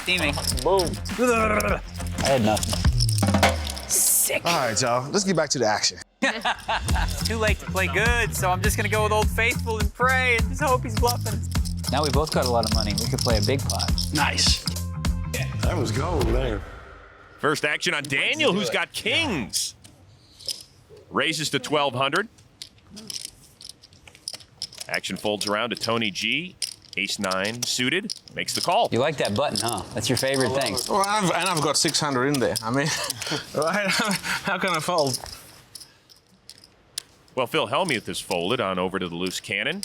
Steaming. Boom. I had nothing. Sick. All right, y'all. Let's get back to the action. It's too late to play good, so I'm just gonna go with Old Faithful and pray and just hope he's bluffing. Now we both got a lot of money. We could play a big pot. Nice. That was gold, man. First action on Daniel, who's got kings. Raises to 1,200. Action folds around to Tony G. Ace-9 suited, makes the call. You like that button, huh? That's your favorite thing. Well, I've got 600 in there. I mean, right? How can I fold? Well, Phil Hellmuth is folded on over to the loose cannon.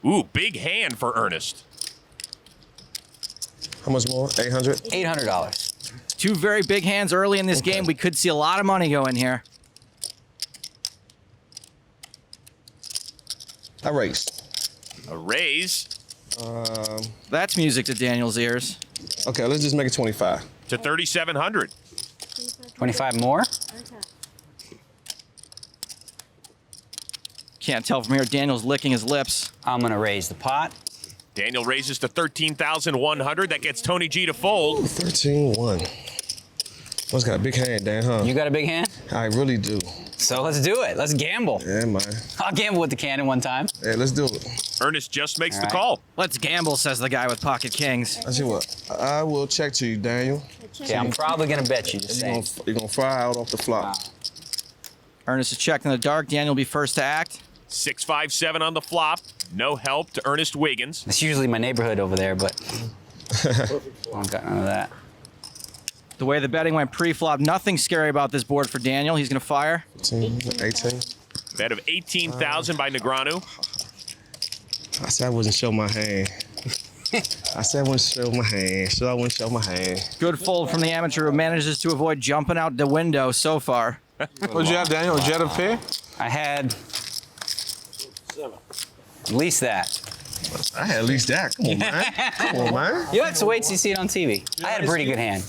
Ooh, big hand for Ernest. How much more? 800? $800. Two very big hands early in this game. We could see a lot of money go in here. I raised. A raise That's music to Daniel's ears. Okay, let's just make it 25. to 3,700. 25 more? Can't tell from here. Daniel's licking his lips. I'm gonna raise the pot. Daniel raises to 13,100. That gets Tony G to fold. 13-1. One's got a big hand, Dan, huh? You got a big hand? I really do. So let's do it. Let's gamble. Yeah, man. I'll gamble with the cannon one time. Yeah, let's do it. Ernest just makes All the right. call. Let's gamble, says the guy with pocket kings. I see what. I will check to you, Daniel. Okay, I'm probably gonna bet you the same. You're gonna fly out off the flop. Ernest is checked in the dark. Daniel will be first to act. 6-5-7 on the flop. No help to Ernest Wiggins. It's usually my neighborhood over there, but I don't got none of that. The way the betting went pre-flop, nothing scary about this board for Daniel. He's going to fire. 18. Bet of 18,000 by Negreanu. I said I wouldn't show my hand. I said I wouldn't show my hand. So I wouldn't show my hand. Good fold from the amateur who manages to avoid jumping out the window so far. What'd you have, Daniel? Did you have a pair? I had at least that. I had at least that. Come on, man. Come on, man. You have to wait till you see it on TV. I had a pretty good hand.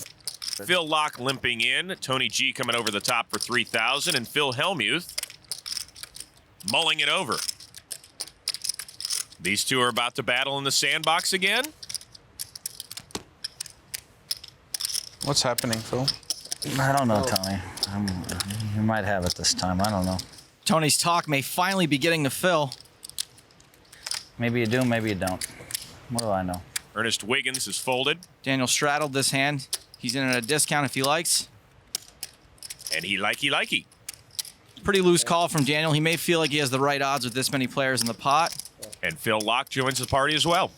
Phil Laak limping in. Tony G coming over the top for 3,000. And Phil Hellmuth mulling it over. These two are about to battle in the sandbox again. What's happening, Phil? I don't know, Tony. You might have it this time. I don't know. Tony's talk may finally be getting to Phil. Maybe you do, maybe you don't. What do I know? Ernest Wiggins is folded. Daniel straddled this hand. He's in at a discount if he likes. And he likey. Pretty loose call from Daniel. He may feel like he has the right odds with this many players in the pot. And Phil Laak joins the party as well.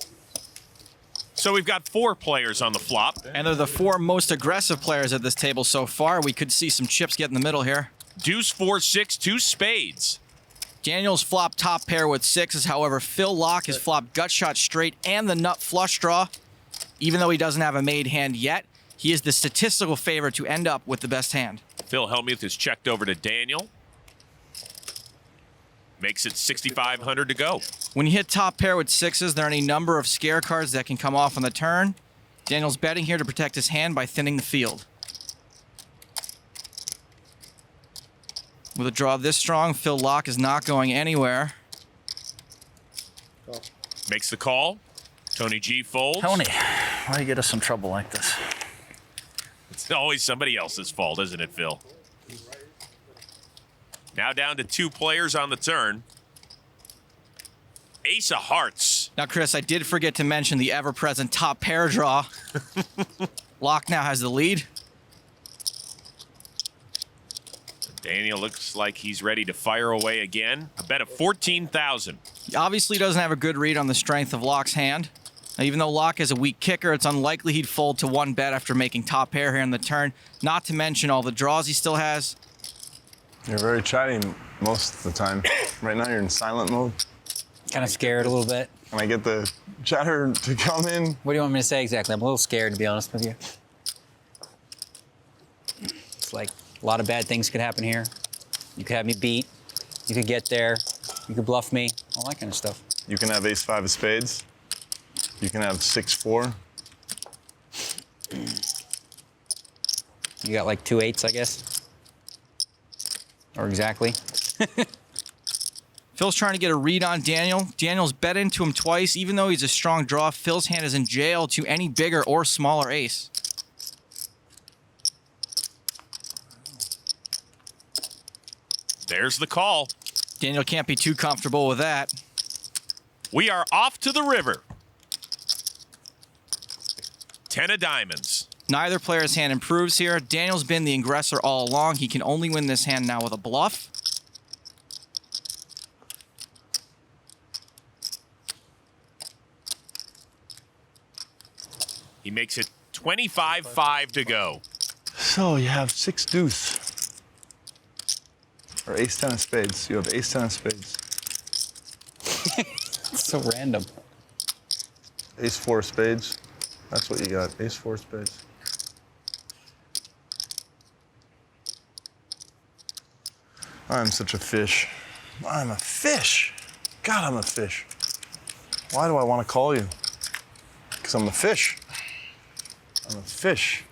So we've got 4 players on the flop. And they're the 4 most aggressive players at this table so far. We could see some chips get in the middle here. Deuce, 4, 6, 2 spades. Daniel's flop top pair with 6s. However, Phil Laak has flopped gut shot straight and the nut flush draw. Even though he doesn't have a made hand yet, he is the statistical favorite to end up with the best hand. Phil Hellmuth is checked over to Daniel. Makes it 6,500 to go. When you hit top pair with 6s, there are any number of scare cards that can come off on the turn. Daniel's betting here to protect his hand by thinning the field. With a draw this strong, Phil Laak is not going anywhere. Makes the call. Tony G folds. Tony, why do you get us in trouble like this? It's always somebody else's fault, isn't it, Phil? Now down to 2 players on the turn. Ace of hearts. Now, Chris, I did forget to mention the ever-present top pair draw. Laak now has the lead. Daniel looks like he's ready to fire away again. A bet of 14,000. He obviously doesn't have a good read on the strength of Laak's hand. Now, even though Laak is a weak kicker, it's unlikely he'd fold to 1 bet after making top pair here in the turn, not to mention all the draws he still has. You're very chatty most of the time. Right now you're in silent mode. Kind of scared a little bit. Can I get the chatter to come in? What do you want me to say exactly? I'm a little scared, to be honest with you. It's like a lot of bad things could happen here. You could have me beat. You could get there. You could bluff me. All that kind of stuff. You can have ace-5 of spades. You can have 6-4. You got like 2 8s, I guess. Or exactly. Phil's trying to get a read on Daniel. Daniel's bet into him twice. Even though he's a strong draw, Phil's hand is in jail to any bigger or smaller ace. There's the call. Daniel can't be too comfortable with that. We are off to the river. 10 of diamonds. Neither player's hand improves here. Daniel's been the aggressor all along. He can only win this hand now with a bluff. He makes it 25-5 to go. So you have 6 deuce. Or ace 10 of spades. You have ace 10 of spades. It's so random. Ace 4 of spades. That's what you got. Ace 4 of spades. I'm such a fish. I'm a fish. God, I'm a fish. Why do I want to call you? Because I'm a fish. I'm a fish.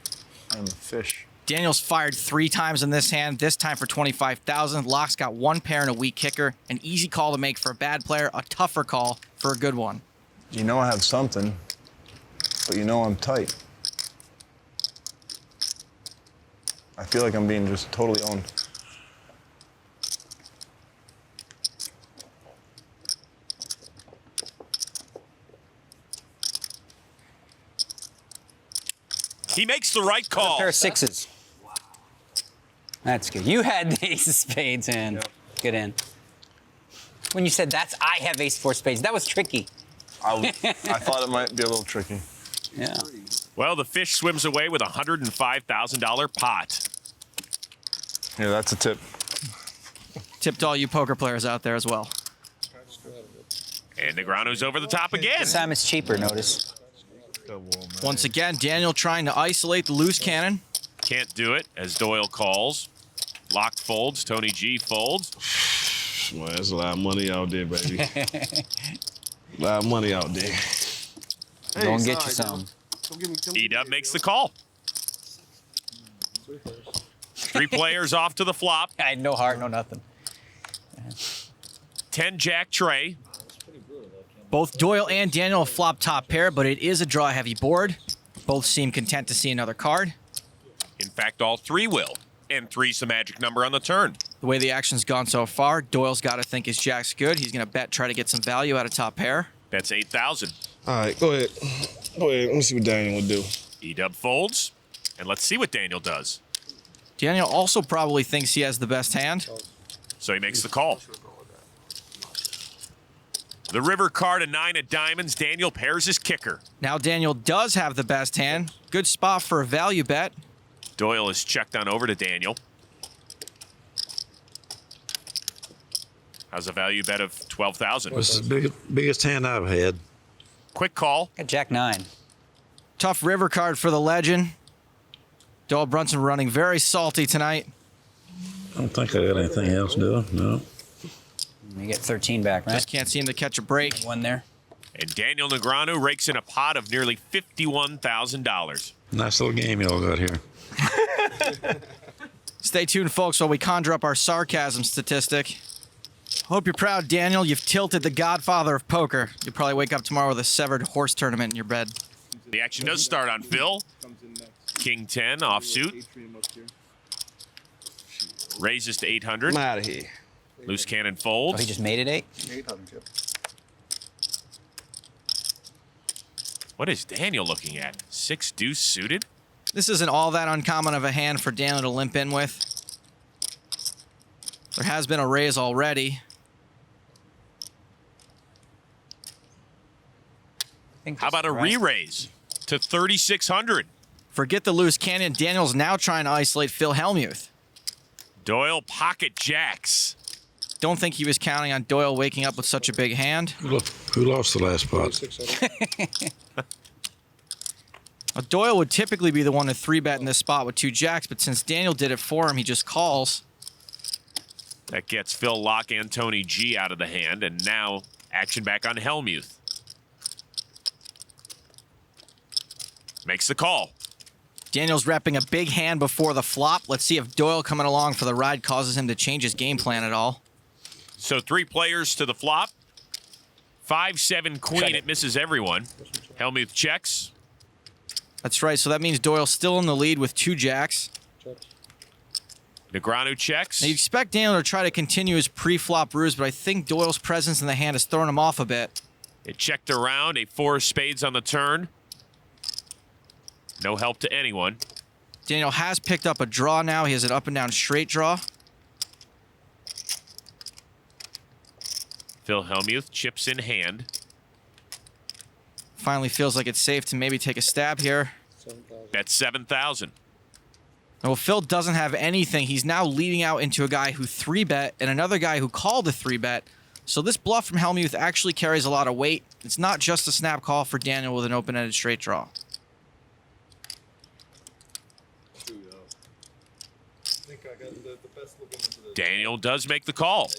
I'm a fish. Daniel's fired 3 times in this hand, this time for 25,000. Laak's got 1 pair and a weak kicker. An easy call to make for a bad player, a tougher call for a good one. You know I have something, but you know I'm tight. I feel like I'm being just totally owned. He makes the right call. A pair of 6s. That's good. You had the ace of spades and good in. When you said I have ace 4 spades, that was tricky. I thought it might be a little tricky. Yeah. Well, the fish swims away with a $105,000 pot. Yeah, that's a tip. Tip to all you poker players out there as well. And Negreanu's over the top again. This time it's cheaper, notice. Once again, Daniel trying to isolate the loose cannon. Can't do it as Doyle calls. Laak folds. Tony G folds. Well, there's a lot of money out there, baby. A lot of money out there. Go and get you some. E-Dub makes the call. 3 players off to the flop. I had no heart, no nothing. 10 Jack tray. Both Doyle and Daniel have flop top pair, but it is a draw-heavy board. Both seem content to see another card. In fact, all 3 will. And 3's the magic number on the turn. The way the action's gone so far, Doyle's got to think his jack's good. He's going to bet, try to get some value out of top pair. That's 8,000. All right, go ahead. Go ahead. Let me see what Daniel will do. E-Dub folds. And let's see what Daniel does. Daniel also probably thinks he has the best hand. So he makes the call. The river card, a 9 of diamonds. Daniel pairs his kicker. Now Daniel does have the best hand. Good spot for a value bet. Doyle is checked on over to Daniel. How's a value bet of 12,000? This is the biggest hand I've had. Quick call. Got Jack 9. Tough river card for the legend. Doyle Brunson running very salty tonight. I don't think I got anything else, do I? No. You get 13 back, right? Just can't seem to catch a break. 1 there. And Daniel Negreanu rakes in a pot of nearly $51,000. Nice little game y'all got here. Stay tuned, folks, while we conjure up our sarcasm statistic. Hope you're proud, Daniel. You've tilted the godfather of poker. You'll probably wake up tomorrow with a severed horse tournament in your bed. The action does start on Phil. King 10 offsuit. Raises to 800. I'm out of here. Loose cannon Oh, folds. he just made it 8? What is Daniel looking at? 6 deuce suited? This isn't all that uncommon of a hand for Daniel to limp in with. There has been a raise already. How about a re-raise to 3,600? Forget the loose cannon. Daniel's now trying to isolate Phil Hellmuth. Doyle pocket jacks. Don't think he was counting on Doyle waking up with such a big hand. Who lost the last pot? Doyle would typically be the one to 3-bet in this spot with 2 jacks, but since Daniel did it for him, he just calls. That gets Phil, Laak, and Tony G out of the hand, and now action back on Hellmuth. Makes the call. Daniel's repping a big hand before the flop. Let's see if Doyle coming along for the ride causes him to change his game plan at all. So 3 players to the flop. 5-7 queen. It misses everyone. Hellmuth checks. That's right. So that means Doyle's still in the lead with 2 jacks. Negreanu checks. Now you expect Daniel to try to continue his pre-flop ruse, but I think Doyle's presence in the hand has thrown him off a bit. It checked around. A 4 of spades on the turn. No help to anyone. Daniel has picked up a draw now. He has an up and down straight draw. Phil Hellmuth chips in hand. Finally feels like it's safe to maybe take a stab here. Bet 7,000. Well, Phil doesn't have anything. He's now leading out into a guy who 3-bet and another guy who called a 3-bet. So this bluff from Hellmuth actually carries a lot of weight. It's not just a snap call for Daniel with an open-ended straight draw. Daniel does make the call.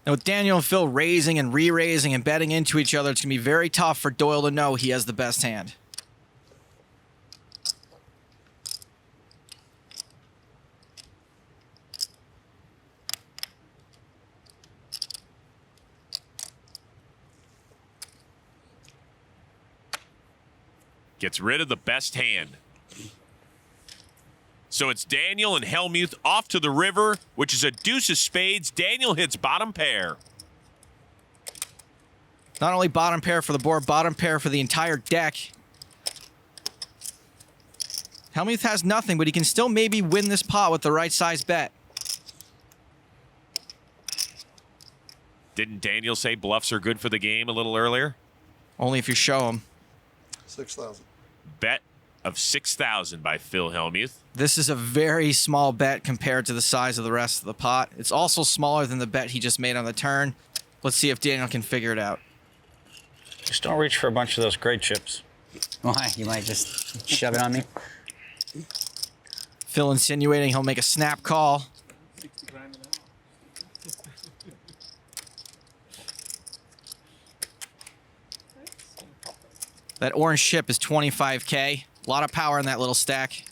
Now with Daniel and Phil raising and re-raising and betting into each other, it's going to be very tough for Doyle to know he has the best hand. Gets rid of the best hand. So it's Daniel and Hellmuth off to the river, which is a deuce of spades. Daniel hits bottom pair. Not only bottom pair for the board, bottom pair for the entire deck. Hellmuth has nothing, but he can still maybe win this pot with the right size bet. Didn't Daniel say bluffs are good for the game a little earlier? Only if you show him. 6,000. Bet of 6,000 by Phil Hellmuth. This is a very small bet compared to the size of the rest of the pot. It's also smaller than the bet he just made on the turn. Let's see if Daniel can figure it out. Just don't reach for a bunch of those great chips. Why? You might just shove it on me. Phil insinuating he'll make a snap call. That orange chip is 25K. A lot of power in that little stack.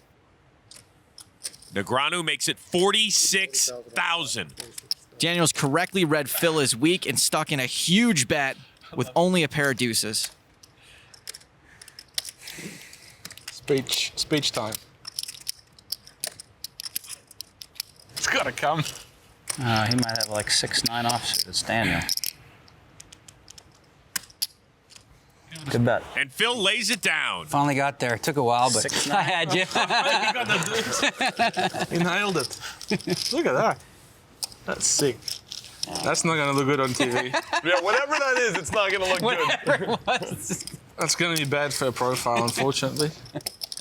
Negreanu makes it 46,000. Daniel's correctly read Phil is weak and stuck in a huge bet with only a pair of deuces. Speech time. It's gotta come. He might have like 6-9 offsuit. It's Daniel. Good bet. And Phil lays it down. Finally got there. Took a while, but 6-9. I had you. He nailed it. Look at that. That's sick. That's not gonna look good on TV. Yeah, whatever that is, it's not gonna look good. That's gonna be bad for a profile, unfortunately.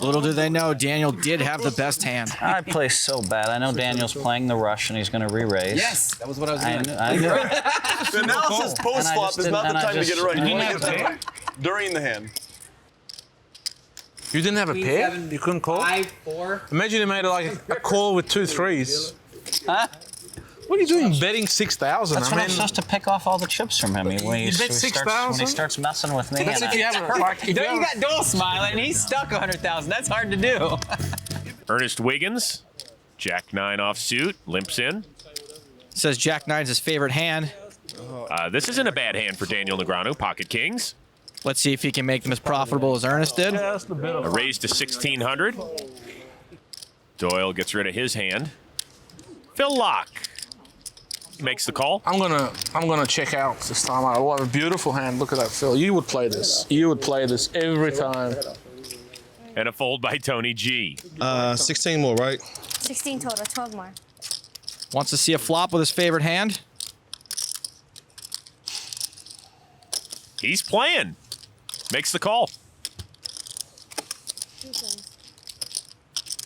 Little do they know, Daniel did have the best hand. I play so bad. I know Daniel's playing the rush and he's going to re-raise. Yes, that was what I was doing. I knew it. The analysis post-flop is not the time to get it right. You didn't want have to a get pair? it during the hand. You didn't have a pair? You couldn't call? 5-4. Imagine you made like a call with 2 threes. Huh? What are you doing betting 6,000? That's what I'm supposed to pick off all the chips from him. When You bet 6,000? When he starts messing with me. That's and if you have a, like, if You got Doyle smiling, and he's stuck 100,000. That's hard to do. Ernest Wiggins, Jack 9 offsuit, limps in. Says Jack 9's his favorite hand. This isn't a bad hand for Daniel Negreanu. Pocket kings. Let's see if he can make them as profitable as Ernest did. A raise to 1,600. Doyle gets rid of his hand. Phil Laak makes the call. I'm gonna check out this time. I have a beautiful hand. Look at that, Phil. You would play this. You would play this every time. And a fold by Tony G. 16 more, right? 16 total, 12 more. Wants to see a flop with his favorite hand. He's playing. Makes the call.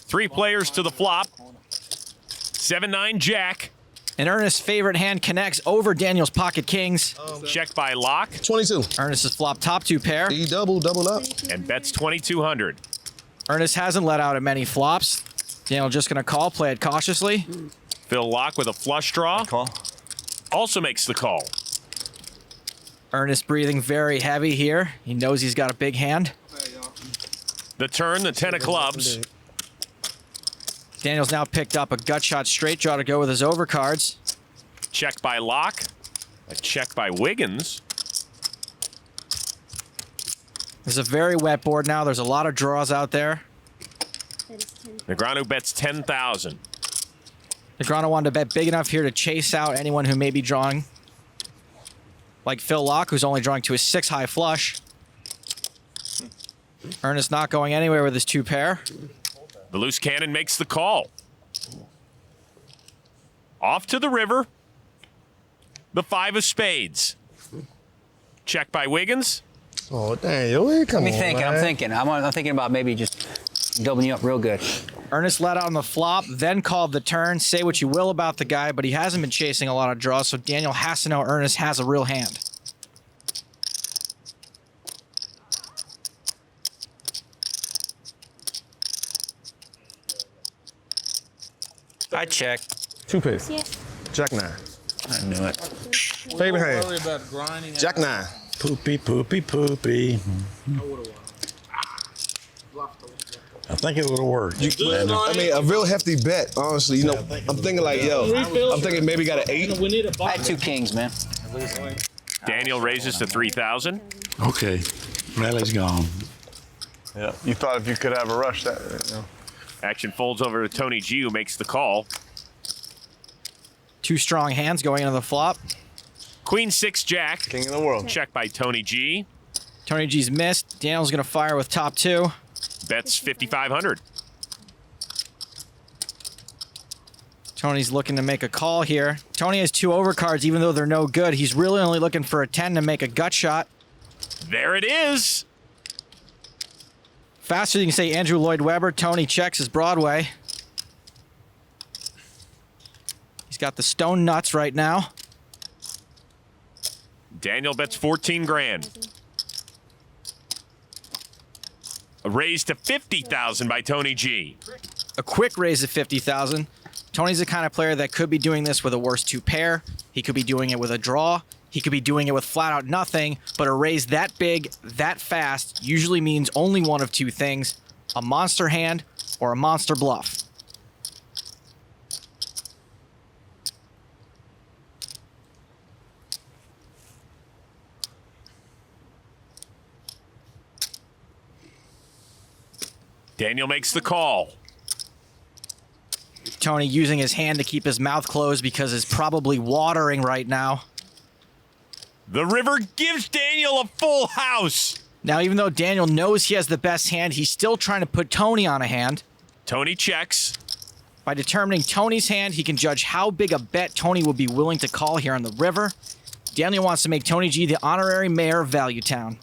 3 players to the flop. 7-9 Jack. And Ernest's favorite hand connects over Daniel's pocket kings. Check by Laak 22. Ernest has flopped top 2 pair. E double up. and bets 2,200. Ernest hasn't let out at many flops. Daniel just going to call, play it cautiously. Phil Laak with a flush draw. Call. Also makes the call. Ernest breathing very heavy here. He knows he's got a big hand. The turn, the 10 of clubs. Daniel's now picked up a gut shot straight draw to go with his overcards. Check by Laak. A check by Wiggins. There's a very wet board now. There's a lot of draws out there. Negreanu bets 10,000. Negreanu wanted to bet big enough here to chase out anyone who may be drawing. Like Phil Laak, who's only drawing to his 6 high flush. Ernest not going anywhere with his 2 pair. The loose cannon makes the call. Off to the river. The 5 of spades. Check by Wiggins. Oh, Daniel, come Let me on, think. man. I'm thinking about maybe just doubling you up real good. Ernest let out on the flop, then called the turn. Say what you will about the guy, but he hasn't been chasing a lot of draws, so Daniel has to know Ernest has a real hand. I check. 2 picks. Yes. Jack 9. I knew it. Favorite hand. Worry about grinding. Jack 9. Poopy, poopy, poopy. I think it would have worked. I mean, a real hefty bet, honestly. You know, I'm thinking like, yo, I'm thinking maybe got an 8. We need a I had 2 kings, man. Daniel raises to 3,000. Okay. Rally's gone. Yeah. You thought if you could have a rush that, you know. Action folds over to Tony G, who makes the call. 2 strong hands going into the flop. Queen 6 Jack. King of the world. Check by Tony G. Tony G's missed. Daniel's going to fire with top 2. Bets 5,500. Tony's looking to make a call here. Tony has 2 overcards, even though they're no good. He's really only looking for a 10 to make a gut shot. There it is. Faster than you can say Andrew Lloyd Webber. Tony checks his Broadway. He's got the stone nuts right now. Daniel bets 14 grand. A raise to 50,000 by Tony G. A quick raise of 50,000. Tony's the kind of player that could be doing this with a worse 2 pair. He could be doing it with a draw. He could be doing it with flat out nothing, but a raise that big, that fast, usually means only one of 2 things, a monster hand or a monster bluff. Daniel makes the call. Tony using his hand to keep his mouth closed because it's probably watering right now. The river gives Daniel a full house. Now, even though Daniel knows he has the best hand, he's still trying to put Tony on a hand. Tony checks. By determining Tony's hand, he can judge how big a bet Tony will be willing to call here on the river. Daniel wants to make Tony G the honorary mayor of Value Town.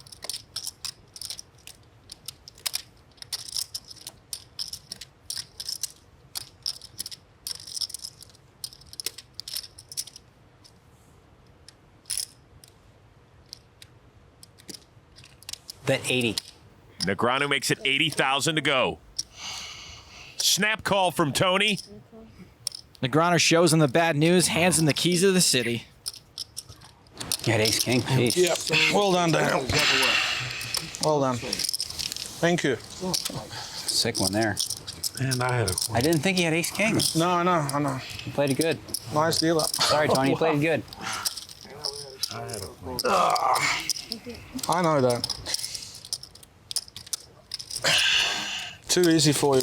Bet 80. Negreanu makes it 80,000 to go. Snap call from Tony. Negreanu shows him the bad news, hands him the keys of the city. You had ace king. Jeez. Yep. Well done, Daniel. Well done. Thank you. Sick one there. And I had a I didn't think he had ace king. No, I know. You played it good. Nice deal up. Sorry, Tony. You played it good. I know that. Too easy for you.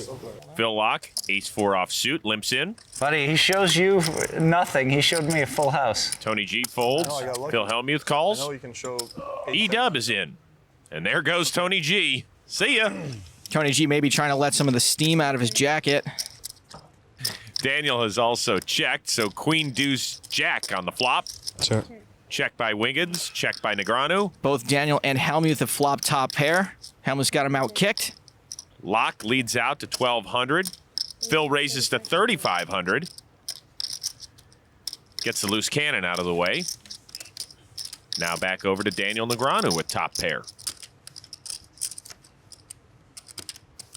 Phil Laak, ace-4 offsuit, limps in. Buddy, he shows you nothing. He showed me a full house. Tony G folds. I got lucky. Phil Hellmuth I calls. know you can show. E-Dub is in. And there goes Tony G. See ya. Tony G may be trying to let some of the steam out of his jacket. Daniel has also checked, so Queen Deuce Jack on the flop. Check. Check by Wiggins, check by Negreanu. Both Daniel and Hellmuth have flopped top pair. Hellmuth's got him out kicked. Laak leads out to 1,200. Phil raises to 3,500. Gets the loose cannon out of the way. Now back over to Daniel Negreanu with top pair.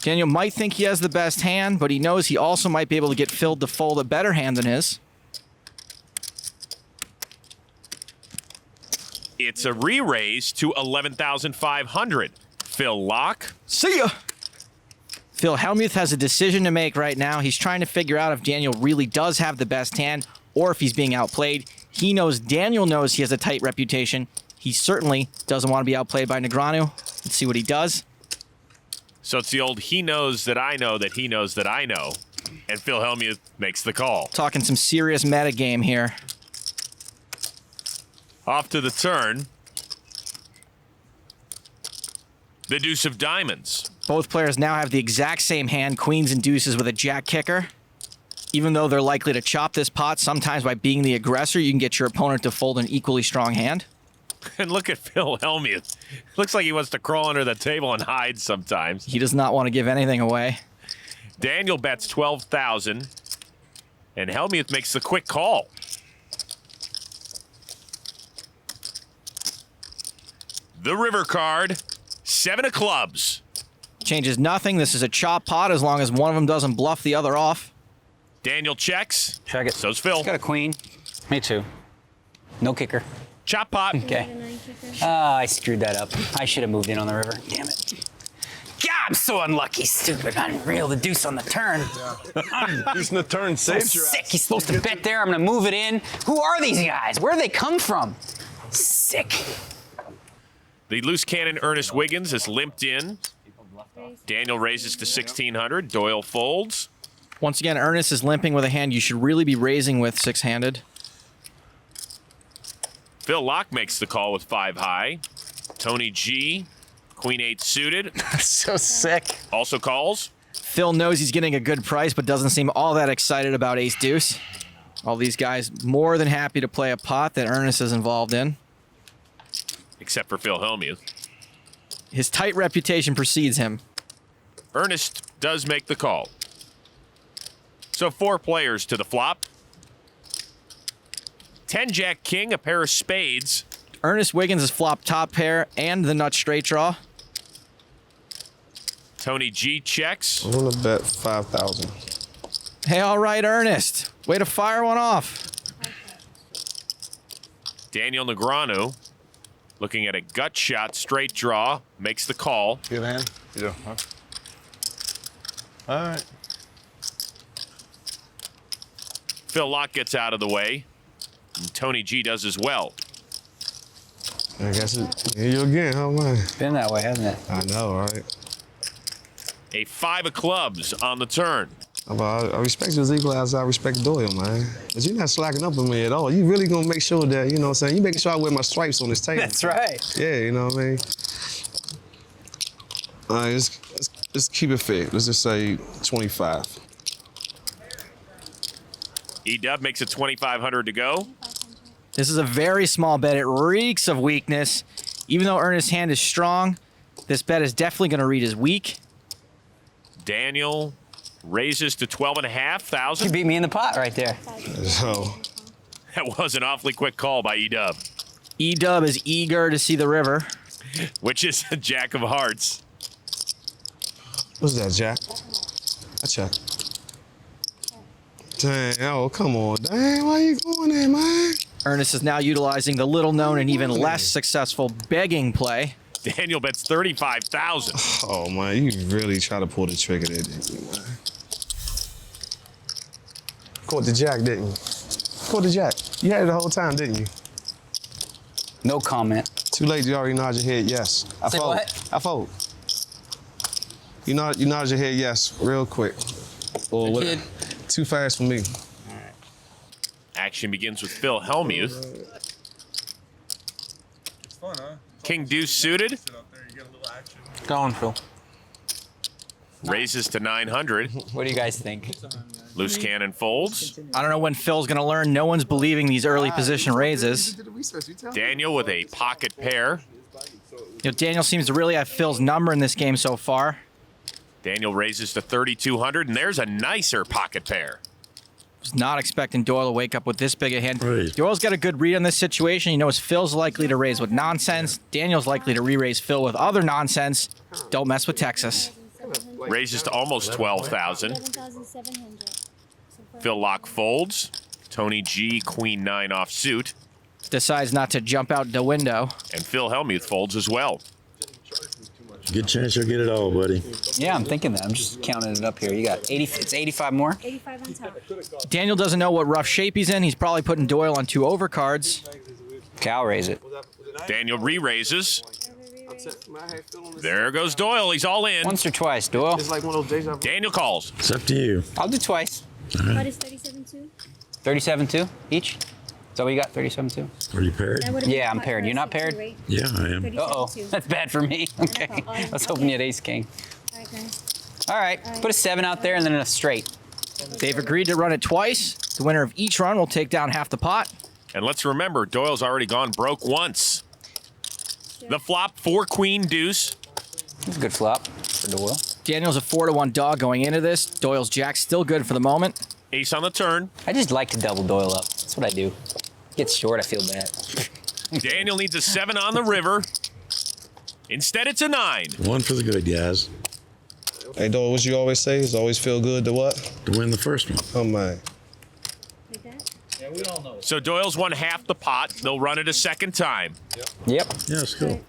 Daniel might think he has the best hand, but he knows he also might be able to get Phil to fold a better hand than his. It's a re-raise to 11,500. Phil Laak. See ya! Phil Hellmuth has a decision to make right now. He's trying to figure out if Daniel really does have the best hand or if he's being outplayed. He knows Daniel knows he has a tight reputation. He certainly doesn't want to be outplayed by Negreanu. Let's see what he does. So it's the old he knows that I know that he knows that I know. And Phil Hellmuth makes the call. Talking some serious metagame here. Off to the turn. The deuce of diamonds. Both players now have the exact same hand, queens and deuces with a jack kicker. Even though they're likely to chop this pot, sometimes by being the aggressor, you can get your opponent to fold an equally strong hand. And look at Phil Hellmuth. Looks like he wants to crawl under the table and hide sometimes. He does not want to give anything away. Daniel bets 12,000, and Hellmuth makes the quick call. The river card, 7 of clubs. Changes nothing. This is a chop pot as long as one of them doesn't bluff the other off. Daniel checks. Check it. So's Phil. Got a queen. Me too. No kicker. Chop pot. Okay. I screwed that up. I should have moved in on the river. Damn it. God, I'm so unlucky. Stupid. Unreal. The deuce on the turn. Deuce on the turn saves your Sick. ass. He's supposed to bet there. I'm going to move it in. Who are these guys? Where do they come from? Sick. The loose cannon Ernest Wiggins has limped in. Daniel raises to 1,600. Doyle folds. Once again, Ernest is limping with a hand you should really be raising with six-handed. Phil Laak makes the call with 5 high. Tony G, Queen 8 suited, So sick. also calls. Phil knows he's getting a good price, but doesn't seem all that excited about ace-deuce. All these guys more than happy to play a pot that Ernest is involved in. Except for Phil Hellmuth. His tight reputation precedes him. Ernest does make the call. So 4 players to the flop. 10 Jack King, a pair of spades. Ernest Wiggins has flopped top pair and the nut straight draw. Tony G checks. I'm gonna bet 5,000. Hey, all right, Ernest. Way to fire one off. Daniel Negreanu, looking at a gut shot, straight draw, makes the call. Good hand? You do, huh? All right. Phil Laak gets out of the way. And Tony G does as well. I guess it. Here you again, huh, man? Been that way, hasn't it? I know, right? A 5 of clubs on the turn. I respect you as equal as I respect Doyle, man. But you're not slacking up on me at all. You really gonna make sure that, you know what I'm saying, you making sure I wear my stripes on this table. That's right. Yeah, you know what I mean? All right, let's keep it fair. Let's just say 25. E-Dub makes it 2,500 to go. This is a very small bet. It reeks of weakness. Even though Ernest's hand is strong, this bet is definitely going to read as weak. Daniel raises to 12,500. You beat me in the pot right there. So, That was an awfully quick call by E-Dub, E-Dub is eager to see the river. which is a Jack of Hearts. what's that, Jack? I check. Dang, oh, come on. Dang, why you going there, man? Ernest is now utilizing the little-known and even less successful begging play. Daniel bets 35,000. Oh, man, you really try to pull the trigger there, didn't you, man? Caught the Jack, didn't you? Caught the Jack. You had it the whole time, didn't you? No comment. Too late, you already nodded your head yes. I Say fold. what? I fold. You nodded your head yes, real quick. Or what? did. Too fast for me. Action begins with Phil Hellmuth. It's fun, huh? King deuce suited. Sit up there, you get a little action. Go on, Phil. Raises to 900. What do you guys think? Loose cannon folds. I don't know when Phil's going to learn. No one's believing these early position raises. Daniel with a pocket pair. You know, Daniel seems to really have Phil's number in this game so far. Daniel raises to 3,200, and there's a nicer pocket pair. Was not expecting Doyle to wake up with this big a hand. Right. Doyle's got a good read on this situation. He knows Phil's likely to raise with nonsense. Daniel's likely to re-raise Phil with other nonsense. Don't mess with Texas. Raises to almost 12,000. 11,700. Phil Laak folds. Tony G, Queen 9 off suit. Decides not to jump out the window. And Phil Hellmuth folds as well. Good chance you'll get it all, buddy. Yeah, I'm thinking that. I'm just counting it up here. You got 80. It's 85 more. 85 on top. Daniel doesn't know what rough shape he's in. He's probably putting Doyle on 2 overcards. Okay, I'll raise it. Daniel re-raises. There goes Doyle. He's all in. Once or twice, Doyle. It's like one of those days. Daniel calls. It's up to you. I'll do twice. What is 37-2? 37-2 each. Is that what you got? 37-2. Are you paired? Yeah, I'm paired. You're not paired? Yeah, I am. Uh-oh. That's bad for me. Okay. I was hoping you had ace king. All right, guys. All right. Put a 7 out there and then a straight. They've agreed to run it twice. The winner of each run will take down half the pot. And let's remember, Doyle's already gone broke once. The flop, 4 queen deuce. That's a good flop for Doyle. Daniel's a 4-1 dog going into this. Doyle's jack still good for the moment. Ace on the turn. I just like to double Doyle up. That's what I do. Gets short, I feel bad. Daniel needs a 7 on the river. Instead, it's a 9. One for the good guys. Hey, Doyle, what you always say is always feel good to what? To win the first one. Oh, my. Like that? Yeah, we all know. So Doyle's won half the pot. They'll run it a second time. Yep. Yeah, it's cool.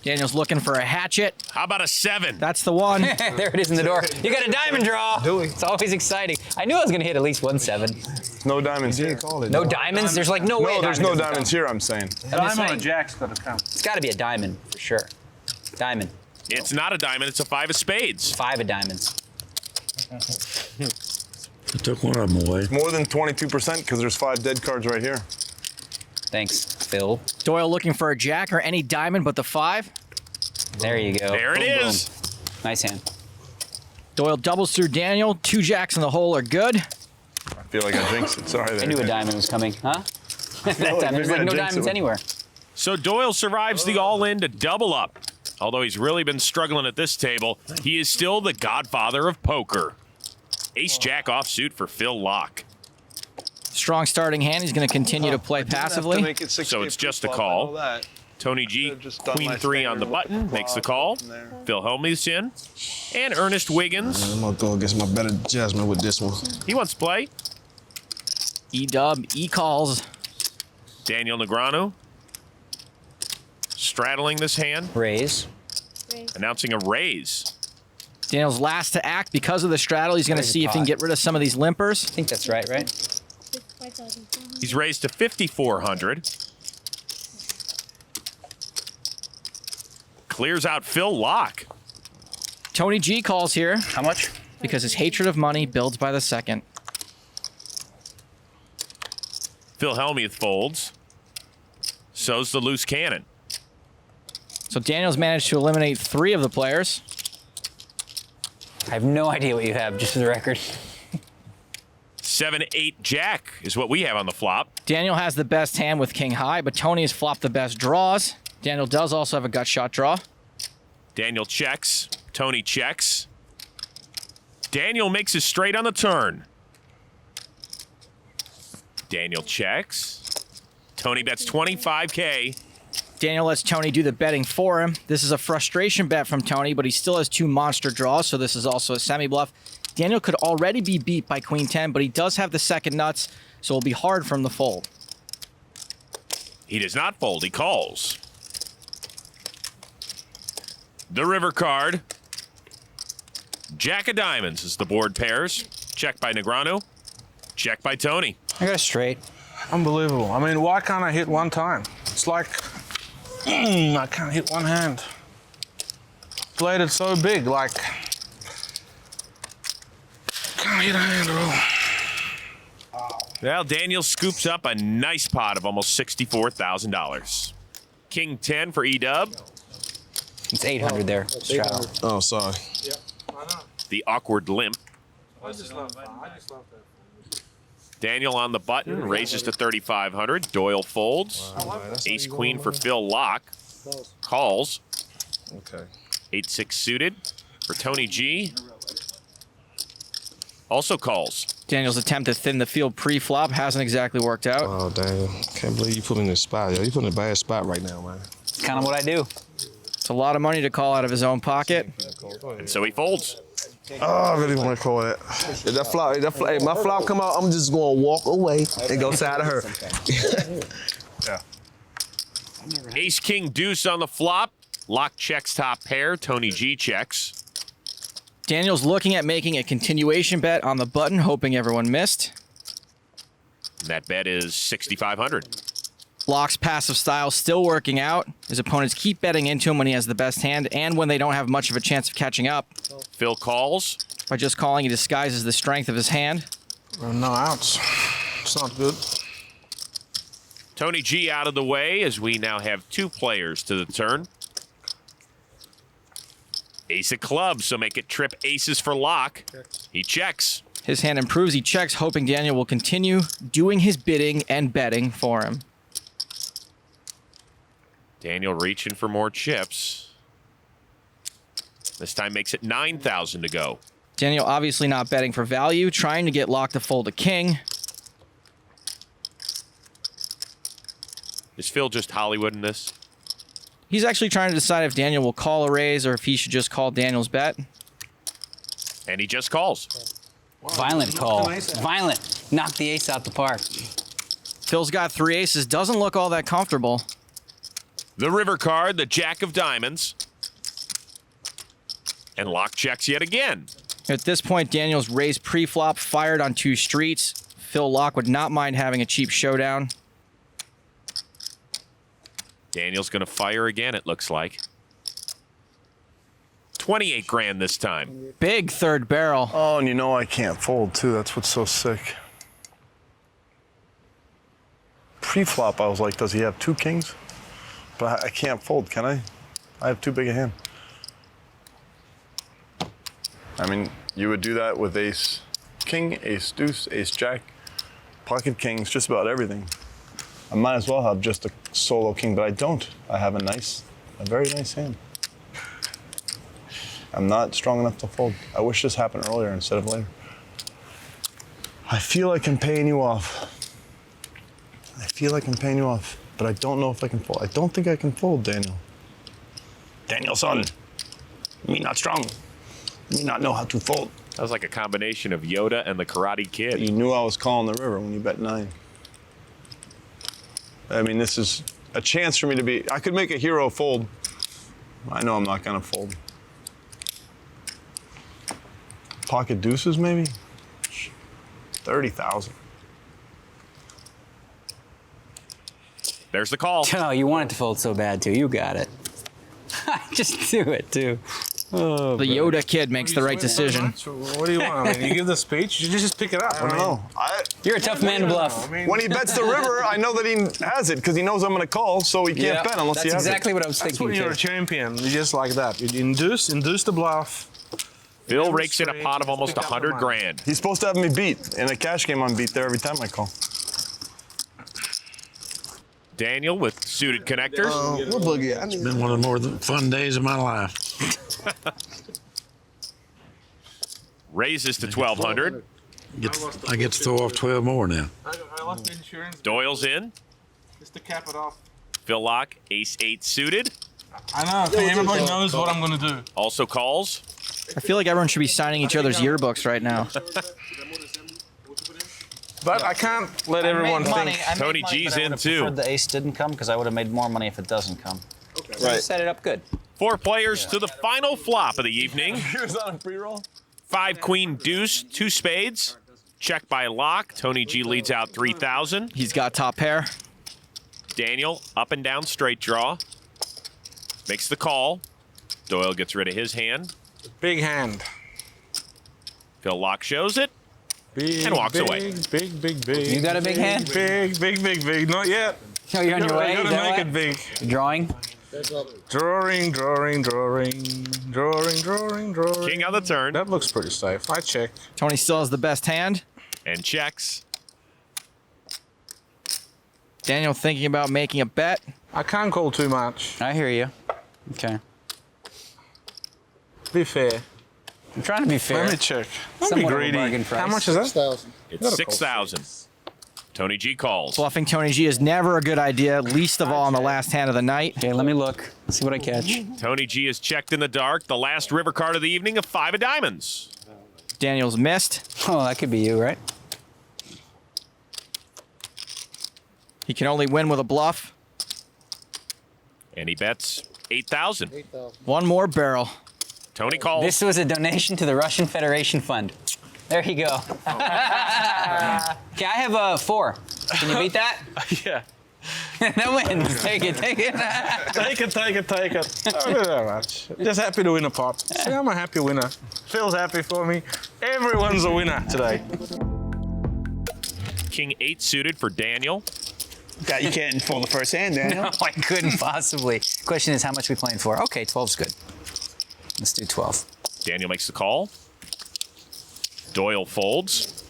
Daniel's looking for a hatchet. How about a 7? That's the one. There it is in the door. You got a diamond draw. Do we? It's always exciting. I knew I was going to hit at least 1 7. No diamonds You here. didn't call it. No though. diamonds? There's like no way. No, a there's no doesn't diamonds count. here, I'm saying. I'm just Diamond saying. or jack's gonna count. It's got to be a diamond for sure. Diamond. It's not a diamond. It's a 5 of spades. 5 of diamonds. I took one of them away. More than 22% because there's 5 dead cards right here. Thanks, Phil. Doyle looking for a jack or any diamond but the 5. There you go. There it Boom, is. boom. Nice hand. Doyle doubles through Daniel. 2 jacks in the hole are good. I feel like I jinxed it. Sorry there. I knew a diamond was coming, huh? That time, there's like no diamonds anywhere. So Doyle survives the all-in to double up. Although he's really been struggling at this table, he is still the godfather of poker. Ace-jack offsuit for Phil Laak. Strong starting hand. He's going to continue to play passively. So it's just a call. Tony G, queen 3 on the button, makes the call. Phil Hellmuth's in. And Ernest Wiggins. I'm going to go against my better judgment with this one. He wants to play. E-dub, E-calls. Daniel Negreanu. Straddling this hand. Raise. Announcing a raise. Daniel's last to act because of the straddle. He's going to Raise see the if he can pot. get rid of some of these limpers. I think that's right, right? 5,000. He's raised to 5,400. Clears out Phil Laak. Tony G calls here How much? because his hatred of money builds by the second. Phil Hellmuth folds. So's the loose cannon. So Daniel's managed to eliminate 3 of the players. I have no idea what you have, just for the record. 7-8 jack is what we have on the flop. Daniel has the best hand with king high, but Tony has flopped the best draws. Daniel does also have a gut shot draw. Daniel checks. Tony checks. Daniel makes his straight on the turn. Daniel checks. Tony bets 25K. Daniel lets Tony do the betting for him. This is a frustration bet from Tony, but he still has 2 monster draws, so this is also a semi-bluff. Daniel could already be beat by queen 10, but he does have the second nuts, so it'll be hard for him to fold. He does not fold. He calls. The river card. Jack of diamonds as the board pairs. Check by Negreanu. Check by Tony. I got a straight. Unbelievable. I mean, why can't I hit one time? It's like, I can't hit one hand. Played it so big, like, can't hit a hand at all. Well, Daniel scoops up a nice pot of almost $64,000. King 10 for E-dub. It's 800 there. Straddle. Oh, sorry. The awkward limp. Daniel on the button, raises to 3,500. Doyle folds. Ace queen for Phil Laak. Calls. Okay. 8-6 suited for Tony G. Also calls. Daniel's attempt to thin the field pre-flop hasn't exactly worked out. Oh, damn. Can't believe you put in this spot, yo. You put in a bad spot right now, man. It's kind of what I do. It's a lot of money to call out of his own pocket. And so he folds. Oh, I really want to call that. If that flop, hey, my flop come out, I'm just going to walk away and go side of her. Ace king deuce on the flop. Laak checks top pair. Tony G checks. Daniel's looking at making a continuation bet on the button, hoping everyone missed. That bet is 6,500. Laak's passive style still working out. His opponents keep betting into him when he has the best hand and when they don't have much of a chance of catching up. Phil calls. By just calling, he disguises the strength of his hand. No outs. It's not good. Tony G out of the way as we now have 2 players to the turn. Ace of clubs, so make it trip aces for Laak. He checks. His hand improves. He checks, hoping Daniel will continue doing his bidding and betting for him. Daniel reaching for more chips. This time makes it 9,000 to go. Daniel obviously not betting for value, trying to get Laak to fold a king. Is Phil just Hollywood in this? He's actually trying to decide if Daniel will call a raise or if he should just call Daniel's bet. And he just calls. Violent call. Violent. Knock the ace out the park. Phil's got 3 aces, doesn't look all that comfortable. The river card, the jack of diamonds. And Laak checks yet again. At this point, Daniel's raised pre-flop, fired on 2 streets. Phil Laak would not mind having a cheap showdown. Daniel's going to fire again, it looks like. 28 grand this time. Big third barrel. Oh, and you know I can't fold, too. That's what's so sick. Pre-flop, I was like, does he have 2 kings? But I can't fold, can I? I have too big a hand. I mean, you would do that with ace king, ace deuce, ace jack, pocket kings, just about everything. I might as well have just a solo king, but I don't. I have a very nice hand. I'm not strong enough to fold. I wish this happened earlier instead of later. I feel like I'm paying you off. I feel like I'm paying you off, but I don't know if I can fold. I don't think I can fold, Daniel. Daniel, son, me not strong. Me not know how to fold. That was like a combination of Yoda and the Karate Kid. You knew I was calling the river when you bet 9. I mean, this is a chance for me to be, I could make a hero fold. I know I'm not gonna fold. Pocket deuces, maybe? 30,000. There's the call. Oh, you want it to fold so bad, too. You got it. Just do it, too. Oh, The Yoda kid makes the right decision. What do you want? I mean, you give the speech, you just pick it up. I don't know. You're a tough man to bluff. When he bets the river, I know that he has it because he knows I'm going to call, so he can't bet unless he has That's exactly what I was That's thinking, when you're a too. champion. You just like that. You induce the bluff. Phil rakes in a pot of almost 100 grand. He's supposed to have me beat. In a cash game, I'm beat there every time I call. Daniel with suited connectors. What boogie? It's been one of the more fun days of my life. Raises to 1,200. I get to throw off 12 more now. I lost the insurance Doyle's in. just to cap it off. Phil Laak, ace-8 suited. I know. Everybody knows what I'm going to do. Also calls. I feel like everyone should be signing each other's yearbooks right now. But I can't let everyone think. Tony G's in, too. Preferred the ace didn't come because I would have made more money if it doesn't come. Right. Set it up good. 4 players to the final flop of the evening. He was on a free roll. 5 queen deuce, 2 spades. Check by Laak. Tony G leads out 3,000. He's got top pair. Daniel up and down straight draw. Makes the call. Doyle gets rid of his hand. Big hand. Phil Laak shows it. Big, And walks big, away. Big. You got a big hand? Big. Not yet. Oh, you're on your way? You Is gotta that make what? it big. Drawing? Drawing. King on the turn. That looks pretty safe. I check. Tony still has the best hand. And checks. Daniel thinking about making a bet. I can't call too much. I hear you. Okay. Be fair. I'm trying to be fair. Let me check. Don't be Somewhat of a greedy. bargain price. How much is that? It's 6,000. Tony G calls. Bluffing Tony G is never a good idea, least of all on the last hand of the night. Okay, let me look. See what I catch. Tony G is checked in the dark. The last river card of the evening, a 5 of diamonds. Daniel's missed. Oh, that could be you, right? He can only win with a bluff. And he bets 8,000. One more barrel. Tony calls. This was a donation to the Russian Federation Fund. There you go. Okay, I have a 4. Can you beat that? Yeah. That wins. Take it. Take it. Oh, not that much. Just happy to win a pot. See, I'm a happy winner. Phil's happy for me. Everyone's a winner today. King 8 suited for Daniel. That you can't fold the first hand, Daniel. No, I couldn't possibly. Question is, how much we playing for? Okay, 12's good. Let's do 12. Daniel makes the call. Doyle folds.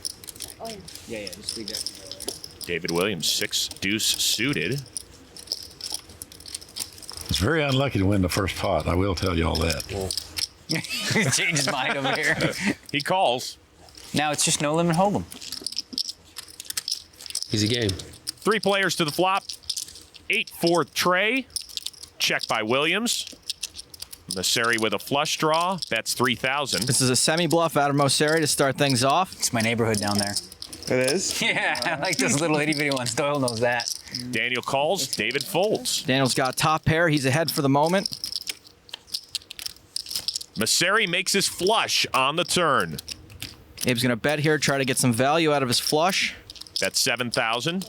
Oh, yeah. Yeah, just leave that. David Williams, 6 deuce suited. It's very unlucky to win the first pot. I will tell you all that. Changed his mind over here. He calls. Now it's just no limit hold'em. Easy game. 3 players to the flop. 8-4 tray. Check by Williams. Mosseri with a flush draw. Bets 3,000. This is a semi-bluff out of Mosseri to start things off. It's my neighborhood down there. It is? Yeah, I like those little itty-bitty ones. Doyle knows that. Daniel calls. David folds. Daniel's got top pair. He's ahead for the moment. Mosseri makes his flush on the turn. Abe's going to bet here, try to get some value out of his flush. That's 7,000.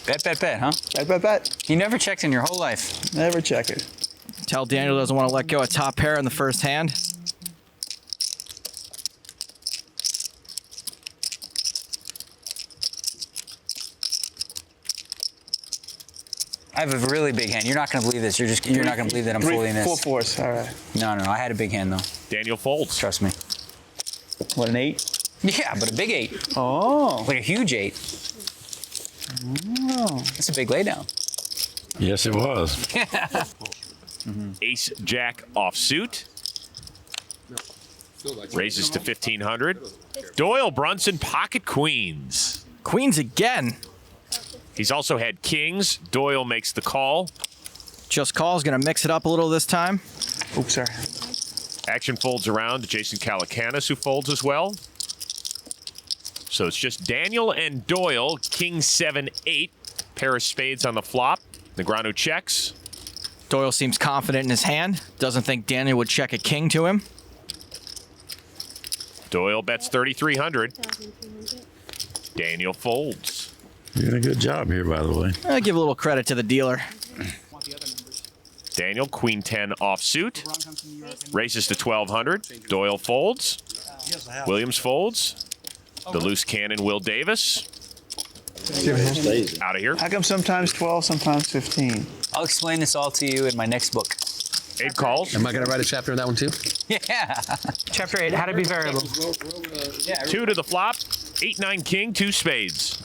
That is 7,000. Bet, huh? Bet. You never checked in your whole life. Never check it. Tell Daniel doesn't want to let go of top pair in the first hand. I have a really big hand. You're not going to believe this. You're not going to believe that I'm folding this. 4 fours. All right. No. I had a big hand, though. Daniel folds. Trust me. What, an 8? Yeah, but a big 8. Oh. Like a huge 8. Oh. That's a big laydown. Yes, it was. Ace Jack offsuit. Raises to 1,500. Doyle Brunson pocket queens. Queens again. He's also had kings. Doyle makes the call. Just calls, going to mix it up a little this time. Oops, sorry. Action folds around to Jason Calacanis, who folds as well. So it's just Daniel and Doyle. King 7-8. Pair of spades on the flop. Negreanu checks. Doyle seems confident in his hand. Doesn't think Daniel would check a king to him. Doyle bets 3,300. 1,300. Daniel folds. You're doing a good job here, by the way. I give a little credit to the dealer. Daniel, Queen 10 offsuit. Raises to 1,200. Doyle folds. Williams folds. The loose cannon, Will Davis. Out of here. How come sometimes 12, sometimes 15? I'll explain this all to you in my next book. Abe calls. Am I going to write a chapter on that one too? Yeah. Chapter 8, how to be variable. 2 to the flop. 8-9 king, 2 spades.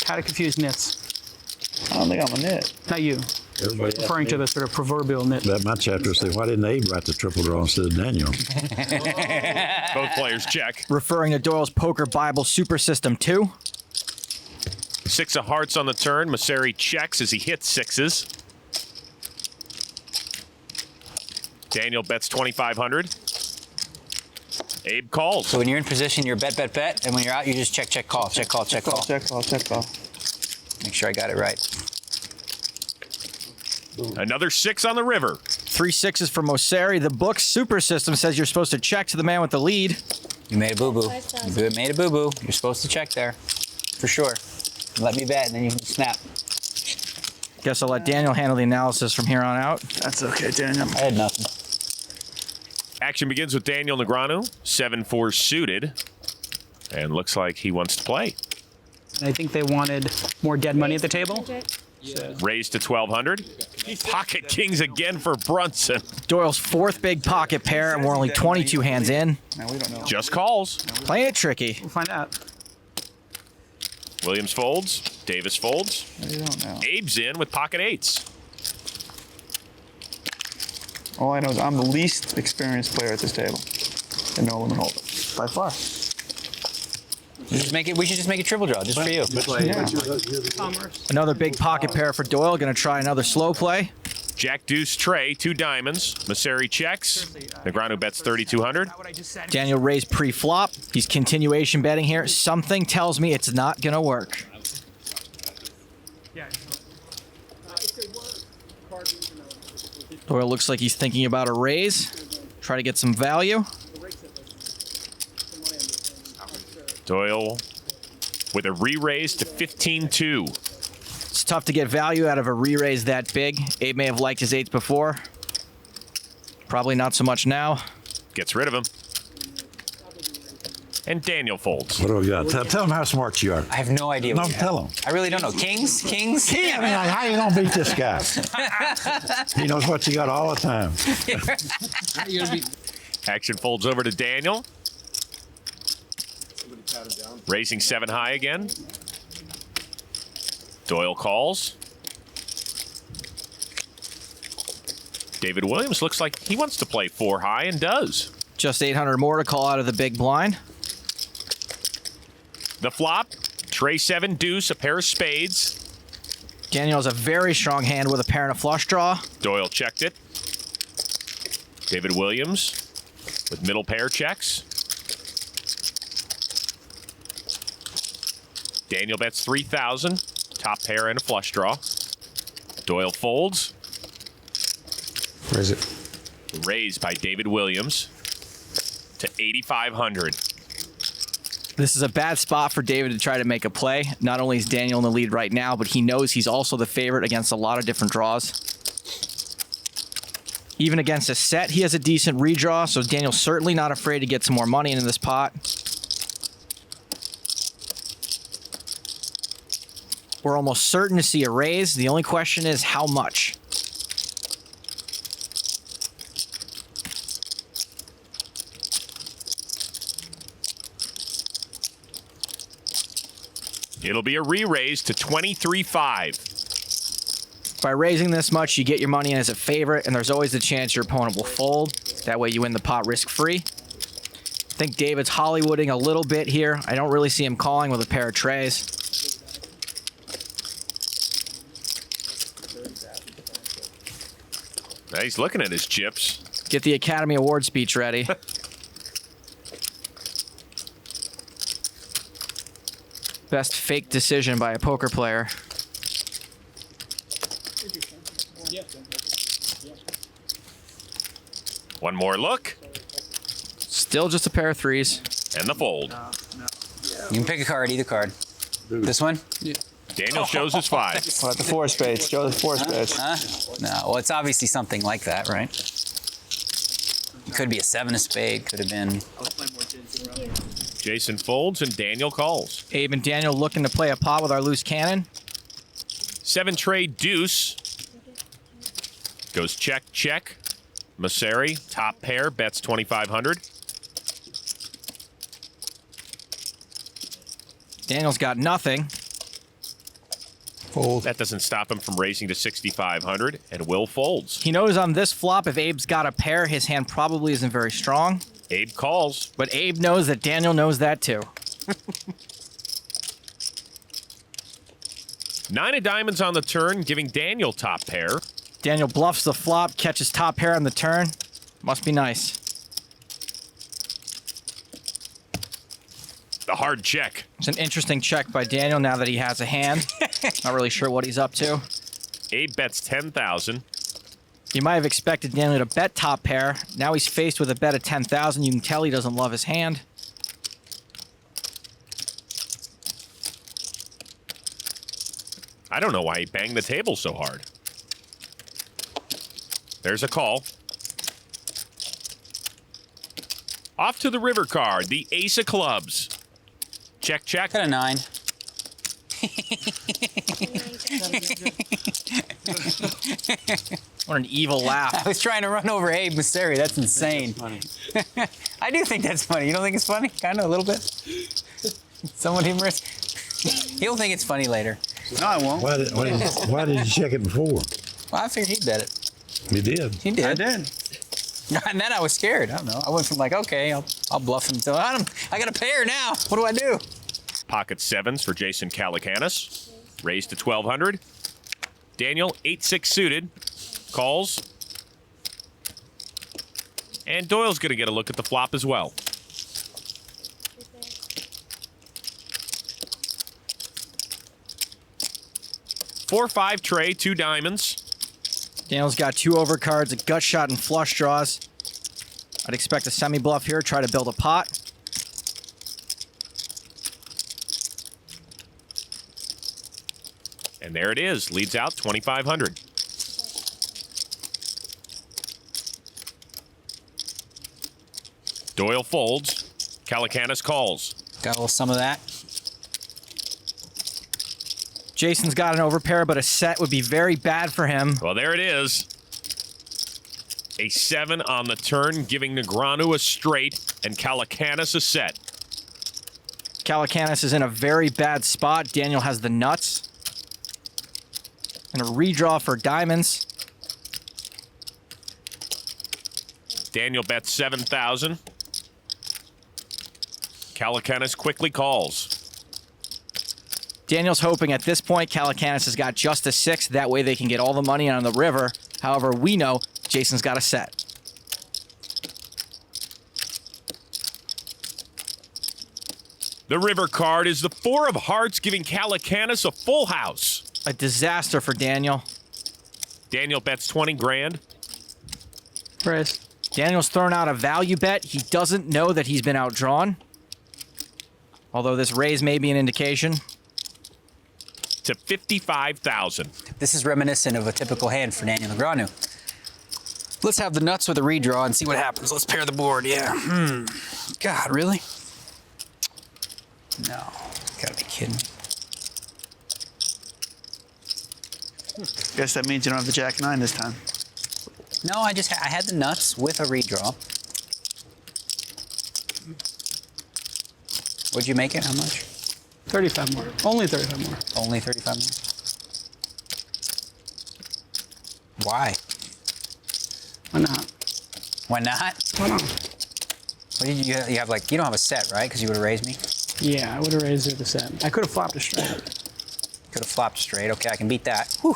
How to confuse nits. I don't think I'm a nit. Not you. Everybody Referring to the sort of proverbial nit. That my chapter say, why didn't Abe write the triple draw instead of Daniel? Both players check. Referring to Doyle's Poker Bible Super System 2. 6 of hearts on the turn. Mosseri checks as he hits 6s. Daniel bets 2,500. Abe calls. So when you're in position, you're bet, and when you're out, you just check, call, check, call. Check call. Make sure I got it right. Another 6 on the river. 3 6s for Mosseri. The book's Super System says you're supposed to check to the man with the lead. You made a boo-boo. 5,000. You made a boo-boo. You're supposed to check there. For sure. Let me bet, and then you can snap. Guess I'll let Daniel handle the analysis from here on out. That's okay, Daniel. I had nothing. Action begins with Daniel Negreanu, 7-4 suited. And looks like he wants to play. And I think they wanted more dead money at the table. 1,500. Raised to 1,200. Pocket kings again for Brunson. Doyle's 4th big pocket pair, and we're only 22 hands in. No, we don't know. Just calls. Playing it tricky. We'll find out. Williams folds. Davis folds. We don't know. Abe's in with pocket 8s. All I know is I'm the least experienced player at this table. And no limit holder. By far. We should just make a triple draw, just for you. Another big pocket pair for Doyle. Going to try another slow play. Jack deuce tray, 2 diamonds. Mosseri checks. Negreanu bets 3,200. Daniel raised pre-flop. He's continuation betting here. Something tells me it's not going to work. Doyle looks like he's thinking about a raise. Try to get some value. Doyle with a re-raise to 15-2. It's tough to get value out of a re-raise that big. Abe may have liked his eights before. Probably not so much now. Gets rid of him. And Daniel folds. What do we got? Tell them how smart you are. I have no idea. No, what you tell have. them. I really don't know. Kings? Kings? Yeah, I mean, how you gonna beat this guy? He knows what you got all the time. Action folds over to Daniel. Raising 7 high again. Doyle calls. David Williams looks like he wants to play 4 high and does. Just 800 more to call out of the big blind. The flop, tray 7 deuce, a pair of spades. Daniel has a very strong hand with a pair and a flush draw. Doyle checked it. David Williams with middle pair checks. Daniel bets 3,000, top pair and a flush draw. Doyle folds. Raise it. Raised by David Williams to 8,500. This is a bad spot for David to try to make a play. Not only is Daniel in the lead right now, but he knows he's also the favorite against a lot of different draws. Even against a set, he has a decent redraw, so Daniel's certainly not afraid to get some more money into this pot. We're almost certain to see a raise. The only question is how much. It'll be a re-raise to 23.5. By raising this much, you get your money in as a favorite, and there's always the chance your opponent will fold. That way you win the pot risk-free. I think David's Hollywooding a little bit here. I don't really see him calling with a pair of trays. Now he's looking at his chips. Get the Academy Award speech ready. Best fake decision by a poker player. One more look. Still just a pair of threes. And the fold. You can pick a card, either card. This one? Yeah. Daniel shows his 5. What, the 4 spades? Show the 4 spades. No, well, it's obviously something like that, right? It could be a 7 of spade, could have been. Jason folds and Daniel calls. Abe and Daniel looking to play a pot with our loose cannon. 7 tray deuce. Goes check, check. Mosseri, top pair, bets 2,500. Daniel's got nothing. Fold. That doesn't stop him from raising to 6,500, and Will folds. He knows on this flop, if Abe's got a pair, his hand probably isn't very strong. Abe calls. But Abe knows that Daniel knows that too. 9 of diamonds on the turn, giving Daniel top pair. Daniel bluffs the flop, catches top pair on the turn. Must be nice. The hard check. It's an interesting check by Daniel now that he has a hand. Not really sure what he's up to. Abe bets 10,000. You might have expected Daniel to bet top pair. Now he's faced with a bet of 10,000. You can tell he doesn't love his hand. I don't know why he banged the table so hard. There's a call. Off to the river card, the ace of clubs. Check, check. Got a 9. What an evil laugh. I was trying to run over Abe Mosseri. That's insane. I do think that's funny. You don't think it's funny? Kind of, a little bit? Somewhat humorous? He'll think it's funny later. No, I won't. Why did you check it before? Well, I figured he'd bet it. You did. He did. I did. And then I was scared. I don't know. I went from like, okay, I'll bluff him to, I got a pair now. What do I do? Pocket 7s for Jason Calacanis. Raised to 1,200. Daniel, 8-6 suited. Calls. And Doyle's going to get a look at the flop as well. Four, 5 tray, 2 diamonds. Daniel's got 2 overcards, a gut shot, and flush draws. I'd expect a semi-bluff here, try to build a pot. And there it is. Leads out 2,500. Doyle folds. Calacanis calls. Got a little some of that. Jason's got an overpair, but a set would be very bad for him. Well, there it is. A 7 on the turn, giving Negreanu a straight and Calacanis a set. Calacanis is in a very bad spot. Daniel has the nuts. And a redraw for diamonds. Daniel bets 7,000. Calacanis quickly calls. Daniel's hoping at this point Calacanis has got just a 6. That way they can get all the money on the river. However, we know Jason's got a set. The river card is the 4 of hearts, giving Calacanis a full house. A disaster for Daniel. Daniel bets 20 grand. Raise. Daniel's thrown out a value bet. He doesn't know that he's been outdrawn. Although this raise may be an indication. To 55,000. This is reminiscent of a typical hand for Daniel Negreanu. Let's have the nuts with a redraw and see what happens. Let's pair the board, yeah. God, really? No, gotta be kidding me. Guess that means you don't have the Jack 9 this time. No, I had the nuts with a redraw. What'd you make it? How much? 35 more. Only 35 more. Only 35 more. Why? Why not? Why not? Why not? What did you have? Like, you don't have a set, right? Because you would have raised me. Yeah, I would have raised it the set. I could have flopped a straight. Could have flopped straight. Okay, I can beat that. Whew.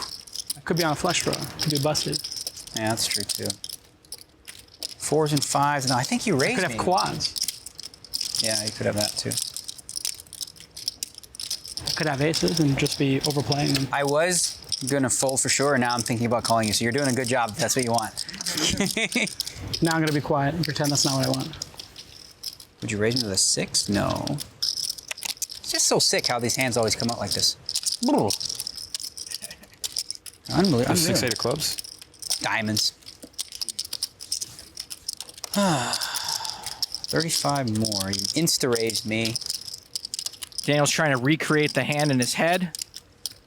I could be on a flush draw. Could be busted. Yeah, that's true too. 4s and 5s. No, I think you raised I could me. have quads. Yeah, you could have that too. I could have aces and just be overplaying them. I was gonna fold for sure, and now I'm thinking about calling you. So you're doing a good job if that's what you want. Now I'm gonna be quiet and pretend that's not what I want. Would you raise me with a 6? No. It's just so sick how these hands always come out like this. Unbelievable. 6-8 of clubs. Diamonds. 35 more. You insta-raised me. Daniel's trying to recreate the hand in his head.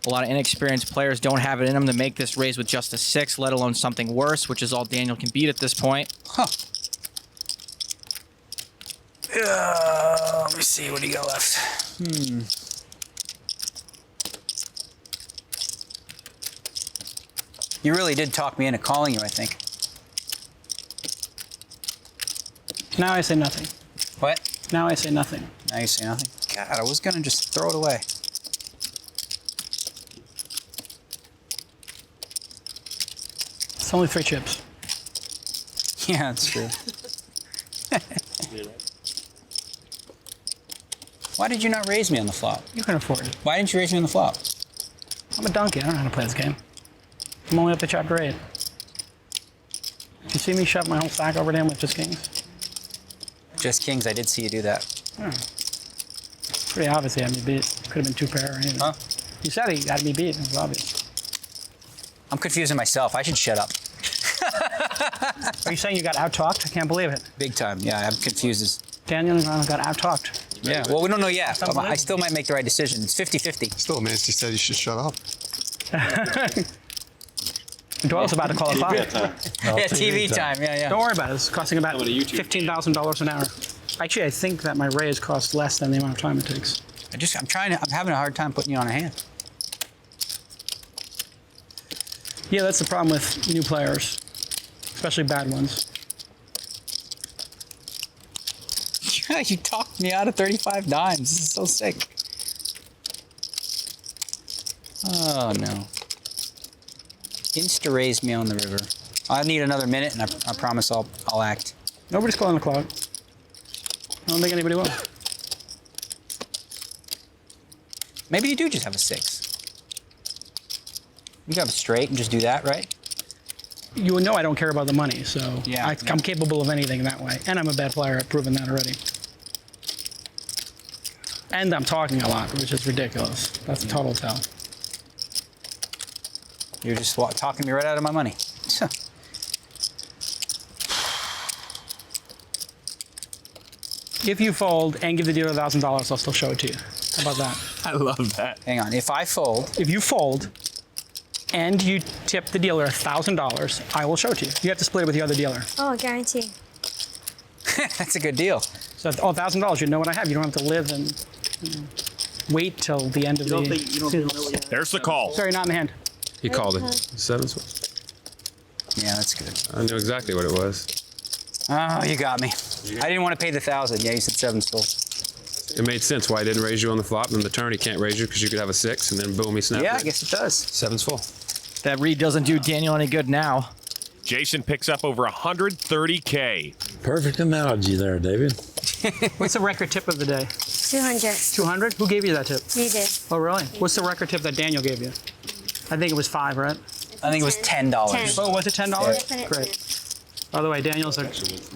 A lot of inexperienced players don't have it in them to make this raise with just a 6, let alone something worse, which is all Daniel can beat at this point. Huh. Let me see. What do you got left? You really did talk me into calling you, I think. Now I say nothing. What? Now I say nothing. Now you say nothing? God, I was gonna just throw it away. It's only 3 chips. Yeah, that's true. Why did you not raise me on the flop? You can afford it. Why didn't you raise me on the flop? I'm a donkey. I don't know how to play this game. I'm only up to chapter 8. You see me shove my whole stack over to him with just kings? Just kings. I did see you do that. Pretty obvious he had me beat. Could have been 2 pair or anything. Huh? You said he had me beat. It was obvious. I'm confusing myself. I should shut up. Are you saying you got out-talked? I can't believe it. Big time. Yeah, I'm confused. Daniel Negreanu got out-talked. Yeah, well, we don't know yet. I still might make the right decision. It's 50-50. Still, man, she said you should shut up. Doyle's about to call it off. Yeah, TV time. Yeah, yeah. Don't worry about it. It's costing about $15,000 an hour. Actually, I think that my raise costs less than the amount of time it takes. I'm having a hard time putting you on a hand. Yeah, that's the problem with new players, especially bad ones. You talked me out of 35 dimes. This is so sick. Oh, no. Insta-raised me on the river. I need another minute, and I promise I'll act. Nobody's calling the clock. I don't think anybody will. Maybe you do just have a 6. You have a straight and just do that, right? you know I don't care about the money, so Yeah, I'm capable of anything that way. And I'm a bad player. I've proven that already. And I'm talking a lot, which is ridiculous. That's a total tell. You're just talking me right out of my money. If you fold and give the dealer $1,000, I'll still show it to you. How about that? I love that. Hang on. If I fold, If you fold and you tip the dealer $1,000, I will show it to you. You have to split it with the other dealer. Oh, guarantee. that's a good deal. So $1,000, you know what I have. You don't have to live and wait till the end of the. There's the call. Sorry, not in the hand. He called it. Sevens. Yeah, that's good. I knew exactly what it was. Oh, you got me. I didn't want to pay the 1,000. Yeah, you said 7 still. It made sense why he didn't raise you on the flop, and the turn he can't raise you because you could have a 6, and then boom, he snapped Yeah, it. I guess it does. 7's full. That read doesn't do Daniel any good now. Jason picks up over 130K. Perfect analogy there, David. What's the record tip of the day? 200. 200? Who gave you that tip? He did. Oh, really? What's the record tip that Daniel gave you? I think it was 5, right? I think it was $10. Oh, was it $10? Definitely. Great. By the way, Daniel's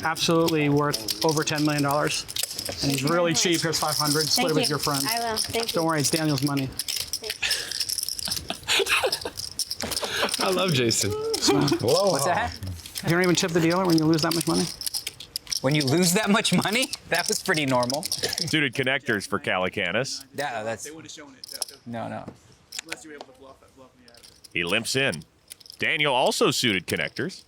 absolutely worth over $10 million. And he's really cheap. Here's 500. Split Thank it with you. your friend. I will. Thank you. Don't worry, it's Daniel's money. I love Jason. What's that? You don't even tip the dealer when you lose that much money? When you lose that much money? That was pretty normal. Suited connectors for Calacanis. Yeah, that's. They would have shown it. No. Unless you were able to bluff me out of it. He limps in. Daniel also suited connectors.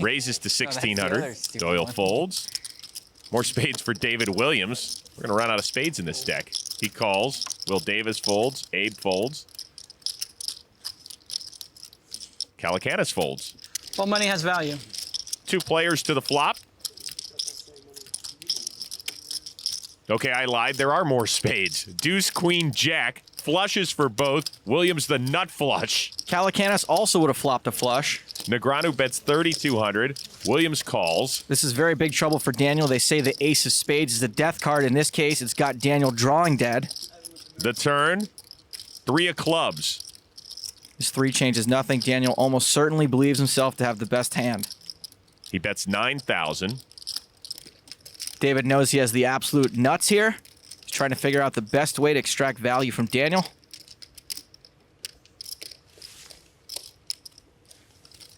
Raises to Oh, that's the 1,600. other stupid Doyle one. folds. More spades for David Williams. We're going to run out of spades in this deck. He calls. Will Davis folds. Abe folds. Calacanis folds. Well, money has value. 2 players to the flop. Okay, I lied. There are more spades. Deuce, queen, jack. Flushes for both. Williams the nut flush. Calacanis also would have flopped a flush. Negreanu bets 3,200. Williams calls. This is very big trouble for Daniel. They say the ace of spades is a death card. In this case, it's got Daniel drawing dead. The turn. 3 of clubs. His 3 changes nothing. Daniel almost certainly believes himself to have the best hand. He bets 9,000. David knows he has the absolute nuts here. He's trying to figure out the best way to extract value from Daniel.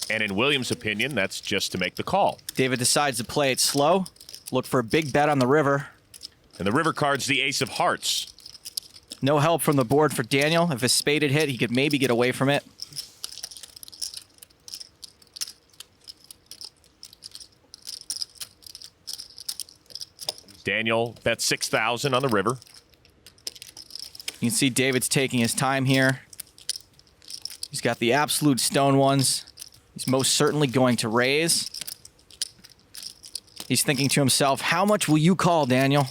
And in Williams' opinion, that's just to make the call. David decides to play it slow, look for a big bet on the river. And the river card's the ace of hearts. No help from the board for Daniel. If his spade had hit, he could maybe get away from it. Daniel bets 6,000 on the river. You can see David's taking his time here. He's got the absolute stone ones. He's most certainly going to raise. He's thinking to himself, how much will you call, Daniel?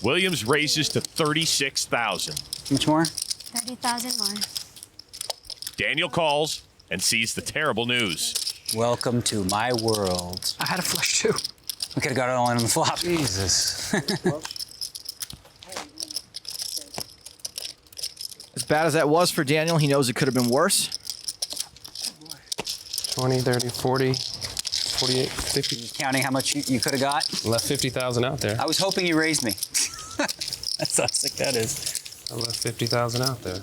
Williams raises to 36,000. How much more? 30,000 more. Daniel calls and sees the terrible news. Welcome to my world. I had a flush too. We could have got it all in on the flop. Jesus. As bad as that was for Daniel, he knows it could have been worse. 20, 30, 40, 48, 50. Counting how much you could have got. Left 50,000 out there. I was hoping you raised me. That's how sick that is. I left 50,000 out there.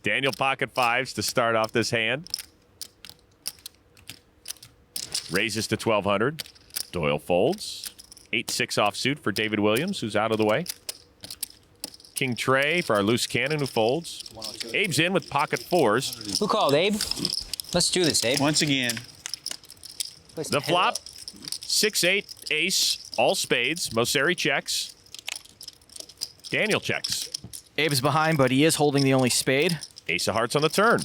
Daniel pocket 5s to start off this hand. Raises to 1,200. Doyle folds. 8-6 offsuit for David Williams, who's out of the way. King Trey for our loose cannon, who folds. Abe's in with pocket 4s. Who called, Abe? Let's do this, Abe. Once again. The flop, 6-8, ace, all spades. Mosseri checks. Daniel checks. Abe's behind, but he is holding the only spade. Ace of hearts on the turn.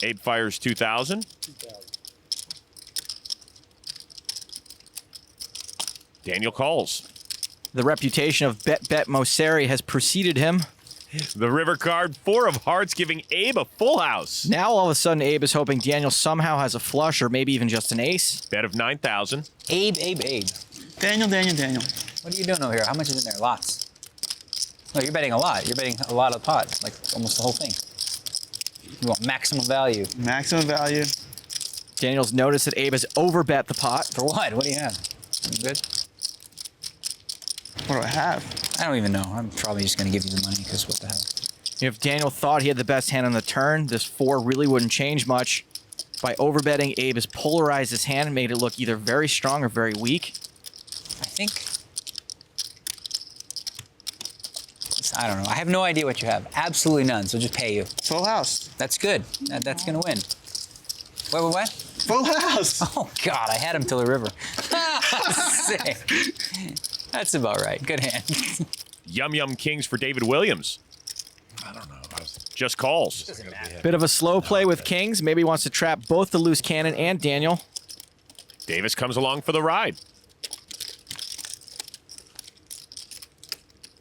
Abe fires 2,000. Daniel calls. The reputation of Bet Mosseri has preceded him. The river card, 4 of hearts, giving Abe a full house. Now all of a sudden Abe is hoping Daniel somehow has a flush or maybe even just an ace. Bet of 9,000. Abe. Daniel. What are you doing over here? How much is in there? Lots. No, you're betting a lot. You're betting a lot of the pot, like almost the whole thing. You want maximum value. Maximum value. Daniel's noticed that Abe has overbet the pot. For what? What do you have? You good? What do I have? I don't even know. I'm probably just going to give you the money because what the hell. If Daniel thought he had the best hand on the turn, this 4 really wouldn't change much. By overbetting, Abe has polarized his hand and made it look either very strong or very weak. I think. I don't know. I have no idea what you have. Absolutely none. So just pay you. Full house. That's good. That's going to win. What? Full house. Oh, God. I had him till the river. Sick. That's about right. Good hand. Yum Kings for David Williams. I don't know. Just calls. Bit of a slow play with kings. Maybe wants to trap both the loose cannon and Daniel. Davis comes along for the ride.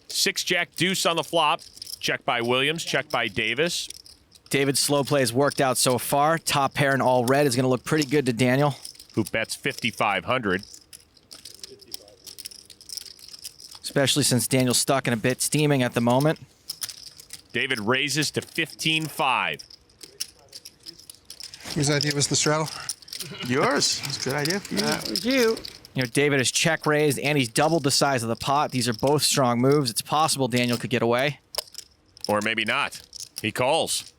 6-jack deuce on the flop. Check by Williams, check by Davis. David's slow play has worked out so far. Top pair in all red is going to look pretty good to Daniel, who bets 5,500. Especially since Daniel's stuck in a bit steaming at the moment. David raises to 15-5. Whose idea was the straddle? Yours. It's a good idea. That was you. You know, David has check raised and he's doubled the size of the pot. These are both strong moves. It's possible Daniel could get away. Or maybe not. He calls.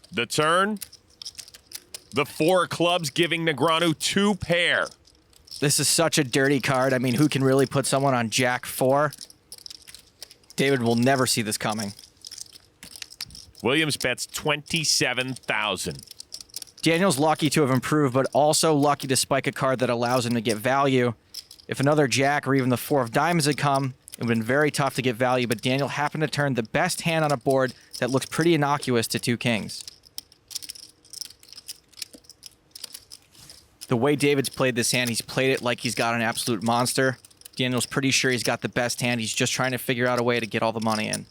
The turn. The 4 clubs giving Negreanu 2 pair. This is such a dirty card. I mean, who can really put someone on Jack 4? David will never see this coming. Williams bets 27,000. Daniel's lucky to have improved, but also lucky to spike a card that allows him to get value. If another Jack or even the 4 of diamonds had come, it would have been very tough to get value, but Daniel happened to turn the best hand on a board that looks pretty innocuous to 2 kings. The way David's played this hand, he's played it like he's got an absolute monster. Daniel's pretty sure he's got the best hand. He's just trying to figure out a way to get all the money in.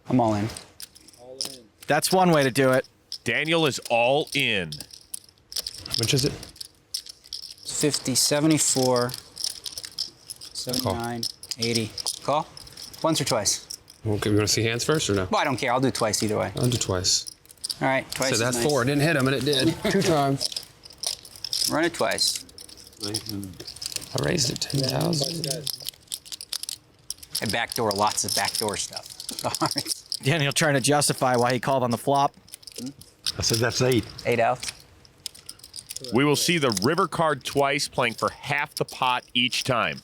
I'm all in. That's one way to do it. Daniel is all in. How much is it? 50, 74, 79, 80. Call? Once or twice? Okay, we want to see hands first or no? Well, I don't care. I'll do twice either way. I'll do twice. All right, twice So is that's nice. 4. It didn't hit him, and it did. 2 times. Run it twice. I raised it 10,000. I backdoor lots of backdoor stuff. All right. Daniel trying to justify why he called on the flop. I said that's 8. 8 out. We will see the river card twice, playing for half the pot each time.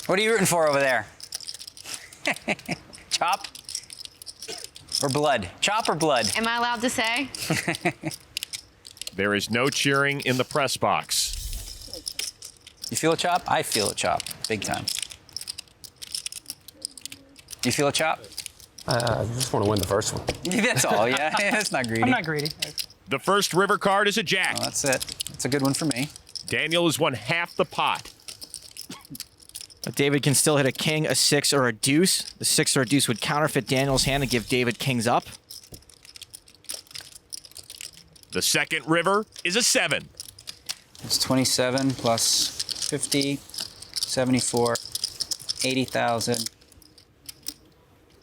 What are you rooting for over there? Chop or blood? Chop or blood? Am I allowed to say? There is no cheering in the press box. You feel a chop? I feel a chop. Big time. You feel a chop? I just want to win the first one. That's all, yeah. That's not greedy. I'm not greedy. The first river card is a jack. Well, that's it. That's a good one for me. Daniel has won half the pot. But David can still hit a king, a 6, or a deuce. The 6 or a deuce would counterfeit Daniel's hand and give David kings up. The second river is a 7. It's 27 plus 50, 74, 80,000.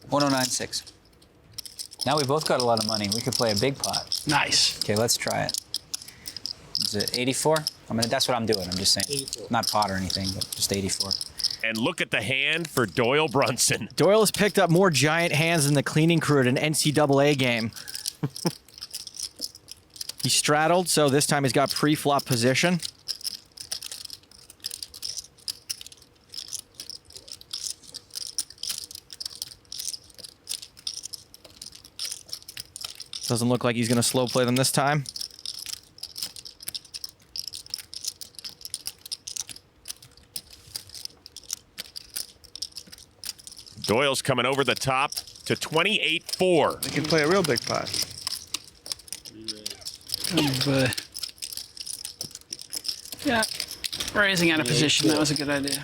1096. Now we both got a lot of money. We could play a big pot. Nice. Okay, let's try it. Is it 84? That's what I'm doing. I'm just saying. 84. Not pot or anything, but just 84. And look at the hand for Doyle Brunson. Doyle has picked up more giant hands than the cleaning crew at an NCAA game. He straddled, so this time he's got pre-flop position. Doesn't look like he's going to slow play them this time. Doyle's coming over the top to 28-4. They can play a real big pot. But yeah, raising out of position, that was a good idea.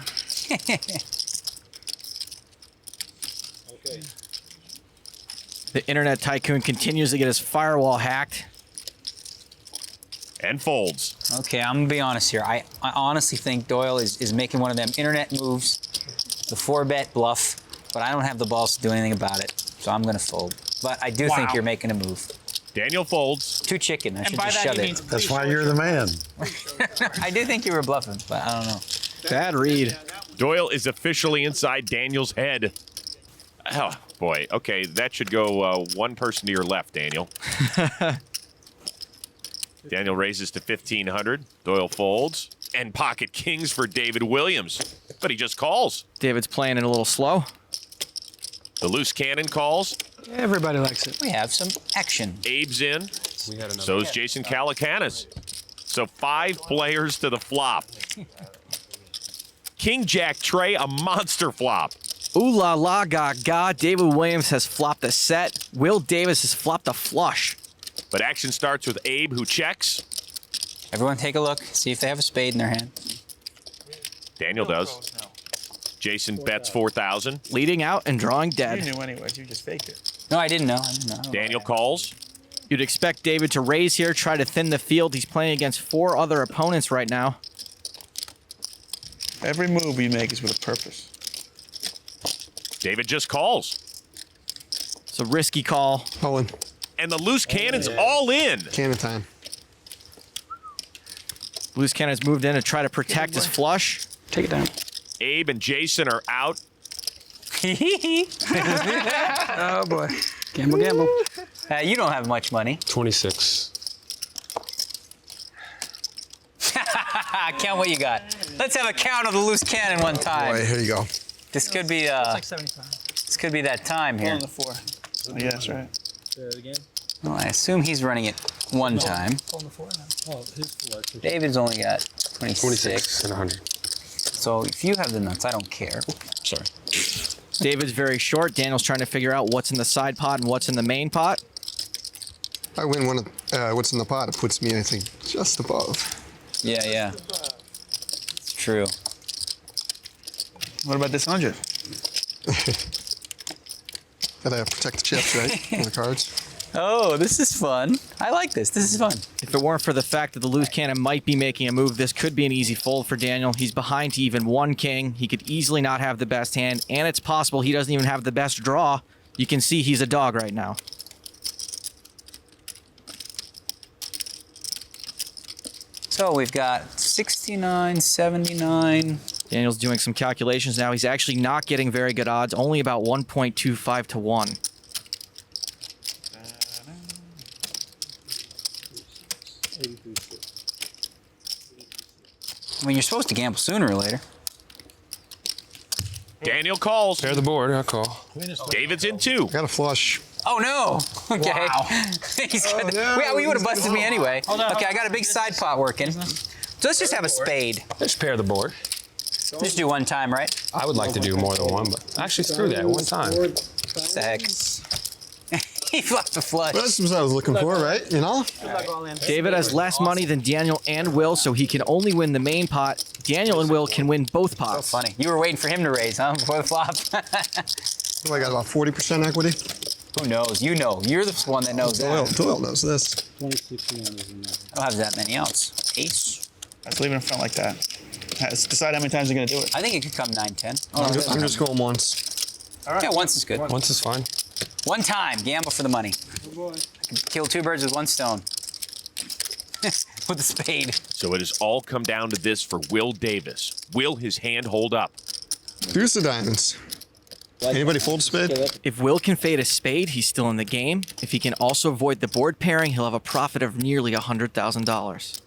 The internet tycoon continues to get his firewall hacked. And folds. Okay, I'm gonna be honest here. I honestly think Doyle is making one of them internet moves, the 4-bet bluff, but I don't have the balls to do anything about it, so I'm gonna fold. But I do think you're making a move. Daniel folds. Too chicken. I And should by just that shove he it. means That's why you're the man. I do think you were bluffing, but I don't know. Bad read. Doyle is officially inside Daniel's head. Oh, boy. Okay, that should go one person to your left, Daniel. Daniel raises to 1,500. Doyle folds. And pocket kings for David Williams. But he just calls. David's playing it a little slow. The loose cannon calls. Everybody likes it. We have some action. Abe's in. So is Jason Calacanis. So 5 players to the flop. King Jack Trey, a monster flop. Ooh la la gaga. David Williams has flopped a set. Will Davis has flopped a flush. But action starts with Abe, who checks. Everyone take a look. See if they have a spade in their hand. Daniel does. Jason bets 4,000. Leading out and drawing You dead. knew anyways. You just faked it. No, I didn't know. I didn't know. Daniel calls. You'd expect David to raise here, try to thin the field. He's playing against 4 other opponents right now. Every move you make is with a purpose. David just calls. It's a risky call. Owen. And the loose cannon's all in. Cannon time. Loose cannon's moved in to try to protect his flush. Take it down. Abe and Jason are out. Oh boy. Gamble, gamble. You don't have much money. 26. Count what you got. Let's have a count of the loose cannon one time. All right, here you go. This could be Like 75. this could be that time here. On the 4. Yeah, that's right. Well, I assume he's running it one time. On the 4 now. David's only got 26. and 100. So if you have the nuts, I don't care. Sorry. David's very short. Daniel's trying to figure out what's in the side pot and what's in the main pot. I win one of what's in the pot. It puts me, I think, just above. Yeah, yeah. It's true. What about this 100? Gotta protect the chips, right? On the cards. Oh, this is fun. I like this. This is fun. If it weren't for the fact that the loose cannon might be making a move, this could be an easy fold for Daniel. He's behind to even 1 king. He could easily not have the best hand, and it's possible he doesn't even have the best draw. You can see he's a dog right now. So we've got 69, 79. Daniel's doing some calculations now. He's actually not getting very good odds, only about 1.25 to 1. I mean, you're supposed to gamble sooner or later. Daniel calls. Pair the board, I call. David's in 2. Got a flush. Oh no! Okay. Wow. He's got well, you would have busted me anyway. Okay, I got a big side pot working. So let's just have a spade. Just pair the board. Just do one time, right? I would like to do more than one, but actually screw that, one time. What the heck? He flopped the flush. That's what I was looking for, right? You know? David has less money than Daniel and Will, so he can only win the main pot. Daniel and Will can win both pots. So funny. You were waiting for him to raise, huh? Before the flop. What, I got about 40% equity. Who knows? You know. You're the one that knows that. Doyle knows this. I don't have that many else. Ace. Let's leave it in front like that. Let's decide how many times you're going to do it. I think it could come 9, 10. I'm just going once. All right. Yeah, once is good. Once is fine. One time. Gamble for the money. I can kill 2 birds with 1 stone. With a spade. So it has all come down to this for Will Davis. Will his hand hold up? Here's the diamonds. Anybody fold a spade? If Will can fade a spade, he's still in the game. If he can also avoid the board pairing, he'll have a profit of nearly $100,000.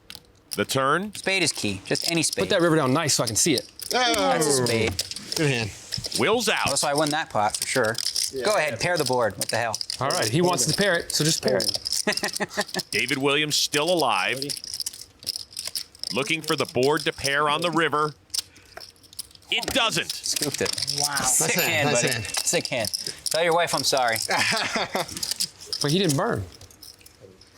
The turn. Spade is key. Just any spade. Put that river down nice so I can see it. Oh, That's a spade. good hand. Will's out. That's why I won that pot for sure. Go ahead, pair the board. What the hell? All right, he wants to pair it, so just pair it. David Williams still alive. Looking for the board to pair on the river. It doesn't. Scooped it. Wow. Sick hand, hand, nice buddy. hand. Sick hand. Tell your wife I'm sorry. But he didn't burn.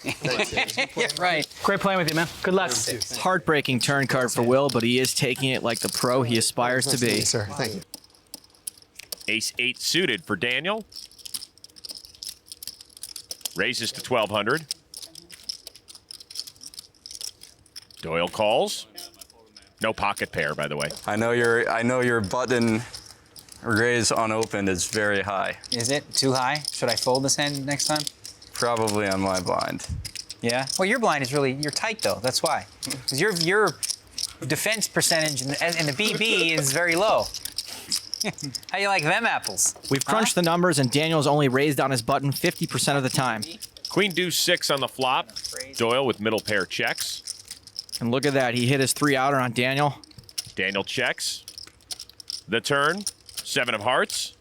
Yeah, right. Great playing with you, man. Good luck. Heartbreaking turn card for Will, but he is taking it like the pro he aspires to be. Yes, sir. Thank you. Ace-8 suited for Daniel. Raises to 1,200. Doyle calls. No pocket pair, by the way. I know your button raise unopened is very high. Is it too high? Should I fold this hand next time? Probably on my blind. Yeah. Well, your blind is you're tight though. That's why. Because your defense percentage in the BB is very low. How you like them apples? We've crunched the numbers, and Daniel's only raised on his button 50% of the time. Queen deuce 6 on the flop. Doyle with middle pair checks. And look at that. He hit his 3-outer on Daniel. Daniel checks. The turn. 7 of hearts.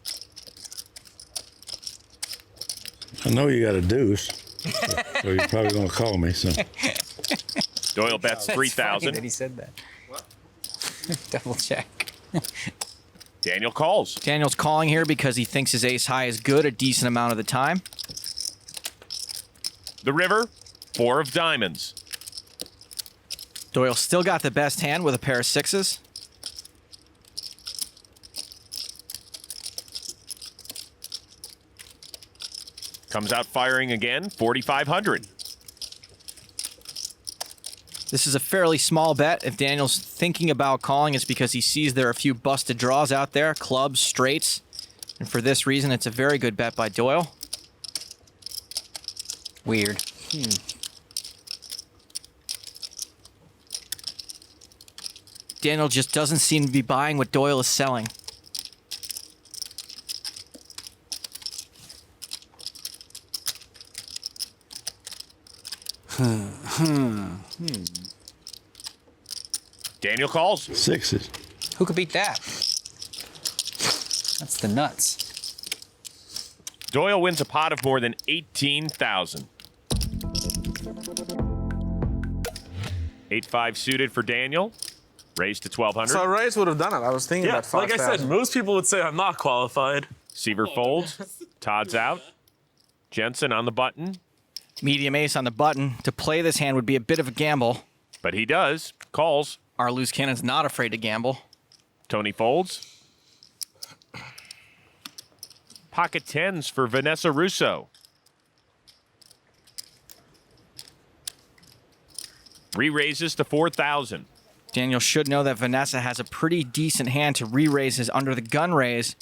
I know you got a deuce, so you're probably going to call me. So Doyle bets That's 3,000. funny that he said that. What? Double check. Daniel calls. Daniel's calling here because he thinks his ace high is good a decent amount of the time. The river. 4 of diamonds. Doyle still got the best hand with a pair of 6s. Comes out firing again. 4,500. This is a fairly small bet. If Daniel's thinking about calling, it's because he sees there are a few busted draws out there, clubs, straights. And for this reason, it's a very good bet by Doyle. Weird. Daniel just doesn't seem to be buying what Doyle is selling. Daniel calls. 6s. Who could beat that? That's the nuts. Doyle wins a pot of more than 18,000. 8-5 suited for Daniel. Raised to 1,200. So Race would have done it. I was thinking about 5,000. like I said, most people would say I'm not qualified. Seiver folds. Todd's out. Jensen on the button. Medium ace on the button. To play this hand would be a bit of a gamble. But he does. Calls. Our loose cannon's not afraid to gamble. Tony folds. Pocket 10s for Vanessa Rousso. Re-raises to 4,000. Daniel should know that Vanessa has a pretty decent hand to re-raise his under the gun raise.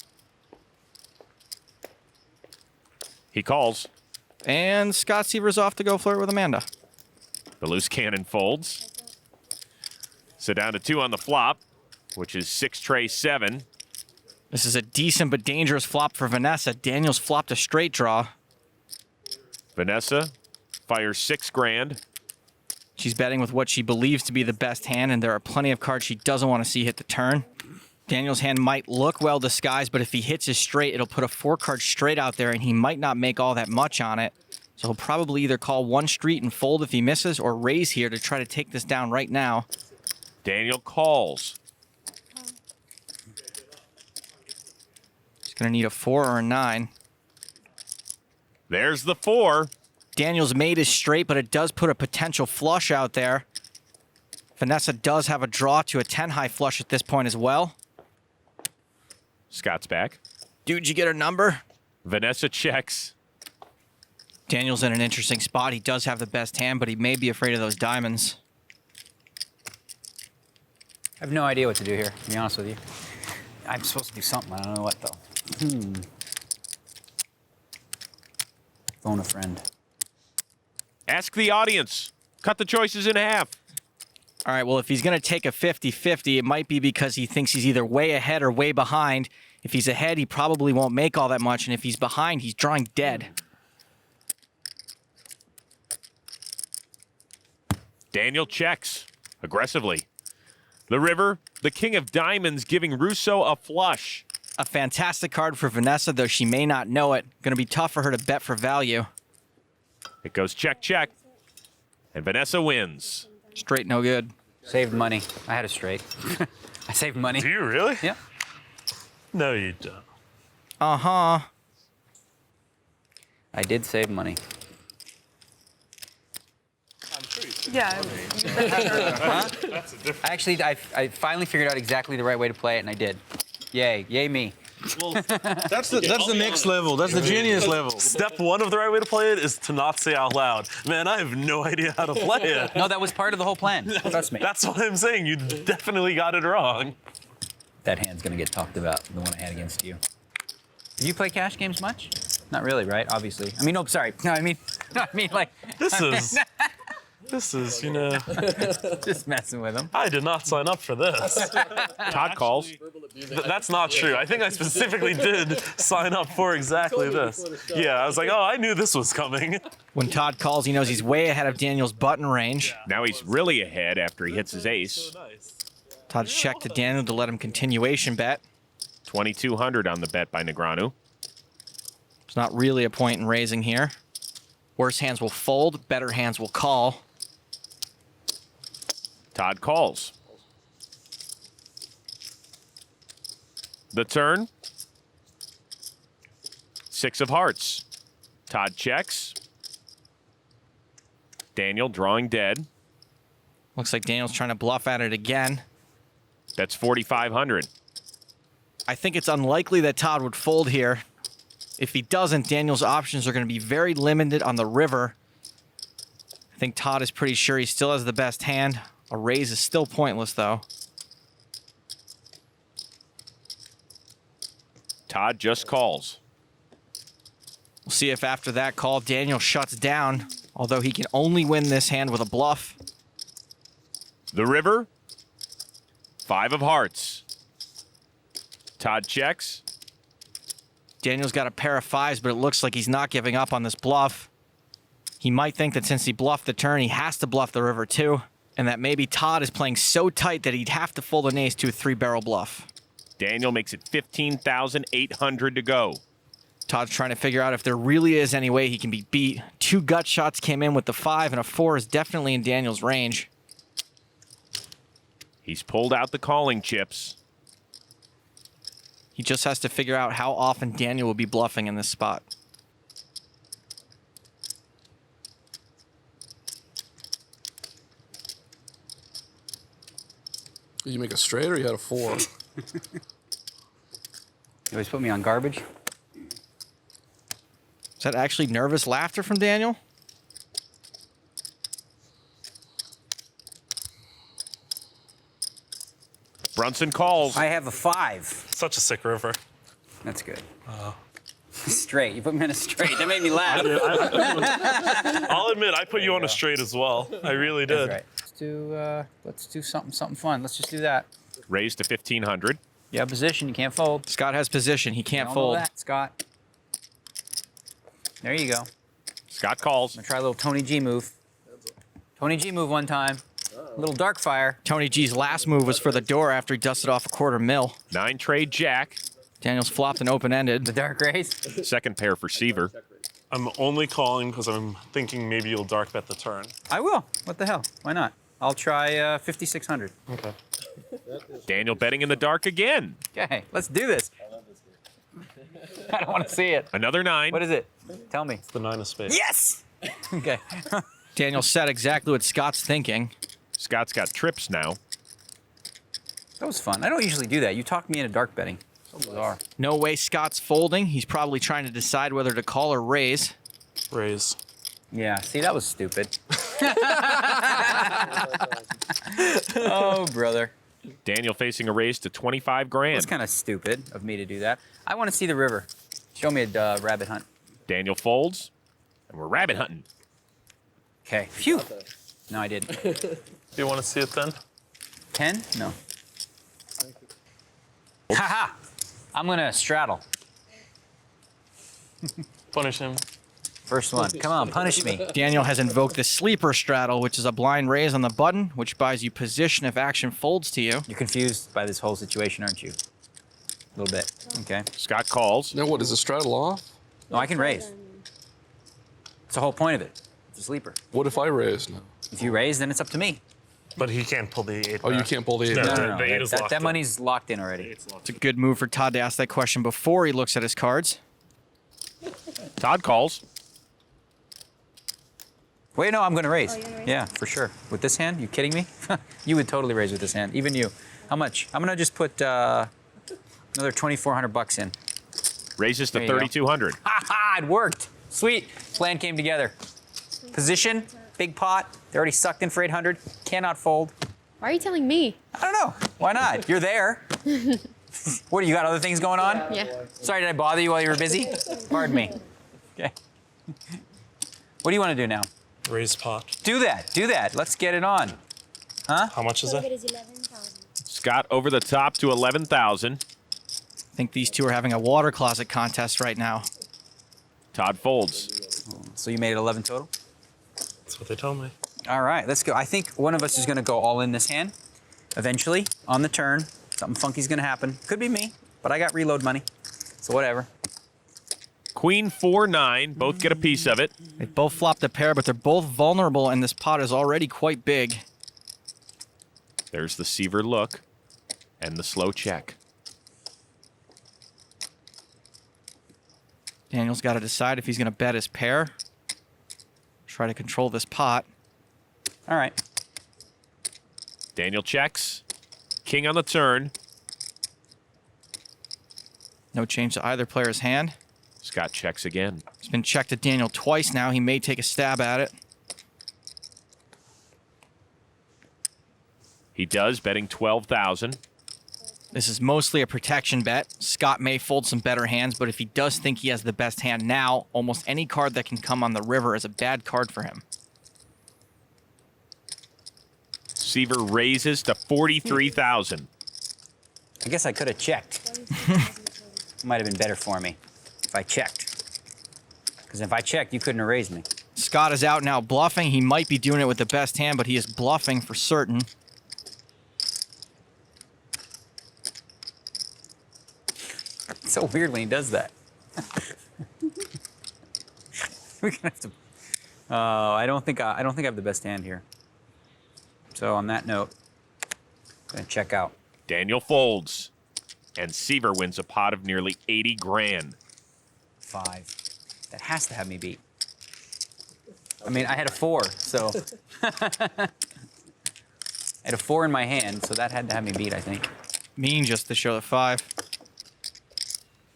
He calls. And Scott Seiver's off to go flirt with Amanda. The loose cannon folds. So down to 2 on the flop, which is 6 tray 7. This is a decent but dangerous flop for Vanessa. Daniel's flopped a straight draw. Vanessa fires 6 grand. She's betting with what she believes to be the best hand, and there are plenty of cards she doesn't want to see hit the turn. Daniel's hand might look well disguised, but if he hits his straight, it'll put a 4-card straight out there, and he might not make all that much on it. So he'll probably either call one street and fold if he misses, or raise here to try to take this down right now. Daniel calls. He's going to need a 4 or a 9. There's the 4. Daniel's made his straight, but it does put a potential flush out there. Vanessa does have a draw to a 10-high flush at this point as well. Scott's back. Dude, you get her number? Vanessa checks. Daniel's in an interesting spot. He does have the best hand, but he may be afraid of those diamonds. I have no idea what to do here, to be honest with you. I'm supposed to do something. I don't know what, though. Phone a friend. Ask the audience. Cut the choices in half. All right, well, if he's going to take a 50-50, it might be because he thinks he's either way ahead or way behind. If he's ahead, he probably won't make all that much, and if he's behind, he's drawing dead. Daniel checks aggressively. The river, the king of diamonds, giving Rousso a flush. A fantastic card for Vanessa, though she may not know it. Going to be tough for her to bet for value. It goes check, check. And Vanessa wins. Straight no good. Saved money. I had a straight. I saved money. Do you really? Yeah. No, you don't. Uh-huh. I did save money. Yeah. Actually, I finally figured out exactly the right way to play it, and I did. Yay. Yay me. Well, that's the next level. That's the genius level. Step one of the right way to play it is to not say out loud, man, I have no idea how to play it. No, that was part of the whole plan. Trust me. That's what I'm saying. You definitely got it wrong. That hand's going to get talked about, the one I had against you. Do you play cash games much? Not really, right? Obviously. I mean, no, sorry. No, I mean like... This is, you know... Just messing with him. I did not sign up for this. Todd calls. That's not true. I think I specifically did sign up for exactly this. Yeah, I was like, oh, I knew this was coming. When Todd calls, he knows he's way ahead of Daniel's button range. Now he's really ahead after he hits his ace. Todd's checked to Daniel to let him continuation bet. 2,200 on the bet by Negreanu. There's not really a point in raising here. Worse hands will fold, better hands will call. Todd calls. The turn. 6 of hearts. Todd checks. Daniel drawing dead. Looks like Daniel's trying to bluff at it again. That's 4,500. I think it's unlikely that Todd would fold here. If he doesn't, Daniel's options are going to be very limited on the river. I think Todd is pretty sure he still has the best hand. A raise is still pointless, though. Todd just calls. We'll see if after that call, Daniel shuts down, although he can only win this hand with a bluff. The river. 5 of hearts. Todd checks. Daniel's got a pair of 5s, but it looks like he's not giving up on this bluff. He might think that since he bluffed the turn, he has to bluff the river too, and that maybe Todd is playing so tight that he'd have to fold an ace to a 3-barrel bluff. Daniel makes it 15,800 to go. Todd's trying to figure out if there really is any way he can be beat. 2 gut shots came in with the 5, and a 4 is definitely in Daniel's range. He's pulled out the calling chips. He just has to figure out how often Daniel will be bluffing in this spot. Did you make a straight or you had a 4? You always put me on garbage. Is that actually nervous laughter from Daniel? Brunson calls. I have a 5. Such a sick river. That's good. Straight. You put me on a straight. That made me laugh. I'll admit, I put you on a straight as well. I really did. That's right. Let's do something fun. Let's just do that. Raise to 1,500. You have position. You can't fold. Scott has position. He can't Know fold. that, Scott. There you go. Scott calls. I'm gonna try a little Tony G move. Tony G move one time. A little dark fire. Tony G's last move was for the door after he dusted off a $250,000. 9 trade jack. Daniel's flopped and open-ended. The dark raise. Second pair for Seiver. I'm only calling because I'm thinking maybe you'll dark bet the turn. I will. What the hell? Why not? I'll try 5,600. Okay. Daniel betting in the dark again. Okay, let's do this. I don't want to see it. Another 9. What is it? Tell me. It's the 9 of spades. Yes! Okay. Daniel said exactly what Scott's thinking. Scott's got trips now. That was fun. I don't usually do that. You talked me into dark betting. So bizarre. No way Scott's folding. He's probably trying to decide whether to call or raise. Raise. Yeah, see, that was stupid. Oh, brother. Daniel facing a raise to 25 grand. That's kind of stupid of me to do that. I want to see the river. Show me a rabbit hunt. Daniel folds, and we're rabbit hunting. Okay. Phew. No, I didn't. Do you want to see it then? 10? No. Ha-ha! I'm going to straddle. Punish him. First one. Come on, punish me. Daniel has invoked the sleeper straddle, which is a blind raise on the button, which buys you position if action folds to you. You're confused by this whole situation, aren't you? A little bit. Okay. Scott calls. Now what, is the straddle off? No, I can raise. It's the whole point of it. It's a sleeper. What if I raise now? If you raise, then it's up to me. But he can't pull the 8. Oh, you can't pull the 8. No. The 8 is locked That in. money's locked in already. It's a good move for Todd to ask that question before he looks at his cards. Todd calls. Wait, no, I'm going to raise. Oh, you're gonna raise? Yeah, for sure. With this hand? You kidding me? You would totally raise with this hand. Even you. How much? I'm going to just put another $2,400 in. Raises to There you go. 3,200. Ha ha! It worked. Sweet. Plan came together. Position, big pot. They already sucked in for 800. Cannot fold. Why are you telling me? I don't know. Why not? You're there. What, you got other things going on? Yeah. Sorry, did I bother you while you were busy? Pardon me. Okay. What do you want to do now? Raise pot. Do that. Do that. Let's get it on. Huh? How much is It that? is 11,000. Scott over the top to 11,000. I think these two are having a water closet contest right now. Todd folds. So you made it 11 total? That's what they told me. All right, let's go. I think one of us is going to go all in this hand. Eventually, on the turn, something funky's going to happen. Could be me, but I got reload money. So whatever. Queen 4-9. Both get a piece of it. They both flopped a pair, but they're both vulnerable, and this pot is already quite big. There's the Seiver look and the slow check. Daniel's got to decide if he's going to bet his pair. Try to control this pot. All right. Daniel checks. King on the turn. No change to either player's hand. Scott checks again. It's been checked at Daniel twice now. He may take a stab at it. He does, betting 12,000. This is mostly a protection bet. Scott may fold some better hands, but if he does think he has the best hand now, almost any card that can come on the river is a bad card for him. Seiver raises to 43,000. I guess I could have checked. Might have been better for me if I checked. Because if I checked, you couldn't have raised me. Scott is out now bluffing. He might be doing it with the best hand, but he is bluffing for certain. It's so weird when he does that. We're gonna have to. I don't think I have the best hand here. So on that note, I'm gonna check out. Daniel folds, and Seiver wins a pot of nearly 80 grand. 5. That has to have me beat. I mean, I had a 4, so I had a 4 in my hand, so that had to have me beat, I think. Mean just to show the 5.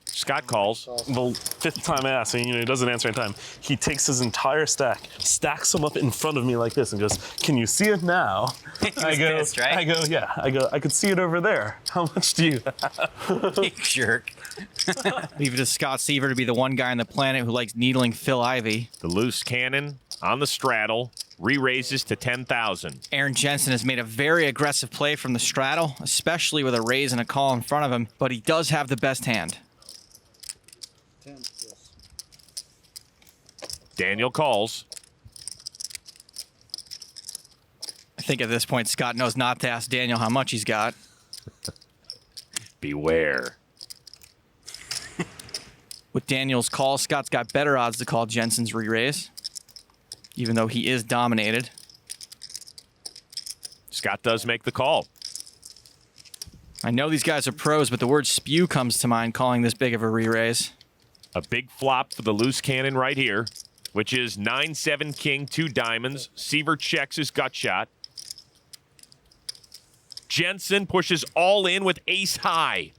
Scott calls. The fifth time I ask, and he doesn't answer in time. He takes his entire stack, stacks them up in front of me like this, and goes, "Can you see it now?" I go, pissed, right? I go, "Yeah." I go, "I could see it over there. How much do you have?" You jerk. Leave it to Scott Seiver to be the one guy on the planet who likes needling Phil Ivey. The loose cannon on the straddle re-raises to 10,000. Aaron Jensen has made a very aggressive play from the straddle, especially with a raise and a call in front of him, but he does have the best hand. Daniel calls. I think at this point, Scott knows not to ask Daniel how much he's got. Beware. With Daniel's call, Scott's got better odds to call Jensen's re-raise, even though he is dominated. Scott does make the call. I know these guys are pros, but the word spew comes to mind calling this big of a re-raise. A big flop for the loose cannon right here, which is 9-7 king, 2 diamonds. Seiver checks his gut shot. Jensen pushes all in with ace high.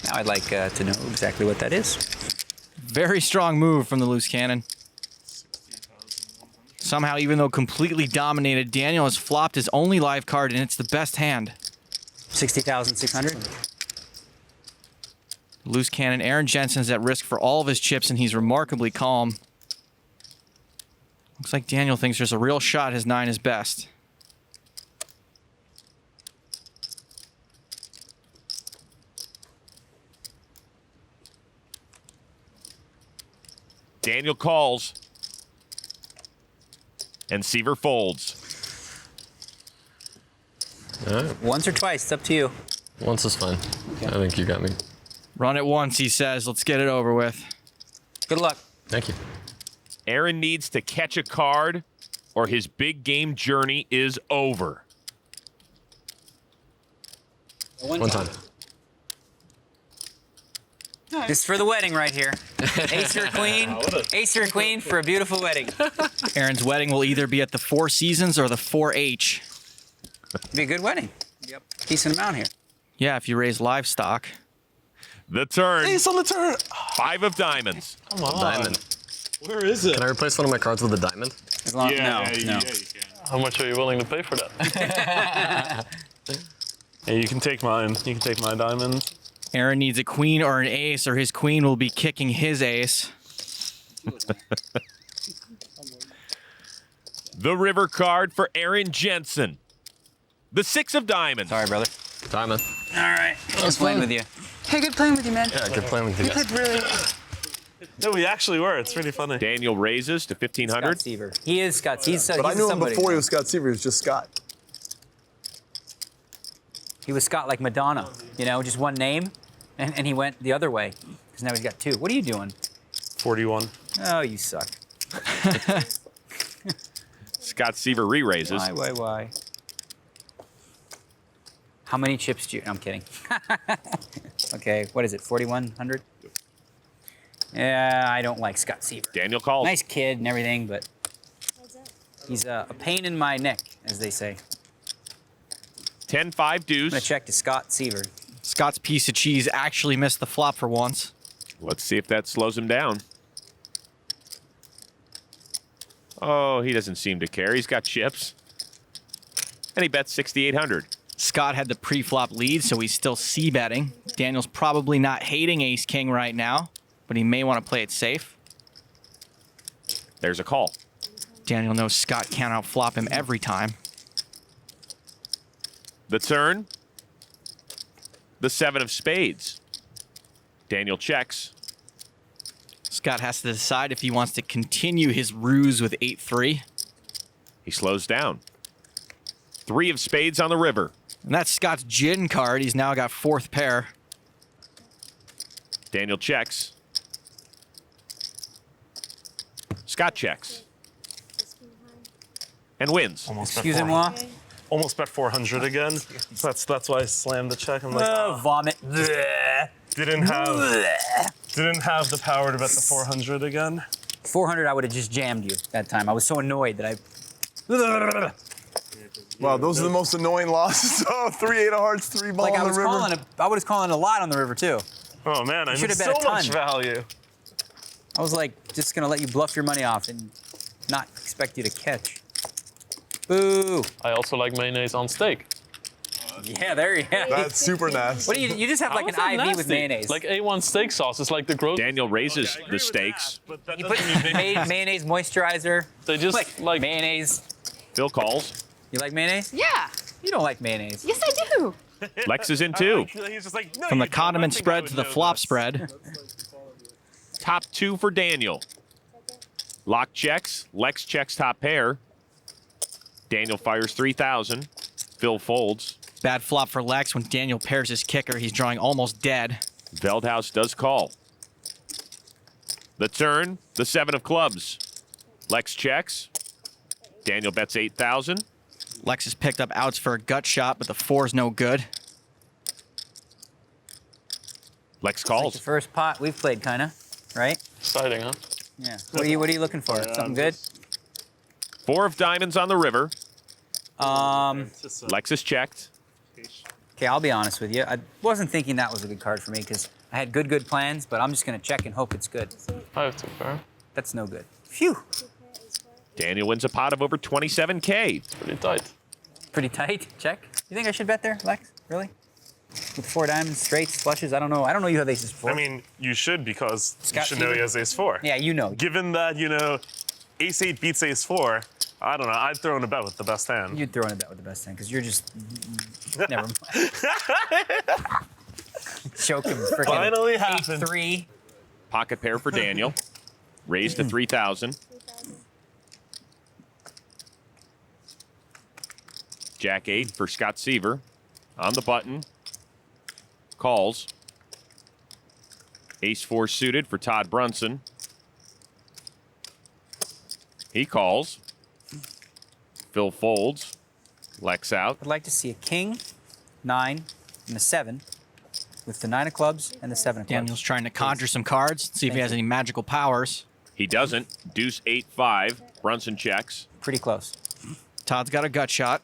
Now I'd like to know exactly what that is. Very strong move from the loose cannon. Somehow, even though completely dominated, Daniel has flopped his only live card, and it's the best hand. 60,600. Loose cannon. Aaron Jensen's at risk for all of his chips, and he's remarkably calm. Looks like Daniel thinks there's a real shot his 9 is best. Daniel calls. And Seiver folds. All right. Once or twice, it's up to you. Once is fine. Okay. I think you got me. Run it once, he says. Let's get it over with. Good luck. Thank you. Aaron needs to catch a card or his big game journey is over. One time. This is for the wedding right here. Ace or queen. Ace or queen for a beautiful wedding. Aaron's wedding will either be at the Four Seasons or the 4-H. Be a good wedding. Yep. Decent amount here. Yeah, if you raise livestock. The turn. Ace on the turn. 5 of diamonds. Come on. Diamond. Where is it? Can I replace one of my cards with a diamond? As long, Yeah, no. you can. How much are you willing to pay for that? Hey, you can take mine. You can take my diamond. Aaron needs a queen or an ace, or his queen will be kicking his ace. The river card for Aaron Jensen. The 6 of diamonds. Sorry, brother. Diamond. All right. Just playing with you. Hey, good playing with you, man. Yeah, good playing with you You guys. played really well. No, we actually were. It's pretty funny. Daniel raises to 1,500. Scott Seiver. He is Scott. He's But I he's knew him somebody. before he was Scott Seiver. He was just Scott. He was Scott like Madonna. You know, just one name, and he went the other way because now he's got 2. What are you doing? 41. Oh, you suck. Scott Seiver re-raises. Why? How many chips do you? No, I'm kidding. Okay, what is it? 4,100. Yeah, I don't like Scott Seiver. Daniel calls. Nice kid and everything, but he's a pain in my neck, as they say. 10-5 deuce. I'm gonna check to Scott Seiver. Scott's piece of cheese actually missed the flop for once. Let's see if that slows him down. Oh, he doesn't seem to care. He's got chips. And he bets 6,800. Scott had the pre-flop lead, so he's still c-betting. Daniel's probably not hating ace-king right now, but he may want to play it safe. There's a call. Daniel knows Scott can't outflop him every time. The turn. The 7 of spades. Daniel checks. Scott has to decide if he wants to continue his ruse with 8-3. He slows down. 3 of spades on the river. And that's Scott's gin card. He's now got 4th pair. Daniel checks. Scott checks. And wins. Almost bet Excusez-moi. Almost bet 400 again. That's why I slammed the check. I'm like, Vomit. didn't have the power to bet the 400 again. 400, I would have just jammed you that time. I was so annoyed that I. Wow, those are the most annoying losses. Oh, 3 8 of hearts, 3 ball Like on the river. I was calling a lot on the river too. Oh man, I should missed have bet so a much ton. value. I was like, just gonna let you bluff your money off and not expect you to catch. Boo! I also like mayonnaise on steak. Yeah, there you go. That's super nasty. What do you just have How like is an that IV with nasty? mayonnaise? Like A1 steak sauce. It's like the gross. Daniel raises the stakes. You put mayonnaise moisturizer. They just like mayonnaise. Phil calls. You like mayonnaise? Yeah. You don't like mayonnaise. Yes, I do. Lex is in 2. He's just like, no, From you the don't. condiment I think I spread would to the know flop this. spread. Top 2 for Daniel. Laak checks. Lex checks top pair. Daniel fires 3,000. Phil folds. Bad flop for Lex when Daniel pairs his kicker. He's drawing almost dead. Veldhuis does call. The turn. The 7 of clubs. Lex checks. Daniel bets 8,000. Lex has picked up outs for a gut shot, but the 4's no good. Lex It's like calls. the first pot we've played, kinda, right? exciting, huh? Yeah. What are you looking for? Something good? 4 of diamonds on the river. Lex is checked. Okay, I'll be honest with you. I wasn't thinking that was a good card for me because I had good plans, but I'm just gonna check and hope it's good. 5-2 pair. That's no good. Phew. Daniel wins a pot of over 27K. Pretty tight. Pretty tight. Check. You think I should bet there, Lex? Really? With 4 diamonds, straights, flushes? I don't know. I don't know you have aces 4. I mean, you should because Scott you should know Seiver? he has ace 4. Yeah, you know. Given that, you know, ace 8 beats ace 4, I don't know. I'd throw in a bet with the best hand. You'd throw in a bet with the best hand because you're just. Never mind. Choking freaking Finally happened. 8-3. Pocket pair for Daniel. Raised to 3,000. Jack 8 for Scott Seiver. On the button. Calls. Ace 4 suited for Todd Brunson. He calls. Phil folds. Lex out. I'd like to see a king, 9, and the 7 with the 9 of clubs and the 7 of clubs. Daniel's trying to conjure some cards, see if he has any magical powers. He doesn't. Deuce 8-5. Brunson checks. Pretty close. Todd's got a gut shot.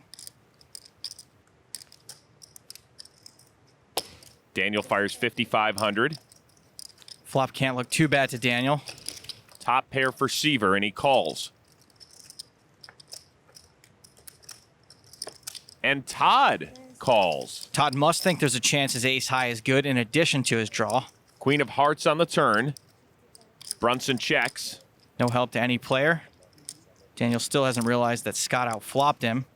Daniel fires 5,500. Flop can't look too bad to Daniel. Top pair for Seiver, and he calls. And Todd calls. Todd must think there's a chance his ace high is good in addition to his draw. Queen of hearts on the turn. Brunson checks. No help to any player. Daniel still hasn't realized that Scott outflopped him.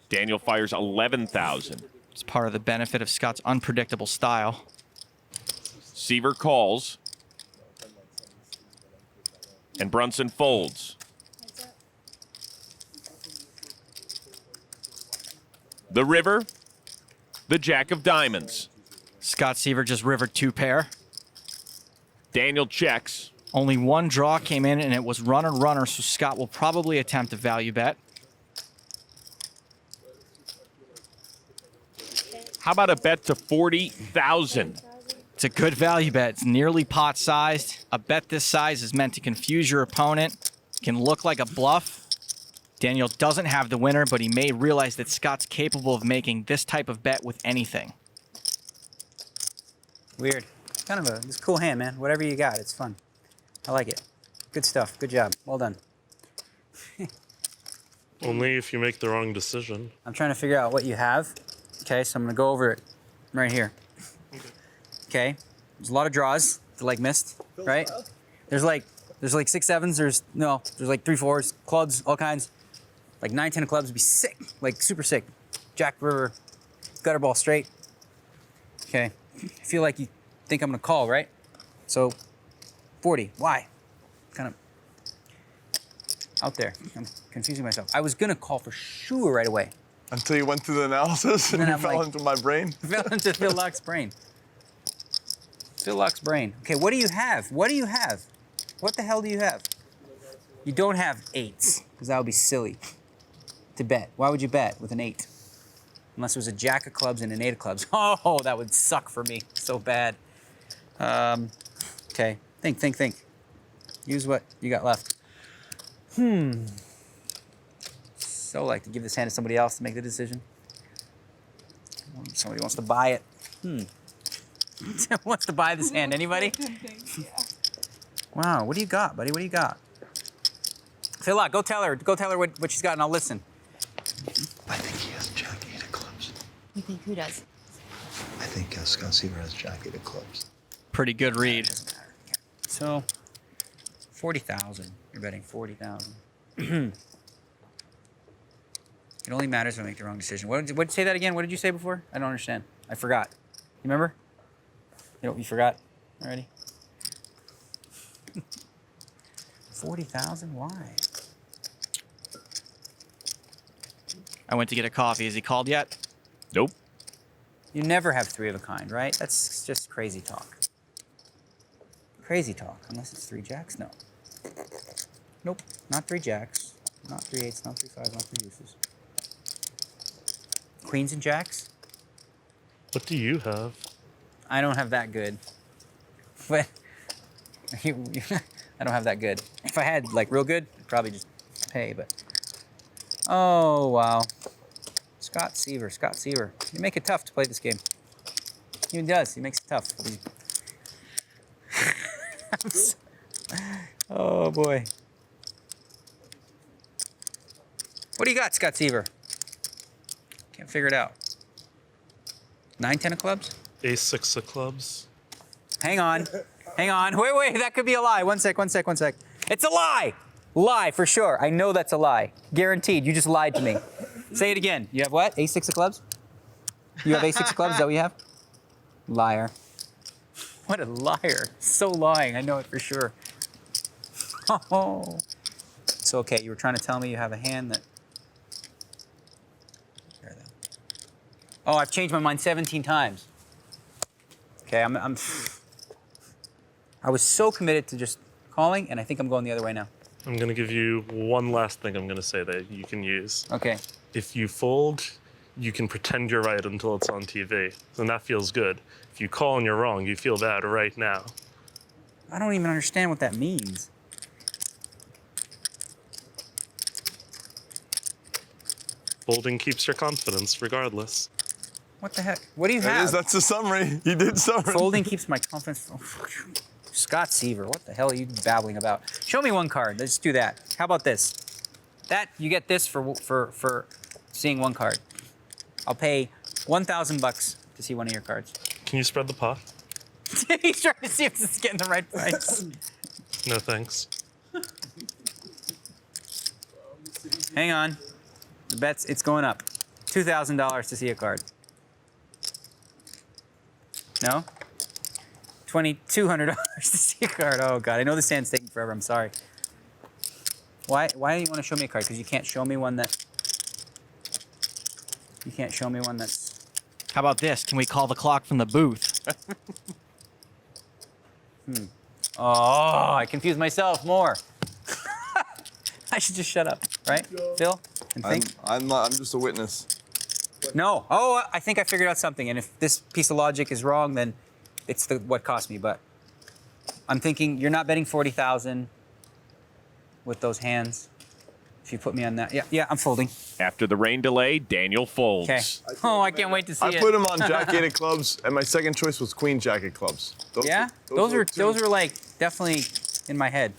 Daniel fires 11,000. It's part of the benefit of Scott's unpredictable style. Seiver calls. And Brunson folds. The river, the jack of diamonds. Scott Seiver just rivered 2 pair. Daniel checks. Only 1 draw came in, and it was runner, so Scott will probably attempt a value bet. How about a bet to 40,000? It's a good value bet. It's nearly pot-sized. A bet this size is meant to confuse your opponent. It can look like a bluff. Daniel doesn't have the winner, but he may realize that Scott's capable of making this type of bet with anything. Weird. Kind of a cool hand, man. Whatever you got, it's fun. I like it. Good stuff. Good job. Well done. Only if you make the wrong decision. I'm trying to figure out what you have. Okay, so I'm going to go over it right here. Okay. There's a lot of draws. The leg missed, right? There's like 6 7s. There's like 3 4s, clubs, all kinds. Like 9 10 of clubs would be sick, like super sick. Jack river, gutter ball straight. Okay. I feel like you think I'm going to call, right? So 40. Why? Kind of out there. I'm confusing myself. I was going to call for sure right away. Until you went through the analysis and you fell into my brain? Fell into Phil Laak's brain. Phil Laak's brain. Okay, what do you have? What do you have? What the hell do you have? You don't have 8s, because that would be silly to bet. Why would you bet with an 8? Unless it was a jack of clubs and an 8 of clubs. Oh, that would suck for me so bad. Okay, think. Use what you got left. So like to give this hand to somebody else to make the decision. Somebody wants to buy it. Wants to buy this hand? Anybody? Wow, what do you got, buddy? What do you got? Phil Laak, go tell her what she's got, and I'll listen. I think he has jack 8 of clubs. You think who does? I think Scott Seiver has jack 8 of clubs. Pretty good read. Doesn't matter. So, 40,000. You're betting 40,000. It only matters if I make the wrong decision. What say that again? What did you say before? I don't understand. I forgot. You remember? You forgot already? 40,000? Why? I went to get a coffee. Has he called yet? Nope. You never have 3 of a kind, right? That's just crazy talk. Crazy talk, unless it's 3 jacks. No. Nope, not 3 jacks, not 3 8s, not 3 5s, not 3 deuces. Queens and jacks? What do you have? I don't have that good. But I don't have that good. If I had like real good, I'd probably just pay, but. Oh, wow. Scott Seiver. You make it tough to play this game. He does, he makes it tough. Oh boy. What do you got, Scott Seiver? Can't figure it out. 9 10 of clubs? Ace 6 of clubs. Hang on. Wait, that could be a lie. One sec. It's a lie! Lie, for sure. I know that's a lie. Guaranteed. You just lied to me. Say it again. You have what? Ace 6 of clubs? You have Ace 6 of clubs? Is that what you have? Liar. What a liar. So lying. I know it for sure. Oh. It's okay. You were trying to tell me you have a hand that... Oh, I've changed my mind 17 times. Okay, I was so committed to just calling, and I think I'm going the other way now. I'm going to give you one last thing I'm going to say that you can use. Okay. If you fold, you can pretend you're right until it's on TV, and that feels good. If you call and you're wrong, you feel bad right now. I don't even understand what that means. Folding keeps your confidence, regardless. What the heck? What do you That have? is, that's the summary. You did summary. Folding keeps my confidence. Scott Seiver, what the hell are you babbling about? Show me one card. Let's do that. How about this? That you get this for seeing one card. I'll pay $1,000 to see one of your cards. Can you spread the pot? He's trying to see if this is getting the right price. No thanks. Hang on. The bet's it's going up. $2,000 to see a card. No? $2,200 to see a card. Oh God, I know this hand's taking forever. I'm sorry. Why do you want to show me a card? Because you can't show me one that. You can't show me one that's. How about this? Can we call the clock from the booth? Oh, I confused myself more. I should just shut up, right, Phil? And think. I'm just a witness. No. Oh, I think I figured out something. And if this piece of logic is wrong, then it's what cost me. But I'm thinking you're not betting 40,000 with those hands. If you put me on that, yeah, I'm folding. After the rain delay, Daniel folds. Okay. Oh, I can't wait to see it. I put him on jack-8 of clubs, and my second choice was queen jack of clubs. Those are like definitely in my head.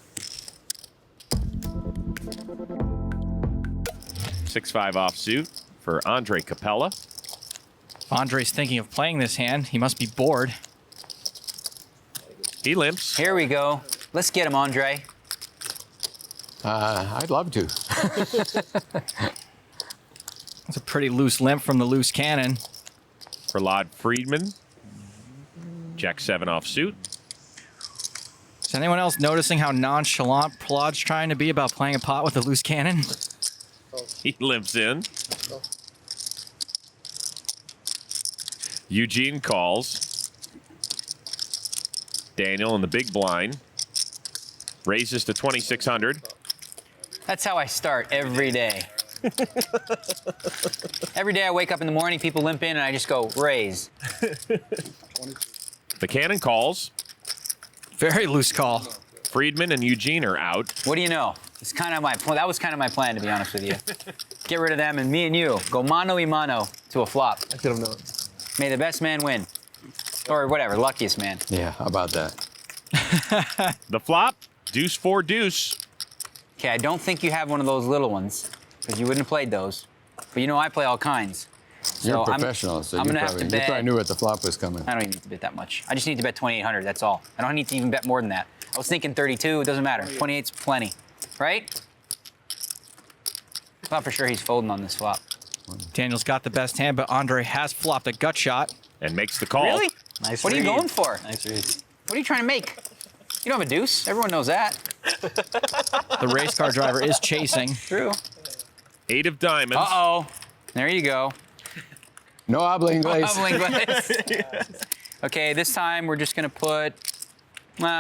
6-5 offsuit for Andre Capella. If Andre's thinking of playing this hand, he must be bored. He limps. Here we go. Let's get him, Andre. I'd love to. That's a pretty loose limp from the loose cannon. For Lod Friedman. Jack-7 offsuit. Is anyone else noticing how nonchalant Plod's trying to be about playing a pot with a loose cannon? He limps in. Eugene calls. Daniel in the big blind. Raises to 2,600. That's how I start every day. Every day I wake up in the morning, people limp in, and I just go, raise. The cannon calls. Very loose call. Friedman and Eugene are out. What do you know? It's kind of my plan. That was kind of my plan, to be honest with you. Get rid of them, and me and you go mano y mano to a flop. I could have known. May the best man win. Or whatever, luckiest man. Yeah, how about that? The flop, deuce 4 deuce. Okay, I don't think you have one of those little ones, because you wouldn't have played those. But you know I play all kinds. You're a So professional, so I'm you gonna have probably, to you bet. probably knew what the flop was coming. I don't even need to bet that much. I just need to bet 2,800, that's all. I don't need to even bet more than that. I was thinking 32, it doesn't matter. 28's plenty, right? I thought for sure he's folding on this flop. Daniel's got the best hand, but Andre has flopped a gut shot. And makes the call. Really? Nice What are you read. going for? Nice read. What are you trying to make? You don't have a deuce. Everyone knows that. The race car driver is chasing. True. 8 of diamonds. Uh-oh. There you go. No habla inglés. Okay, this time we're just going to put,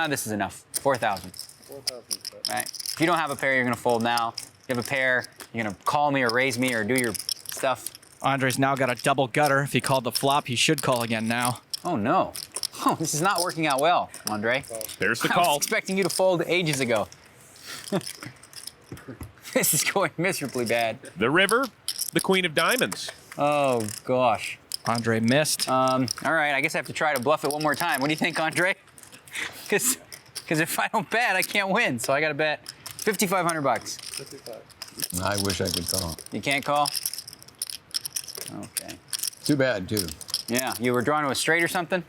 this is enough. 4,000. 4,000. Right. If you don't have a pair, you're going to fold now. If you have a pair, you're going to call me or raise me or do your stuff. Andre's now got a double gutter. If he called the flop, he should call again now. Oh, no. Oh, this is not working out well, Andre. There's the I was call. expecting you to fold ages ago. This is going miserably bad. The river, the queen of diamonds. Oh, gosh. Andre missed. All right, I guess I have to try to bluff it one more time. What do you think, Andre? Because if I don't bet, I can't win. So I got to bet $5,500. 55. I wish I could call. You can't call? Okay. Too bad, too. Yeah, you were drawn to a straight or something?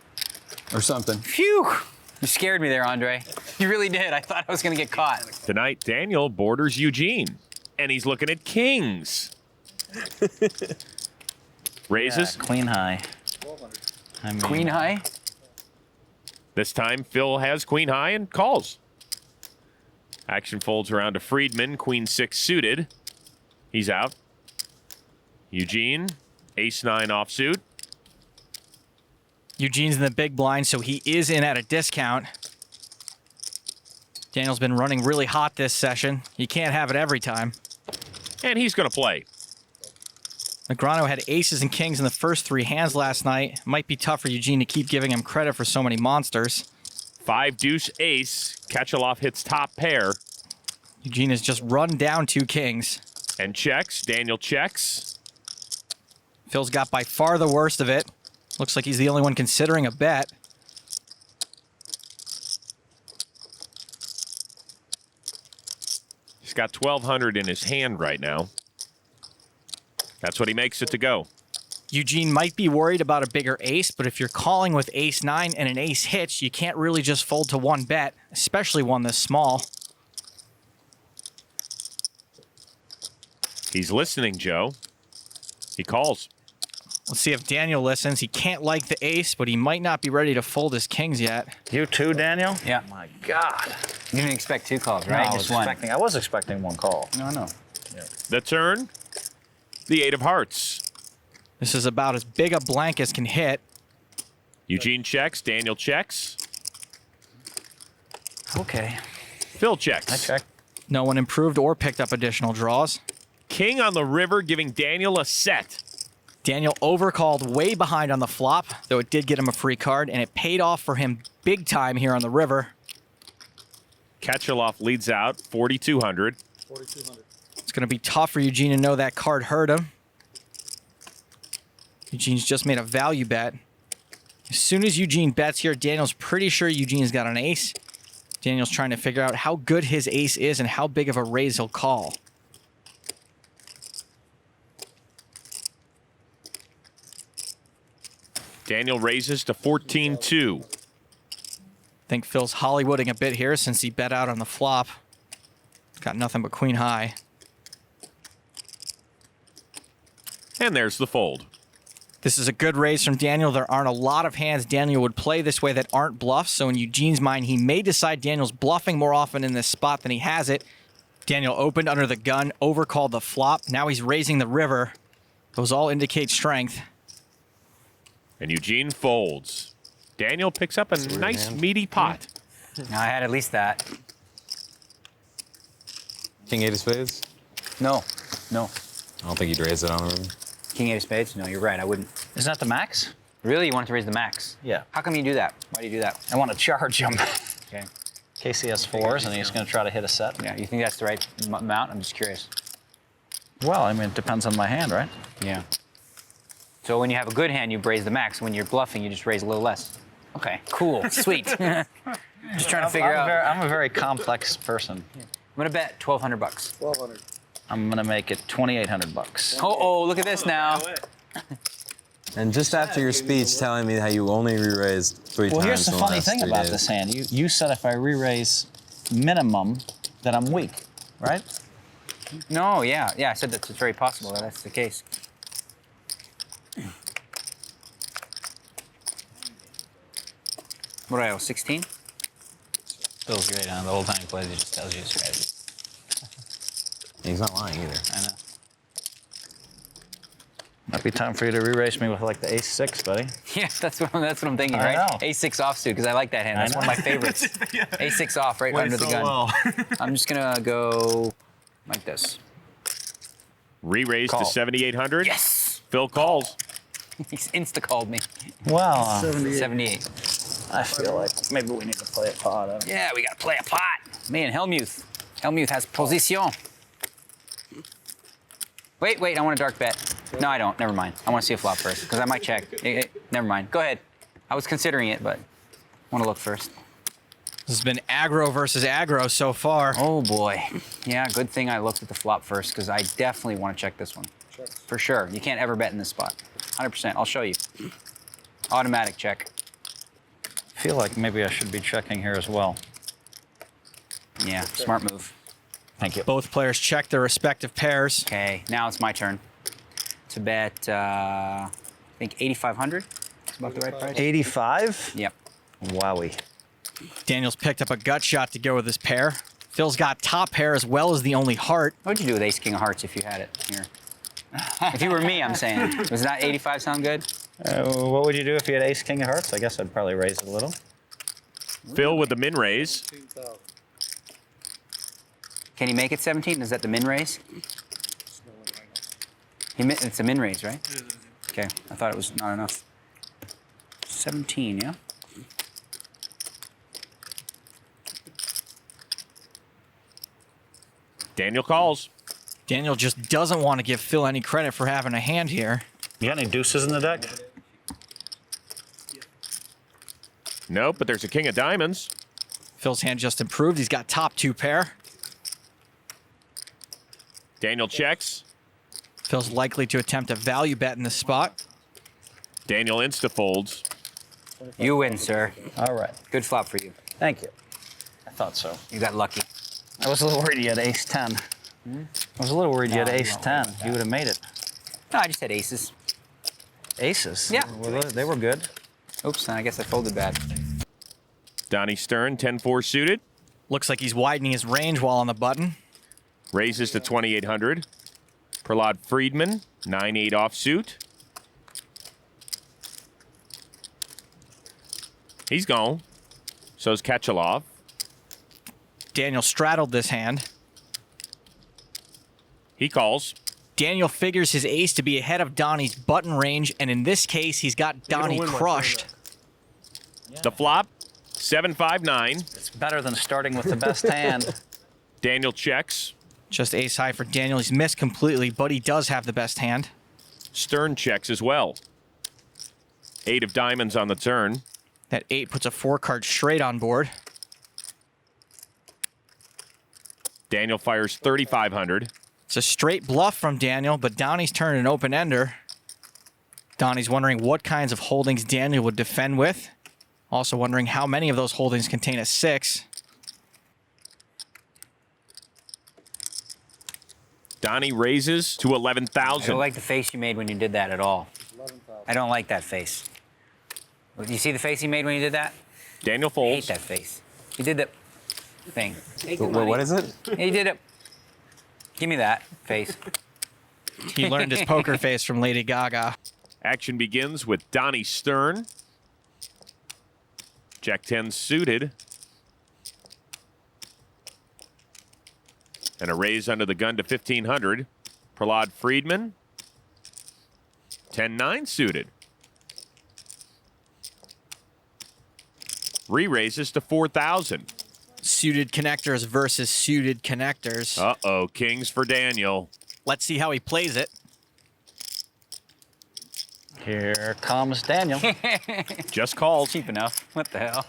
Or something. Phew! You scared me there, Andre. You really did. I thought I was going to get caught. Tonight, Daniel borders Eugene. And he's looking at kings. Raises. Queen high. I mean, Queen high? This time, Phil has queen high and calls. Action folds around to Friedman, queen 6 suited. He's out. Eugene, ace-9 offsuit. Eugene's in the big blind, so he is in at a discount. Daniel's been running really hot this session. He can't have it every time. And he's going to play. Negreanu had aces and kings in the first 3 hands last night. Might be tough for Eugene to keep giving him credit for so many monsters. 5 deuce ace. Katchalov hits top pair. Eugene has just run down 2 kings. And checks. Daniel checks. Phil's got by far the worst of it. Looks like he's the only one considering a bet. He's got 1,200 in his hand right now. That's what he makes it to go. Eugene might be worried about a bigger ace, but if you're calling with ace-9 and an ace hits, you can't really just fold to one bet, especially one this small. He's listening, Joe. He calls. Let's see if Daniel listens. He can't like the ace, but he might not be ready to fold his kings yet. You too, Daniel? Yeah. Oh my God. You didn't expect 2 calls, No, right? I Just one. was expecting 1 call. No, no. The turn. The 8 of hearts. This is about as big a blank as can hit. Eugene checks. Daniel checks. Okay. Phil checks. I check. No one improved or picked up additional draws. King on the river, giving Daniel a set. Daniel overcalled way behind on the flop, though it did get him a free card, and it paid off for him big time here on the river. Katchalov leads out, 4,200. 4,200. It's going to be tough for Eugene to know that card hurt him. Eugene's just made a value bet. As soon as Eugene bets here, Daniel's pretty sure Eugene's got an ace. Daniel's trying to figure out how good his ace is and how big of a raise he'll call. Daniel raises to 14-2. I think Phil's Hollywooding a bit here since he bet out on the flop. Got nothing but queen high. And there's the fold. This is a good raise from Daniel. There aren't a lot of hands Daniel would play this way that aren't bluffs, so in Eugene's mind, he may decide Daniel's bluffing more often in this spot than he has it. Daniel opened under the gun, overcalled the flop. Now he's raising the river. Those all indicate strength. And Eugene folds. Daniel picks up a nice meaty pot. No, I had at least that. King 8 of spades? No. I don't think he'd raise it on the river. King 8 of spades? No, you're right. I wouldn't. Isn't that the max? Really? You wanted to raise the max? Yeah. How come you do that? Why do you do that? I want to charge him. Okay. In case he has 4s and he's going to try to hit a set. Yeah, you think that's the right amount? I'm just curious. Well, I mean, it depends on my hand, right? Yeah. So when you have a good hand, you raise the max. When you're bluffing, you just raise a little less. Okay, cool, sweet. Just trying to figure out. I'm a very complex person. I'm gonna bet $1,200. 1,200. I'm going to make it $2,800. Oh, look at this now. And just after your speech telling me how you only re-raised 3 times. Well, here's the in funny last thing 3 about days. this hand. You said if I re-raise minimum, that I'm weak, right? No, yeah, I said that's very possible that that's the case. What do I owe, 16? Phil's great on the whole time he plays, he just tells you his strategy. He's not lying either. I know. Might be time for you to re-raise me with like the ace-6, buddy. Yeah, that's what I'm thinking, I right? know. Ace-6 offsuit, because I like that hand. That's one of my favorites. Ace-6 off, right under the gun. I'm just gonna go like this. Re-raise to Call. 7,800. Yes! Phil calls. He's insta-called me. Well, 78. I feel like maybe we need to play a pot. Yeah, we gotta play a pot. Man, Hellmuth. Hellmuth has position. Wait, I want a dark bet. No, I don't. Never mind. I want to see a flop first, because I might check. Never mind. Go ahead. I was considering it, but I want to look first. This has been aggro versus aggro so far. Oh, boy. Yeah, good thing I looked at the flop first, because I definitely want to check this one. Check. For sure. You can't ever bet in this spot. 100%. I'll show you. Automatic check. I feel like maybe I should be checking here as well. Yeah, smart move. Thank you. Both players check their respective pairs. Okay, now it's my turn to bet, I think 8,500. That's about the right price. 85? Yep. Wowie. Daniel's picked up a gut shot to go with his pair. Phil's got top pair as well as the only heart. What'd you do with ace king of hearts if you had it here? If you were me, I'm saying. Does that 85 sound good? What would you do if you had ace king of hearts? I guess I'd probably raise it a little. Phil with the min raise. Can he make it 17? Is that the min raise? It's a min raise, right? Okay, I thought it was not enough. 17, yeah? Daniel calls. Daniel just doesn't want to give Phil any credit for having a hand here. You got any deuces in the deck? Nope, but there's a king of diamonds. Phil's hand just improved. He's got top 2 pair. Daniel checks. Phil's likely to attempt a value bet in this spot. Daniel insta-folds. You win, sir. All right. Good flop for you. Thank you. I thought so. You got lucky. I was a little worried you had ace-10. I was a little worried you had ace-10. You would have made it. No, I just had aces. Aces? Yeah. Well, they were good. Oops, I guess I folded bad. Donnie Stern, 10-4 suited. Looks like he's widening his range while on the button. Raises to 2,800. Prahlad Friedman, 9-8 offsuit. He's gone. So's Katchalov. Daniel straddled this hand. He calls. Daniel figures his ace to be ahead of Donnie's button range, and in this case, he's got Donnie crushed. The flop, 7-5-9. It's better than starting with the best hand. Daniel checks. Just ace high for Daniel. He's missed completely, but he does have the best hand. Stern checks as well. 8 of diamonds on the turn. That 8 puts a 4-card straight on board. Daniel fires 3,500. It's a straight bluff from Daniel, but Donnie's turned an open-ender. Donnie's wondering what kinds of holdings Daniel would defend with. Also wondering how many of those holdings contain a 6. Donnie raises to 11,000. I don't like the face you made when you did that at all. I don't like that face. Do you see the face he made when you did that? Daniel I folds. hate that face. He did the thing. What is it? He did it. Give me that face. He learned his poker face from Lady Gaga. Action begins with Donnie Stern. Jack 10 suited. And a raise under the gun to 1,500. Prahlad Friedman. 10-9 suited. Re-raises to 4,000. Suited connectors versus suited connectors. Uh-oh, kings for Daniel. Let's see how he plays it. Here comes Daniel. Just called. Cheap enough. What the hell?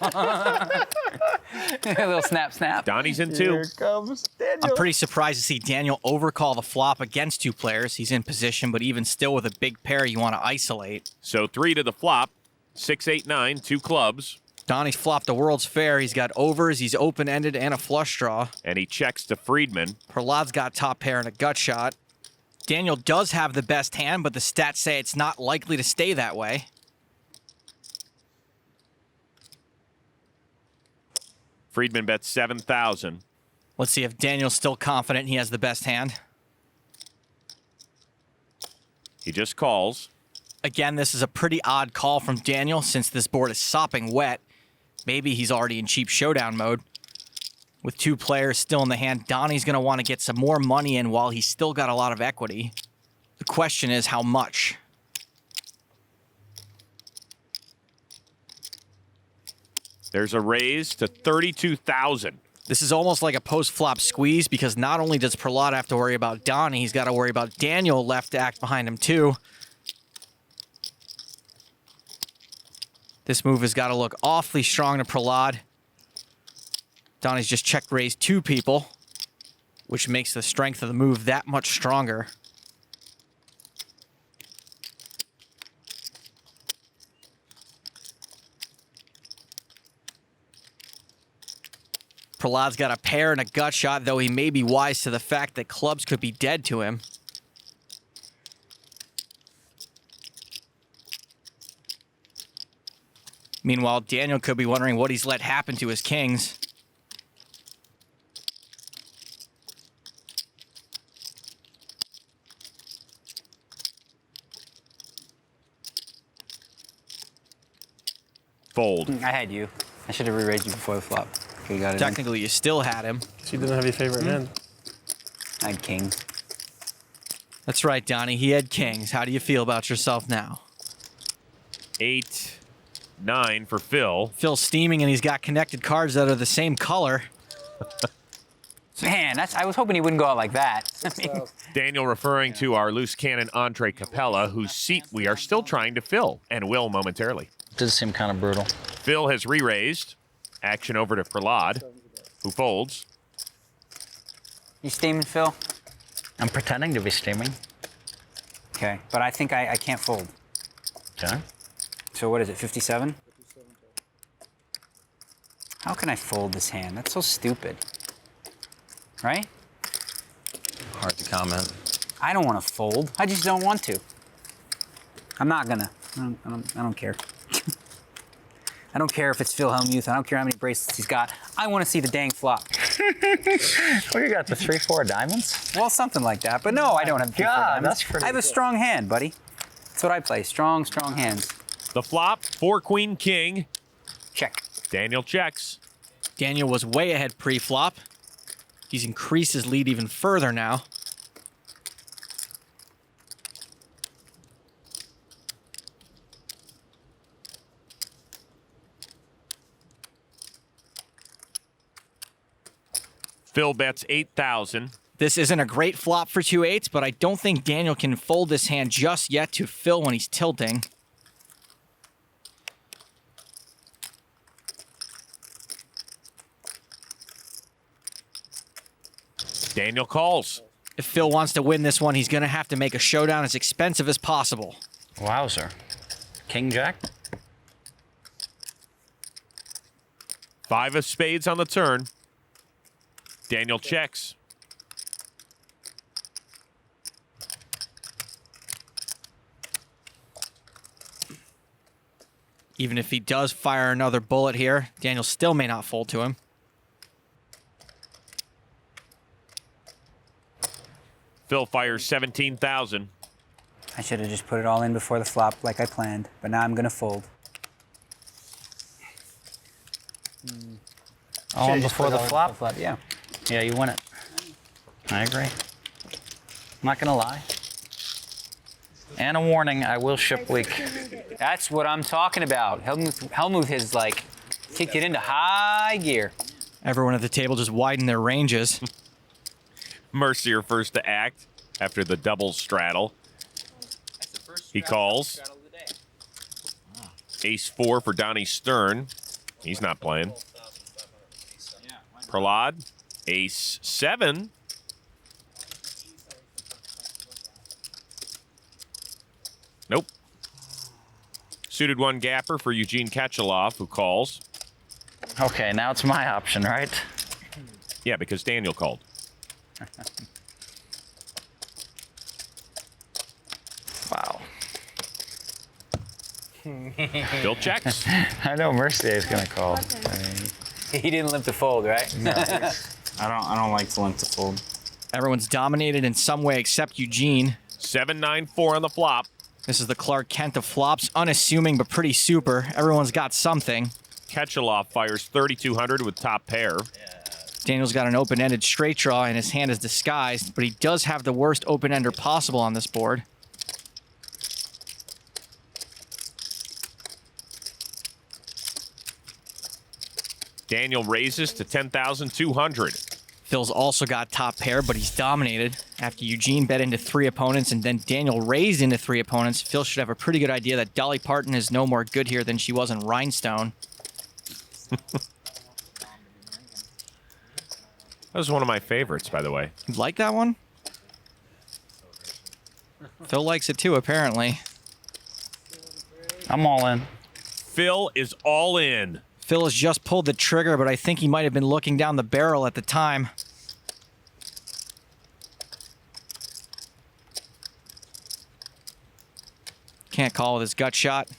A little snap, snap. Donnie's in 2. Comes Daniel. I'm pretty surprised to see Daniel overcall the flop against 2 players. He's in position, but even still with a big pair you want to isolate. So 3 to the flop. 6-8-9, 2 clubs. Donnie's flopped a World's Fair. He's got overs, he's open-ended, and a flush draw. And he checks to Friedman. Prahlad's got top pair and a gut shot. Daniel does have the best hand, but the stats say it's not likely to stay that way. Friedman bets 7,000. Let's see if Daniel's still confident he has the best hand. He just calls. Again, this is a pretty odd call from Daniel since this board is sopping wet. Maybe he's already in cheap showdown mode. With 2 players still in the hand, Donnie's going to want to get some more money in while he's still got a lot of equity. The question is how much? There's a raise to 32,000. This is almost like a post-flop squeeze because not only does Prahlad have to worry about Donnie, he's got to worry about Daniel left to act behind him too. This move has got to look awfully strong to Prahlad. Donnie's just check raised 2 people, which makes the strength of the move that much stronger. Prahlad's got a pair and a gut shot, though he may be wise to the fact that clubs could be dead to him. Meanwhile, Daniel could be wondering what he's let happen to his kings. Fold. I had you. I should have re-raised you before the flop. Okay, you got it. Technically, you still had him. So you didn't have your favorite hand. I had king. That's right, Donnie. He had kings. How do you feel about yourself now? 8, 9 for Phil. Phil's steaming, and he's got connected cards that are the same color. Man, I was hoping he wouldn't go out like that. Daniel referring to our loose cannon Andre Capella, whose seat we are still trying to fill, and will momentarily. Does seem kind of brutal. Phil has re-raised. Action over to Prahlad, who folds. You steaming, Phil? I'm pretending to be steaming. Okay, but I think I can't fold. Okay. So what is it, 57? How can I fold this hand? That's so stupid. Right? Hard to comment. I don't want to fold. I just don't want to. I'm not gonna. I don't care. I don't care if it's Phil Hellmuth. I don't care how many bracelets he's got. I want to see the dang flop. Well, you got the 3-4 diamonds? Well, something like that. But no, I don't have 3-4 diamonds. That's pretty I have a strong hand, buddy. That's what I play. Strong hands. The flop, 4 Queen King. Check. Daniel checks. Daniel was way ahead pre-flop. He's increased his lead even further now. Phil bets 8,000. This isn't a great flop for 2-8s, but I don't think Daniel can fold this hand just yet to Phil when he's tilting. Daniel calls. If Phil wants to win this one, he's going to have to make a showdown as expensive as possible. Wowzer. King Jack? 5 of spades on the turn. Daniel checks. Even if he does fire another bullet here, Daniel still may not fold to him. Phil fires 17,000. I should have just put it all in before the flop like I planned, but now I'm going to fold. All in before the flop? Yeah. Yeah, you win it. I agree. I'm not gonna lie. And a warning, I will ship weak. That's what I'm talking about. Hellmuth has, like, kicked it into high gear. Everyone at the table just widened their ranges. Mercier first to act after the double straddle. He calls. Ace-4 for Donnie Stern. He's not playing. Prahlad, Ace-7. Nope. Suited 1 gapper for Eugene Katchalov, who calls. Okay, now it's my option, right? Yeah, because Daniel called. Wow. Bill checks. I know Mercier is gonna call. He didn't limp to fold, right? No. I don't like to limp to fold. Everyone's dominated in some way except Eugene. 7-9-4 on the flop. This is the Clark Kent of flops, unassuming but pretty super. Everyone's got something. Katchalov fires 3,200 with top pair. Daniel's got an open-ended straight draw and his hand is disguised, but he does have the worst open-ender possible on this board. Daniel raises to 10,200. Phil's also got top pair, but he's dominated. After Eugene bet into 3 opponents and then Daniel raised into 3 opponents, Phil should have a pretty good idea that Dolly Parton is no more good here than she was in Rhinestone. That was one of my favorites, by the way. You like that one? Phil likes it too, apparently. I'm all in. Phil is all in. Phil has just pulled the trigger, but I think he might have been looking down the barrel at the time. Can't call with his gut shot.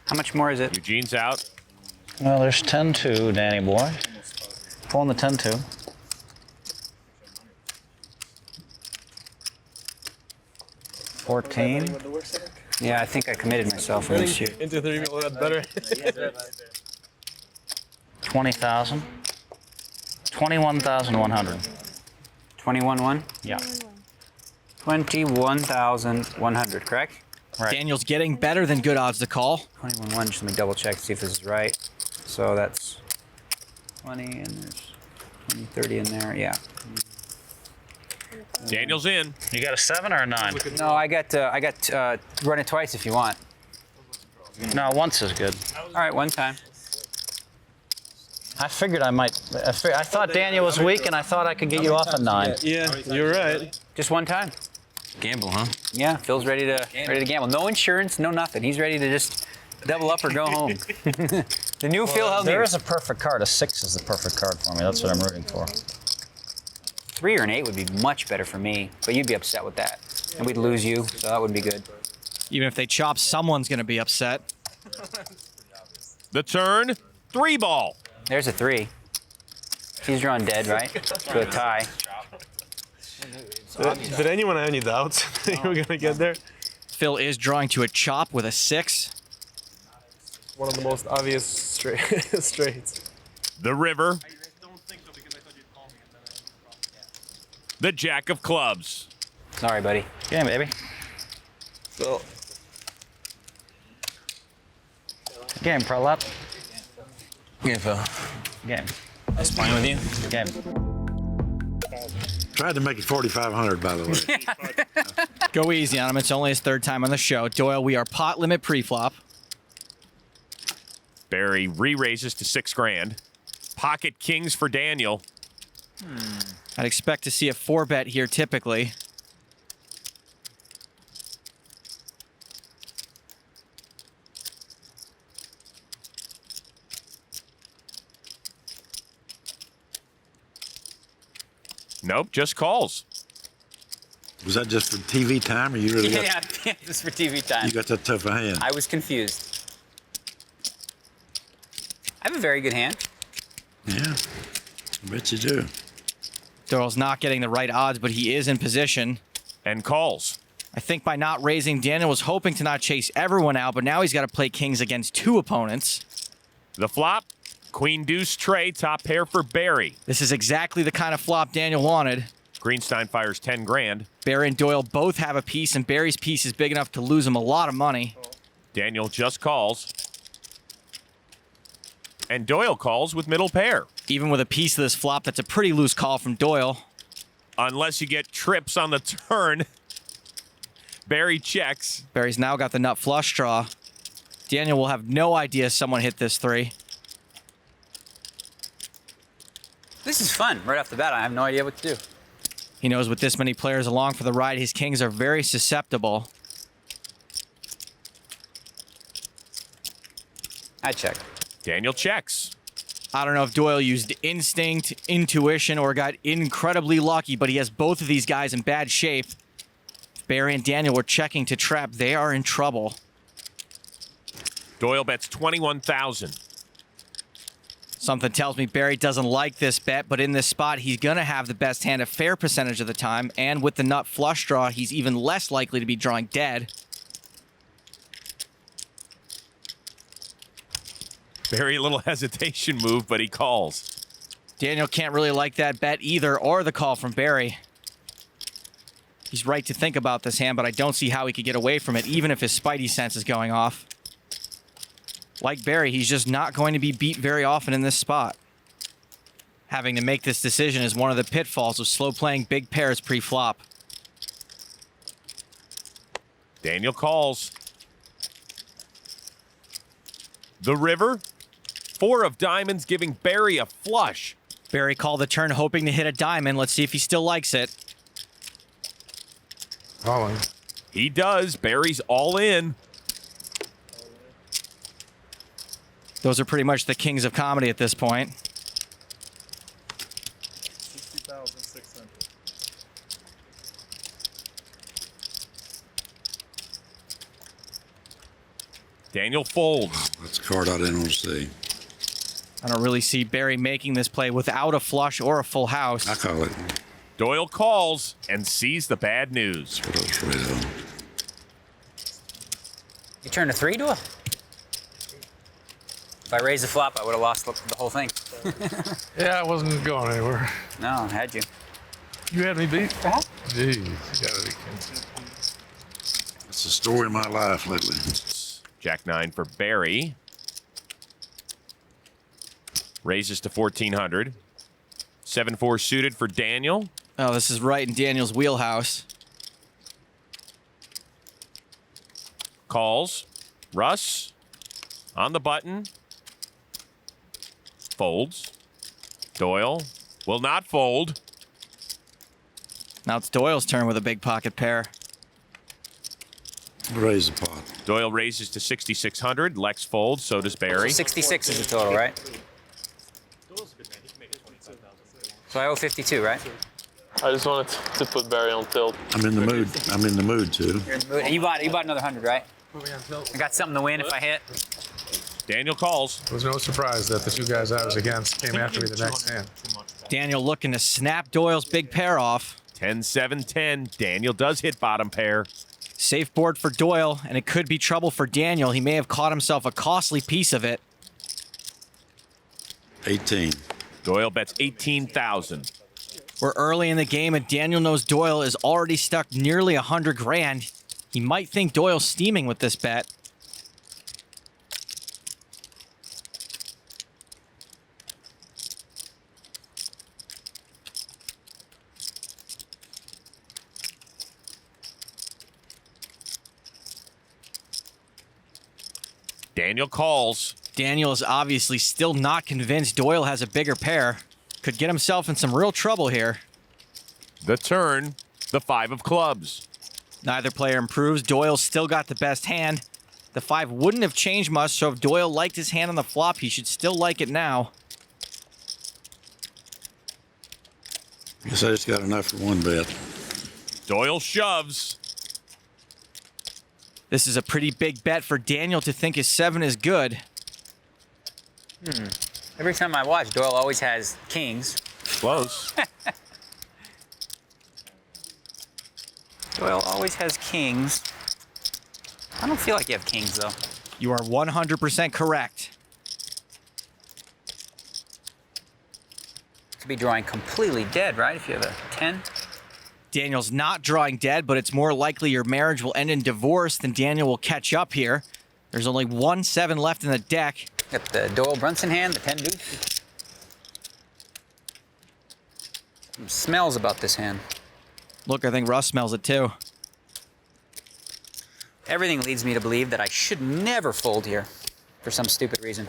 How much more is it? Eugene's out. Well, there's 10-2, Danny boy. Pulling the 10-2. $14. Yeah, I think I committed myself in this shoot. Into 3 mil, that's better. 20,000. 21,100. 21-1? Yeah. 21,100, correct? Right. Daniel's getting better than good odds to call. 21-1, just let me double check to see if this is right. So that's 20 and there's 20, 30 in there, yeah. Daniel's in. You got a 7 or a 9? No, I got run it twice if you want. No, once is good. All right, one time. I figured I might. I thought Daniel was weak, and I thought I could get you off a 9. Yeah, you're right. Just one time. Gamble, huh? Yeah, Phil's ready to gamble. No insurance, no nothing. He's ready to just double up or go home. The new Phil Hellmuth. There is a perfect card. A 6 is the perfect card for me. That's what I'm rooting for. 3 or an 8 would be much better for me, but you'd be upset with that, and we'd lose you, so that wouldn't be good. Even if they chop, someone's going to be upset. The turn, 3-ball. There's a 3. He's drawn dead, right? To a tie. Did anyone have any doubts that you were going to get there? Phil is drawing to a chop with a 6. One of the most obvious straights. The river. The jack of clubs. Sorry, buddy. Game, baby. So. Game, pro up. Yeah, Phil. Game. I was playing with you. Game. Tried to make it 4,500, by the way. Go easy on him. It's only his 3rd time on the show. Doyle, we are pot limit pre-flop. Barry re-raises to 6 grand. Pocket kings for Daniel. I'd expect to see a 4-bet here typically. Nope, just calls. Was that just for TV time, or you really got, Yeah, just for TV time. you got that tough a hand? I was confused. I have a very good hand. Yeah, I bet you do. Doyle's not getting the right odds, but he is in position. And calls. I think by not raising, Daniel was hoping to not chase everyone out, but now he's got to play kings against 2 opponents. The flop, queen deuce tray, top pair for Barry. This is exactly the kind of flop Daniel wanted. Greenstein fires 10 grand. Barry and Doyle both have a piece, and Barry's piece is big enough to lose him a lot of money. Daniel just calls. And Doyle calls with middle pair. Even with a piece of this flop, that's a pretty loose call from Doyle. Unless you get trips on the turn. Barry checks. Barry's now got the nut flush draw. Daniel will have no idea someone hit this 3. This is fun. Right off the bat, I have no idea what to do. He knows with this many players along for the ride, his kings are very susceptible. I check. Daniel checks. I don't know if Doyle used instinct, intuition, or got incredibly lucky, but he has both of these guys in bad shape. If Barry and Daniel were checking to trap, they are in trouble. Doyle bets 21,000. Something tells me Barry doesn't like this bet, but in this spot, he's going to have the best hand a fair percentage of the time, and with the nut flush draw, he's even less likely to be drawing dead. Barry, a little hesitation move, but he calls. Daniel can't really like that bet either, or the call from Barry. He's right to think about this hand, but I don't see how he could get away from it, even if his spidey sense is going off. Like Barry, he's just not going to be beat very often in this spot. Having to make this decision is one of the pitfalls of slow playing big pairs pre-flop. Daniel calls. The river. 4 of diamonds giving Barry a flush. Barry called the turn hoping to hit a diamond. Let's see if he still likes it. Oh, He does. Barry's all in. Those are pretty much the kings of comedy at this point. 60,600. Daniel folds. That's a card I didn't want to see. I don't really see Barry making this play without a flush or a full house. I call it. Doyle calls and sees the bad news. That's what I was afraid of. You turned a 3 to a? If I raised the flop, I would have lost the whole thing. Yeah, I wasn't going anywhere. No, I had you. You had me beat. Jeez, gotta be kidding. It's the story of my life lately. Jack 9 for Barry. Raises to 1400. 7-4 suited for Daniel. Oh, this is right in Daniel's wheelhouse. Calls. Russ on the button. Folds. Doyle will not fold. Now it's Doyle's turn with a big pocket pair. Raise the pot. Doyle raises to 6,600. Lex folds. So does Barry. 66 is the total, right? So I owe 52, right? I just wanted to put Barry on tilt. I'm in the mood. I'm in the mood too. You're in the mood. And you bought another 100, right? I got something to win if I hit. Daniel calls. It was no surprise that the two guys I was against came after me the next hand. Daniel looking to snap Doyle's big pair off. 10-7-10. Daniel does hit bottom pair. Safe board for Doyle, and it could be trouble for Daniel. He may have caught himself a costly piece of it. 18. Doyle bets 18,000. We're early in the game, and Daniel knows Doyle is already stuck nearly 100 grand. He might think Doyle's steaming with this bet. Daniel calls. Daniel is obviously still not convinced Doyle has a bigger pair. Could get himself in some real trouble here. The turn, the 5 of clubs. Neither player improves. Doyle's still got the best hand. The 5 wouldn't have changed much, so if Doyle liked his hand on the flop, he should still like it now. Guess I just got enough for one bet. Doyle shoves. This is a pretty big bet for Daniel to think his 7 is good. Every time I watch, Doyle always has kings. Close. Doyle always has kings. I don't feel like you have kings, though. You are 100% correct. Could be drawing completely dead, right? If you have a 10. Daniel's not drawing dead, but it's more likely your marriage will end in divorce than Daniel will catch up here. There's only 1 7 left in the deck. Got the Doyle Brunson hand, the 10 deuce. Some smells about this hand. Look, I think Russ smells it too. Everything leads me to believe that I should never fold here for some stupid reason.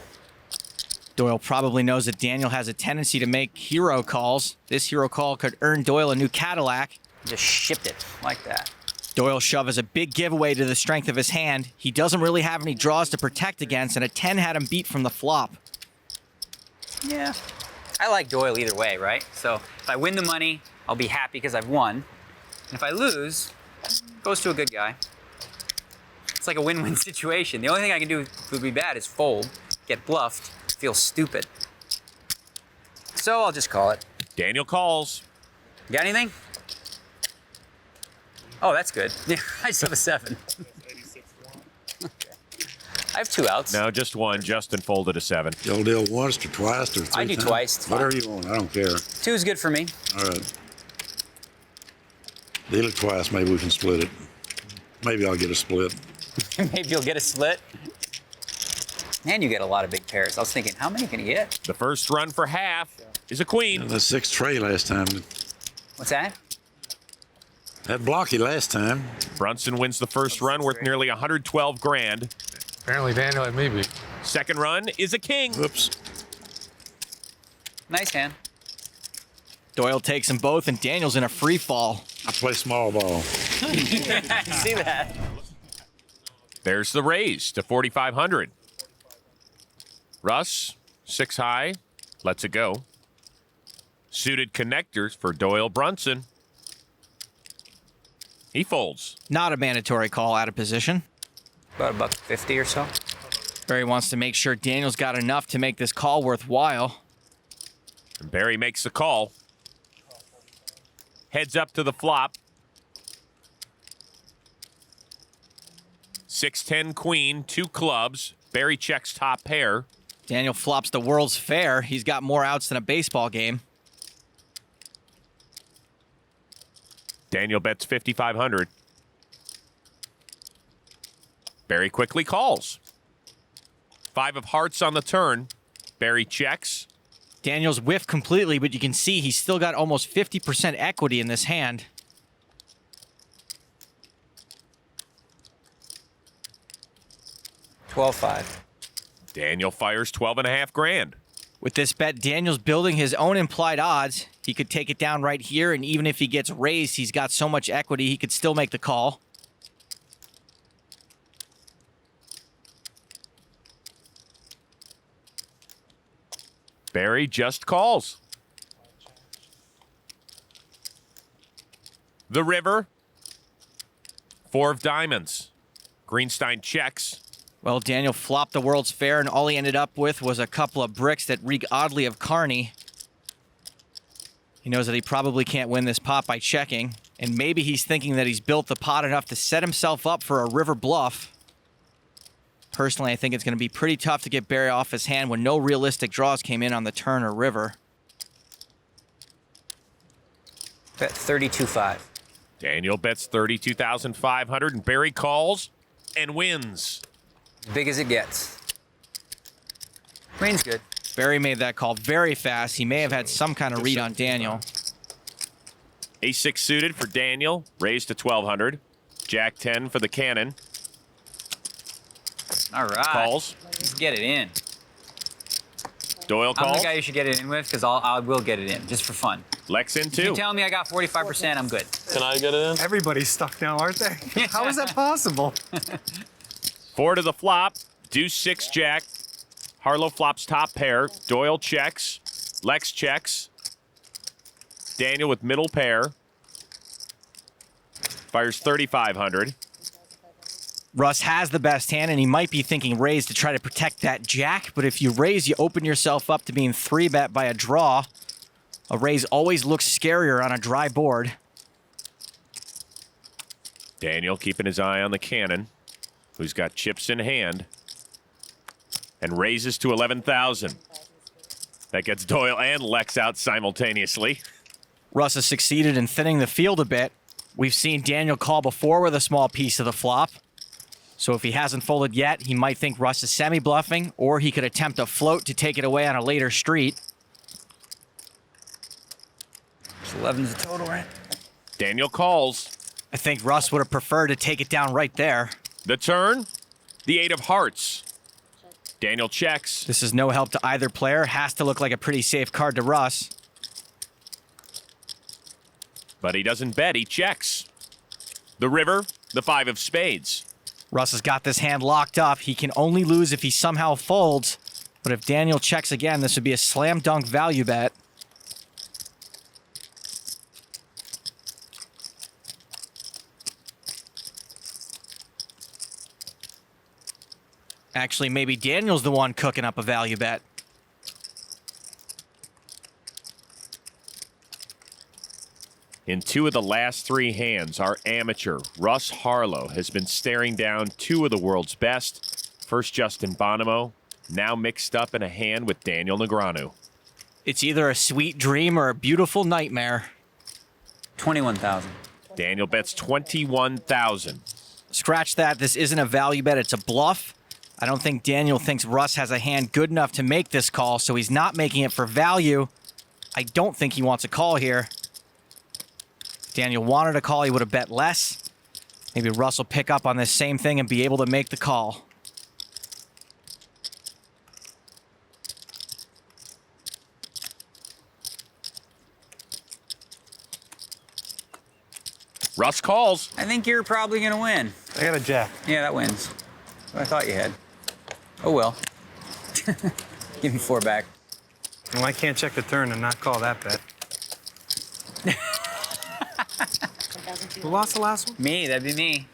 Doyle probably knows that Daniel has a tendency to make hero calls. This hero call could earn Doyle a new Cadillac. Just shipped it like that. Doyle shove is a big giveaway to the strength of his hand. He doesn't really have any draws to protect against, and a 10 had him beat from the flop. Yeah. I like Doyle either way, right? So if I win the money, I'll be happy because I've won. And if I lose, it goes to a good guy. It's like a win-win situation. The only thing I can do if it would be bad is fold, get bluffed, feel stupid. So I'll just call it. Daniel calls. You got anything? Oh, that's good. Yeah, I just have a 7. Okay. I have 2 outs. No, just one. Justin folded a 7. Y'all deal once or twice or 3 I do times? twice. It's Whatever fine. you want. I don't care. 2 is good for me. All right. Deal it twice. Maybe we can split it. Maybe I'll get a split. Maybe you'll get a split. And you get a lot of big pairs. I was thinking, how many can you get? The first run for half is a queen. The 6 tray last time. What's that? That blocky last time. Brunson wins the first run worth nearly 112 grand. Apparently Daniel had me beat. Second run is a king. Whoops. Nice hand. Doyle takes them both, and Daniel's in a free fall. I play small ball. I see that. There's the raise to 4,500. Russ, 6 high, lets it go. Suited connectors for Doyle Brunson. He folds. Not a mandatory call out of position. About $1.50 or so. Barry wants to make sure Daniel's got enough to make this call worthwhile. And Barry makes the call. Heads up to the flop. 6-10 queen, 2 clubs. Barry checks top pair. Daniel flops the World's Fair. He's got more outs than a baseball game. Daniel bets 5,500. Barry quickly calls. 5 of hearts on the turn. Barry checks. Daniel's whiffed completely, but you can see he's still got almost 50% equity in this hand. $12,500. Daniel fires 12.5 grand. With this bet, Daniel's building his own implied odds. He could take it down right here, and even if he gets raised, he's got so much equity, he could still make the call. Barry just calls. The river. 4 of diamonds. Greenstein checks. Well, Daniel flopped the World's Fair, and all he ended up with was a couple of bricks that reek oddly of Carney. He knows that he probably can't win this pot by checking, and maybe he's thinking that he's built the pot enough to set himself up for a river bluff. Personally, I think it's going to be pretty tough to get Barry off his hand when no realistic draws came in on the turn or river. Bet 32.5. Daniel bets 32,500, and Barry calls and wins. Big as it gets. Queen's good. Barry made that call very fast. He may have had some kind of read on Daniel. Ace-6 suited for Daniel, raised to 1,200. Jack-10 for the cannon. All right. Calls. Let's get it in. Doyle calls. I'm the guy you should get it in with because I will get it in just for fun. Lex in If too. you tell me I got 45%, I'm good. Can I get it in? Everybody's stuck now, aren't they? How is that possible? 4 to the flop. Deuce 6 jack. Harlow flops top pair. Doyle checks. Lex checks. Daniel with middle pair. Fires 3,500. Russ has the best hand, and he might be thinking raise to try to protect that jack, but if you raise, you open yourself up to being 3-bet by a draw. A raise always looks scarier on a dry board. Daniel keeping his eye on the cannon, who's got chips in hand, and raises to 11,000. That gets Doyle and Lex out simultaneously. Russ has succeeded in thinning the field a bit. We've seen Daniel call before with a small piece of the flop. So if he hasn't folded yet, he might think Russ is semi-bluffing, or he could attempt a float to take it away on a later street. 11's the total, right? Daniel calls. I think Russ would have preferred to take it down right there. The turn, the 8 of hearts. Daniel checks. This is no help to either player. Has to look like a pretty safe card to Russ. But he doesn't bet, he checks. The river, the 5 of spades. Russ has got this hand locked up. He can only lose if he somehow folds. But if Daniel checks again, this would be a slam dunk value bet. Actually, maybe Daniel's the one cooking up a value bet. In 2 of the last 3 hands, our amateur, Russ Harlow, has been staring down 2 of the world's best. First, Justin Bonomo, now mixed up in a hand with Daniel Negreanu. It's either a sweet dream or a beautiful nightmare. 21,000. Daniel bets 21,000. Scratch that. This isn't a value bet. It's a bluff. I don't think Daniel thinks Russ has a hand good enough to make this call, so he's not making it for value. I don't think he wants a call here. If Daniel wanted a call, he would have bet less. Maybe Russ will pick up on this same thing and be able to make the call. Russ calls. I think you're probably going to win. I got a jack. Yeah, that wins. What I thought you had. Oh, well. Give me 4 back. Well, I can't check the turn and not call that bet. Who lost the last one? Me, that'd be me.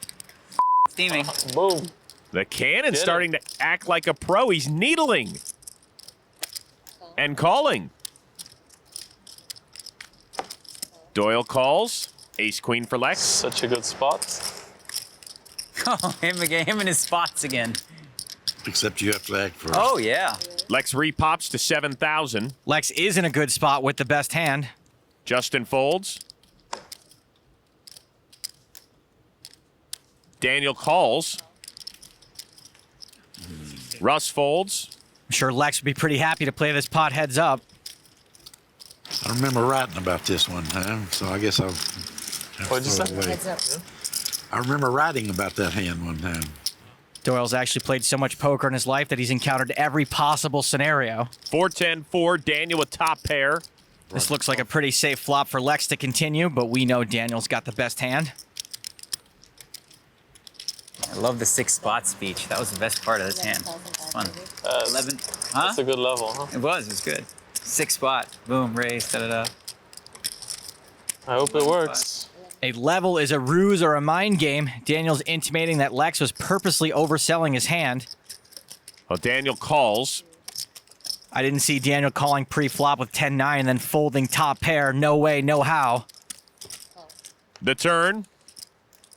Steaming. Boom. The cannon's starting to act like a pro. He's needling. And calling. Doyle calls. Ace-queen for Lex. Such a good spot. Oh, him again. Him and his spots again. Except you have to act first. Oh, yeah. Lex repops to 7,000. Lex is in a good spot with the best hand. Justin folds. Daniel calls. Russ folds. I'm sure Lex would be pretty happy to play this pot heads up. I remember writing about this one time, so I guess I'll. What'd you say? Heads up. I remember writing about that hand one time. Doyle's actually played so much poker in his life that he's encountered every possible scenario. 4-10-4, Daniel with top pair. This looks like a pretty safe flop for Lex to continue, but we know Daniel's got the best hand. I love the 6 spot speech. That was the best part of this hand. It's fun. 11. Huh? That's a good level, huh? It was good. 6 spot. Boom, raise, da-da-da. I hope it works. A level is a ruse or a mind game. Daniel's intimating that Lex was purposely overselling his hand. Well, Daniel calls. I didn't see Daniel calling pre-flop with 10-9 and then folding top pair. No way, no how. The turn.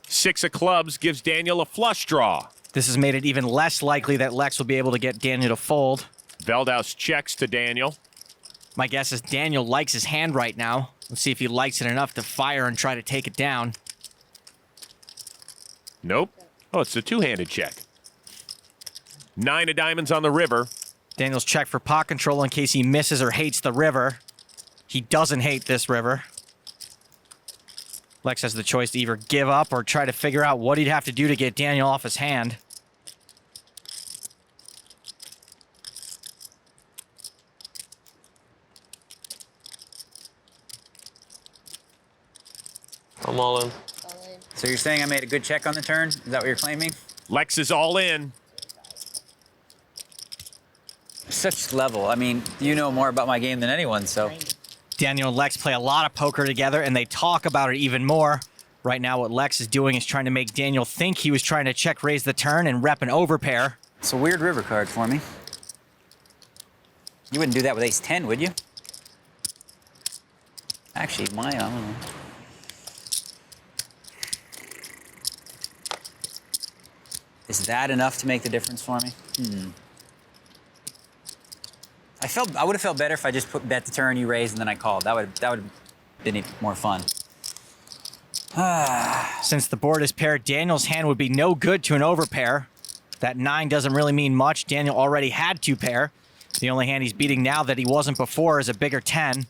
6 of clubs gives Daniel a flush draw. This has made it even less likely that Lex will be able to get Daniel to fold. Veldhuis checks to Daniel. My guess is Daniel likes his hand right now. Let's see if he likes it enough to fire and try to take it down. Nope. Oh, it's a two-handed check. 9 of diamonds on the river. Daniel's checked for pot control in case he misses or hates the river. He doesn't hate this river. Lex has the choice to either give up or try to figure out what he'd have to do to get Daniel off his hand. I'm all in. So you're saying I made a good check on the turn? Is that what you're claiming? Lex is all in. Such level. I mean, you know more about my game than anyone, so. Daniel and Lex play a lot of poker together, and they talk about it even more. Right now, what Lex is doing is trying to make Daniel think he was trying to check raise the turn and rep an overpair. It's a weird river card for me. You wouldn't do that with ace-10, would you? Actually, I don't know. Is that enough to make the difference for me? I would have felt better if I just bet the turn, you raised, and then I called. That would have been even more fun. Since the board is paired, Daniel's hand would be no good to an overpair. That 9 doesn't really mean much. Daniel already had 2 pair. The only hand he's beating now that he wasn't before is a bigger 10.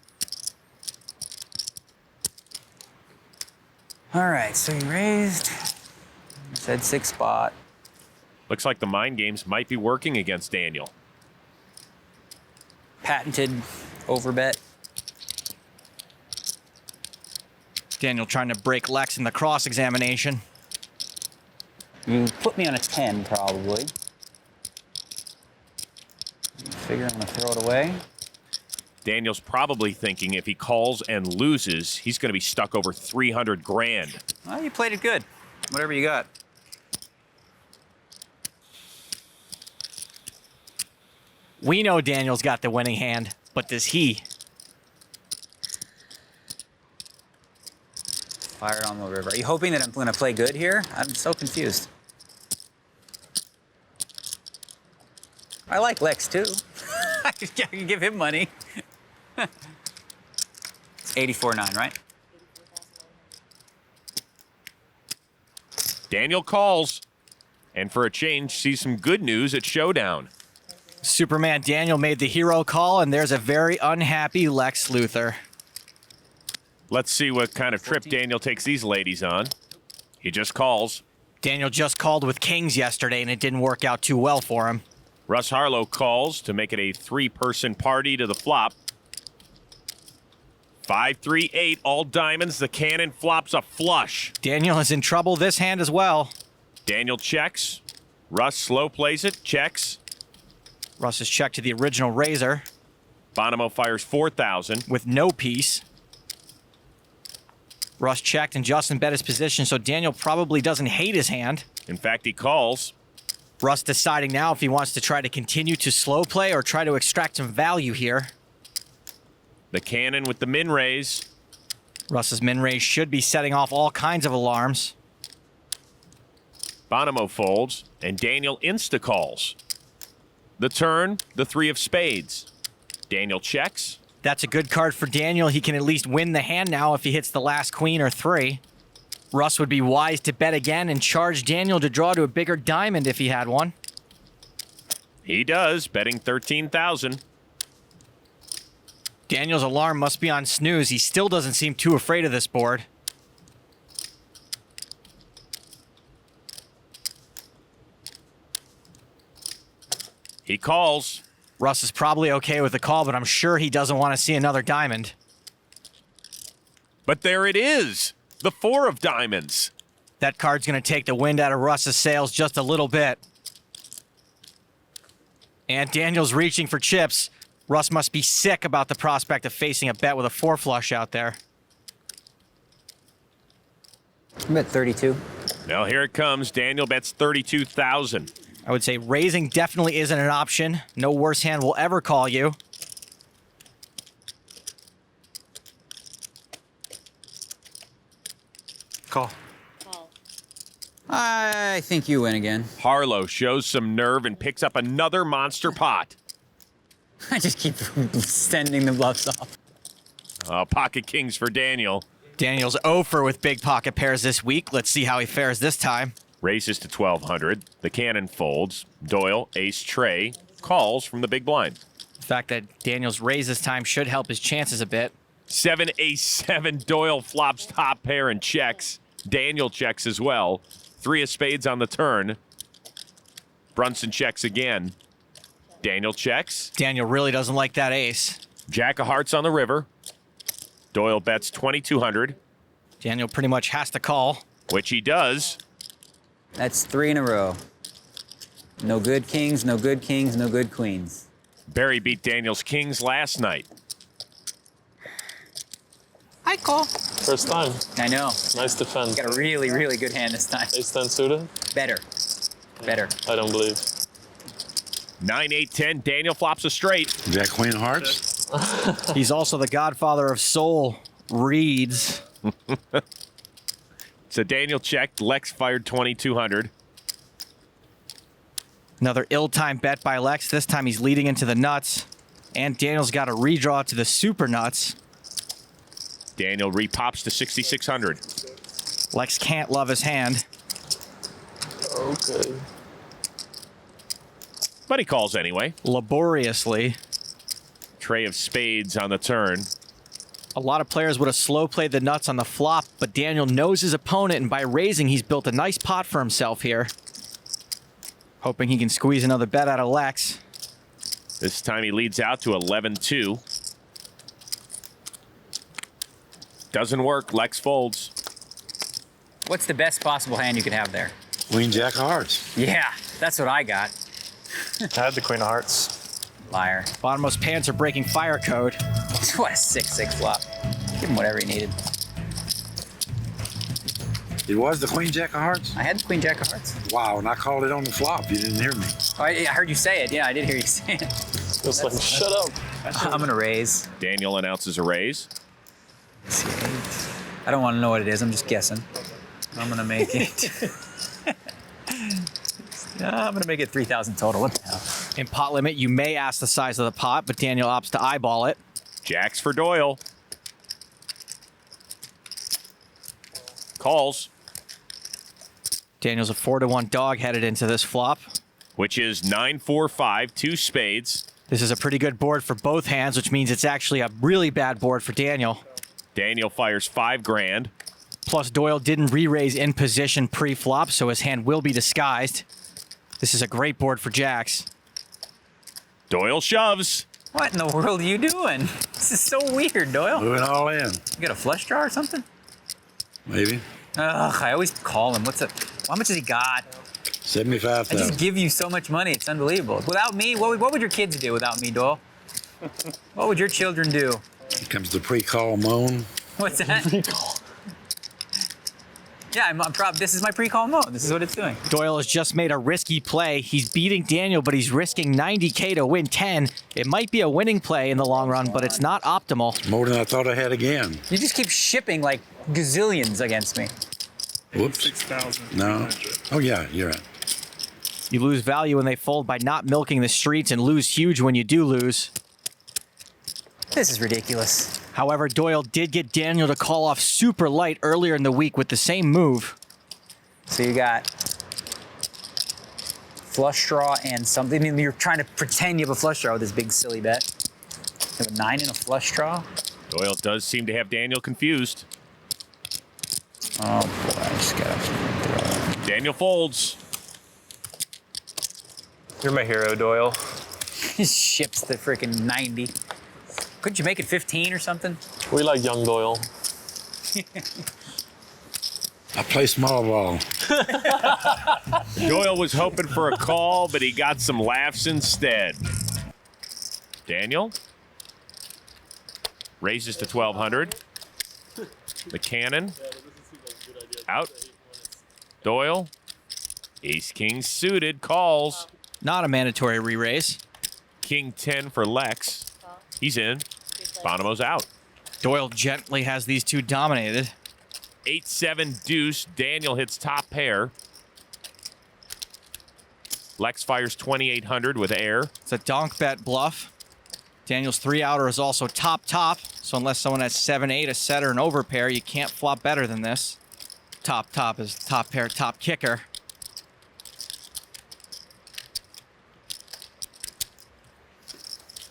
All right, so you raised. Said 6 spot. Looks like the mind games might be working against Daniel. Patented overbet. Daniel trying to break Lex in the cross-examination. You put me on a 10, probably. Figure I'm gonna throw it away. Daniel's probably thinking if he calls and loses, he's going to be stuck over 300 grand. Well, you played it good. Whatever you got. We know Daniel's got the winning hand, but does he? Fire on the river. Are you hoping that I'm going to play good here? I'm so confused. I like Lex, too. I can give him money. It's 84.9, right? Daniel calls, and for a change, sees some good news at Showdown. Superman Daniel made the hero call, and there's a very unhappy Lex Luthor. Let's see what kind of trip Daniel takes these ladies on. He just calls. Daniel just called with kings yesterday, and it didn't work out too well for him. Russ Harlow calls to make it a 3-person party to the flop. 5-3-8, all diamonds. The cannon flops a flush. Daniel is in trouble this hand as well. Daniel checks. Russ slow plays it, checks. Russ is checked to the original razor. Bonomo fires 4,000. With no piece. Russ checked and Justin bet his position, so Daniel probably doesn't hate his hand. In fact, he calls. Russ deciding now if he wants to try to continue to slow play or try to extract some value here. The cannon with the min raise. Russ's min raise should be setting off all kinds of alarms. Bonomo folds, and Daniel insta-calls. The turn, the 3 of spades. Daniel checks. That's a good card for Daniel. He can at least win the hand now if he hits the last queen or 3. Russ would be wise to bet again and charge Daniel to draw to a bigger diamond if he had one. He does, betting 13,000. Daniel's alarm must be on snooze. He still doesn't seem too afraid of this board. He calls. Russ is probably okay with the call, but I'm sure he doesn't want to see another diamond. But there it is. The 4 of diamonds. That card's going to take the wind out of Russ's sails just a little bit. And Daniel's reaching for chips. Russ must be sick about the prospect of facing a bet with a 4 flush out there. I'm at 32. Now here it comes. Daniel bets 32,000. I would say raising definitely isn't an option. No worse hand will ever call you. Call. I think you win again. Harlow shows some nerve and picks up another monster pot. I just keep sending the bluffs off. Pocket kings for Daniel. Daniel's 0 with big pocket pairs this week. Let's see how he fares this time. Races to 1,200. The cannon folds. Doyle, ace tray, calls from the big blind. The fact that Daniel's raise this time should help his chances a bit. 7, ace 7. Doyle flops top pair and checks. Daniel checks as well. 3 of spades on the turn. Brunson checks again. Daniel checks. Daniel really doesn't like that ace. Jack of hearts on the river. Doyle bets 2,200. Daniel pretty much has to call. Which he does. That's 3 in a row. No good kings, no good kings, no good queens. Barry beat Daniel's kings last night. I call. First time. I know. Nice defense. Got a really, really good hand this time. Ace 10 suited? Better. Better. I don't believe. 9, 8, 10. Daniel flops a straight. Jack Queen of Hearts. He's also the godfather of soul reads. So Daniel checked. Lex fired 2,200. Another ill-timed bet by Lex. This time he's leading into the nuts. And Daniel's got a redraw to the super nuts. Daniel repops to 6,600. Lex can't love his hand. Okay. But he calls anyway. Laboriously. Tray of spades on the turn. A lot of players would have slow played the nuts on the flop, but Daniel knows his opponent, and by raising, he's built a nice pot for himself here. Hoping he can squeeze another bet out of Lex. This time he leads out to 11-2. Doesn't work. Lex folds. What's the best possible hand you could have there? Queen Jack of Hearts. Yeah, that's what I got. I had the Queen of Hearts. Liar. Bonomo's pants are breaking fire code. What a 6-6 flop. Give him whatever he needed. It was the Queen Jack of Hearts? I had the Queen Jack of Hearts. Wow, and I called it on the flop. You didn't hear me. Oh, I heard you say it. Yeah, I did hear you say it. Just like, shut up. I'm going to raise. Daniel announces a raise. I don't want to know what it is. I'm just guessing. I'm going to make it. I'm going to make it 3,000 total. What the hell? In pot limit, you may ask the size of the pot, but Daniel opts to eyeball it. Jacks for Doyle. Calls. Daniel's a 4-1 dog headed into this flop. Which is 9-4-5, 2 spades. This is a pretty good board for both hands, which means it's actually a really bad board for Daniel. Daniel fires 5 grand. Plus, Doyle didn't re-raise in position pre-flop, so his hand will be disguised. This is a great board for jacks. Doyle shoves. What in the world are you doing? This is so weird, Doyle. Moving all in. You got a flush draw or something? Maybe. Ugh, I always call him. How much has he got? 75,000. I just give you so much money. It's unbelievable. Without me, what would your kids do without me, Doyle? What would your children do? Here comes the pre-call moan. What's that? Pre-call. Yeah, this is my pre-call mode. This is what it's doing. Doyle has just made a risky play. He's beating Daniel, but he's risking 90K to win 10. It might be a winning play in the long run, but it's not optimal. More than I thought I had again. You just keep shipping like gazillions against me. Whoops. 6,000. No. Oh, yeah, you're right. You lose value when they fold by not milking the streets and lose huge when you do lose. This is ridiculous. However, Doyle did get Daniel to call off super light earlier in the week with the same move. So you got flush draw and something. I mean, you're trying to pretend you have a flush draw with this big silly bet. You have a 9 and a flush draw. Doyle does seem to have Daniel confused. Oh boy, I just gotta. Daniel folds. You're my hero, Doyle. He ships the freaking 90. Couldn't you make it 15 or something? We like young Doyle. I play small ball. Doyle was hoping for a call, but he got some laughs instead. Daniel raises to 1,200. The cannon out. Doyle, ace king suited, calls. Not a mandatory re-raise. King 10 for Lex. He's in. Bonomo's out. Doyle gently has these two dominated. 8-7 deuce. Daniel hits top pair. Lex fires 2,800 with air. It's a donk bet bluff. Daniel's 3-outer is also top. So unless someone has 7-8, a setter, and overpair, you can't flop better than this. Top is top pair, top kicker.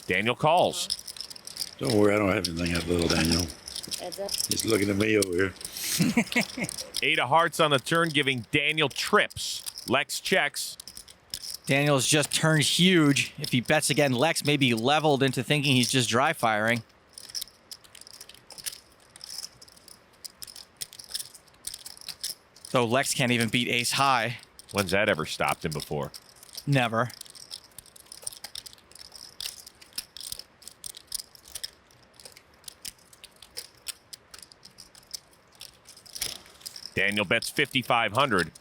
Daniel calls. Don't worry, I don't have anything that little Daniel. He's looking at me over here. 8 of hearts on the turn, giving Daniel trips. Lex checks. Daniel's just turned huge. If he bets again, Lex may be leveled into thinking he's just dry firing. Though Lex can't even beat ace high. When's that ever stopped him before? Never. Daniel bets 5,500.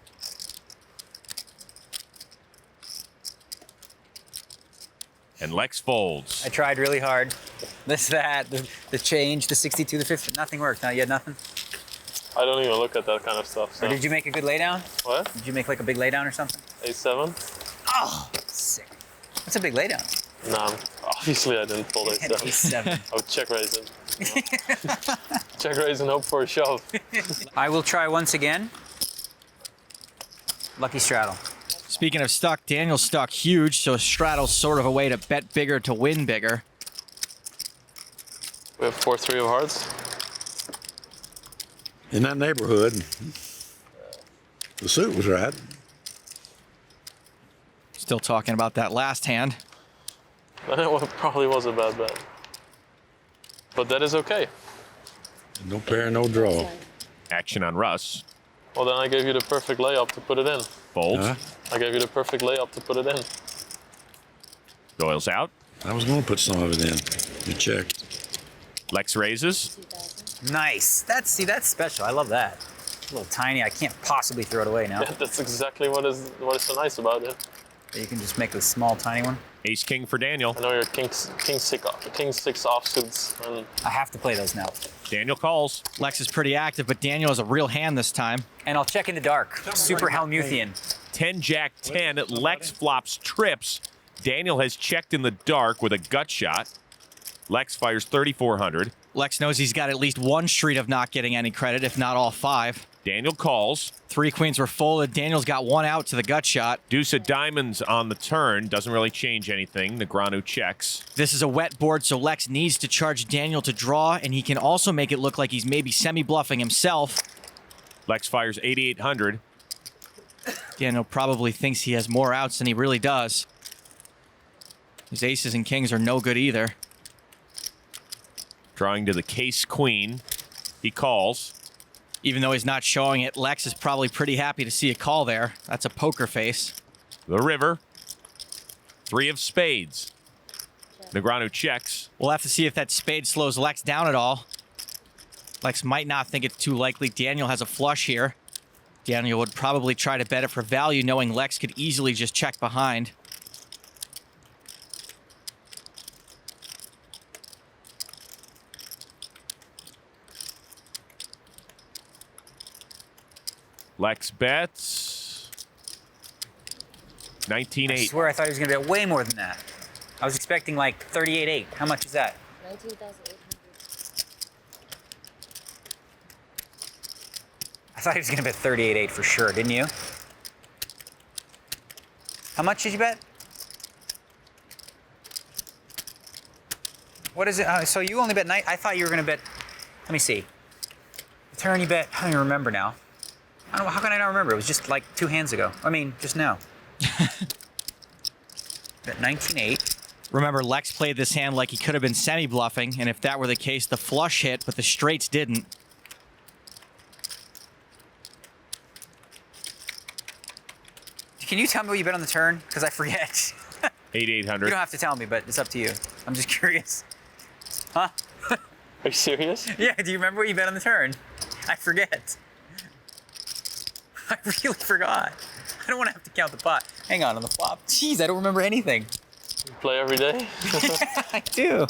And Lex folds. I tried really hard. The change, the 62, the 50, nothing worked. No, you had nothing? I don't even look at that kind of stuff. So. Or did you make a good laydown? What? Did you make like a big laydown or something? A7? Oh, sick. What's a big laydown? Nah, obviously I didn't fold A7. A7. I would check raise it. Check raise and hope for a shove. I will try once again. Lucky straddle. Speaking of stuck, Daniel's stuck huge, so straddle's sort of a way to bet bigger to win bigger. We have 4-3 of hearts. In that neighborhood, the suit was right. Still talking about that last hand. That probably was a bad bet. But that is okay. No pair, no draw. Action on Russ. Well, then I gave you the perfect layup to put it in. Fold. I gave you the perfect layup to put it in. Doyle's out. I was going to put some of it in. You checked. Lex raises. Nice. That's special. I love that. A little tiny. I can't possibly throw it away now. Yeah, that's exactly what is so nice about it. You can just make a small, tiny one. Ace king for Daniel. I know you're king six offsuits. And I have to play those now. Daniel calls. Lex is pretty active, but Daniel has a real hand this time. And I'll check in the dark. Super Hellmuthian. 10 Jack 10. Lex flops trips. Daniel has checked in the dark with a gut shot. Lex fires 3,400. Lex knows he's got at least one street of not getting any credit, if not all 5. Daniel calls. 3 queens were folded. Daniel's got 1 out to the gut shot. Deuce of diamonds on the turn. Doesn't really change anything. Negreanu checks. This is a wet board, so Lex needs to charge Daniel to draw, and he can also make it look like he's maybe semi-bluffing himself. Lex fires 8,800. Daniel probably thinks he has more outs than he really does. His aces and kings are no good either. Drawing to the case queen. He calls. Even though he's not showing it, Lex is probably pretty happy to see a call there. That's a poker face. The river. 3 of spades. Negreanu checks. We'll have to see if that spade slows Lex down at all. Lex might not think it's too likely Daniel has a flush here. Daniel would probably try to bet it for value, knowing Lex could easily just check behind. Lex bets 19-8. I swear I thought he was going to bet way more than that. I was expecting like 38-8. How much is that? 19,800. I thought he was going to bet 38.8 for sure, didn't you? How much did you bet? What is it? So you only bet 9. I thought you were going to bet. Let me see. The turn you bet. I don't even remember now. I don't know. How can I not remember? It was just like 2 hands ago. I mean, just now. Bet 19.8. Remember, Lex played this hand like he could have been semi-bluffing, and if that were the case, the flush hit, but the straights didn't. Can you tell me what you bet on the turn? Because I forget. 8,800. You don't have to tell me, but it's up to you. I'm just curious. Huh? Are you serious? Yeah, do you remember what you bet on the turn? I forget. I really forgot. I don't want to have to count the pot. Hang on the flop. Jeez, I don't remember anything. You play every day? Yeah, I do.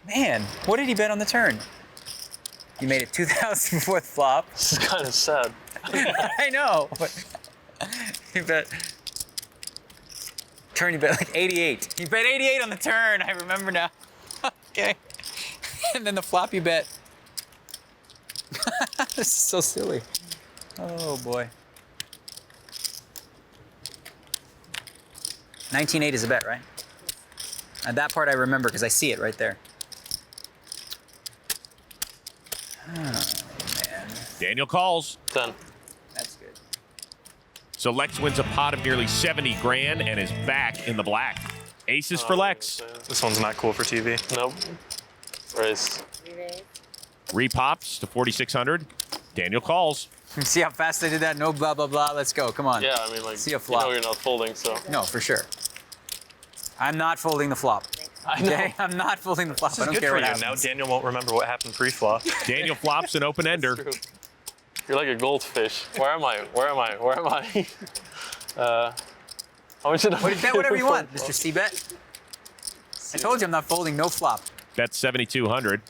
Man, what did he bet on the turn? You made it 2,000 before the flop. This is kind of sad. I know. He bet. Turn, you bet like 88. You bet 88 on the turn. I remember now. Okay. And then the flop you bet. This is so silly. Oh boy. 19.8 is a bet, right? And that part I remember because I see it right there. Oh, man. Daniel calls. 10. That's good. So Lex wins a pot of nearly 70 grand and is back in the black. Aces for Lex. This one's not cool for TV. Nope. Raise. Repops to 4,600. Daniel calls. See how fast I did that? No blah, blah, blah. Let's go. Come on. Yeah, I mean, like, see a flop. you know you're not folding, so. No, for sure. I'm not folding the flop. I know. Okay? I'm not folding the flop. This I is don't good care for what you. happens. Now Daniel won't remember what happened pre-flop. Daniel flops an open ender. You're like a goldfish. Where am I? Where am I? Where am I? How much did I Bet whatever you want, Mr. C-Bet. I told you I'm not folding no flop. That's 7,200.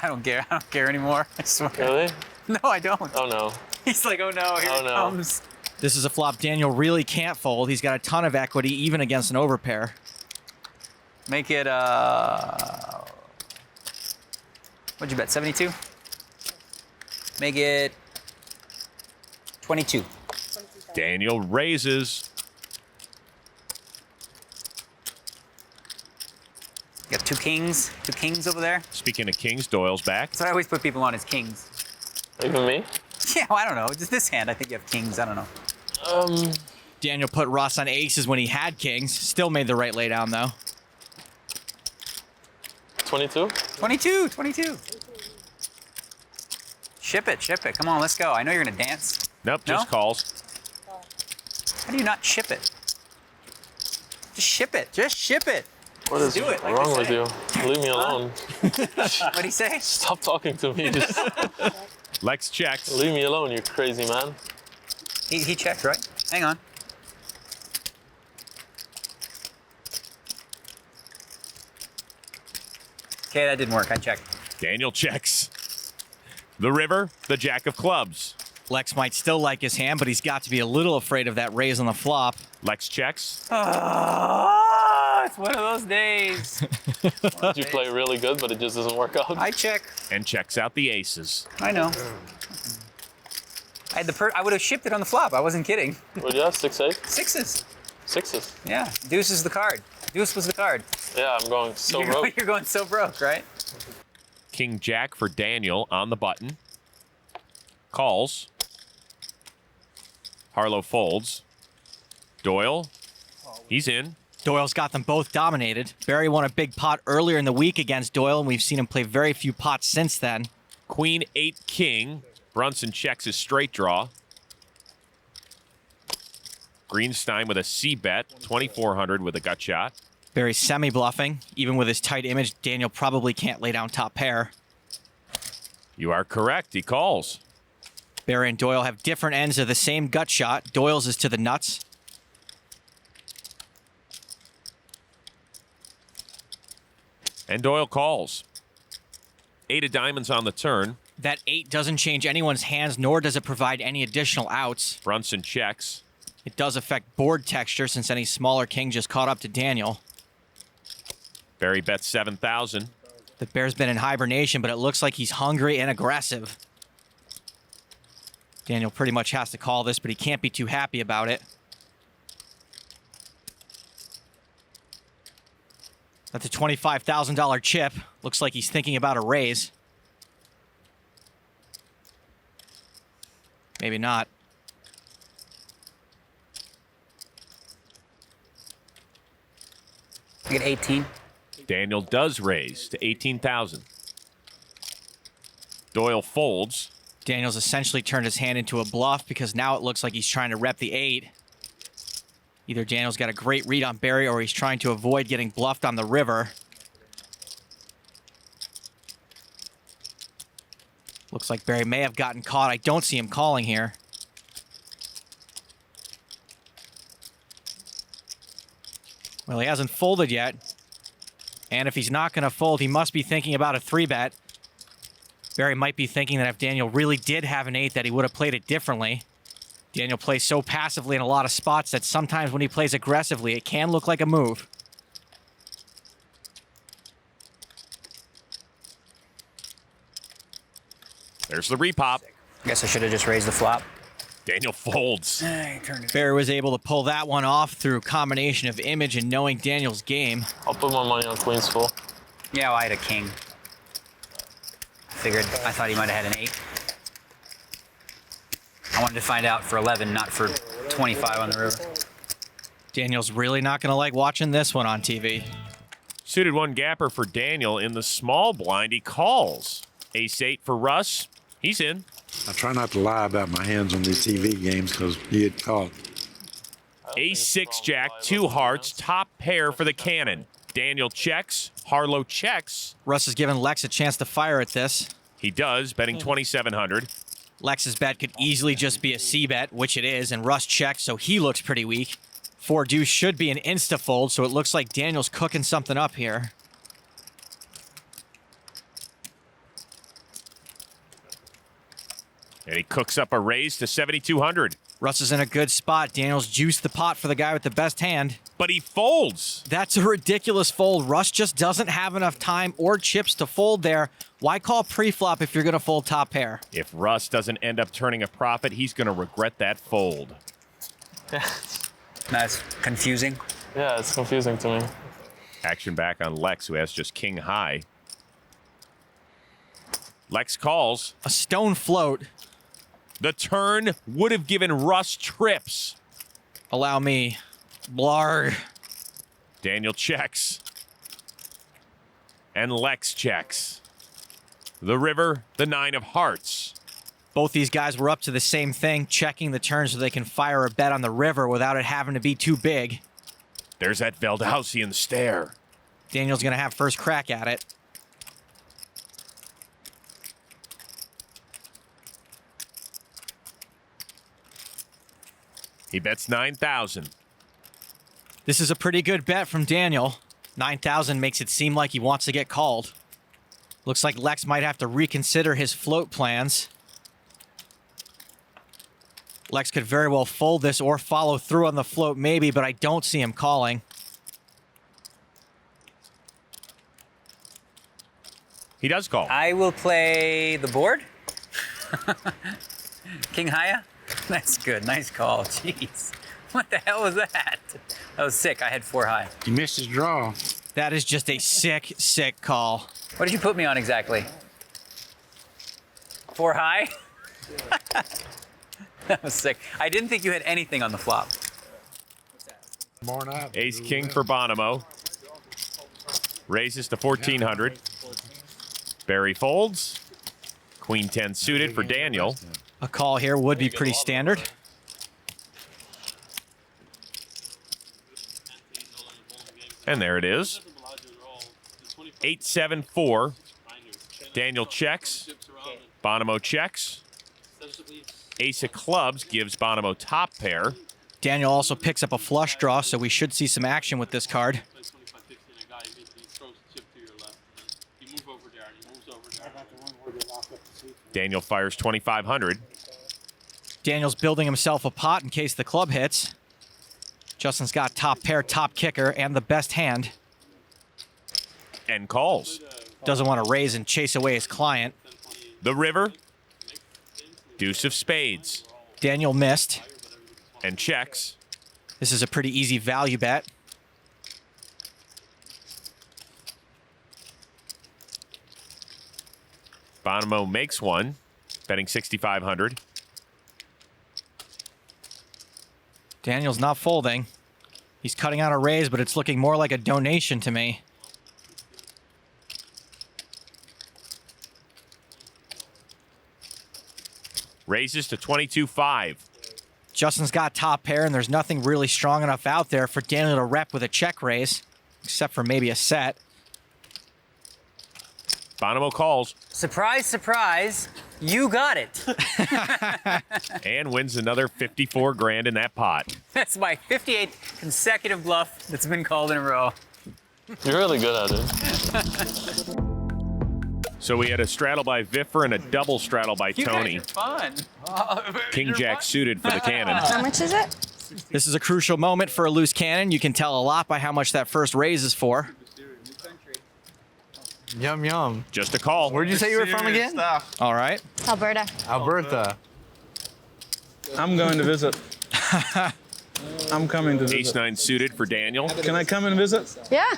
I don't care. I don't care anymore. I swear. Really? No, I don't. Oh, no. He's like, oh no, here it comes. This is a flop Daniel really can't fold. He's got a ton of equity, even against an overpair. Make it, what'd you bet, 72? Make it 22. Daniel raises. You got two kings over there. Speaking of kings, Doyle's back. That's what I always put people on is kings. Even me? Yeah, well, I don't know. Just this hand, I think you have kings. I don't know. Daniel put Ross on aces when he had kings. Still made the right laydown, though. 22? 22. Ship it. Come on, let's go. I know you're going to dance. Nope, No? just calls. How do you not ship it? Just ship it. Just ship it. What is do it, like wrong they with say. you? Leave me alone. What'd he say? Stop talking to me. Just Lex checks. leave me alone, you crazy man. He checked, right? Hang on. Okay, that didn't work. I checked. Daniel checks. The river, the jack of clubs. Lex might still like his hand, but he's got to be a little afraid of that raise on the flop. Lex checks. Oh, it's one of those days. You play really good, but it just doesn't work out. I check. And checks out the aces. I know. I had I would have shipped it on the flop. I wasn't kidding. Well, yeah, 6-8. Sixes. Sixes. Yeah. Deuce is the card. Deuce was the card. Yeah, I'm going so broke. You're going so broke, right? King jack for Daniel on the button. Calls. Harlow folds. Doyle. He's in. Doyle's got them both dominated. Barry won a big pot earlier in the week against Doyle, and we've seen him play very few pots since then. Queen 8 king. Brunson checks his straight draw. Greenstein with a C bet. 2,400 with a gut shot. Barry's semi-bluffing. Even with his tight image, Daniel probably can't lay down top pair. You are correct. He calls. Barry and Doyle have different ends of the same gut shot. Doyle's is to the nuts. And Doyle calls. 8 of diamonds on the turn. That 8 doesn't change anyone's hands, nor does it provide any additional outs. Brunson checks. It does affect board texture since any smaller king just caught up to Daniel. Barry bets 7,000. The bear's been in hibernation, but it looks like he's hungry and aggressive. Daniel pretty much has to call this, but he can't be too happy about it. That's a $25,000 chip. Looks like he's thinking about a raise. Maybe not. You get 18. Daniel does raise to 18,000. Doyle folds. Daniel's essentially turned his hand into a bluff because now it looks like he's trying to rep the 8. Either Daniel's got a great read on Barry or he's trying to avoid getting bluffed on the river. Looks like Barry may have gotten caught. I don't see him calling here. Well, he hasn't folded yet. And if he's not going to fold, he must be thinking about a 3-bet. Barry might be thinking that if Daniel really did have an 8, that he would have played it differently. Daniel plays so passively in a lot of spots that sometimes when he plays aggressively, it can look like a move. There's the repop. Guess I should have just raised the flop. Daniel folds. Barry was able to pull that one off through a combination of image and knowing Daniel's game. I'll put my money on queens full. Yeah, well, I had a king. I thought he might have had an 8. I wanted to find out for 11, not for 25 on the river. Daniel's really not going to like watching this one on TV. Suited one gapper for Daniel in the small blind. He calls. Ace-8 for Russ. He's in. I try not to lie about my hands on these TV games because you get caught. Ace-6 jack, 2 hearts, top pair for the cannon. Daniel checks. Harlow checks. Russ has given Lex a chance to fire at this. He does, betting 2,700. Lex's bet could easily just be a C-bet, which it is, and Russ checks, so he looks pretty weak. 4 deuce should be an insta-fold, so it looks like Daniel's cooking something up here. And he cooks up a raise to 7,200. Russ is in a good spot. Daniel's juiced the pot for the guy with the best hand. But he folds. That's a ridiculous fold. Russ just doesn't have enough time or chips to fold there. Why call pre-flop if you're going to fold top pair? If Russ doesn't end up turning a profit, he's going to regret that fold. That's confusing. Yeah, it's confusing to me. Action back on Lex, who has just king high. Lex calls. A stone float. The turn would have given Russ trips. Allow me. Blarg. Daniel checks. And Lex checks. The river, the 9 of hearts. Both these guys were up to the same thing, checking the turn so they can fire a bet on the river without it having to be too big. There's that Veldhuisian stare. Daniel's going to have first crack at it. He bets 9,000. This is a pretty good bet from Daniel. 9,000 makes it seem like he wants to get called. Looks like Lex might have to reconsider his float plans. Lex could very well fold this or follow through on the float maybe, but I don't see him calling. He does call. I will play the board. King Haya. That's good. Nice call. Jeez. What the hell was that? That was sick. I had 4 high. He missed his draw. That is just a sick, sick call. What did you put me on exactly? 4 high? That was sick. I didn't think you had anything on the flop. Ace king for Bonomo. Raises to 1,400. Barry folds. Queen 10 suited for Daniel. A call here would be pretty standard. And there it is. 8-7-4. Daniel checks. Bonomo checks. Ace of clubs gives Bonomo top pair. Daniel also picks up a flush draw, so we should see some action with this card. Daniel fires 2,500. Daniel's building himself a pot in case the club hits. Justin's got top pair, top kicker, and the best hand. And calls. Doesn't want to raise and chase away his client. The river. Deuce of spades. Daniel missed. And checks. This is a pretty easy value bet. Bonomo makes one, betting 6,500. Daniel's not folding. He's cutting out a raise, but it's looking more like a donation to me. Raises to 22-5. Justin's got top pair, and there's nothing really strong enough out there for Daniel to rep with a check raise, except for maybe a set. Bonomo calls. Surprise, surprise, you got it. And wins another 54 grand in that pot. That's my 58th consecutive bluff that's been called in a row. You're really good at it. So we had a straddle by Viffer and a double straddle by Tony. You guys are fun. King Jack suited for the cannon. How much is it? This is a crucial moment for a loose cannon. You can tell a lot by how much that first raise is for. Yum, yum. Just a call. Where'd you say you were from again? All right. Alberta. Alberta. I'm going to visit. I'm coming to visit. Ace-9 suited for Daniel. Can I come and visit? Yeah.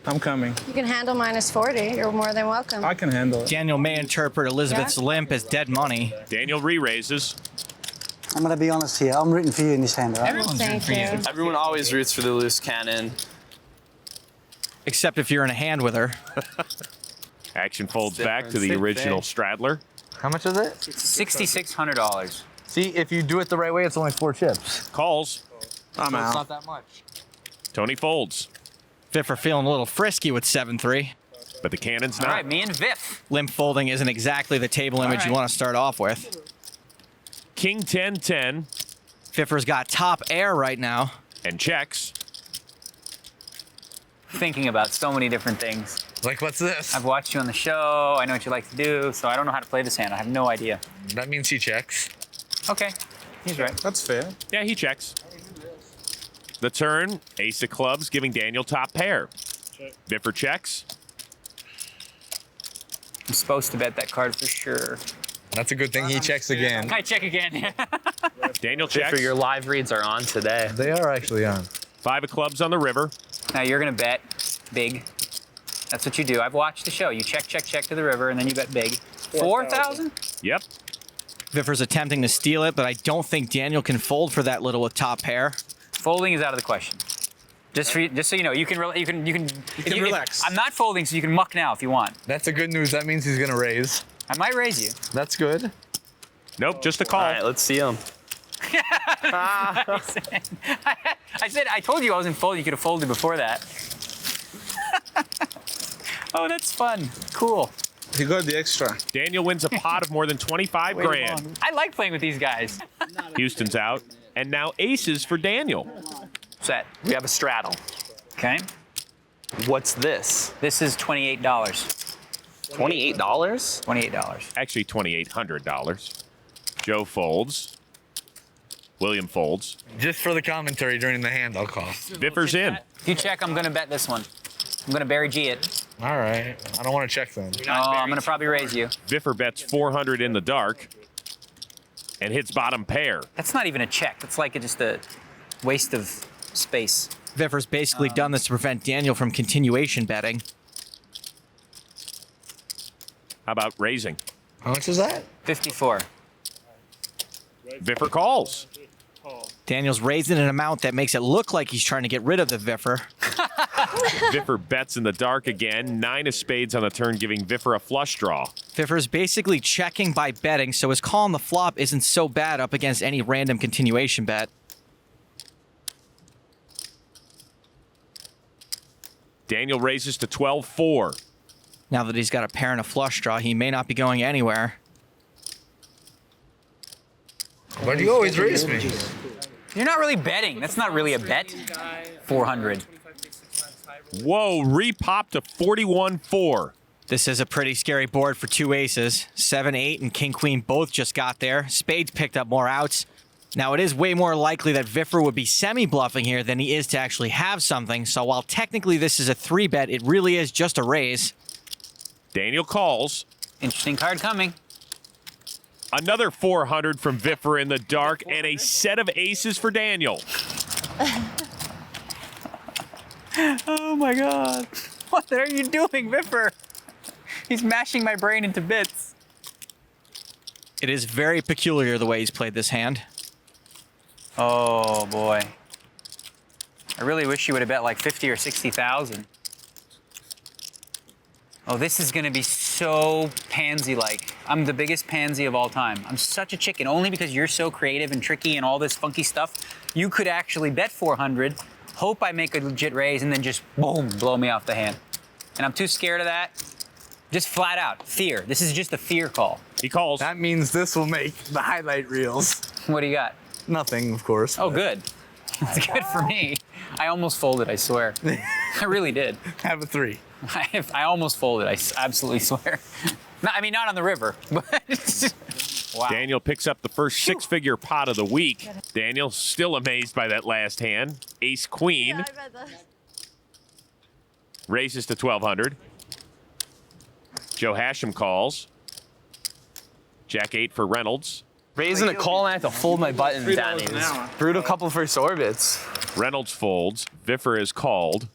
I'm coming. You can handle -40. You're more than welcome. I can handle it. Daniel may interpret Elizabeth's limp as dead money. Daniel re-raises. I'm going to be honest here. I'm rooting for you in this hand, right? Everyone's rooting for you. Everyone always roots for the loose cannon. Except if you're in a hand with her. Action folds back to the original straddler. How much is it? $6,600. See, if you do it the right way, it's only 4 chips. Calls. I'm out. It's not that much. Tony folds. Viffer feeling a little frisky with 7-3. But the cannon's not. All right, me and Viff. Limp folding isn't exactly the table image you want to start off with. King 10-10. Viffer's got top air right now. And checks. Thinking about so many different things. Like, what's this? I've watched you on the show. I know what you like to do, so I don't know how to play this hand. I have no idea. That means he checks. Okay, he's right. That's fair. Yeah, he checks. The turn, ace of clubs, giving Daniel top pair. Viffer checks. I'm supposed to bet that card for sure. That's a good thing he checks again. I check again. Daniel checks. For your live reads are on today. They are actually on. 5 of clubs on the river. Now you're gonna bet big. That's what you do. I've watched the show. You check, check, check to the river, and then you bet big. 4,000? Yep. Viffer's attempting to steal it, but I don't think Daniel can fold for that little with top pair. Folding is out of the question. Just so you know, you can relax. I'm not folding, so you can muck now if you want. That's the good news. That means he's going to raise. I might raise you. That's good. Nope, just a call. All right, let's see him. I said, I told you I wasn't folding. You could have folded before that. Oh, that's fun. Cool. He got the extra. Daniel wins a pot of more than 25 grand. I like playing with these guys. Houston's out. And now aces for Daniel. Set. We have a straddle. Okay. What's this? This is $28. $28? $28. Actually, $2,800. Joe folds. William folds. Just for the commentary during the hand, I'll call. Viffer's in. If you check, I'm going to bet this one. I'm going to Barry G it. All right. I don't want to check then. Oh, I'm going to probably raise you. Viffer bets 400 in the dark and hits bottom pair. That's not even a check. That's like just a waste of space. Viffer's basically done this to prevent Daniel from continuation betting. How about raising? How much is that? 54. Viffer calls. Daniel's raising an amount that makes it look like he's trying to get rid of the Viffer. Viffer bets in the dark again. 9 of spades on the turn, giving Viffer a flush draw. Viffer's basically checking by betting, so his call on the flop isn't so bad up against any random continuation bet. Daniel raises to 12-4. Now that he's got a pair and a flush draw, he may not be going anywhere. Why do you always raise me? You're not really betting. That's not really a bet. 400. Whoa, repop to 41-4. This is a pretty scary board for two aces. 7, 8, and King, Queen both just got there. Spades picked up more outs. Now, it is way more likely that Viffer would be semi-bluffing here than he is to actually have something. So while technically this is a 3-bet, it really is just a raise. Daniel calls. Interesting card coming. Another 400 from Viffer in the dark, and a set of aces for Daniel. Oh my God. What are you doing, Viffer? He's mashing my brain into bits. It is very peculiar the way he's played this hand. Oh boy. I really wish you would have bet like 50 or 60,000. Oh, this is gonna be so pansy-like. I'm the biggest pansy of all time. I'm such a chicken, only because you're so creative and tricky and all this funky stuff. You could actually bet 400, hope I make a legit raise, and then just boom, blow me off the hand. And I'm too scared of that. Just flat out, fear. This is just a fear call. He calls. That means this will make the highlight reels. What do you got? Nothing, of course. Oh, good. It's good for me. I almost folded, I swear. I really did. Have a 3. I almost folded, I absolutely swear. No, I mean, not on the river, but wow. Daniel picks up the first six-figure pot of the week. Daniel still amazed by that last hand. Ace-queen. Yeah, I read that. Raises to 1,200. Joe Hachem calls. Jack-8 for Reynolds. Raising a call and I have to fold my buttons, Danny. Brutal couple first orbits. Reynolds folds. Viffer is called.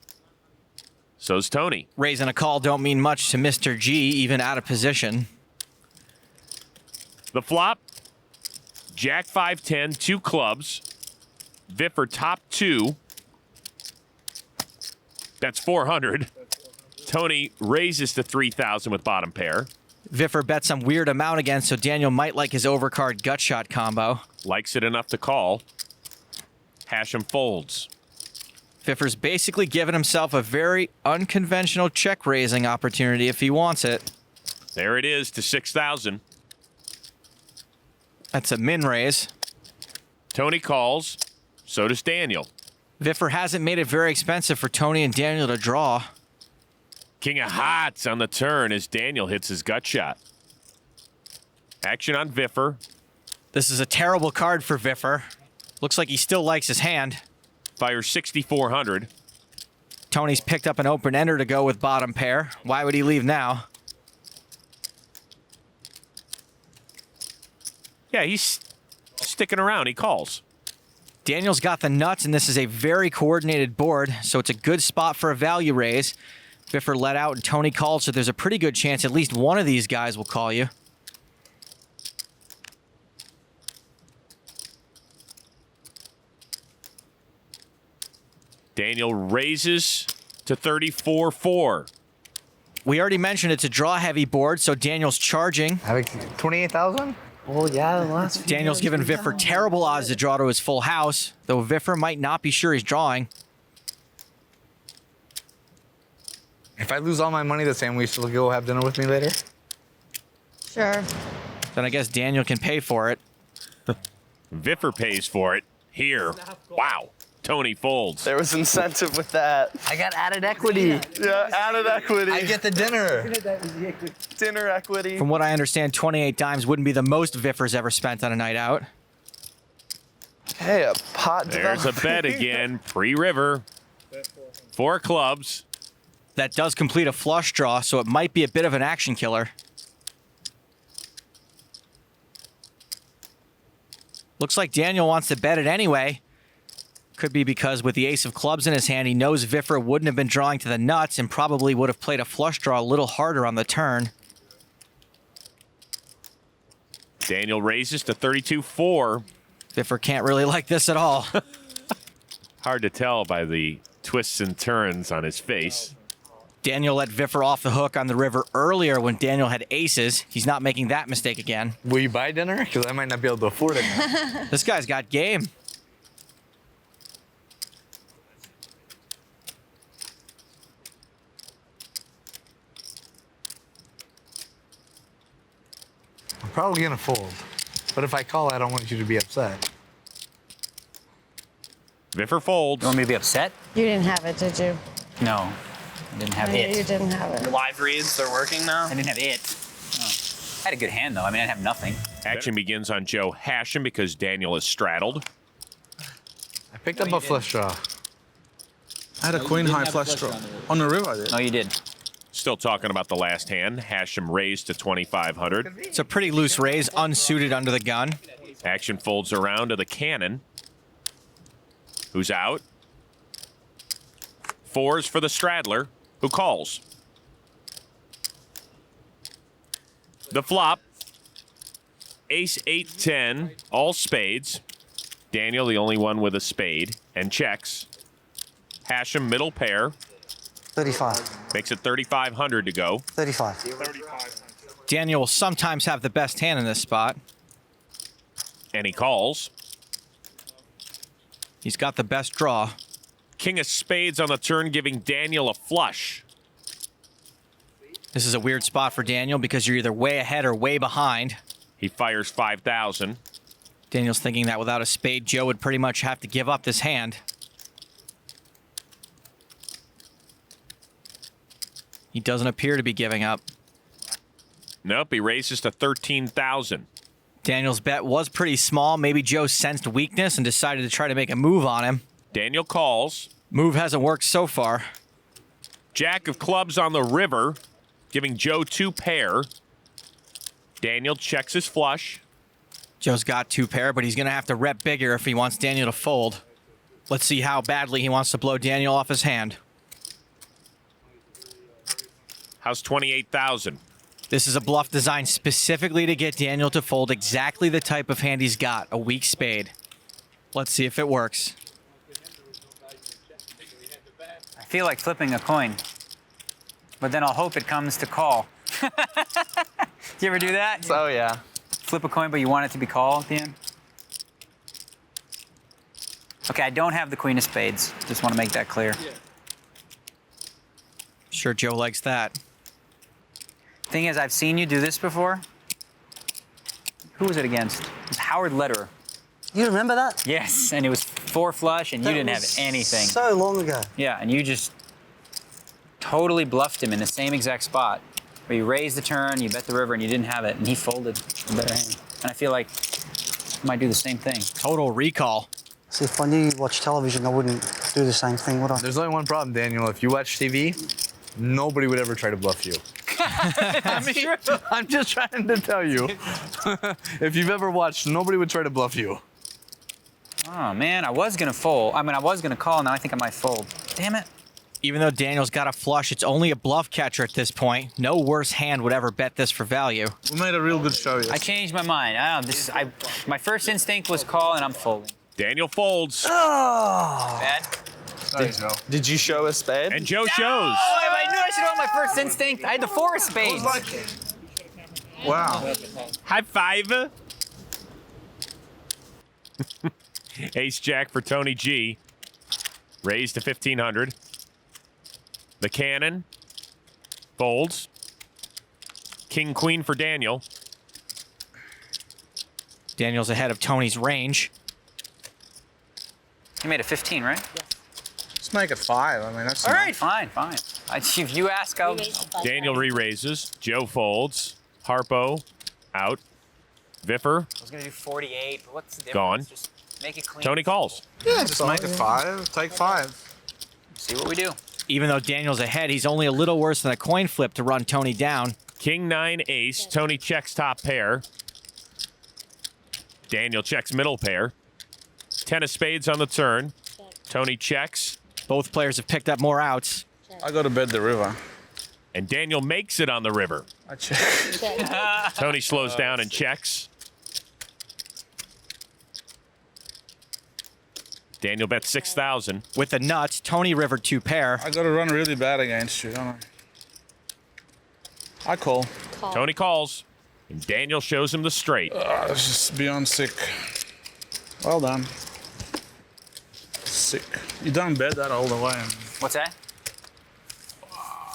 So's Tony. Raising a call don't mean much to Mr. G, even out of position. The flop. Jack 5-10, 2 clubs. Viffer top 2. That's 400. Tony raises to 3,000 with bottom pair. Viffer bet some weird amount again, so Daniel might like his overcard gut shot combo. Likes it enough to call. Hachem folds. Viffer's basically given himself a very unconventional check raising opportunity if he wants it. There it is to 6,000. That's a min raise. Tony calls. So does Daniel. Viffer hasn't made it very expensive for Tony and Daniel to draw. King of hearts on the turn as Daniel hits his gut shot. Action on Viffer. This is a terrible card for Viffer. Looks like he still likes his hand. Fires 6,400. Tony's picked up an open ender to go with bottom pair. Why would he leave now? Yeah, he's sticking around. He calls. Daniel's got the nuts, and this is a very coordinated board, so it's a good spot for a value raise. Viffer let out and Tony called, so there's a pretty good chance at least one of these guys will call you. Daniel raises to 34-4. We already mentioned it's a draw-heavy board, so Daniel's charging. 28,000? Oh, yeah, the last few Daniel's given Viffer terrible odds to draw to his full house, though Viffer might not be sure he's drawing. If I lose all my money the same, will you still go have dinner with me later? Sure. Then I guess Daniel can pay for it. Viffer pays for it. Here. Wow. Tony folds. There was incentive with that. I got added equity. Yeah, added equity. I get the dinner. Dinner equity. From what I understand, 28 dimes wouldn't be the most Viffer's ever spent on a night out. Hey, a pot. There's a bet again. Pre-river. 4 clubs. That does complete a flush draw, so it might be a bit of an action killer. Looks like Daniel wants to bet it anyway. Could be because with the ace of clubs in his hand, he knows Viffer wouldn't have been drawing to the nuts and probably would have played a flush draw a little harder on the turn. Daniel raises to 32-4. Viffer can't really like this at all. Hard to tell by the twists and turns on his face. Daniel let Viffer off the hook on the river earlier when Daniel had aces. He's not making that mistake again. Will you buy dinner? Because I might not be able to afford it now. This guy's got game. I'm probably going to fold. But if I call, I don't want you to be upset. Viffer folds. You want me to be upset? You didn't have it, did you? No. I didn't have No, it. you didn't have it. Live reads, they're working now. I didn't have it. Oh. I had a good hand, though. I mean, I have nothing. Action begins on Joe Hachem because Daniel is straddled. I picked up a flush draw. I had a queen high flush draw. On the river, I did. No, you did. still talking about the last hand. Hachem raised to 2,500. It's a pretty loose raise, unsuited under the gun. Action folds around to the cannon, who's out. Fours for the straddler, who calls. The flop, ace, 8, 10, all spades. Daniel, the only one with a spade, and checks. Hachem, middle pair. 35. Makes it 3,500 to go. 35. Daniel will sometimes have the best hand in this spot. And he calls. He's got the best draw. King of spades on the turn, giving Daniel a flush. This is a weird spot for Daniel because you're either way ahead or way behind. He fires 5,000. Daniel's thinking that without a spade, Joe would pretty much have to give up this hand. He doesn't appear to be giving up. Nope, he raises to 13,000. Daniel's bet was pretty small. Maybe Joe sensed weakness and decided to try to make a move on him. Daniel calls. Move hasn't worked so far. Jack of clubs on the river, giving Joe 2 pair. Daniel checks his flush. Joe's got 2 pair, but he's going to have to rep bigger if he wants Daniel to fold. Let's see how badly he wants to blow Daniel off his hand. How's 28,000? This is a bluff designed specifically to get Daniel to fold exactly the type of hand he's got, a weak spade. Let's see if it works. I feel like flipping a coin, but then I'll hope it comes to call. Do you ever do that? Oh, yeah. Flip a coin, but you want it to be called at the end? Okay, I don't have the queen of spades. Just want to make that clear. Sure Joe likes that. Thing is, I've seen you do this before. Who was it against? It was Howard Lederer. You remember that? Yes, and it was 4 flush, and you didn't have anything. So long ago. Yeah, and you just totally bluffed him in the same exact spot. Where you raised the turn, you bet the river, and you didn't have it, and he folded a better hand. And I feel like I might do the same thing. Total recall. See, if I knew you watched television, I wouldn't do the same thing, would I? There's only one problem, Daniel. If you watch TV, nobody would ever try to bluff you. I'm just trying to tell you. If you've ever watched, nobody would try to bluff you. Oh, man, I was going to fold. I mean, I was going to call, now I think I might fold. Damn it. Even though Daniel's got a flush, it's only a bluff catcher at this point. No worse hand would ever bet this for value. We made a real good show yesterday. I changed my mind. I don't know, my first instinct was call, and I'm folding. Daniel folds. Oh! Bad? Did you show a spade? And Joe shows. Oh, if I knew I should have my first instinct. I had the 4 of spades. Wow. High five. Ace Jack for Tony G. Raised to 1,500. The cannon. Folds. King Queen for Daniel. Daniel's ahead of Tony's range. You made a 15, right? Let's make it 5. I mean, that's all right. Fine. If you ask, I'll. Daniel re-raises. Joe folds. Harpo out. Viffer I was gonna do 48, but what's the difference? gone. Just make it clean. Tony calls. Yeah, just make it 5. Take 5. See what we do. Even though Daniel's ahead, he's only a little worse than a coin flip to run Tony down. King 9 ace. Tony checks top pair. Daniel checks middle pair. 10 of spades on the turn. Tony checks. Both players have picked up more outs. I go to bed the river. And Daniel makes it on the river. I check. Tony slows down and checks. Daniel bets 6,000. With the nuts, Tony rivered 2 pair. I got to run really bad against you, don't I? I call. Tony calls. And Daniel shows him the straight. It's just beyond sick. Well done. Sick. You done bet that all the way. What's that?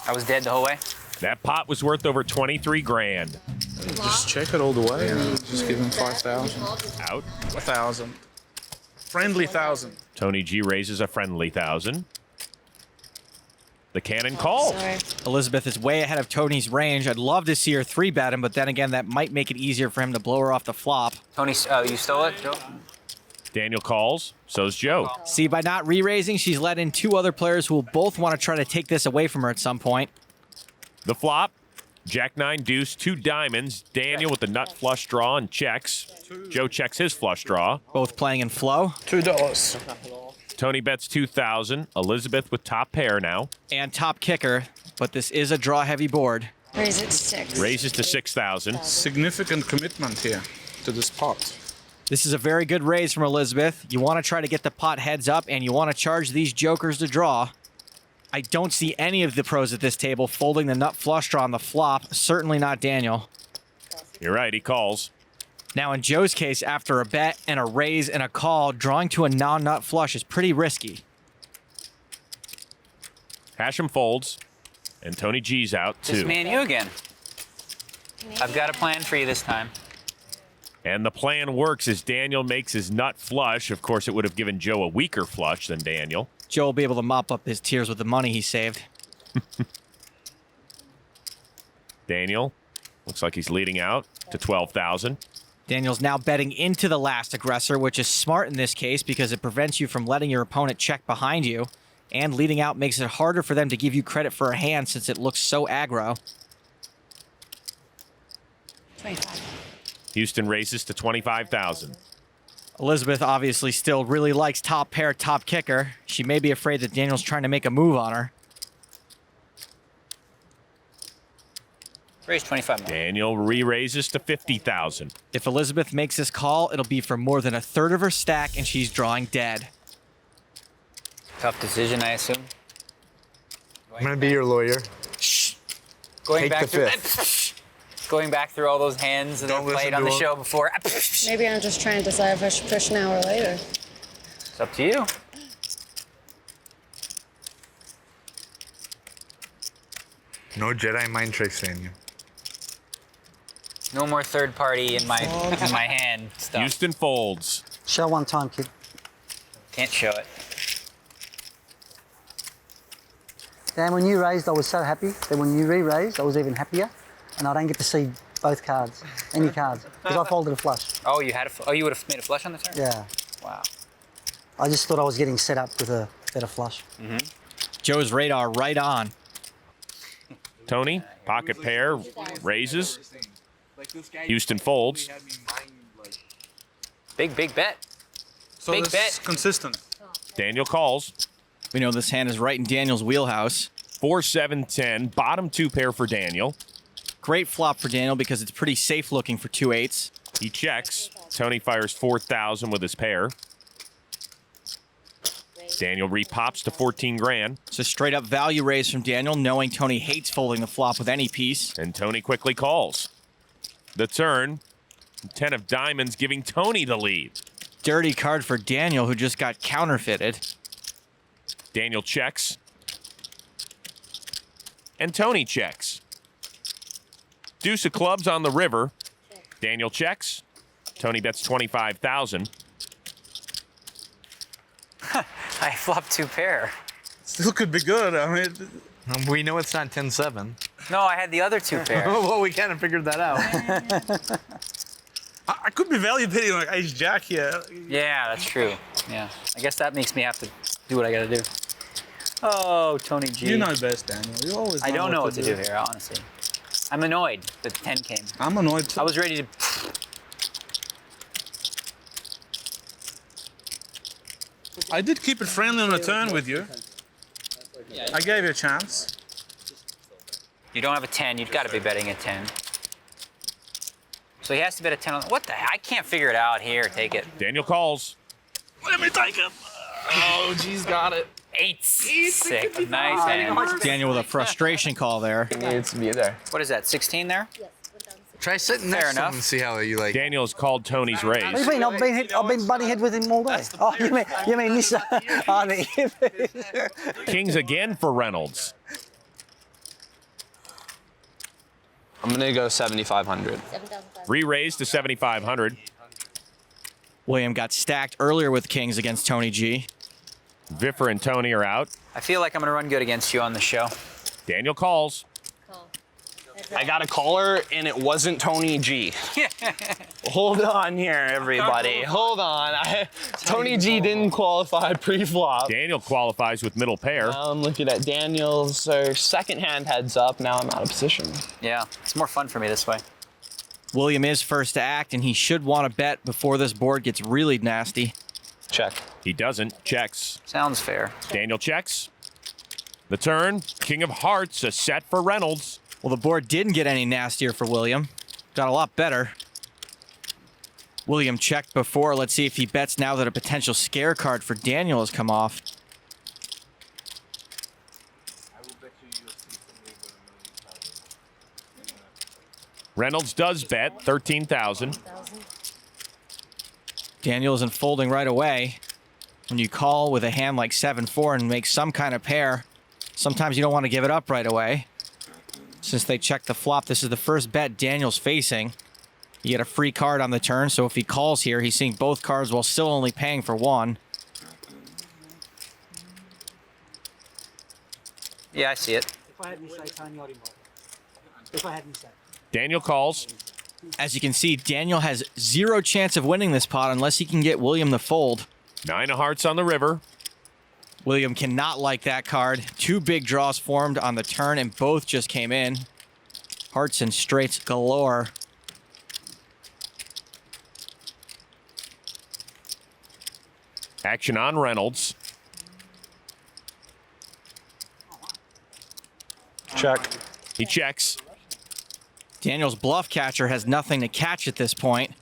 I was dead the whole way? That pot was worth over 23 grand. Just check it all the way and just give him 5,000. Out. 1,000. Friendly 1,000. Tony G raises a friendly 1,000. The cannon called. Elizabeth is way ahead of Tony's range. I'd love to see her 3-bet him, but then again, that might make it easier for him to blow her off the flop. Tony, you stole it, Joe? Daniel calls. So's Joe. See, by not re-raising, she's let in 2 other players who will both want to try to take this away from her at some point. The flop, Jack-9 deuce, 2 diamonds. Daniel with the nut flush draw and checks. Joe checks his flush draw. Both playing in flow. $2. Tony bets 2,000. Elizabeth with top pair now. And top kicker, but this is a draw-heavy board. Raise it to 6. Raises to 6,000. Significant commitment here to this pot. This is a very good raise from Elizabeth. You want to try to get the pot heads up, and you want to charge these jokers to draw. I don't see any of the pros at this table folding the nut flush draw on the flop. Certainly not Daniel. You're right, he calls. Now, in Joe's case, after a bet and a raise and a call, drawing to a non-nut flush is pretty risky. Hachem folds, and Tony G's out, too. It's me and you again. I've got a plan for you this time. And the plan works as Daniel makes his nut flush. Of course, it would have given Joe a weaker flush than Daniel. Joe will be able to mop up his tears with the money he saved. Daniel looks like he's leading out to 12,000. Daniel's now betting into the last aggressor, which is smart in this case because it prevents you from letting your opponent check behind you. And leading out makes it harder for them to give you credit for a hand since it looks so aggro. 25. Houston raises to 25,000. Elizabeth obviously still really likes top pair, top kicker. She may be afraid that Daniel's trying to make a move on her. Raise 25 more. Daniel re-raises to 50,000. If Elizabeth makes this call, it'll be for more than a third of her stack, and she's drawing dead. Tough decision, I assume. I'm gonna be your lawyer. Going Take back the through, fifth. going back through all those hands that Don't are played listen on to the him. show before. Maybe I'm just trying to decide if I should push now or later. It's up to you. No Jedi mind tricks, Daniel. No more third party in my hand stuff. Houston folds. Show one time, kid. Can't show it. Dan, when you raised, I was so happy. Then when you re-raised, I was even happier. And I don't get to see both cards, any cards, because I folded a flush. Oh, you had you would have made a flush on the turn? Yeah. Wow. I just thought I was getting set up with a better flush. Mm-hmm. Joe's radar right on. Tony, pocket pair, raises. Houston folds. Big bet. So Big this bet. is consistent. Daniel calls. We know this hand is right in Daniel's wheelhouse. 4-7-10, bottom 2 pair for Daniel. Great flop for Daniel because it's pretty safe looking for 2-8s. He checks. Tony fires 4,000 with his pair. Daniel repops to 14 grand. It's a straight up value raise from Daniel, knowing Tony hates folding the flop with any piece. And Tony quickly calls. The turn, 10 of diamonds giving Tony the lead. Dirty card for Daniel, who just got counterfeited. Daniel checks. And Tony checks. Deuce of clubs on the river. Daniel checks. Tony bets 25,000. I flopped 2 pair. Still could be good. I mean, We know it's not 10-7. No, I had the other 2 pair. Well, we kind of figured that out. I could be value bidding like ace jack here. Yeah, that's true. Yeah. I guess that makes me have to do what I gotta do. Oh, Tony G. You know best, Daniel. You always. I don't know what to do here, honestly. I'm annoyed that 10 came. I'm annoyed too. I was ready to. I did keep it friendly on the turn with you. I gave you a chance. You don't have a 10. You've got to be betting a 10. So he has to bet a 10 on. What the heck? I can't figure it out. Here, take it. Daniel calls. Let me take him. Oh, geez, got it. 8. Sick. Nice hand. Daniel with a frustration call there. He needs to be there. What is that? 16 there? Try sitting Fair next to him enough. and see how you like. Daniel's called Tony's raise. What do you mean? I've been buddy head with him all day. Oh, you mean this? Kings again for Reynolds. I'm gonna go 7,500. Re-raised to 7,500. William got stacked earlier with Kings against Tony G. Viffer and Tony are out. I feel like I'm going to run good against you on the show. Daniel calls. I got a caller, and it wasn't Tony G. Hold on here, everybody. Hold on. Tony G didn't qualify pre-flop. Daniel qualifies with middle pair. Now I'm looking at Daniel's second hand heads up. Now I'm out of position. Yeah, it's more fun for me this way. William is first to act, and he should want to bet before this board gets really nasty. Check. He doesn't. Checks. Sounds fair. Daniel checks. The turn. King of hearts. A set for Reynolds. Well, the board didn't get any nastier for William. Got a lot better. William checked before. Let's see if he bets now that a potential scare card for Daniel has come off. Reynolds does bet 13,000. Daniel isn't folding right away. When you call with a hand like 7-4 and make some kind of pair, sometimes you don't want to give it up right away. Since they checked the flop, this is the first bet Daniel's facing. You get a free card on the turn, so if he calls here, he's seeing both cards while still only paying for one. Yeah, I see it. If I had me say Tony, I'd invite. If I had me say. Daniel calls. As you can see, Daniel has 0 chance of winning this pot unless he can get William to fold. 9 of hearts on the river. William cannot like that card. 2 big draws formed on the turn, and both just came in. Hearts and straights galore. Action on Reynolds. Check. He checks. Daniel's bluff catcher has nothing to catch at this point.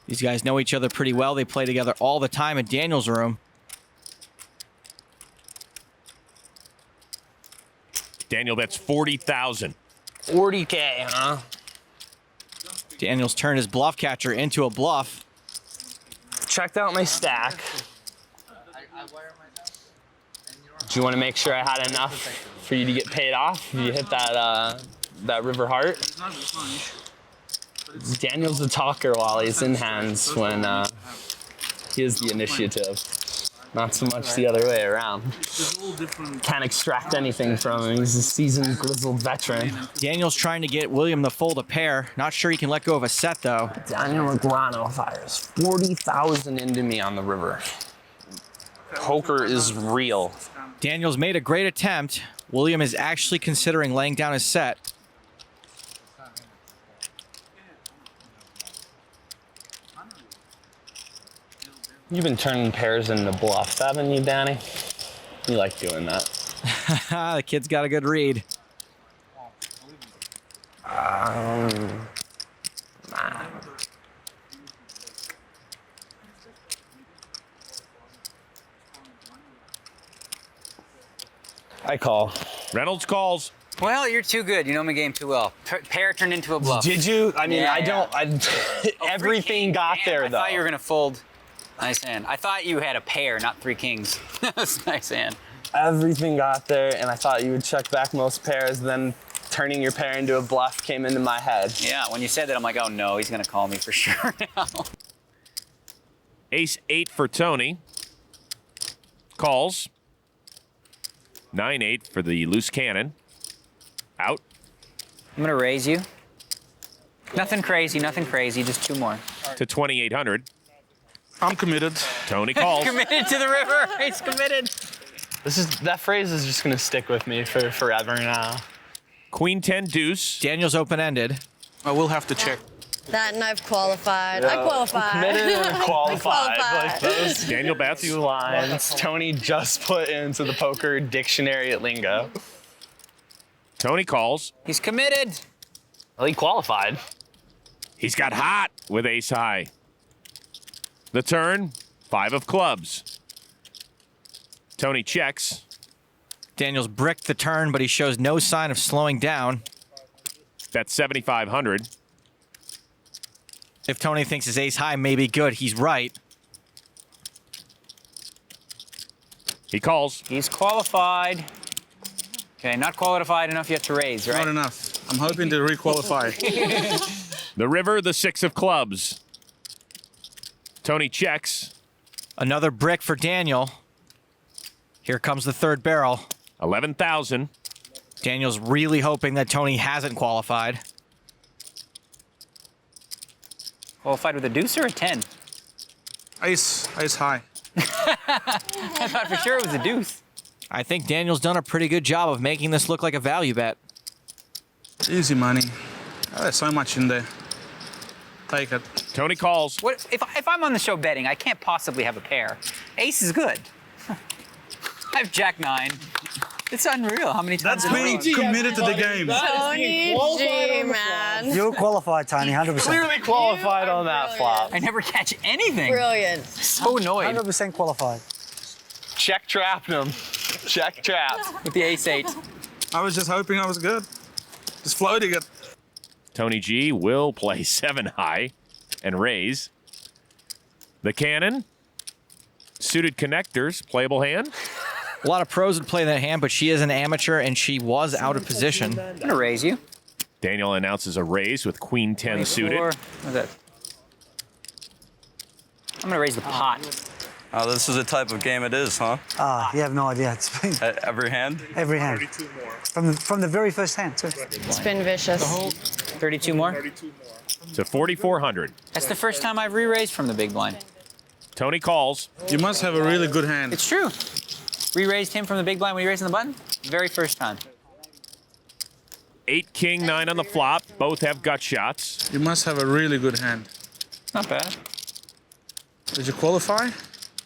These guys know each other pretty well. They play together all the time in Daniel's room. Daniel bets 40,000. 40K, huh? Daniel's turned his bluff catcher into a bluff. Checked out my stack. Do you want to make sure I had enough for you to get paid off? You hit that river heart. Daniel's a talker while he's in hands when he is the initiative. Not so much the other way around. Can't extract anything from him. He's a seasoned, grizzled veteran. Daniel's trying to get William to fold a pair. Not sure he can let go of a set, though. Daniel Negreanu fires 40,000 into me on the river. Poker is real. Daniel's made a great attempt. William is actually considering laying down his set. You've been turning pairs into bluffs, haven't you, Danny? You like doing that. The kid's got a good read. I call. Reynolds calls. Well, you're too good. You know my game too well. Pair turned into a bluff. Did you? I mean, everything got there, though. I thought you were going to fold. Nice hand. I thought you had a pair, not 3 kings. That's a nice hand. Everything got there, and I thought you would check back most pairs, then turning your pair into a bluff came into my head. Yeah, when you said that, I'm like, oh no, he's going to call me for sure now. Ace-8 for Tony. Calls. 9-8 for the loose cannon. Out. I'm going to raise you. Nothing crazy, just 2 more. To 2,800. I'm committed. Tony calls. Committed to the river. He's committed. That phrase is just gonna stick with me for forever now. Queen 10 deuce. Daniel's open-ended. I will have to check. That and I've qualified. I qualified. Committed and qualified. Like those Daniel bets. 2 lines Tony just put into the poker dictionary at Lingo. Tony calls. He's committed. Well, he qualified. He's got hot with ace high. The turn, 5 of clubs. Tony checks. Daniel's bricked the turn, but he shows no sign of slowing down. That's 7,500. If Tony thinks his ace high may be good, he's right. He calls. He's qualified. Okay, not qualified enough yet to raise, right? Not enough. I'm hoping to re-qualify. The river, the 6 of clubs. Tony checks. Another brick for Daniel. Here comes the third barrel. 11,000. Daniel's really hoping that Tony hasn't qualified. Qualified with a deuce or a 10? Ace high. I thought for sure it was a deuce. I think Daniel's done a pretty good job of making this look like a value bet. Easy money. Oh, there's so much in there. Take it. Tony calls. What if I'm on the show betting? I can't possibly have a pair. Ace is good. I have Jack 9. It's unreal how many times. That's being committed to the game. Tony G, man. You're qualified, Tony, 100%. Clearly qualified on that flop. I never catch anything. Brilliant. So annoyed. 100% qualified. Check trapped him. Check trapped. With the ace 8. I was just hoping I was good. Just floating it. Tony G will play 7 high and raise. The cannon. Suited connectors. Playable hand. A lot of pros would play that hand, but she is an amateur and she was out of position. I'm gonna raise you. Daniel announces a raise with Queen 10 suited. What's that? I'm gonna raise the pot. Oh, this is the type of game it is, huh? You have no idea. It's been Every hand? every hand. From the very first hand, too. It's been vicious. 32 more? To 4,400. That's the first time I've re-raised from the big blind. Tony calls. You must have a really good hand. It's true. Re-raised him from the big blind when he raised on the button. Very first time. 8 king 9 on the flop. Both have gut shots. You must have a really good hand. Not bad. Did you qualify?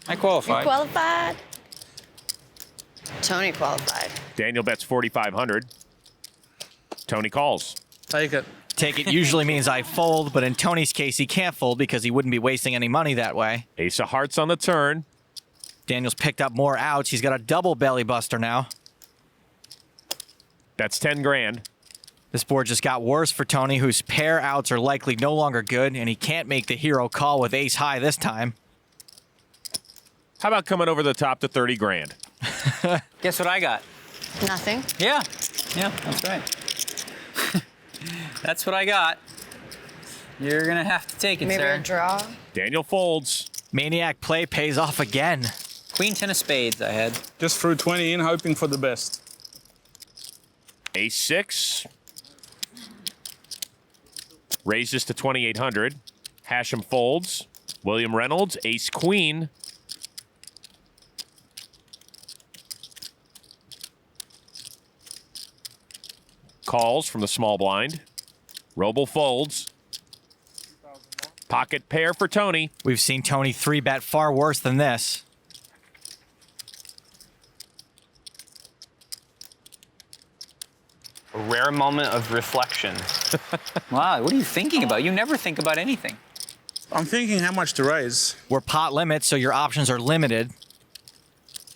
I qualified. Qualified. Tony qualified. Daniel bets 4,500. Tony calls. Take it. Take it usually means I fold, but in Tony's case, he can't fold because he wouldn't be wasting any money that way. Ace of hearts on the turn. Daniel's picked up more outs. He's got a double belly buster now. That's 10 grand. This board just got worse for Tony, whose pair outs are likely no longer good, and he can't make the hero call with ace high this time. How about coming over the top to 30 grand? Guess what I got? Nothing. Yeah. Yeah, that's right. That's what I got. You're gonna have to take it, Maybe sir. a draw. Daniel folds. Maniac play pays off again. Queen 10 of spades I had. Just threw 20 in, hoping for the best. Ace 6. Raises to 2,800. Hachem folds. William Reynolds, ace queen. Calls from the small blind. Robl folds. Pocket pair for Tony. We've seen Tony 3-bet far worse than this. A rare moment of reflection. Wow, what are you thinking about? You never think about anything. I'm thinking how much to raise. We're pot limit, so your options are limited.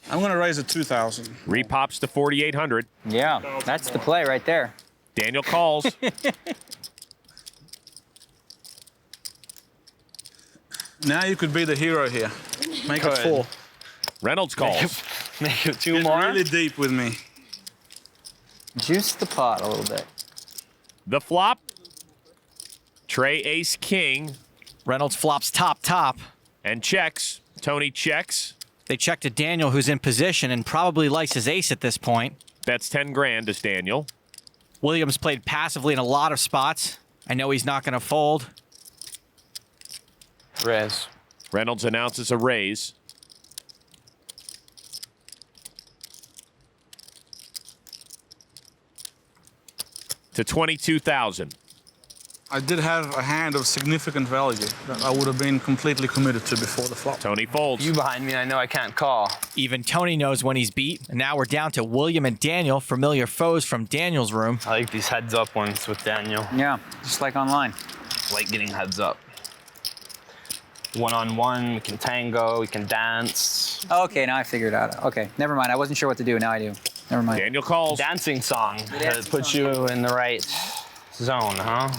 I'm gonna raise a 2,000. Repops to 4,800. Yeah, that's the play right there. Daniel calls. Now you could be the hero here. Make it 4. Reynolds calls. Make it 2 Get more. really deep with me. Juice the pot a little bit. The flop. Trey ace king. Reynolds flops top. And checks. Tony checks. They check to Daniel, who's in position and probably likes his ace at this point. That's 10 grand as Daniel. Williams played passively in a lot of spots. I know he's not going to fold. Raise. Reynolds announces a raise. To 22,000. I did have a hand of significant value that I would have been completely committed to before the flop. Tony folds. You behind me, I know I can't call. Even Tony knows when he's beat. And now we're down to William and Daniel, familiar foes from Daniel's room. I like these heads up ones with Daniel. Yeah, just like online. Like getting heads up. One-on-one, we can tango, we can dance. Okay, now I figured it out. Okay, never mind. I wasn't sure what to do. Now I do. Never mind. Daniel calls. Dancing song that puts you in the right zone, huh?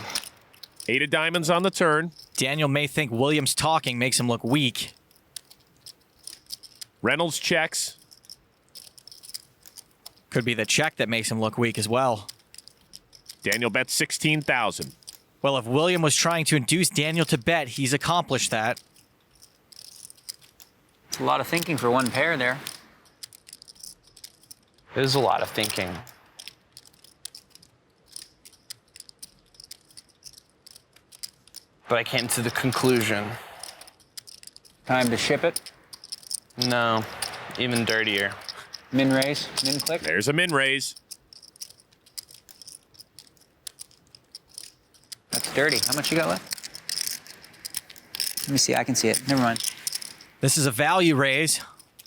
8 of diamonds on the turn. Daniel may think Williams talking makes him look weak. Reynolds checks. Could be the check that makes him look weak as well. Daniel bets 16,000. Well, if William was trying to induce Daniel to bet, he's accomplished that. It's a lot of thinking for one pair there. It is a lot of thinking. but I came to the conclusion. Time to ship it. No, even dirtier. Min raise, min click. There's a min raise. That's dirty. How much you got left? Let me see. I can see it. Never mind. This is a value raise.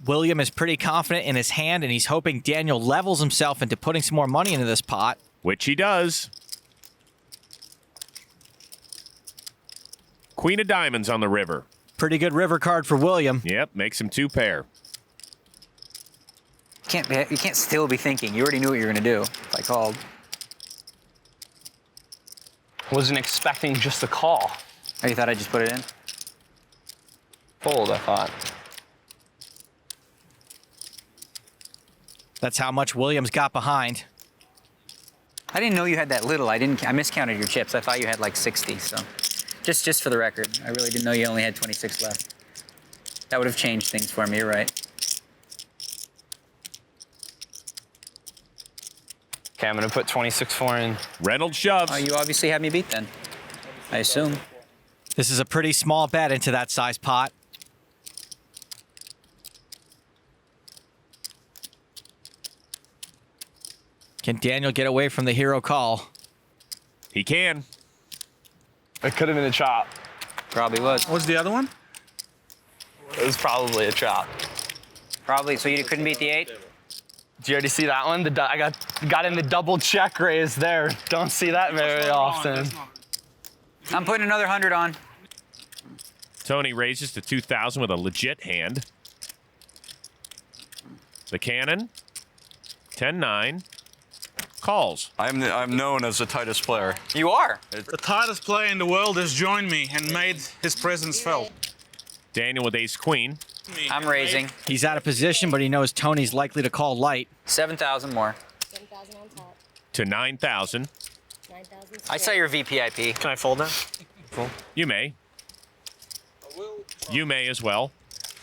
William is pretty confident in his hand, and he's hoping Daniel levels himself into putting some more money into this pot. Which he does. Queen of diamonds on the river. Pretty good river card for William. Yep, makes him 2 pair. You can't still be thinking. You already knew what you were going to do if I called. Wasn't expecting just a call. Oh, you thought I'd just put it in? Fold, I thought. That's how much Williams got behind. I didn't know you had that little. I miscounted your chips. I thought you had like 60. So, just for the record, I really didn't know you only had 26 left. That would have changed things for me. You're right. Okay, I'm gonna put 26-4 in. Reynolds shoves. Oh, you obviously had me beat then. I assume. This is a pretty small bet into that size pot. Can Daniel get away from the hero call? He can. It could have been a chop. Probably was. What's the other one? It was probably a chop. Probably. So you couldn't beat the 8? Do you already see that one? I got in the double check raise there. Don't see that very often. I'm putting another 100 on. Tony raises to 2,000 with a legit hand. The cannon. 10-9. Calls. I'm known as the tightest player. You are. The tightest player in the world has joined me and made his presence felt. Daniel with ace-queen. I'm raising. He's out of position, but he knows Tony's likely to call light. 7,000 more. 7,000 on top. To 9,000. 9,000. I saw your VPIP. Can I fold now? Cool. You may. You may as well.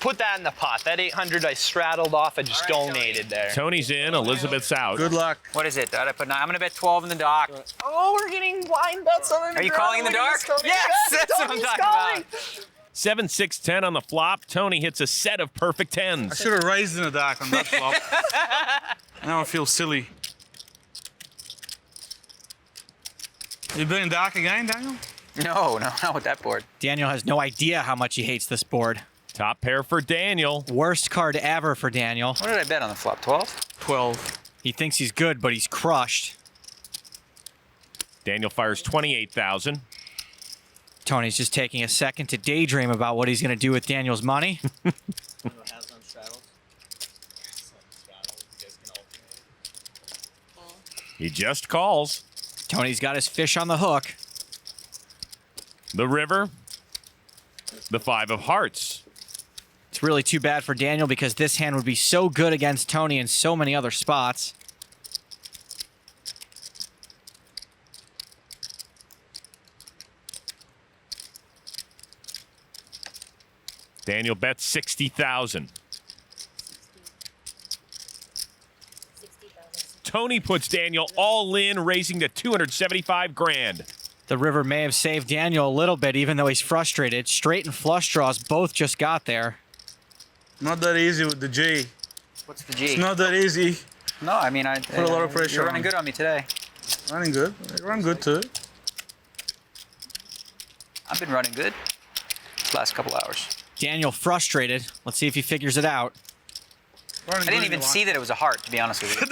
Put that in the pot. That 800 I straddled off, I just donated there. Tony's in, Elizabeth's out. Good luck. What is it? Did I put 9? I'm going to bet 12 in the dock. Oh, we're getting blind bets on the Are you calling in the dark? Yes, that's what I'm talking about. 7, 6, 10 on the flop. Tony hits a set of perfect tens. I should have raised in the dark on that flop. Now I feel silly. You been in dark again, Daniel? No, not with that board. Daniel has no idea how much he hates this board. Top pair for Daniel. Worst card ever for Daniel. What did I bet on the flop? 12? 12. He thinks he's good, but he's crushed. Daniel fires 28,000. Tony's just taking a second to daydream about what he's going to do with Daniel's money. He just calls. Tony's got his fish on the hook. The river. The 5 of hearts. It's really too bad for Daniel because this hand would be so good against Tony in so many other spots. Daniel bets 60,000. Tony puts Daniel all in, raising to 275 grand. The river may have saved Daniel a little bit, even though he's frustrated. Straight and flush draws both just got there. Not that easy with the G. What's the G? It's not that easy. No, I mean, I put a lot of pressure You're on. running good on me today. Running good. I run good too. I've been running good last couple hours. Daniel frustrated. Let's see if he figures it out. I didn't even see that it was a heart, to be honest with you.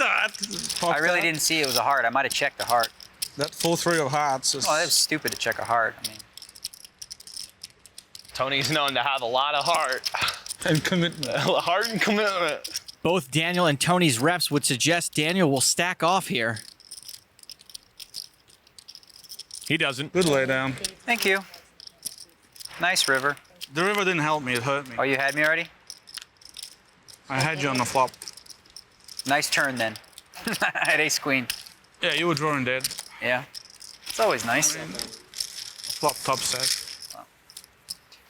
I really didn't see it was a heart. I might have checked the heart. That 4-3 of hearts is... Oh, that was stupid to check a heart. I mean, Tony's known to have a lot of heart. And commitment. Heart and commitment. Both Daniel and Tony's reps would suggest Daniel will stack off here. He doesn't. Good lay down. thank you. Nice river. The river didn't help me, it hurt me. Oh, you had me already? I had you on the flop. Nice turn then. I had ace queen. Yeah, you were drawing dead. Yeah. It's always nice. Flop top set.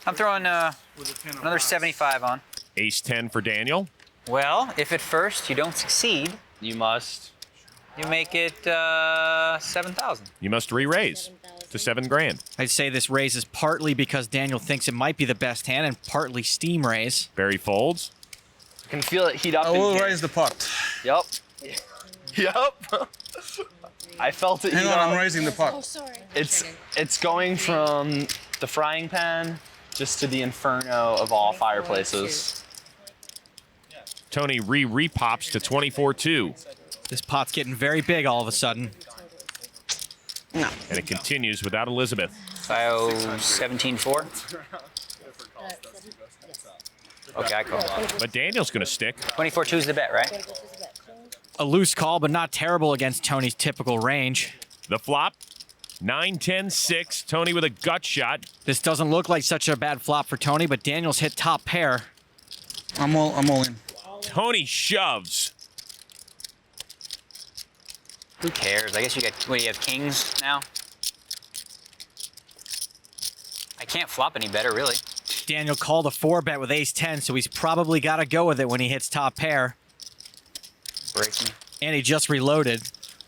I'm throwing another 75 on. Ace 10 for Daniel. Well, if at first you don't succeed, you must. You make it 7,000. You must re-raise to 7 grand. I'd say this raise is partly because Daniel thinks it might be the best hand and partly steam raise. Barry folds. I can feel it heat up. I will raise the pot. Yup. Yup. I felt it Hang heat on, up. I'm raising the pot. Oh, sorry. It's going from the frying pan just to the inferno of all fireplaces. Tony re-pops to 24-2. This pot's getting very big all of a sudden. No. And it continues without Elizabeth. So I owe 17.4. Okay, I call. But Daniel's going to stick. 24-2 is the bet, right? A loose call, but not terrible against Tony's typical range. The flop, 9-10-6. Tony with a gut shot. This doesn't look like such a bad flop for Tony, but Daniel's hit top pair. I'm all in. Tony shoves. Who cares? I guess you got, what, do you have kings now? I can't flop any better, really. Daniel called a 4-bet with ace-10, so he's probably got to go with it when he hits top pair. Breaking. And he just reloaded.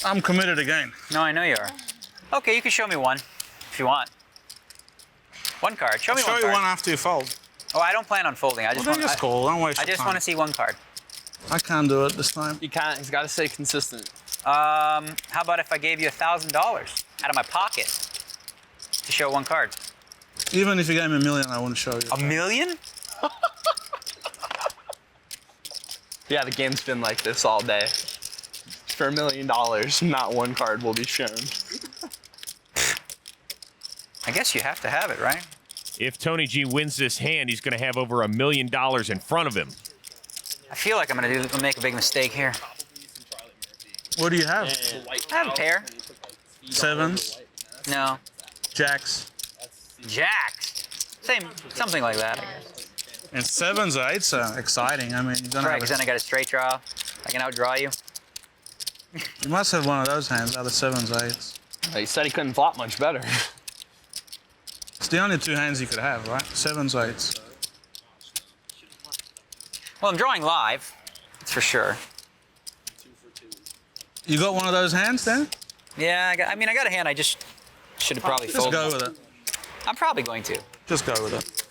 I'm committed again. No, I know you are. Okay, you can show me one if you want. One card. Show me I'll one show you card. one after you fold. Oh, I don't plan on folding. I just Well, want then just call. Don't waste I your just time. want to see one card. I can't do it this time. You can't. He's got to stay consistent. How about if I gave you $1,000 out of my pocket to show one card? Even if you gave me $1 million, I wouldn't show you. $1 million? Yeah, the game's been like this all day. For $1 million, not one card will be shown. I guess you have to have it, right? If Tony G wins this hand, he's going to have over $1 million in front of him. I feel like I'm gonna make a big mistake here. What do you have? I have a pair. Sevens? No. Jacks? Jacks. Same, something like that, I guess. And sevens or eights are exciting. I mean, you're gonna Right, have because then I got a straight draw. I can outdraw you. you must have one of those hands, either sevens or eights. He said he couldn't flop much better. It's the only 2 hands you could have, right? Sevens or eights. Well, I'm drawing live, that's for sure. You got one of those hands then? Yeah, I got a hand. I just should have probably Just folded. go with it. I'm probably going to. Just go with it.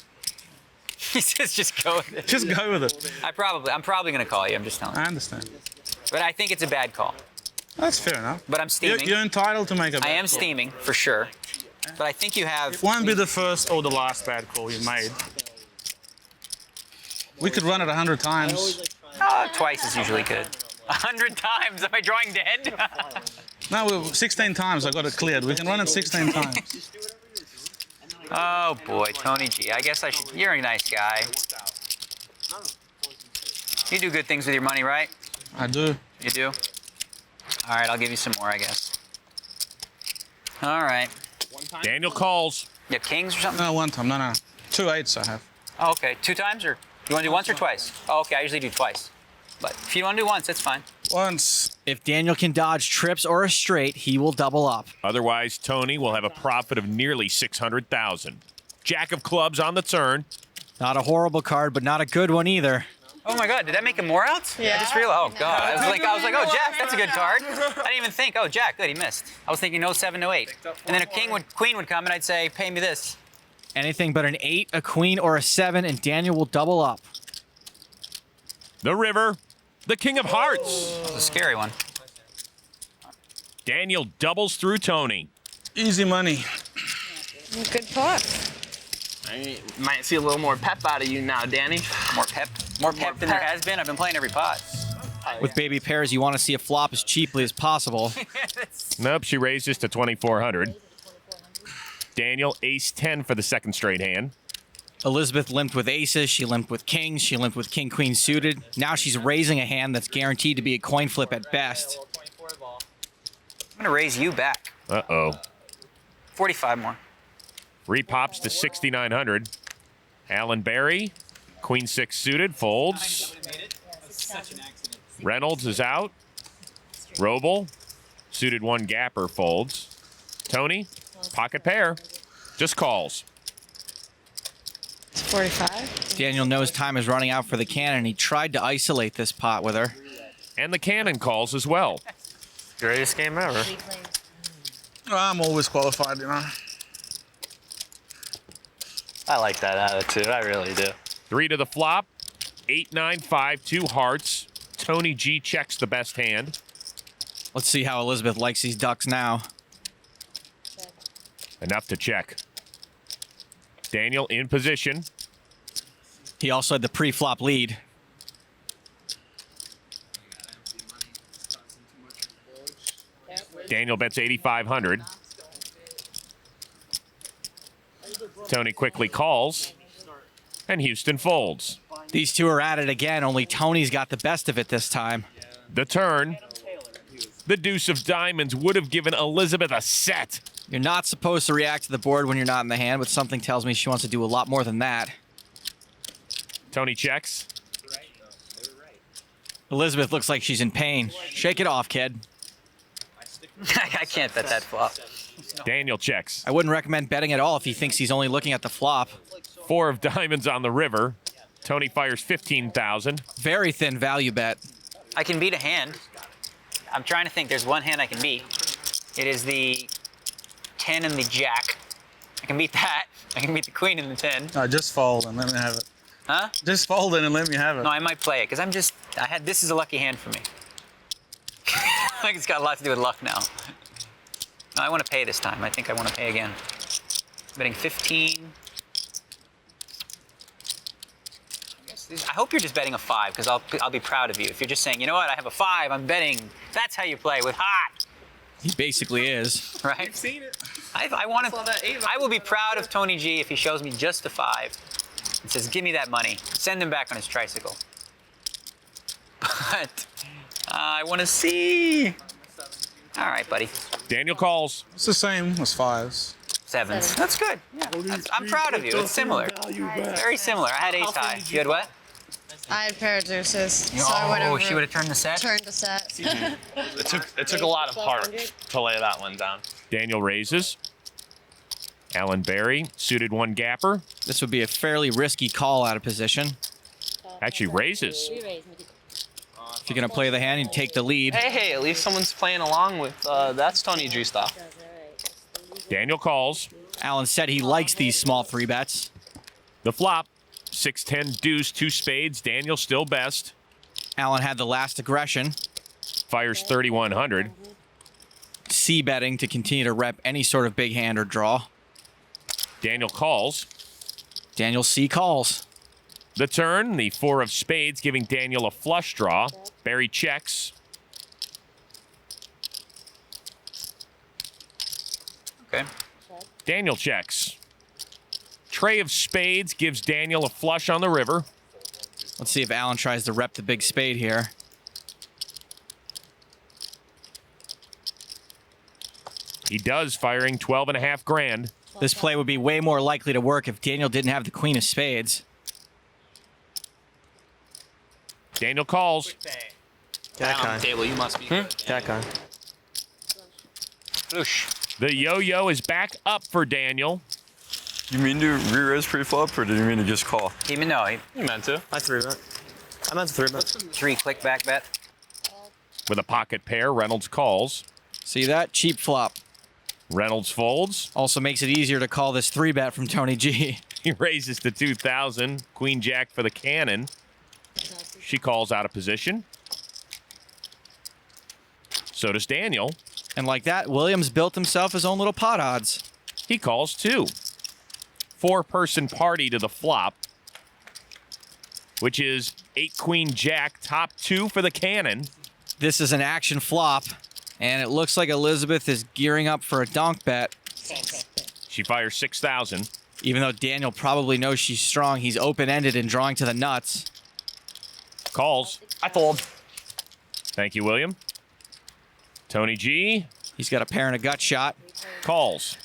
He says just go with it. Just go with it. I'm probably going to call you. I'm just telling you. I understand. But I think it's a bad call. That's fair enough. But I'm steaming. You're entitled to make a bad I am call. steaming, for sure. But I think you have... It won't be the first or the last bad call you made. We could run it 100 times. Twice is usually good. 100 times? Am I drawing dead? No, 16 times I got it cleared. We can run it 16 times. Oh boy, Tony G. I guess I should... You're a nice guy. You do good things with your money, right? I do. You do? All right, I'll give you some more, I guess. All right. Daniel calls. You have kings or something? No, one time. No. 2 8s I have. Oh, okay. 2 times, or you want to do once or twice? Oh, okay. I usually do twice. But if you want to do once, that's fine. Once. If Daniel can dodge trips or a straight, he will double up. Otherwise, Tony will have a profit of nearly $600,000. Jack of clubs on the turn. Not a horrible card, but not a good one either. Oh my God, did that make him more outs? Yeah. I just realized. Oh God, I was like, oh Jack, that's a good card. I didn't even think. Oh Jack, good, he missed. I was thinking no 7, no 8, and then a queen would come, and I'd say, pay me this. Anything but an 8, a queen, or a 7, and Daniel will double up. The river, the king of hearts. It's a scary one. Daniel doubles through Tony. Easy money. Good pot. I might see a little more pep out of you now, Danny. More pep than there has been. I've been playing every pot. With baby pairs, you want to see a flop as cheaply as possible. Nope, she raises to 2,400. Daniel, ace-10 for the second straight hand. Elizabeth limped with aces, she limped with kings, she limped with king-queen suited. Now she's raising a hand that's guaranteed to be a coin flip at best. I'm gonna raise you back. Uh-oh. 45 more. Repops to 6,900. Alan Barry, queen 6 suited, folds. Reynolds is out. Robl, suited 1 gapper, folds. Tony, pocket pair, just calls. It's 45. Daniel knows time is running out for the cannon. He tried to isolate this pot with her. And the cannon calls as well. Greatest game ever. I'm always qualified, you know. I like that attitude. I really do. 3 to the flop. 8, 9, 5, 2 hearts. Tony G checks the best hand. Let's see how Elizabeth likes these ducks now. Enough to check. Daniel in position. He also had the pre-flop lead. Daniel bets 8,500. Tony quickly calls, and Houston folds. These two are at it again, only Tony's got the best of it this time. The turn. The deuce of diamonds would have given Elizabeth a set. You're not supposed to react to the board when you're not in the hand, but something tells me she wants to do a lot more than that. Tony checks. Elizabeth looks like she's in pain. Shake it off, kid. I can't bet that flop. Daniel checks. I wouldn't recommend betting at all if he thinks he's only looking at the flop. 4 of diamonds on the river. Tony fires 15,000. Very thin value bet. I can beat a hand. I'm trying to think. There's one hand I can beat. It is the 10 and the jack. I can beat that. I can beat the queen and the 10. Just fold and let me have it. Huh? Just fold it and let me have it. No, I might play it because this is a lucky hand for me. Like it's got a lot to do with luck now. No, I want to pay this time. I think I want to pay again. Betting 15. I hope you're just betting a 5 because I'll be proud of you. If you're just saying, you know what, I have a 5, I'm betting. That's how you play with hot. He basically is. Right? You've seen it. I will be proud of Tony G if he shows me just a 5 and says, give me that money. Send him back on his tricycle. But I want to see. All right, buddy. Daniel calls. It's the same as 5s. 7s. That's good. Yeah, I'm proud of you. It's similar. Very similar. I had ace high. You had what? I had pair of deuces, so I went over. She would have turned the set? Turned the set. It took a lot of heart to lay that one down. Daniel raises. Alan Barry, suited 1 gapper. This would be a fairly risky call out of position. Actually raises. If you're going to play the hand, you take the lead. Hey, at least someone's playing along with, that's Tony G stuff. Daniel calls. Alan said he likes these small 3-bets. The flop. 6-10 deuce, 2 spades. Daniel still best. Alan had the last aggression. Fires 3,100. C-betting to continue to rep any sort of big hand or draw. Daniel calls. Daniel C calls. The turn, the 4 of spades, giving Daniel a flush draw. Barry checks. Okay. Daniel checks. Trey of spades gives Daniel a flush on the river. Let's see if Alan tries to rep the big spade here. He does, firing 12.5 grand. This play would be way more likely to work if Daniel didn't have the queen of spades. Daniel calls. Down table, you must be. Catcon. The yo-yo is back up for Daniel. You mean to re-raise pre-flop, or did you mean to just call? He meant to. I 3-bet. I meant to 3-bet. 3 click back bet. With a pocket pair, Reynolds calls. See that? Cheap flop. Reynolds folds. Also makes it easier to call this 3-bet from Tony G. He raises to 2,000. Queen Jack for the cannon. She calls out of position. So does Daniel. And like that, Williams built himself his own little pot odds. He calls 2. 4-person party to the flop, which is 8 Queen Jack, top 2 for the cannon. This is an action flop, and it looks like Elizabeth is gearing up for a donk bet. She fires 6,000. Even though Daniel probably knows she's strong, he's open-ended and drawing to the nuts. Calls. I fold. Thank you, William. Tony G. He's got a pair and a gut shot. Calls.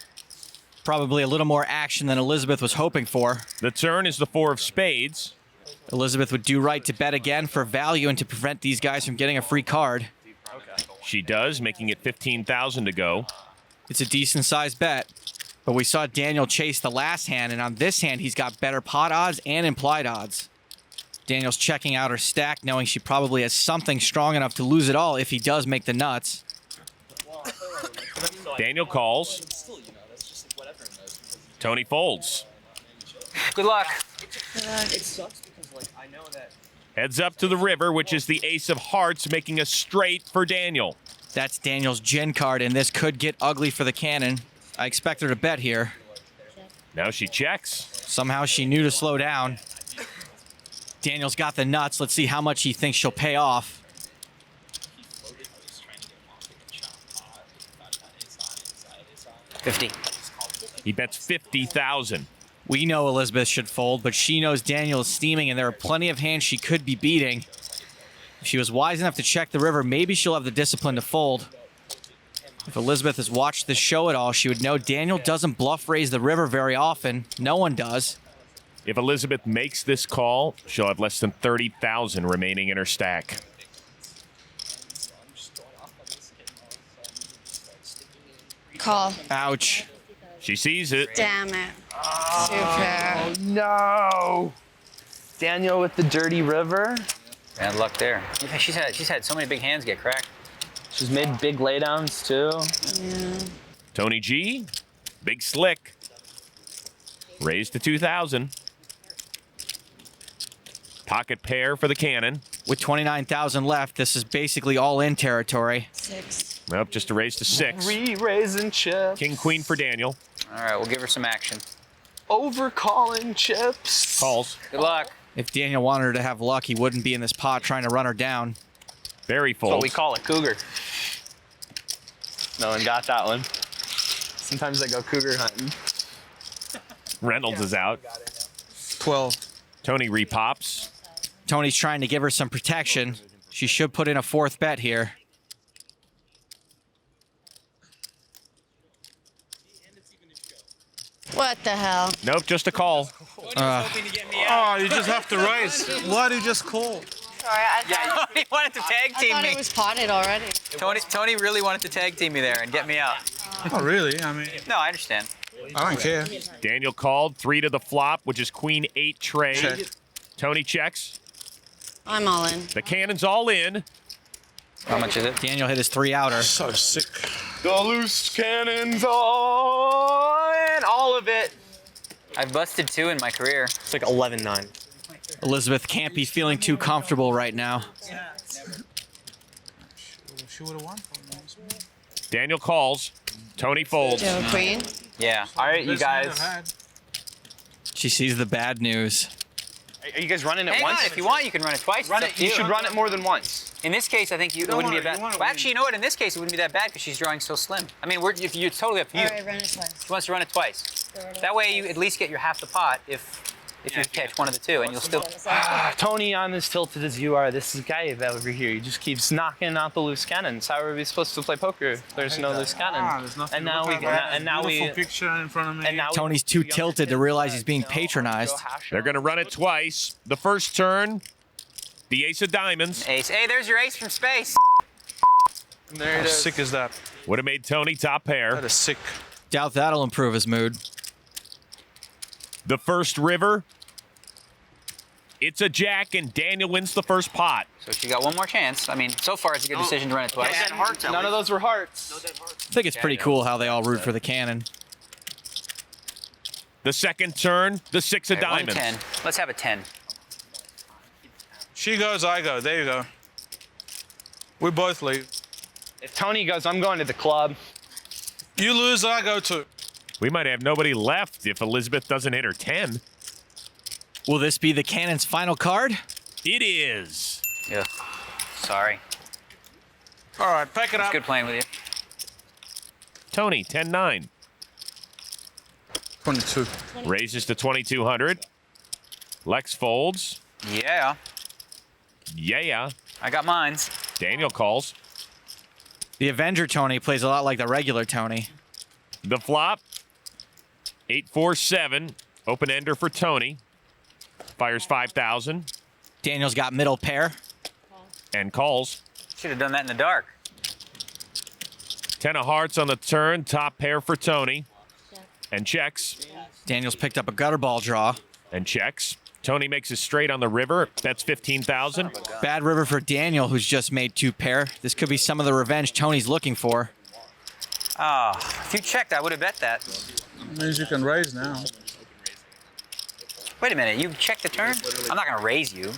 Probably a little more action than Elizabeth was hoping for. The turn is the 4 of spades. Elizabeth would do right to bet again for value and to prevent these guys from getting a free card. She does, making it 15,000 to go. It's a decent-sized bet. But we saw Daniel chase the last hand, and on this hand, he's got better pot odds and implied odds. Daniel's checking out her stack, knowing she probably has something strong enough to lose it all if he does make the nuts. Daniel calls. Tony folds. Good luck. It sucks because I know that. Heads up to the river, which is the ace of hearts, making a straight for Daniel. That's Daniel's gin card, and this could get ugly for the cannon. I expect her to bet here. Now she checks. Somehow she knew to slow down. Daniel's got the nuts. Let's see how much he thinks she'll pay off. $50. He bets 50,000. We know Elizabeth should fold, but she knows Daniel is steaming, and there are plenty of hands she could be beating. If she was wise enough to check the river, maybe she'll have the discipline to fold. If Elizabeth has watched this show at all, she would know Daniel doesn't bluff raise the river very often. No one does. If Elizabeth makes this call, she'll have less than 30,000 remaining in her stack. Call. Ouch. She sees it. Damn it. Oh, no. Daniel with the dirty river. Bad luck there. She's had so many big hands get cracked. She's made big laydowns too. Yeah. Tony G, big slick. Raised to 2,000. Pocket pair for the cannon. With 29,000 left, this is basically all-in territory. 6. Nope, just a raise to 6. Re-raising chips. King, queen for Daniel. All right, we'll give her some action. Over-calling chips. Calls. Good luck. If Daniel wanted her to have luck, he wouldn't be in this pot trying to run her down. Very full. That's what we call a cougar. No one got that one. Sometimes I go cougar hunting. Reynolds is out. 12. Tony repops. Tony's trying to give her some protection. She should put in a 4th bet here. What the hell? Nope, just a call. Oh, you just have to raise. Why do you just call? Sorry, I thought, Tony wanted to tag I team thought me. it was potted already. Tony really wanted to tag team me there and get me out. Oh, really? I mean, No, I understand. I don't care. Daniel called 3 to the flop, which is queen 8 trade. Check. Tony checks. I'm all in. The cannon's all in. How much is it? Daniel hit his 3 outer. So sick. The loose cannons on all of it. I've busted 2 in my career. It's like 11-9. Elizabeth can't be feeling too comfortable right now. She would have won. Daniel calls. Tony folds. Do you have a queen? Yeah. All right, you guys. She sees the bad news. Are you guys running it Hang once? on, if you want, you can run it twice. Run It's it. up You to should run it more than once. In this case, I think it wouldn't be a bad. Well, actually, you know what? In this case, it wouldn't be that bad because she's drawing so slim. I mean, it's totally up to you. All right, run it twice. She wants to run it twice. That way, you at least get your half the pot if you catch one of the 2, and you'll still. Tony, I'm as tilted as you are. This is guy over here. He just keeps knocking out the loose cannons. How are we supposed to play poker if there's no loose cannon? There's nothing And now we beautiful picture in front of me. and now Tony's too tilted to realize he's being patronized. They're going to run it twice. The first turn, the ace of diamonds. Ace. Hey, there's your ace from space. there How it is. sick is that? Would have made Tony top pair. That is sick. Doubt that'll improve his mood. The first river. It's a jack, and Daniel wins the first pot. So she got one more chance. I mean, so far it's a good decision to run it twice. None of those were hearts. I think it's pretty cool how they all root for the cannon. The second turn, the 6 of Okay, diamonds. 110. Let's have a 10. She goes, I go. There you go. We both leave. If Tony goes, I'm going to the club. You lose, I go too. We might have nobody left if Elizabeth doesn't hit her 10. Will this be the cannon's final card? It is. Yeah. Sorry. All right, pack it It's up. good playing with you. Tony, 10-9. 22. Raises to 2,200. Lex folds. Yeah. Yeah. I got mines. Daniel calls. The Avenger Tony plays a lot like the regular Tony. The flop, 8-4-7. Open ender for Tony. Fires 5,000 Daniel's got middle pair. and calls. Should have done that in the dark. 10 of hearts on the turn. Top pair for Tony. And checks. Daniel's picked up a gutter ball draw. And checks. Tony makes his straight on the river. That's 15,000. Bad river for Daniel, who's just made 2 pair. This could be some of the revenge Tony's looking for. Oh, if you checked, I would have bet that. Means you can raise now. Wait a minute, you checked the turn? I'm not gonna raise you.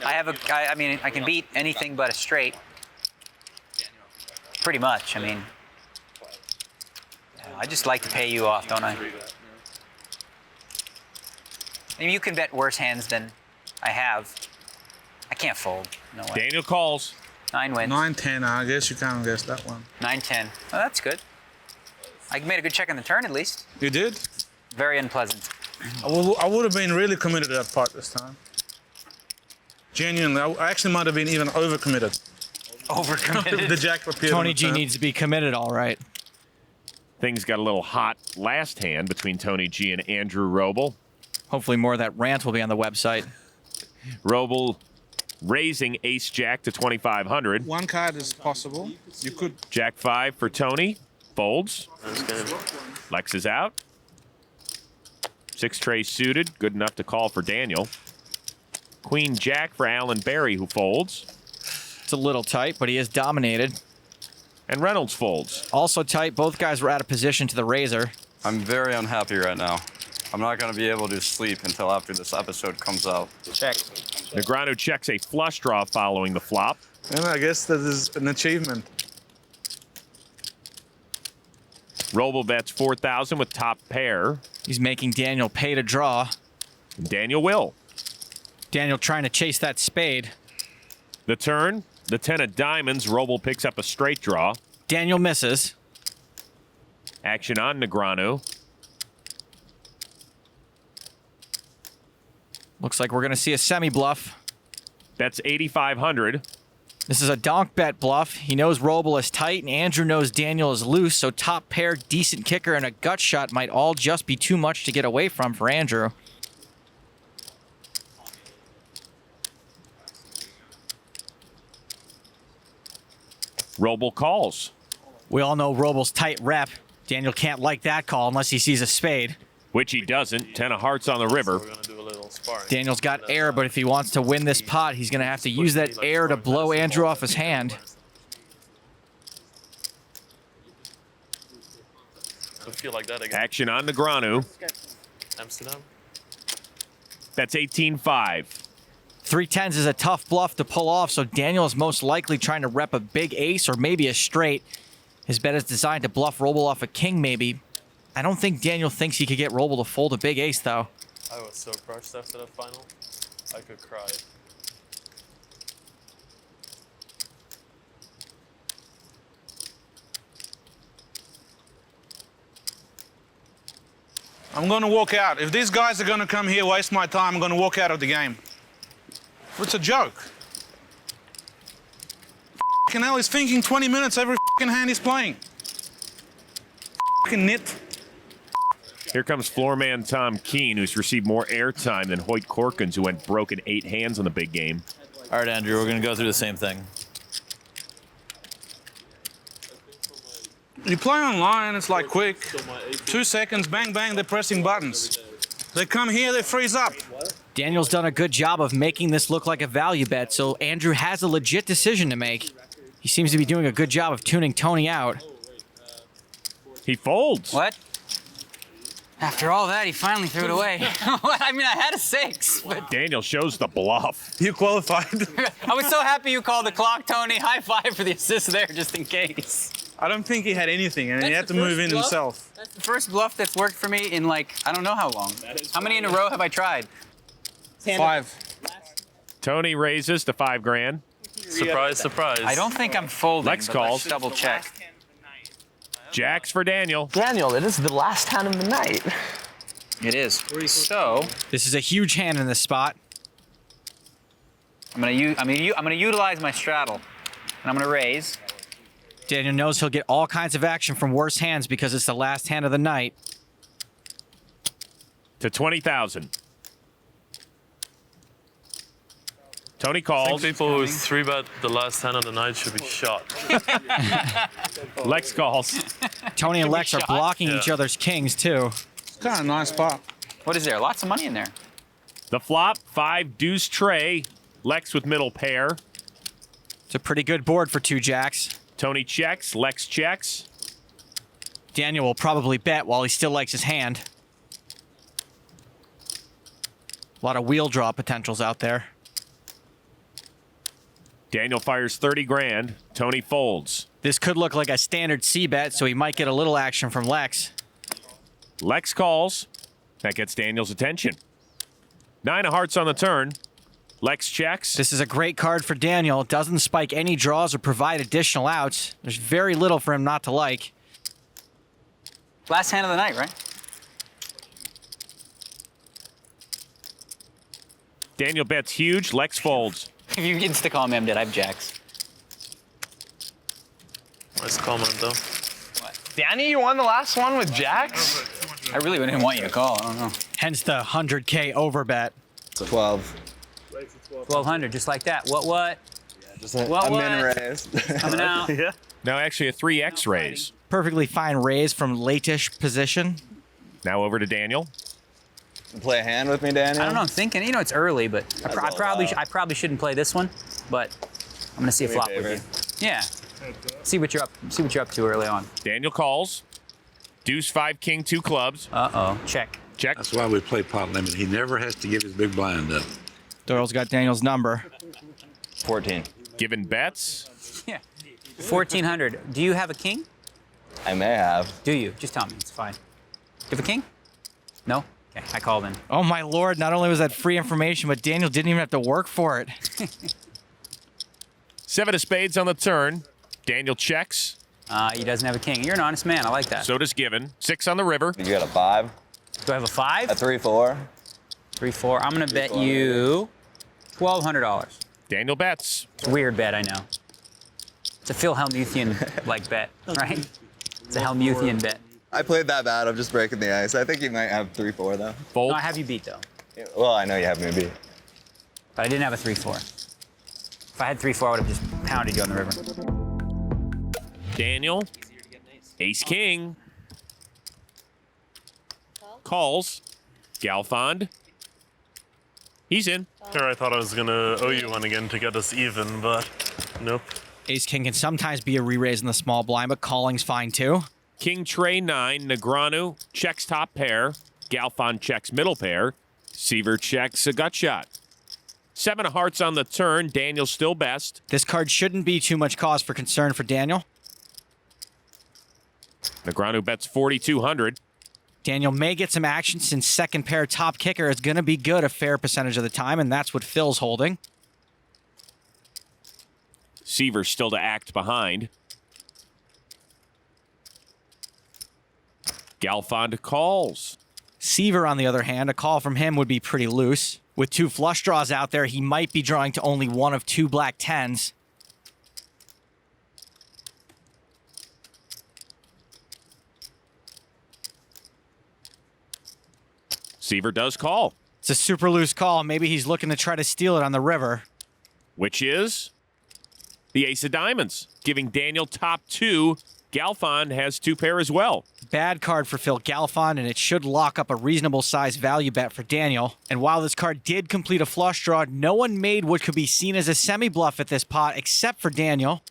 I mean, I can beat anything but a straight. Pretty much, I mean. I just like to pay you off, don't I? I mean, you can bet worse hands than I have. I can't fold, no way. Daniel calls. 9 wins. 9-10, I guess you can't guess that one. 9-10, oh, that's good. I made a good check on the turn at least. You did? Very unpleasant. I would have been really committed to that part this time. Genuinely, I actually might have been even overcommitted. Overcommitted? The jack appeared. Tony G needs to be committed, all right. Things got a little hot last hand between Tony G and Andrew Robl. Hopefully more of that rant will be on the website. Robl raising ace-jack to 2,500. One card is possible. You could. Jack 5 for Tony. Folds. Lex is out. 6 tray suited. Good enough to call for Daniel. Queen Jack for Alan Barry, who folds. It's a little tight, but he is dominated. And Reynolds folds. Also tight. Both guys were out of position to the razor. I'm very unhappy right now. I'm not going to be able to sleep until after this episode comes out. Check. Negreanu checks a flush draw following the flop. And I guess that is an achievement. Robl bets 4,000 with top pair. He's making Daniel pay to draw. Daniel will. Daniel trying to chase that spade. The turn, the 10 of diamonds. Robl picks up a straight draw. Daniel misses. Action on Negreanu. Looks like we're going to see a semi-bluff. That's 8,500. This is a donk bet bluff. He knows Robl is tight, and Andrew knows Daniel is loose, so top pair, decent kicker, and a gut shot might all just be too much to get away from for Andrew. Robl calls. We all know Robl's tight rep. Daniel can't like that call unless he sees a spade. Which he doesn't. 10 of hearts on the river. Daniel's got air, but if he wants to win this pot, he's going to have to use that air to blow Andrew off his hand. I feel like that again. Action on Negreanu. Amsterdam. That's 18-5. 3-10s is a tough bluff to pull off, so Daniel is most likely trying to rep a big ace or maybe a straight. His bet is designed to bluff Robl off a king, maybe. I don't think Daniel thinks he could get Robl to fold a big ace, though. I was so crushed after that final. I could cry. I'm going to walk out. If these guys are going to come here, waste my time, I'm going to walk out of the game. It's a joke. F***ing hell, he's thinking 20 minutes every f***ing hand he's playing. F***ing nit. Here comes floorman Tom Keene, who's received more airtime than Hoyt Corkins, who went broken 8 hands in the big game. All right, Andrew, we're going to go through the same thing. You play online, it's like quick. 2 seconds, bang, bang, they're pressing buttons. They come here, they freeze up. Daniel's done a good job of making this look like a value bet, so Andrew has a legit decision to make. He seems to be doing a good job of tuning Tony out. He folds. What? After all that, he finally threw it away. I mean, I had a 6, but Daniel shows the bluff. You qualified. I was so happy you called the clock, Tony. High five for the assist there, just in case. I don't think he had anything, and he had to move in himself. That's the first bluff that's worked for me in, like, I don't know how long. How many in a row have I tried? 5. Tony raises to 5 grand. Surprise, surprise. I don't think I'm folding, Lex but calls. let's double check. Jacks for Daniel. Daniel, it is the last hand of the night. It is. So this is a huge hand in this spot. I'm gonna utilize my straddle, and I'm gonna raise. Daniel knows he'll get all kinds of action from worse hands because it's the last hand of the night. To 20,000. Tony I calls. think people who 3-bet the last hand of the night should be shot. Lex calls. Tony and Lex are blocking each other's kings, too. It's kind of a nice spot. What is there? Lots of money in there. The flop, 5 deuce tray. Lex with middle pair. It's a pretty good board for 2 jacks. Tony checks. Lex checks. Daniel will probably bet while he still likes his hand. A lot of wheel draw potentials out there. Daniel fires 30 grand. Tony folds. This could look like a standard C-bet, so he might get a little action from Lex. Lex calls. That gets Daniel's attention. 9 of hearts on the turn. Lex checks. This is a great card for Daniel. It doesn't spike any draws or provide additional outs. There's very little for him not to like. Last hand of the night, right? Daniel bets huge. Lex folds. If you can stick on me, I'm dead. I have jacks. Nice comment, though. Danny, you won the last one with jacks? I really didn't want you to call. I don't know. Hence the 100K overbet. 12. 1,200, just like that. What? Just a min raise. Coming out. Yeah. Now actually a 3x raise. Perfectly fine raise from late-ish position. Now over to Daniel. Play a hand with me, Daniel? I don't know. I'm thinking. You know, it's early, but I probably shouldn't play this one. But I'm gonna see a flop with you. Yeah. See what you're up to early on. Daniel calls. Deuce, 5, king, 2 clubs. Uh-oh. Check. Check. That's why we play pot limit. He never has to give his big blind up. Doyle's got Daniel's number. 14. Given bets. Yeah. 1,400. Do you have a king? I may have. Do you? Just tell me. It's fine. Do you have a king? No? Okay. I called in. Oh my lord, not only was that free information, but Daniel didn't even have to work for it. 7 of spades on the turn. Daniel checks. He doesn't have a king. You're an honest man. I like that. So does Given. 6 on the river. You got a 5? Do I have a 5? A 3-4. 3-4. I'm gonna bet you $1,200. Daniel bets. It's a weird bet, I know. It's a Phil Hellmuthian like bet, right? It's a Hellmuthian bet. I played that bad. I'm just breaking the ice. I think you might have 3-4 though. Fold. No, I have you beat though. Well, I know you have me beat. But I didn't have a 3-4. If I had 3-4, I would have just pounded you on the river. Daniel. Ace king. Calls. Galfond. He's in. Here, I thought I was gonna owe you one again to get us even, but nope. Ace king can sometimes be a re-raise in the small blind, but calling's fine too. King tray 9. Negreanu checks top pair. Galfond checks middle pair. Seiver checks a gut shot. 7 of hearts on the turn. Daniel still best. This card shouldn't be too much cause for concern for Daniel. Negreanu bets 4,200. Daniel may get some action since second pair top kicker is going to be good a fair percentage of the time, and that's what Phil's holding. Seiver still to act behind. Galfond calls. Seiver, on the other hand, a call from him would be pretty loose. With 2 flush draws out there, he might be drawing to only one of 2 black 10s. Seiver does call. It's a super loose call. Maybe he's looking to try to steal it on the river. Which is the ace of diamonds, giving Daniel top 2. Galfond has 2 pair as well. Bad card for Phil Galfond, and it should lock up a reasonable size value bet for Daniel. And while this card did complete a flush draw, no one made what could be seen as a semi-bluff at this pot except for Daniel.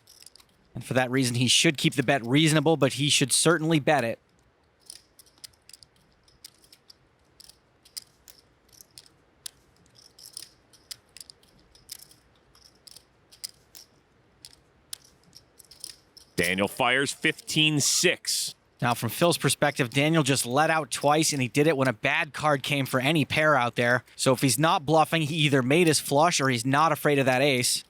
And for that reason, he should keep the bet reasonable, but he should certainly bet it. Daniel fires 15-6. Now, from Phil's perspective, Daniel just let out twice, and he did it when a bad card came for any pair out there. So if he's not bluffing, he either made his flush or he's not afraid of that ace.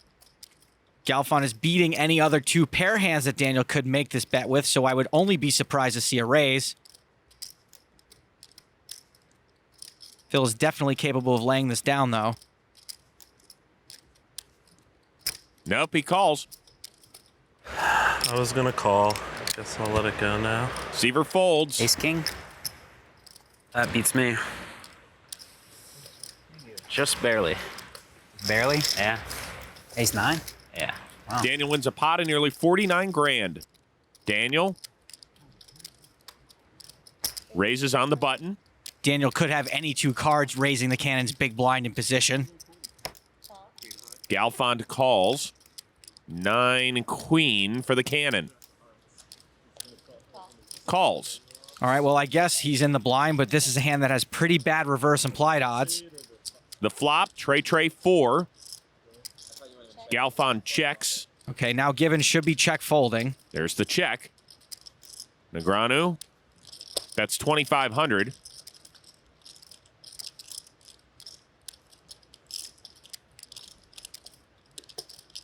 Galfond is beating any other 2 pair hands that Daniel could make this bet with, so I would only be surprised to see a raise. Phil is definitely capable of laying this down, though. Nope, he calls. I was gonna call. Guess I'll let it go now. Seiver folds. Ace king. That beats me. Just barely. Barely? Yeah. Ace 9? Yeah. Wow. Daniel wins a pot of nearly 49 grand. Daniel raises on the button. Daniel could have any 2 cards raising the cannon's big blind in position. Galfond calls. 9 queen for the cannon. calls. All right, well, I guess he's in the blind, but this is a hand that has pretty bad reverse implied odds. The flop, Trey 4. Galfond checks. Okay, now Given should be check folding. There's the check. Negreanu. That's 2,500.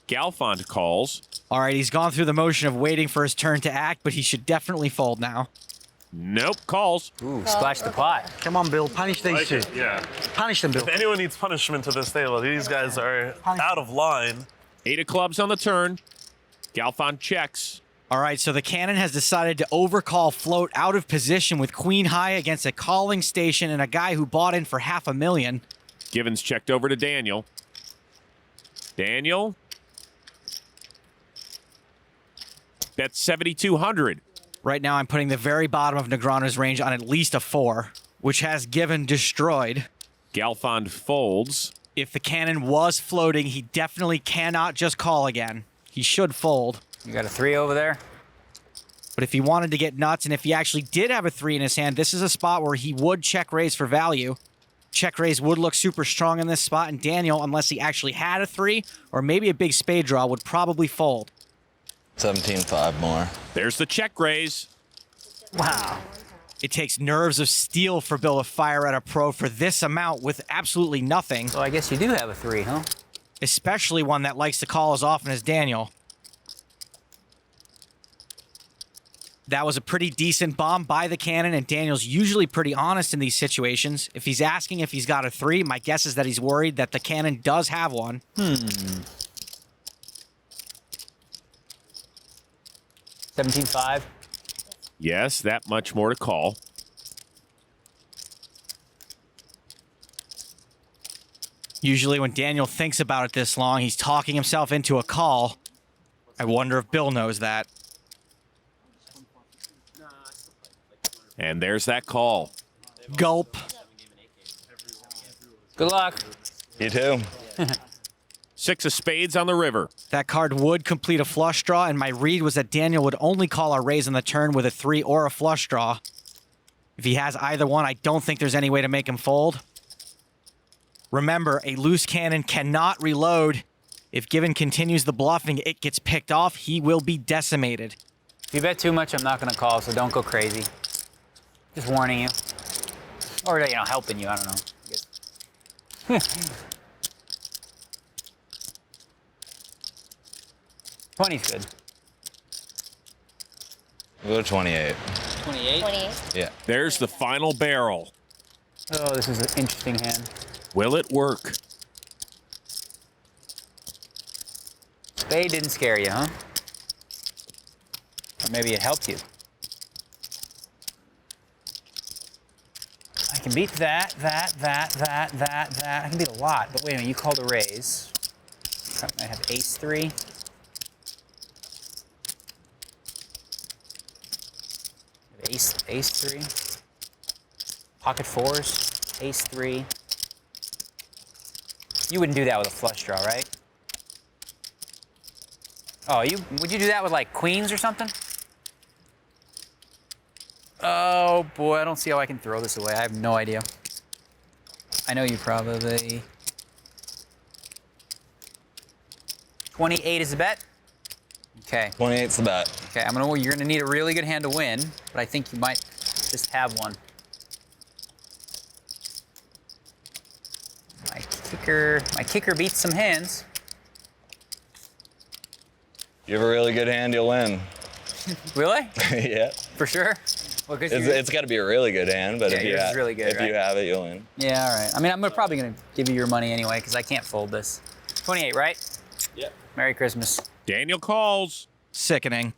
Galfond calls. All right, he's gone through the motion of waiting for his turn to act, but he should definitely fold now. Nope, calls. Ooh, splash the pot. Come on, Bill. Punish these two. Yeah. Punish them, Bill. If anyone needs punishment to this table, these guys are out of line. 8 of clubs on the turn. Galfond checks. All right, so the cannon has decided to overcall float out of position with queen high against a calling station and a guy who bought in for $500,000. Givens checked over to Daniel. Daniel. That's 7,200. Right now, I'm putting the very bottom of Negreanu's range on at least a 4, which has Given destroyed. Galfond folds. If the cannon was floating, he definitely cannot just call again. He should fold. You got a 3 over there? But if he wanted to get nuts, and if he actually did have a 3 in his hand, this is a spot where he would check raise for value. Check raise would look super strong in this spot, and Daniel, unless he actually had a 3, or maybe a big spade draw, would probably fold. 17-5 more. There's the check raise. Wow. It takes nerves of steel for Bill to fire at a pro for this amount with absolutely nothing. So I guess you do have a 3, huh? Especially one that likes to call as often as Daniel. That was a pretty decent bomb by the cannon, and Daniel's usually pretty honest in these situations. If he's asking if he's got a 3, my guess is that he's worried that the cannon does have one. 17-5. Yes, that much more to call. Usually when Daniel thinks about it this long, he's talking himself into a call. I wonder if Bill knows that. And there's that call. Gulp. Good luck. You too. 6 of spades on the river. That card would complete a flush draw, and my read was that Daniel would only call our raise on the turn with a 3 or a flush draw. If he has either one, I don't think there's any way to make him fold. Remember, a loose cannon cannot reload. If Given continues the bluffing, it gets picked off, he will be decimated. If you bet too much, I'm not going to call, so don't go crazy. Just warning you. Or, you know, helping you, I don't know. 20's good. We'll go to 28. 28? 28. Yeah. There's the final barrel. Oh, this is an interesting hand. Will it work? Spade didn't scare you, huh? Or maybe it helped you. I can beat that. I can beat a lot, but wait a minute, you called a raise. I have ace-3. Ace-3. Pocket 4s. Ace-3. You wouldn't do that with a flush draw, right? Oh, would you do that with like queens or something? Oh boy, I don't see how I can throw this away. I have no idea. I know you probably. 28 is the bet. Okay. 28's the bet. Okay, you're gonna need a really good hand to win, but I think you might just have one. My kicker beats some hands. You have a really good hand, you'll win. Really? Yeah. For sure? Well, it's got to be a really good hand, but Yeah, if you yours is have, really good, if right? you have it, you'll win. Yeah, all right. I mean, I'm probably gonna give you your money anyway because I can't fold this. 28, right? Yep. Merry Christmas. Daniel calls. Sickening.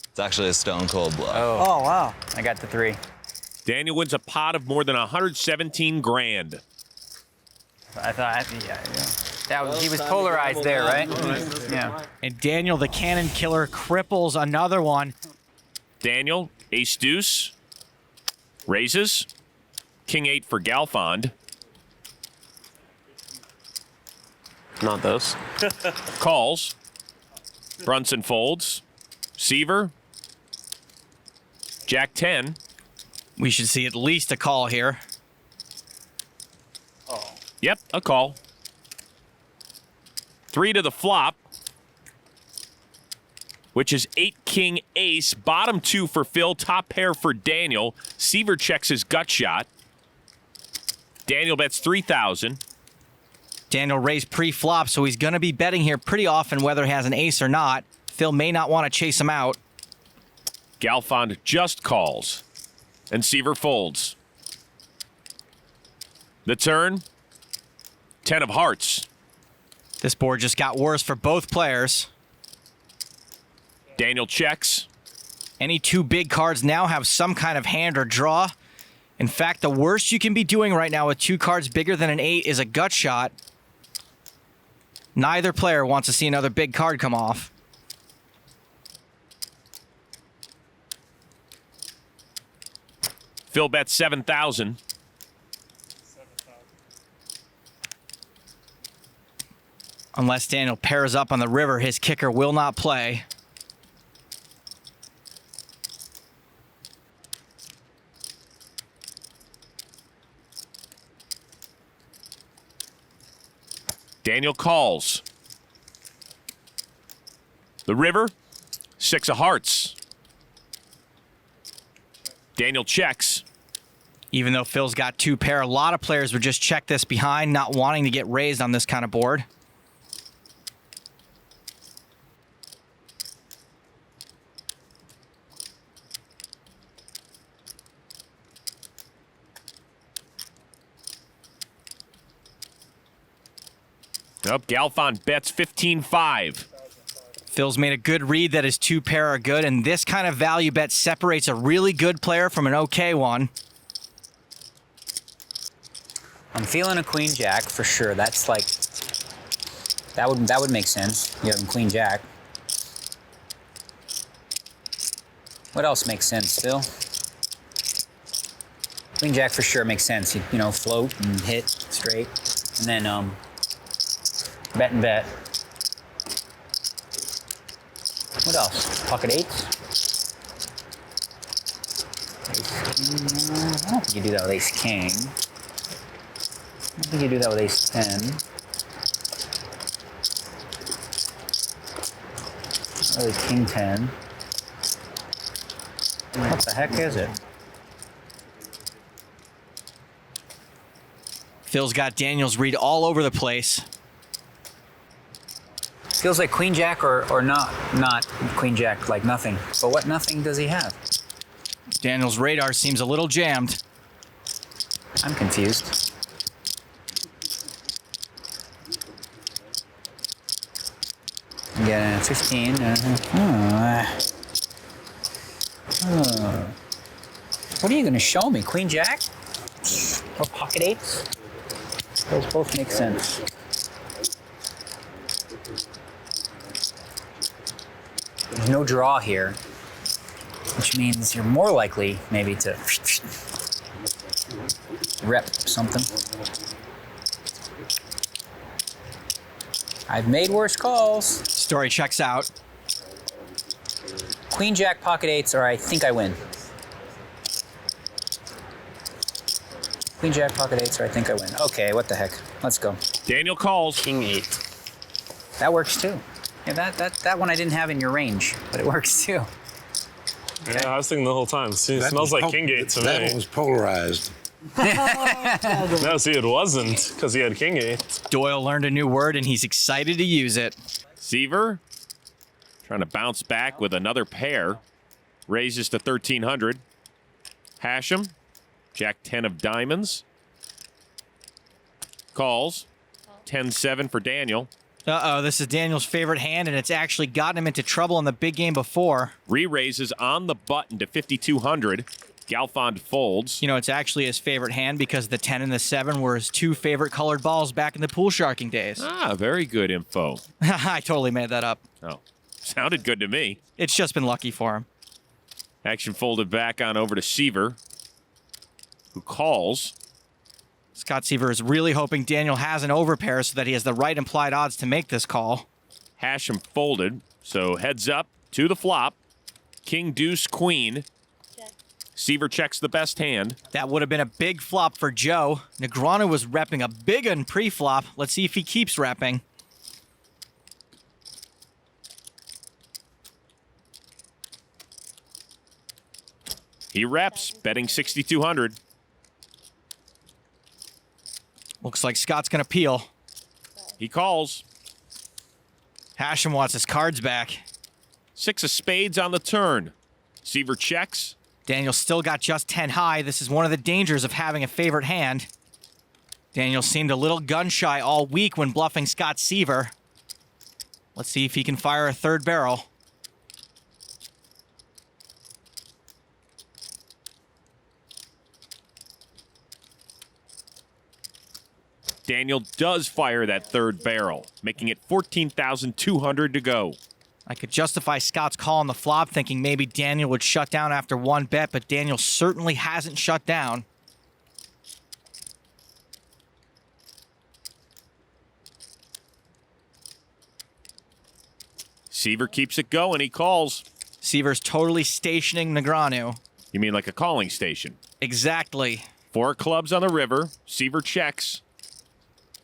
It's actually a stone cold bluff. Oh, wow. I got the 3. Daniel wins a pot of more than 117 grand. I thought, yeah. He was polarized there, right? Yeah. And Daniel, the cannon killer, cripples another one. Daniel, ace deuce, raises, king 8 for Galfond. Not those. Calls. Brunson folds. Seiver. Jack 10. We should see at least a call here. Yep, a call. 3 to the flop, which is 8 king ace. Bottom 2 for Phil, top pair for Daniel. Seiver checks his gut shot. Daniel bets 3,000. Daniel raised pre-flop, so he's going to be betting here pretty often whether he has an ace or not. Phil may not want to chase him out. Galfond just calls, and Seiver folds. The turn, 10 of hearts. This board just got worse for both players. Daniel checks. Any two big cards now have some kind of hand or draw. In fact, the worst you can be doing right now with two cards bigger than an 8 is a gut shot. Neither player wants to see another big card come off. Phil bets 7,000. Unless Daniel pairs up on the river, his kicker will not play. Daniel calls. The river, 6 of hearts. Daniel checks. Even though Phil's got two pair, a lot of players would just check this behind, not wanting to get raised on this kind of board. Nope, Galfond bets 15-5. Phil's made a good read that his two pair are good, and this kind of value bet separates a really good player from an okay one. I'm feeling a queen jack for sure. That's like, that would make sense. You have a queen jack. What else makes sense, Phil? Queen jack for sure makes sense. You know, float and hit straight, and then bet and bet. What else? Pocket 8s? I don't think you do that with ace king. I don't think you do that with ace 10. Really king 10. What the heck is it? Phil's got Daniel's read all over the place. Feels like queen jack or not queen jack, like nothing. But what nothing does he have? Daniel's radar seems a little jammed. I'm confused. Yeah, 15. What are you going to show me? Queen jack? Or pocket 8s? Those both make sense. There's no draw here, which means you're more likely maybe to rep something. I've made worse calls. Story checks out. Queen jack pocket 8s, or I think I win. Queen jack pocket 8s, or I think I win. Okay, what the heck? Let's go. Daniel calls. King 8. That works too. Yeah, that one I didn't have in your range, but it works too. Yeah, I was thinking the whole time. See, it smells like king 8 to me. That one was polarized. No, see, it wasn't, because he had king 8. Doyle learned a new word, and he's excited to use it. Seiver trying to bounce back with another pair. Raises to 1,300. Hachem, jack 10 of diamonds. Calls. 10-7 for Daniel. Uh-oh, this is Daniel's favorite hand, and it's actually gotten him into trouble in the big game before. Re-raises on the button to 5,200. Galfond folds. You know, it's actually his favorite hand because the 10 and the 7 were his two favorite colored balls back in the pool sharking days. Ah, very good info. I totally made that up. Oh, sounded good to me. It's just been lucky for him. Action folded back on over to Seiver, who calls. Scott Seiver is really hoping Daniel has an overpair so that he has the right implied odds to make this call. Hachem folded, so heads up to the flop. King, deuce, queen. Seiver checks the best hand. That would have been a big flop for Joe. Negreanu was repping a big un pre-flop. Let's see if he keeps repping. He reps, betting 6,200. Looks like Scott's going to peel. He calls. Hachem wants his cards back. 6 of spades on the turn. Seiver checks. Daniel still got just 10 high. This is one of the dangers of having a favorite hand. Daniel seemed a little gun-shy all week when bluffing Scott Seiver. Let's see if he can fire a third barrel. Daniel does fire that third barrel, making it 14,200 to go. I could justify Scott's call on the flop, thinking maybe Daniel would shut down after one bet, but Daniel certainly hasn't shut down. Seiver keeps it going. He calls. Seiver's totally stationing Negreanu. You mean like a calling station? Exactly. 4 clubs on the river. Seiver checks.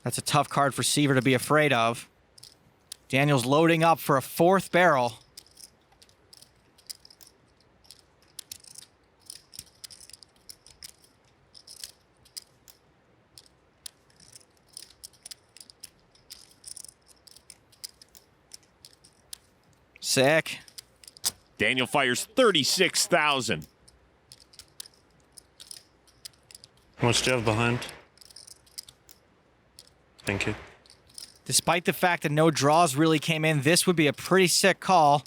That's a tough card for Seiver to be afraid of. Daniel's loading up for a fourth barrel. Sick. Daniel fires 36,000. How much do you have behind? Thank you. Despite the fact that no draws really came in, this would be a pretty sick call.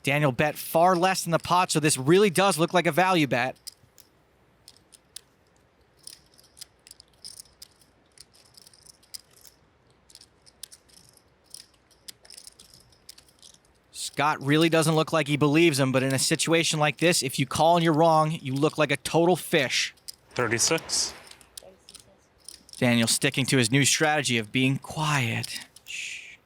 Daniel bet far less than the pot, so this really does look like a value bet. Scott really doesn't look like he believes him, but in a situation like this, if you call and you're wrong, you look like a total fish. 36. Daniel sticking to his new strategy of being quiet. Shh.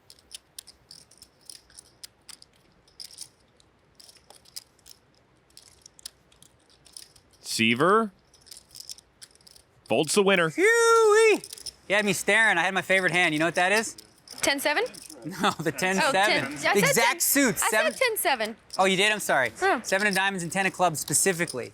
Seiver folds the winner. Hoo-wee! You had me staring. I had my favorite hand. You know what that is? 10-7? No, the 10-7. Oh, 10. I said Exact 10. suits. I said 10-7. Oh, you did? I'm sorry. Oh. 7 of diamonds and 10 of clubs specifically.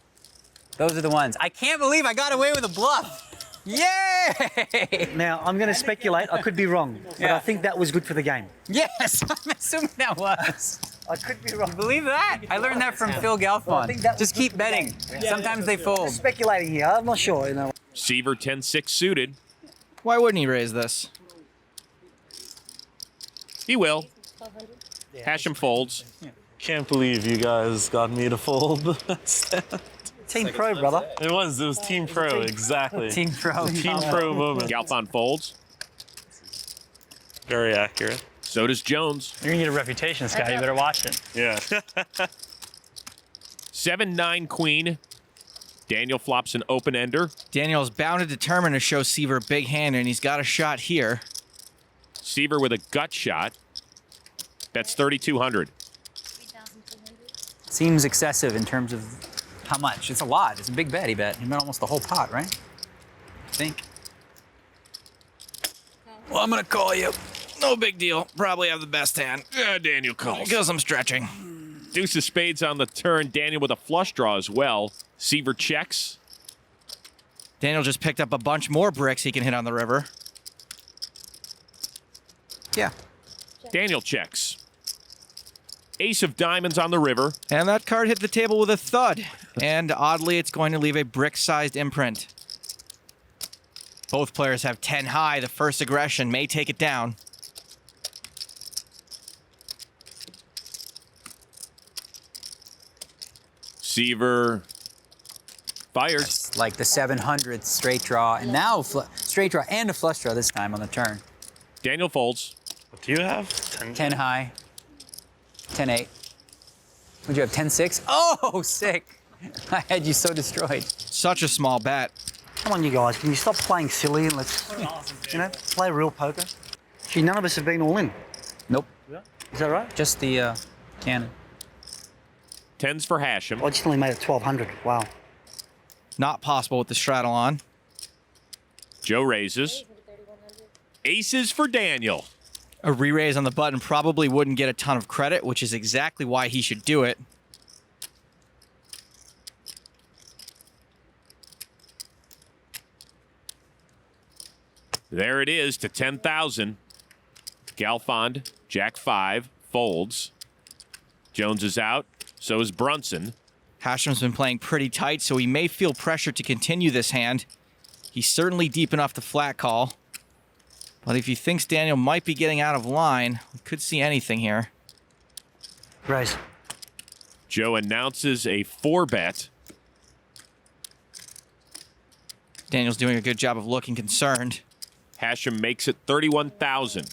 Those are the ones. I can't believe I got away with a bluff. Yay! Now, I'm going to speculate. I could be wrong, but I think that was good for the game. Yes, I'm assuming that was. I could be wrong. You believe that? I learned that from Phil Galfond. Well, I think that Just keep betting. Sometimes they fold. Just speculating here. I'm not sure, you know. Seiver 10-6 suited. Why wouldn't he raise this? He will. Hachem folds. Can't believe you guys got me to fold. Team Pro, brother. It was Team Pro, exactly. Team Pro. Team Pro moment. Galfond folds. Very accurate. So does Jones. You're gonna get a reputation, Scott. You better watch it. Yeah. 7-9 queen. Daniel flops an open ender. Daniel's bound and determined to show Seiver a big hand, and he's got a shot here. Seiver with a gut shot. That's 3,200. Seems excessive in terms of how much. It's a lot. It's a big bet he bet. He bet almost the whole pot, right? I think. Well, I'm gonna call you. No big deal. Probably have the best hand. Yeah, Daniel calls. Because I'm stretching. Deuce of spades on the turn. Daniel with a flush draw as well. Seiver checks. Daniel just picked up a bunch more bricks he can hit on the river. Yeah. Daniel checks. Ace of diamonds on the river. And that card hit the table with a thud. And oddly, it's going to leave a brick-sized imprint. Both players have 10 high. The first aggression may take it down. Seiver fires. Like the 700 straight draw, and now straight draw and a flush draw this time on the turn. Daniel folds. What do you have? 10 high. 10-8. Would you have 10-6? Oh, sick. I had you so destroyed. Such a small bet. Come on, you guys. Can you stop playing silly and let's, you know, play real poker? Gee, none of us have been all in. Nope. Is that right? Just the cannon. 10s for Hachem. I just only made it 1,200. Wow. not possible with the straddle on. Joe raises. Aces for Daniel. A re-raise on the button probably wouldn't get a ton of credit, which is exactly why he should do it. There it is to 10,000. Galfond, Jack 5, folds. Jones is out. So is Brunson. Hachem's been playing pretty tight, so he may feel pressure to continue this hand. He's certainly deep enough to flat call. But if he thinks Daniel might be getting out of line, we could see anything here. Raise. Joe announces a 4-bet. Daniel's doing a good job of looking concerned. Hachem makes it 31,000.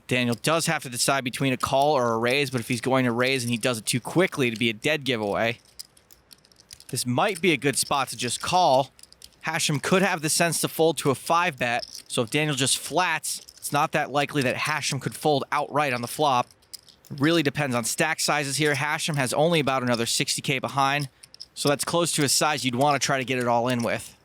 Daniel does have to decide between a call or a raise, but if he's going to raise and he does it too quickly, it'd be a dead giveaway. This might be a good spot to just call. Hachem could have the sense to fold to a 5-bet, so if Daniel just flats, it's not that likely that Hachem could fold outright on the flop. It really depends on stack sizes here. Hachem has only about another 60K behind, so that's close to a size you'd want to try to get it all in with.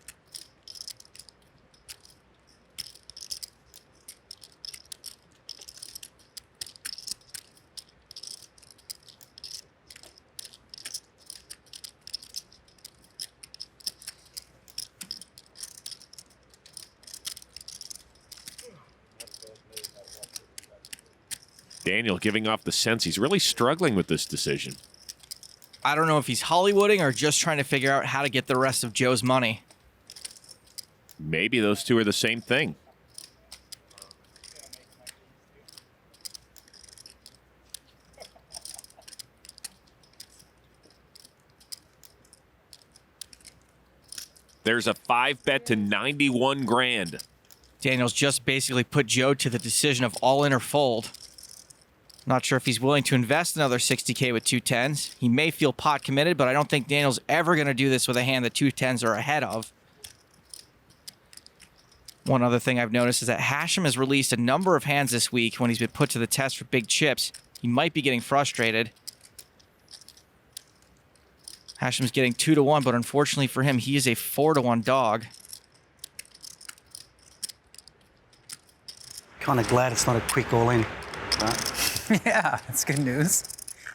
Daniel giving off the sense he's really struggling with this decision. I don't know if he's Hollywooding or just trying to figure out how to get the rest of Joe's money. Maybe those two are the same thing. There's a 5-bet to 91 grand. Daniel's just basically put Joe to the decision of all in or fold. Not sure if he's willing to invest another 60K with 2 10s. He may feel pot committed, but I don't think Daniel's ever going to do this with a hand that 2 10s are ahead of. One other thing I've noticed is that Hachem has released a number of hands this week when he's been put to the test for big chips. He might be getting frustrated. Hashem's getting 2-1, but unfortunately for him, he is a 4-1 dog. Kind of glad it's not a quick all-in. Right? Yeah, that's good news.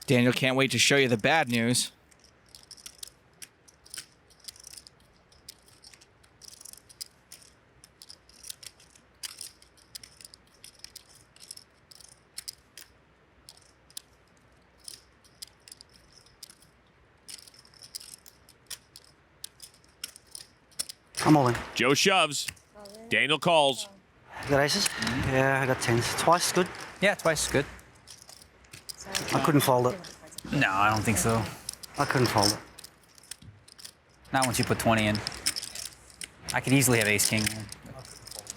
Daniel can't wait to show you the bad news. I'm all in. Joe shoves. Daniel calls. You got aces? Yeah, I got 10s. Twice is good? Yeah, twice is good. I couldn't fold it. No, I don't think so. I couldn't fold it. Not once you put 20 in. I could easily have ace-king.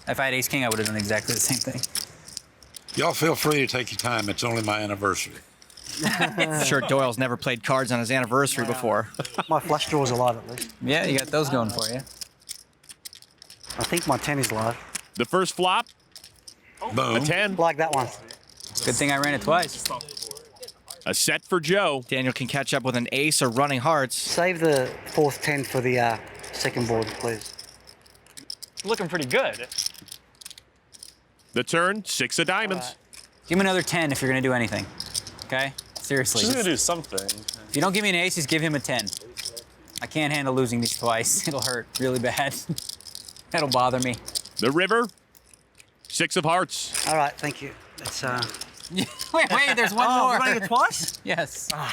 If I had ace-king, I would have done exactly the same thing. Y'all feel free to take your time. It's only my anniversary. I'm sure Doyle's never played cards on his anniversary before. My flush draw's alive at least. Yeah, you got those going for you. I think my 10 is live. The first flop. Boom. A 10. Like that one. Good thing I ran it twice. A set for Joe. Daniel can catch up with an ace or running hearts. Save the fourth 10 for the second board, please. Looking pretty good. The turn, 6 of diamonds. Right. Give him another 10 if you're going to do anything. Okay? Seriously. She's going to do something. If you don't give me an ace, just give him a 10. I can't handle losing these twice. It'll hurt really bad. That'll bother me. The river, 6 of hearts. All right, thank you. That's wait, there's one more. We're running it twice? Yes. I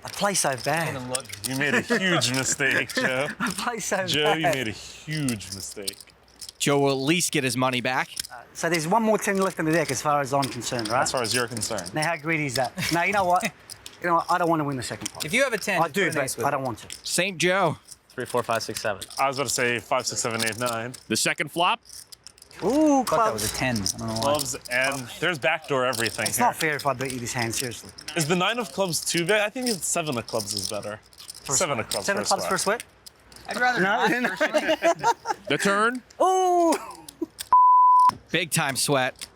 play so bad. You made a huge mistake, Joe. I play so bad. Joe, you made a huge mistake. Joe will at least get his money back. So there's one more 10 left in the deck as far as I'm concerned, right? As far as you're concerned. Now, how greedy is that? Now, you know what? I don't want to win the second pot. If you have a 10, I do, but I don't want to. St. Joe. 3, 4, 5, 6, 7. I was about to say 5, 6, 7, 8, 9. The second flop. Ooh, I thought that was a 10. I don't know why. Clubs, and there's backdoor everything It's here. not fair if I beat you this hand, seriously. Is the 9 of clubs too big? I think it's 7 of clubs is better. 7 of clubs. 7 clubs for a sweat? I'd rather No. not. personally. The turn. Ooh! Big time sweat.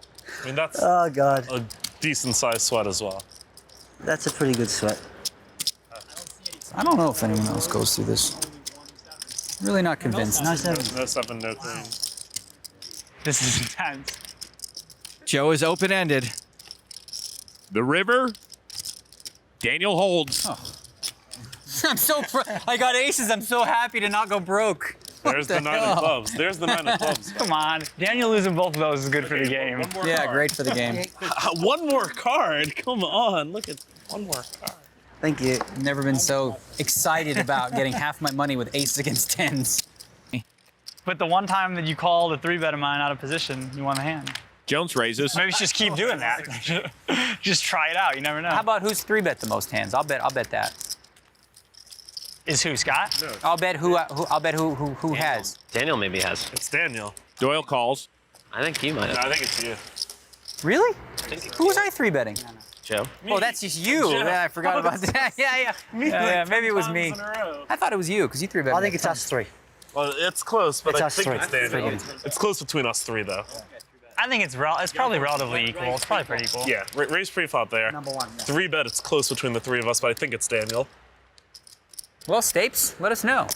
I mean, that's Oh, God. a decent sized sweat as well. That's a pretty good sweat. I don't know if anyone else goes through this. Really not convinced. No 7. No 7, no queen. This is intense. Joe is open-ended. The river. Daniel holds. Oh. I'm so I got aces. I'm so happy to not go broke. There's the 9 of clubs. There's the 9 of clubs. Come on. Daniel losing both of those is good for the game. Yeah, great for the game. One more card. Come on. Look at one more card. Thank you. Never been so excited about getting half my money with aces against 10s. But the one time that you called a 3-bet of mine out of position, you won the hand. Jones raises. Maybe just keep doing that. Just try it out. You never know. How about who's 3-bet the most hands? I'll bet that. Is who, Scott? No. I'll bet who has. Daniel maybe has. It's Daniel. Doyle calls. I think he might No, have. I think it's you. Really? Who was I 3-betting? Joe. Oh, that's just you. Yeah, I forgot about that. Yeah. Maybe it was me. I thought it was you because you 3-bet. I think it's us 3. Well, it's close, but It's I us think three. it's Daniel. It's close between us 3, though. I think it's probably relatively equal. It's probably pretty equal. Yeah, raise pre-flop there. Number 1. Yeah. 3-bet, it's close between the 3 of us, but I think it's Daniel. Well, Stapes, let us know.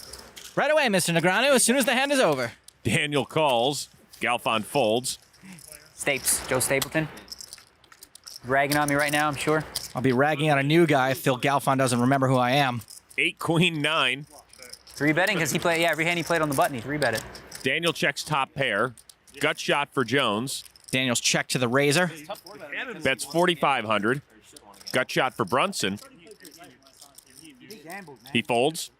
Right away, Mr. Negreanu, as soon as the hand is over. Daniel calls. Galfond folds. Stapes, Joe Stapleton. Ragging on me right now, I'm sure. I'll be ragging on a new guy if Phil Galfond doesn't remember who I am. 8, queen, 9. 3-betting because he played. Yeah, every hand he played on the button, he 3-bet it. Daniel checks top pair. Gut shot for Jones. Daniel's check to the razor. Bets 4,500. Gut shot for Brunson. He folds.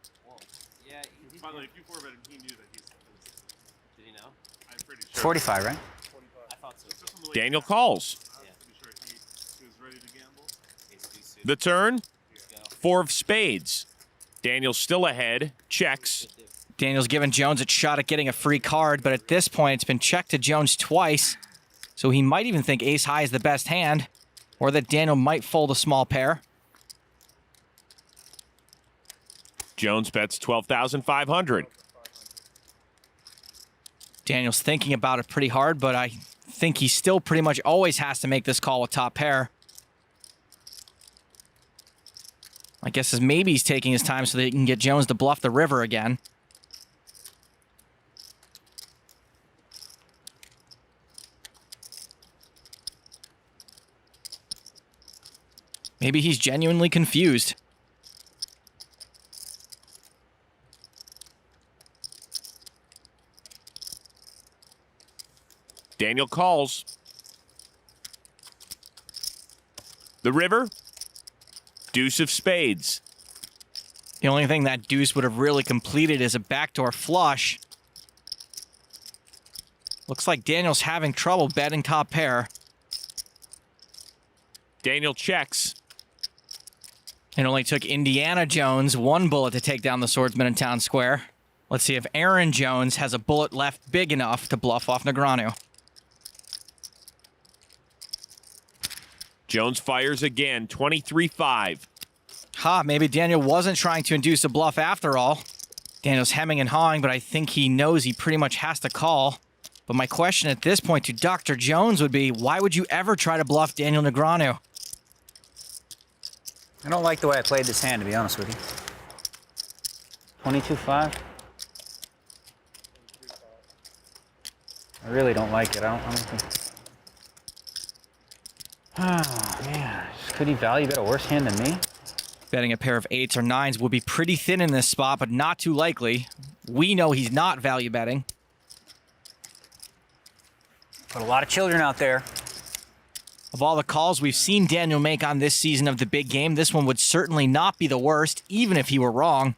45, right? Daniel calls. The turn. 4 of spades. Daniel's still ahead. Checks. Daniel's given Jones a shot at getting a free card, but at this point, it's been checked to Jones twice, so he might even think ace high is the best hand, or that Daniel might fold a small pair. Jones bets 12,500. Daniel's thinking about it pretty hard, but I think he still pretty much always has to make this call with top pair. I guess maybe he's taking his time so that he can get Jones to bluff the river again. Maybe he's genuinely confused. Daniel calls. The river. Deuce of spades. The only thing that deuce would have really completed is a backdoor flush. Looks like Daniel's having trouble betting top pair. Daniel checks. It only took Indiana Jones 1 bullet to take down the swordsman in town square. Let's see if Aaron Jones has a bullet left big enough to bluff off Negreanu. Jones fires again, 23-5. Maybe Daniel wasn't trying to induce a bluff after all. Daniel's hemming and hawing, but I think he knows he pretty much has to call. But my question at this point to Dr. Jones would be, why would you ever try to bluff Daniel Negreanu? I don't like the way I played this hand, to be honest with you. 22-5. I really don't like it. I don't think. Oh, man. Could he value bet a worse hand than me? Betting a pair of 8s or 9s would be pretty thin in this spot, but not too likely. We know he's not value betting. Put a lot of children out there. Of all the calls we've seen Daniel make on this season of the big game, this one would certainly not be the worst, even if he were wrong.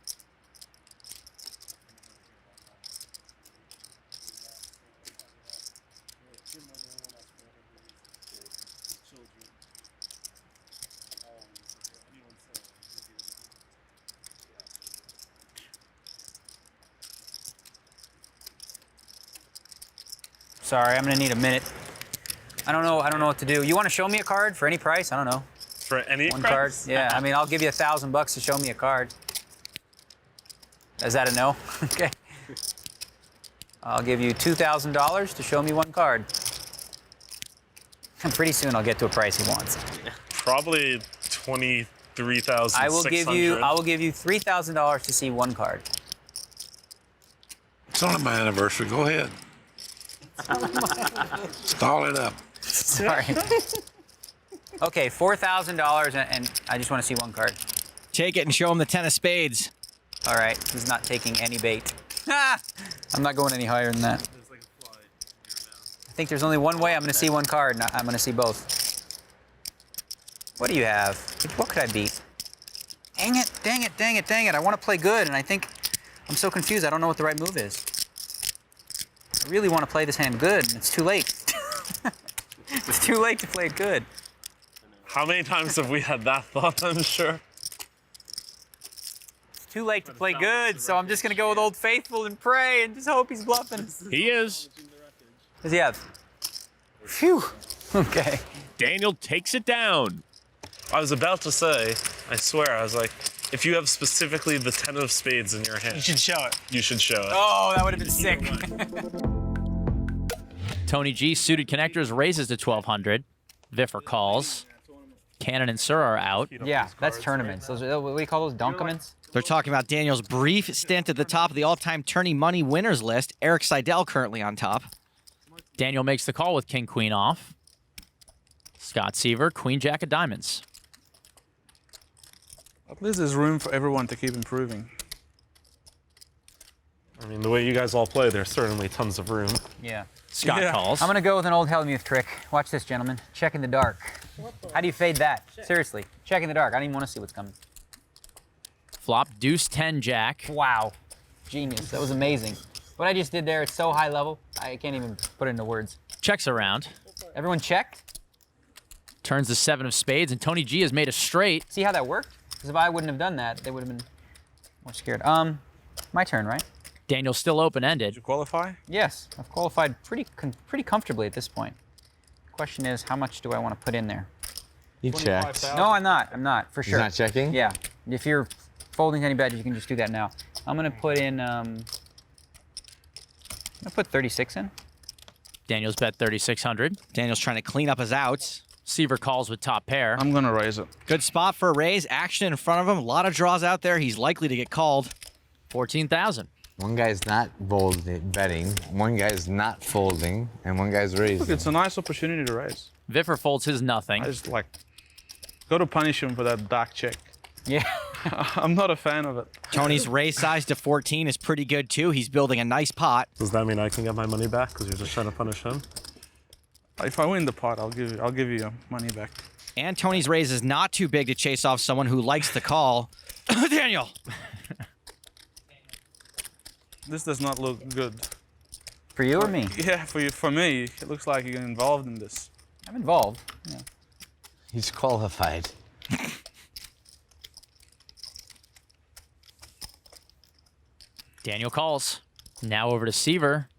Sorry, I'm gonna need a minute. I don't know what to do. You want to show me a card for any price? I don't know. For any One price? card? Yeah, I mean, I'll give you $1,000 to show me a card. Is that a no? Okay. I'll give you $2,000 to show me one card. And pretty soon I'll get to a price he wants. Probably 20 3,600. I will give you $3,000 to see one card. It's on my anniversary. Go ahead. Stall it up. Sorry. Okay, $4,000, and I just want to see one card. Take it and show him the 10 of spades. All right, he's not taking any bait. I'm not going any higher than that. I think there's only one way I'm going to see one card, and I'm going to see both. What do you have? What could I beat? Dang it, dang it, dang it, dang it. I want to play good, and I think I'm so confused. I don't know what the right move is. I really want to play this hand good, and it's too late. It's too late to play it good. How many times have we had that thought, I'm sure? It's too late to play good, so I'm just going to go with Old Faithful and pray and just hope he's bluffing. He is. What does he have? Phew. Okay. Daniel takes it down. I was about to say, I swear, I was like, if you have specifically the 10 of spades in your hand, You should show it. you should show it. Oh, that would have been sick. Tony G suited connectors raises to 1,200. Viffer calls. Cannon and Sir are out. Yeah, that's tournaments. Those are, what do you call those? Donkaments? They're talking about Daniel's brief stint at the top of the all-time tourney money winners list. Eric Seidel currently on top. Daniel makes the call with King Queen off. Scott Seiver, Queen Jack of Diamonds. At least there's room for everyone to keep improving. I mean, the way you guys all play, there's certainly tons of room. Yeah. Scott calls. I'm going to go with an old Hellmuth trick. Watch this, gentlemen. Check in the dark. How do you fade that? Seriously. Check in the dark. I don't even want to see what's coming. Flop deuce 10 Jack. Wow. Genius. That was amazing. What I just did there, it's so high level, I can't even put it into words. Checks around. Everyone check? Turns the 7 of spades, and Tony G has made a straight. See how that worked? Because if I wouldn't have done that, they would have been more scared. My turn, right? Daniel's still open-ended. Did you qualify? Yes, I've qualified pretty comfortably at this point. Question is, how much do I want to put in there? You checked. No, I'm not. I'm not, for sure. You're not checking? Yeah. If you're folding any bet, you can just do that now. I'm going to put in, I'm going to put 36 in. Daniel's bet 3,600. Daniel's trying to clean up his outs. Seiver calls with top pair. I'm going to raise it. Good spot for a raise. Action in front of him. A lot of draws out there. He's likely to get called. 14,000. One guy's not betting, one guy's not folding, and one guy's raising. Look, it's a nice opportunity to raise. Viffer folds his nothing. I just go to punish him for that dark check. Yeah. I'm not a fan of it. Tony's raise size to 14 is pretty good too. He's building a nice pot. Does that mean I can get my money back because you're just trying to punish him? If I win the pot, I'll give you your money back. And Tony's raise is not too big to chase off someone who likes to call. Daniel. This does not look good. For you or me? Yeah, for you. For me, it looks like you're involved in this. I'm involved. Yeah. He's qualified. Daniel calls. Now over to Seiver.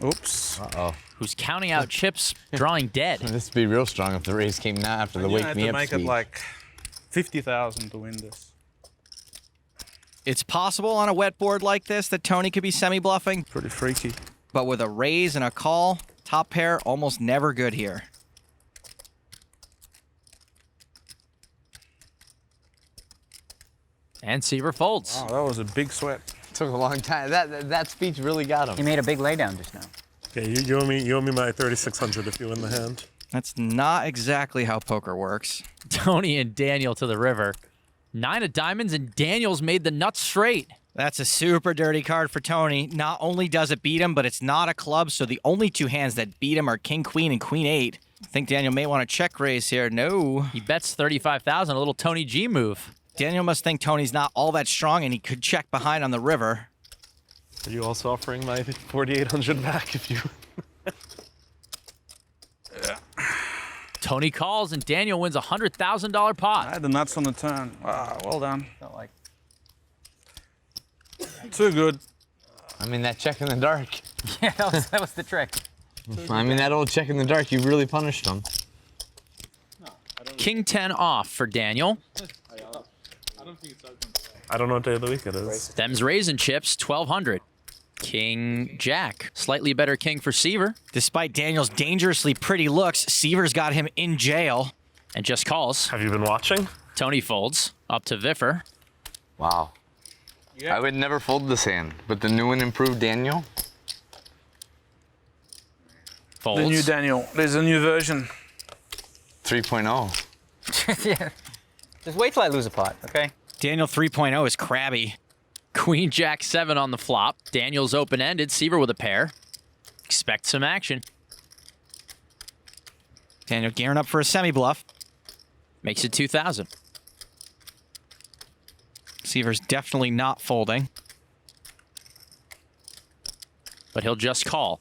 Oops. Uh-oh. Who's counting out chips, drawing dead. This would be real strong if the raise came now after the wake me up I had to speech. make it like 50,000 to win this. It's possible on a wet board like this that Tony could be semi-bluffing. Pretty freaky. But with a raise and a call, top pair almost never good here. And Seiver folds. Oh, that was a big sweat. Took a long time. That speech really got him. He made a big laydown just now. Okay, you owe me my 3,600 if you win the hand. That's not exactly how poker works. Tony and Daniel to the river. 9 of diamonds, and Daniel's made the nuts straight. That's a super dirty card for Tony. Not only does it beat him, but it's not a club, so the only two hands that beat him are King, Queen, and Queen 8. I think Daniel may want to check raise here. No. He bets 35,000, a little Tony G move. Daniel must think Tony's not all that strong, and he could check behind on the river. Are you also offering my 4,800 back if you... Tony calls, and Daniel wins a $100,000 pot. I had the nuts on the turn. Wow, well done. Felt like... Too good. I mean, that check in the dark. Yeah, that was the trick. I mean, that old check in the dark, you really punished him. King 10 off for Daniel. I don't know what day of the week it is. Them's raising chips, 1,200. King Jack. Slightly better king for Seiver. Despite Daniel's dangerously pretty looks, Seiver's got him in jail. And just calls. Have you been watching? Tony folds up to Viffer. Wow. I would never fold this hand, but the new and improved Daniel. Folds. The new Daniel. There's a new version. 3.0. Yeah. Just wait till I lose a pot, okay? Daniel 3.0 is crabby. Queen Jack 7 on the flop. Daniel's open-ended. Seiver with a pair. Expect some action. Daniel gearing up for a semi-bluff. Makes it 2,000. Seiver's definitely not folding. But he'll just call.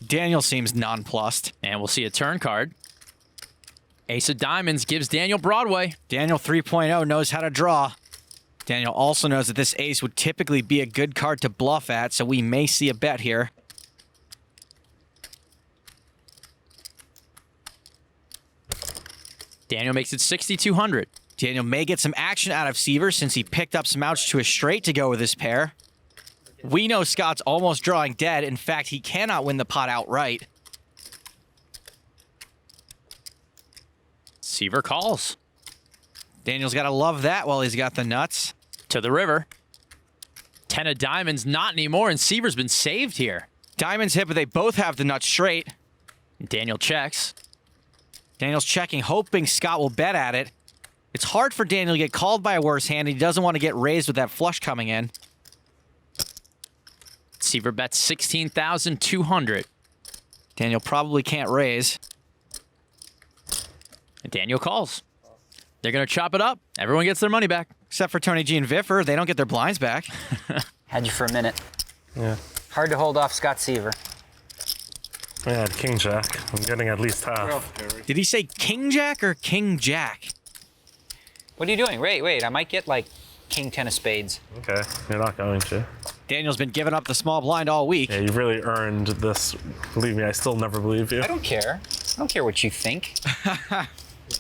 Daniel seems nonplussed. And we'll see a turn card. Ace of diamonds gives Daniel Broadway. Daniel 3.0 knows how to draw. Daniel also knows that this ace would typically be a good card to bluff at, so we may see a bet here. Daniel makes it 6,200. Daniel may get some action out of Seiver since he picked up some outs to a straight to go with his pair. We know Scott's almost drawing dead. In fact, he cannot win the pot outright. Seiver calls. Daniel's got to love that while he's got the nuts. To the river. 10 of diamonds, not anymore, and Seiver's been saved here. Diamonds hit, but they both have the nuts straight. Daniel checks. Daniel's checking, hoping Scott will bet at it. It's hard for Daniel to get called by a worse hand. He doesn't want to get raised with that flush coming in. Seiver bets 16,200. Daniel probably can't raise. And Daniel calls. They're going to chop it up. Everyone gets their money back. Except for Tony G and Viffer. They don't get their blinds back. Had you for a minute. Yeah. Hard to hold off Scott Seiver. I had King Jack. I'm getting at least half. Did he say King Jack or King Jack? What are you doing? Wait. I might get like King 10 of spades. Okay, you're not going to. Daniel's been giving up the small blind all week. Yeah, you've really earned this. Believe me, I still never believe you. I don't care. I don't care what you think. I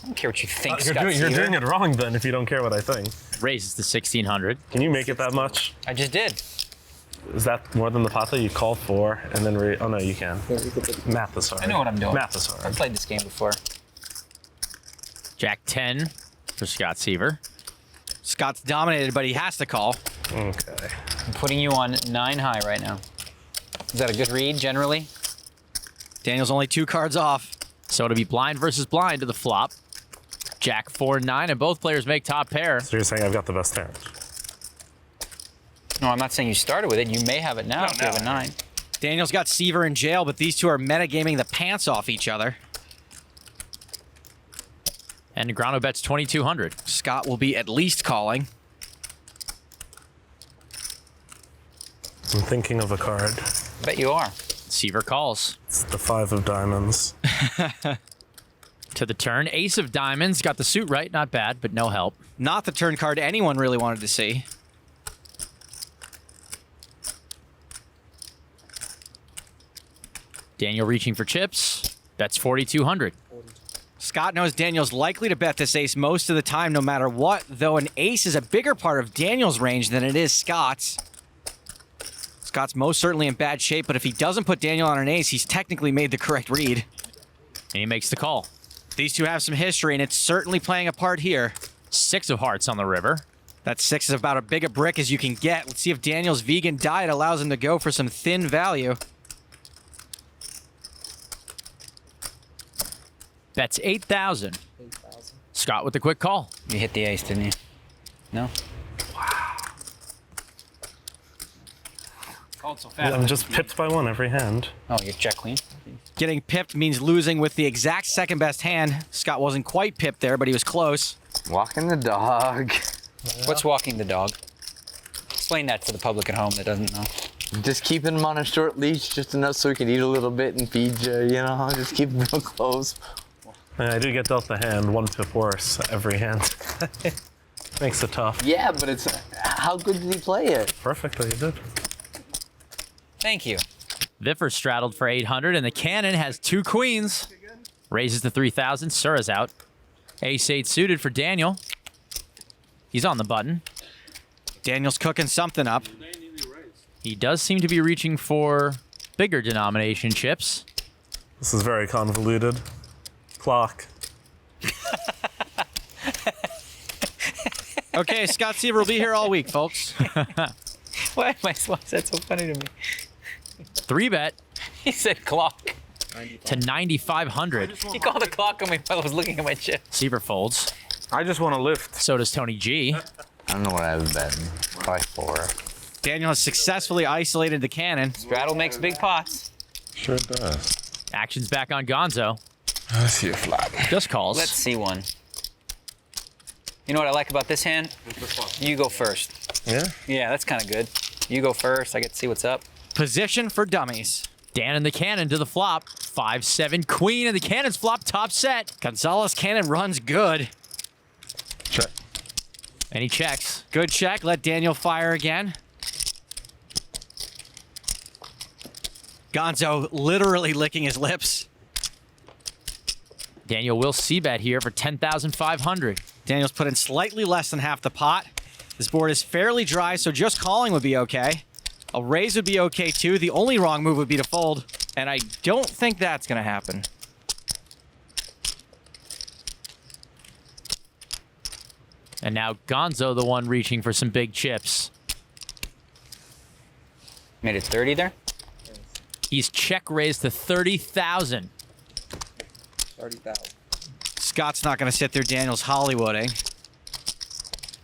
don't care what you think, You're Scott you're Seiver. doing it wrong then if you don't care what I think. Raises to 1,600. Can you make it that much? I just did. Is that more than the pot that you called for and then oh no, you can. Math is hard. I know what I'm doing. Math is hard. I've played this game before. Jack 10 for Scott Seiver. Scott's dominated, but he has to call. Okay. I'm putting you on 9 high right now. Is that a good read generally? Daniel's only 2 cards off. So it'll be blind versus blind to the flop. Jack 4 9, and both players make top pair. So you're saying I've got the best hand? No, I'm not saying you started with it. You may have it now if you have a 9. Daniel's got Seiver in jail, but these two are metagaming the pants off each other. And Negreanu bets 2,200. Scott will be at least calling. I'm thinking of a card. I bet you are. Seiver calls. It's the 5 of diamonds. To the turn, ace of diamonds. Got the suit right, not bad, but no help. Not the turn card anyone really wanted to see. Daniel reaching for chips. Bets 4,200. Scott knows Daniel's likely to bet this ace most of the time, no matter what, though an ace is a bigger part of Daniel's range than it is Scott's. Scott's most certainly in bad shape, but if he doesn't put Daniel on an ace, he's technically made the correct read. And he makes the call. These two have some history, and it's certainly playing a part here. 6 of hearts on the river. That 6 is about as big a brick as you can get. Let's see if Daniel's vegan diet allows him to go for some thin value. Bets 8,000. Scott with the quick call. You hit the ace, didn't you? No? Called so fast. I'm just pipped by 1 every hand. Oh, you're Jack Queen? Getting pipped means losing with the exact second best hand. Scott wasn't quite pipped there, but he was close. Walking the dog. What's walking the dog? Explain that to the public at home that doesn't know. Just keeping him on a short leash just enough so he can eat a little bit and feed you, you know? Just keep him real close. I do get dealt the hand 1 pip worse every hand. Makes it tough. Yeah, but it's... How good did he play it? Perfectly, he did. Thank you. Viffer straddled for 800, and the cannon has 2 queens. Raises to 3,000. Sura's out. Ace-8 suited for Daniel. He's on the button. Daniel's cooking something up. He does seem to be reaching for bigger denomination chips. This is very convoluted. Clock. Okay, Scott Seiver will be here all week, folks. Why is that so funny to me? 3-bet He said clock. to 9,500. He called a clock on me while I was looking at my chip. Seiver folds. I just want to lift. So does Tony G. I don't know what I have betting. Probably 4. Daniel has successfully isolated the cannon. Straddle makes big pots. Sure does. Action's back on Gonzo. Let's see a flop. Just calls. Let's see one. You know what I like about this hand? You go first. Yeah? Yeah, that's kind of good. You go first. I get to see what's up. Position for dummies. Dan and the cannon to the flop. 5-7 queen and the cannon's flop top set. Gonzalez cannon runs good. Check. And he checks. Good check. Let Daniel fire again. Gonzo literally licking his lips. Daniel will c-bet here for 10,500. Daniel's put in slightly less than half the pot. This board is fairly dry, so just calling would be okay. A raise would be okay too. The only wrong move would be to fold, and I don't think that's going to happen. And now Gonzo, the one reaching for some big chips. Made it 30 there? He's check raised to 30,000. 30,000. Scott's not going to sit there. Daniel's Hollywooding.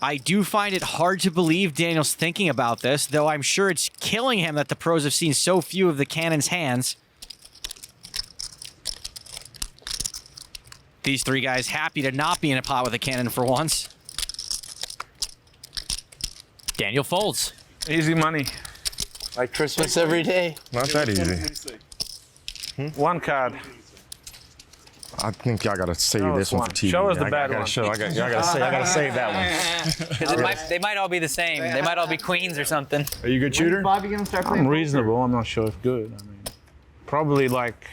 I do find it hard to believe Daniel's thinking about this, though I'm sure it's killing him that the pros have seen so few of the cannon's hands. These three guys happy to not be in a pot with a cannon for once. Daniel folds. Easy money. Like Christmas every day. Not that easy. One card. I think y'all gotta save Show this us one one. for TV. Show us the I bad gotta one. Show, I gotta save that one. 'Cause they might all be the same. They might all be queens or something. Are you a good shooter? Bobby gonna start playing? I'm reasonable. I'm not sure if good. I mean, probably like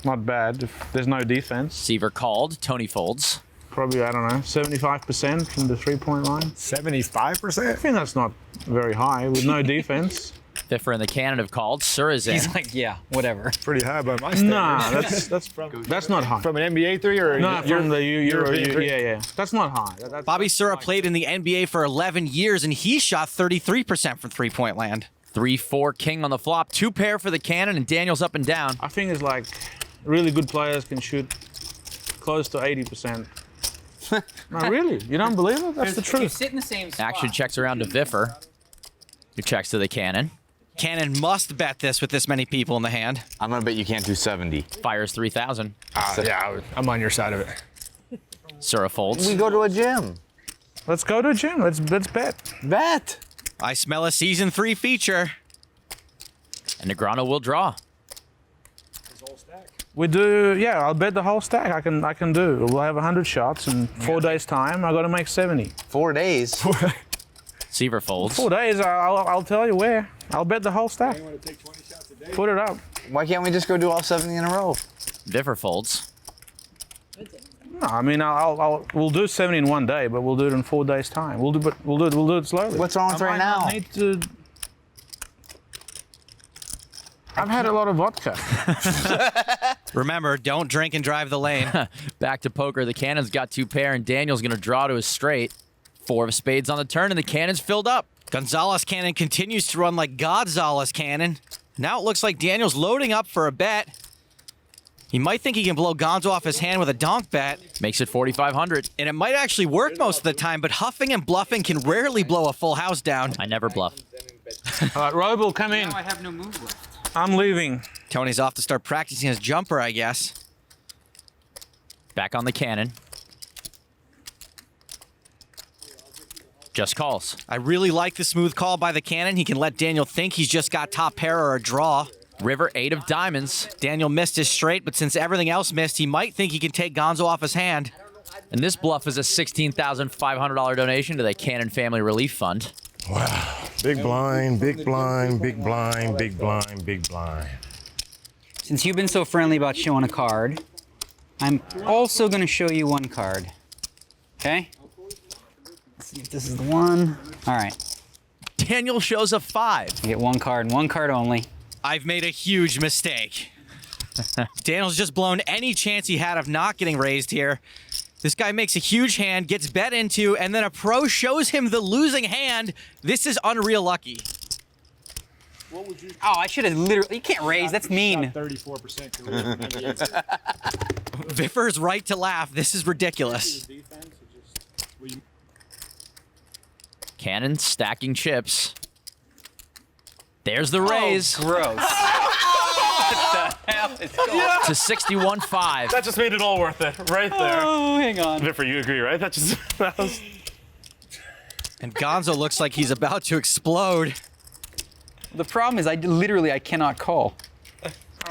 not bad if there's no defense. Seiver called. Tony folds. Probably, I don't know, 75% from the 3-point line. 75%? I think that's not very high with no defense. Viffer and the cannon have called. Sur is in. He's like, yeah, whatever. Pretty high by my standards. Nah, that's not high. From an NBA 3 or No, from the European three? yeah. That's not high. That's Bobby Sura played in the NBA for 11 years, and he shot 33% from three-point land. 3-4 king on the flop. 2 pair for the cannon, and Daniel's up and down. I think it's like really good players can shoot close to 80%. No, really? You don't believe it? That's the You truth. sit in the same spot. Action checks around to Viffer, who checks to the cannon. Cannon must bet this with this many people in the hand. I'm gonna bet you can't do 70. Fires 3,000. Yeah, I'm on your side of it. Sura folds. We go to a gym. Let's go to a gym. Let's bet. Bet. I smell a season 3 feature. And Negreanu will draw. We do, yeah, I'll bet the whole stack. I can do. We'll have 100 shots in 4 days' time. I got to make 70. 4 days. Seiver folds. 4 days, I'll tell you where. I'll bet the whole stack. Put it up. Why can't we just go do all 70 in a row? Viffer folds. No, I mean, we'll do 70 in 1 day, but we'll do it in 4 days' time. We'll do it slowly. What's wrong with right now? I need to. I've had a lot of vodka. Remember, don't drink and drive the lane. Back to poker. The cannon's got 2 pair, and Daniel's going to draw to his straight. 4 of spades on the turn, and the cannon's filled up. Gonzalez cannon continues to run like Godzalez cannon. Now it looks like Daniel's loading up for a bet. He might think he can blow Gonzo off his hand with a donk bet. Makes it 4,500. And it might actually work most of the time, but huffing and bluffing can rarely blow a full house down. I never bluff. All right, Robl, come in. Now I have no move left. I'm leaving. Tony's off to start practicing his jumper, I guess. Back on the cannon. Just calls. I really like the smooth call by the cannon. He can let Daniel think he's just got top pair or a draw. River 8 of diamonds. Daniel missed his straight, but since everything else missed, he might think he can take Gonzo off his hand. And this bluff is a $16,500 donation to the Cannon Family Relief Fund. Wow. Big blind, big blind, big blind, big blind, big blind. Since you've been so friendly about showing a card, I'm also going to show you one card. Okay? Let's see if this is the one. All right. Daniel shows a 5. You get one card and one card only. I've made a huge mistake. Daniel's just blown any chance he had of not getting raised here. This guy makes a huge hand, gets bet into, and then a pro shows him the losing hand. This is unreal lucky. What would you? Oh, I should have literally. You can't raise. That's mean. 34%. Viffer's right to laugh. This is ridiculous. Cannon stacking chips. There's the raise. Oh, gross. What the hell is going on? To 61.5. That just made it all worth it, right there. Oh, hang on. Viffer, you agree, right? That was. And Gonzo looks like he's about to explode. The problem is I cannot call.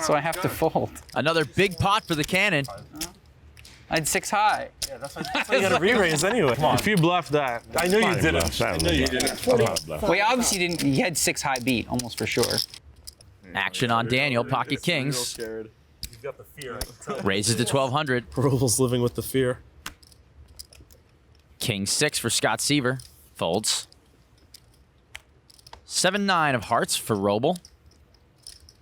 So I have to fold. Another big pot for the Cannon. I had 6 high. Yeah, that's why you got to re-raise anyway. Come on. If you bluffed that. I know you didn't. I know you didn't. Well, he obviously didn't. He had 6 high beat, almost for sure. Action on Daniel, pocket kings. Scared. He's got the fear. Raises to 1,200. Robl's living with the fear. King 6 for Scott Seiver. Folds. 7-9 of hearts for Robl.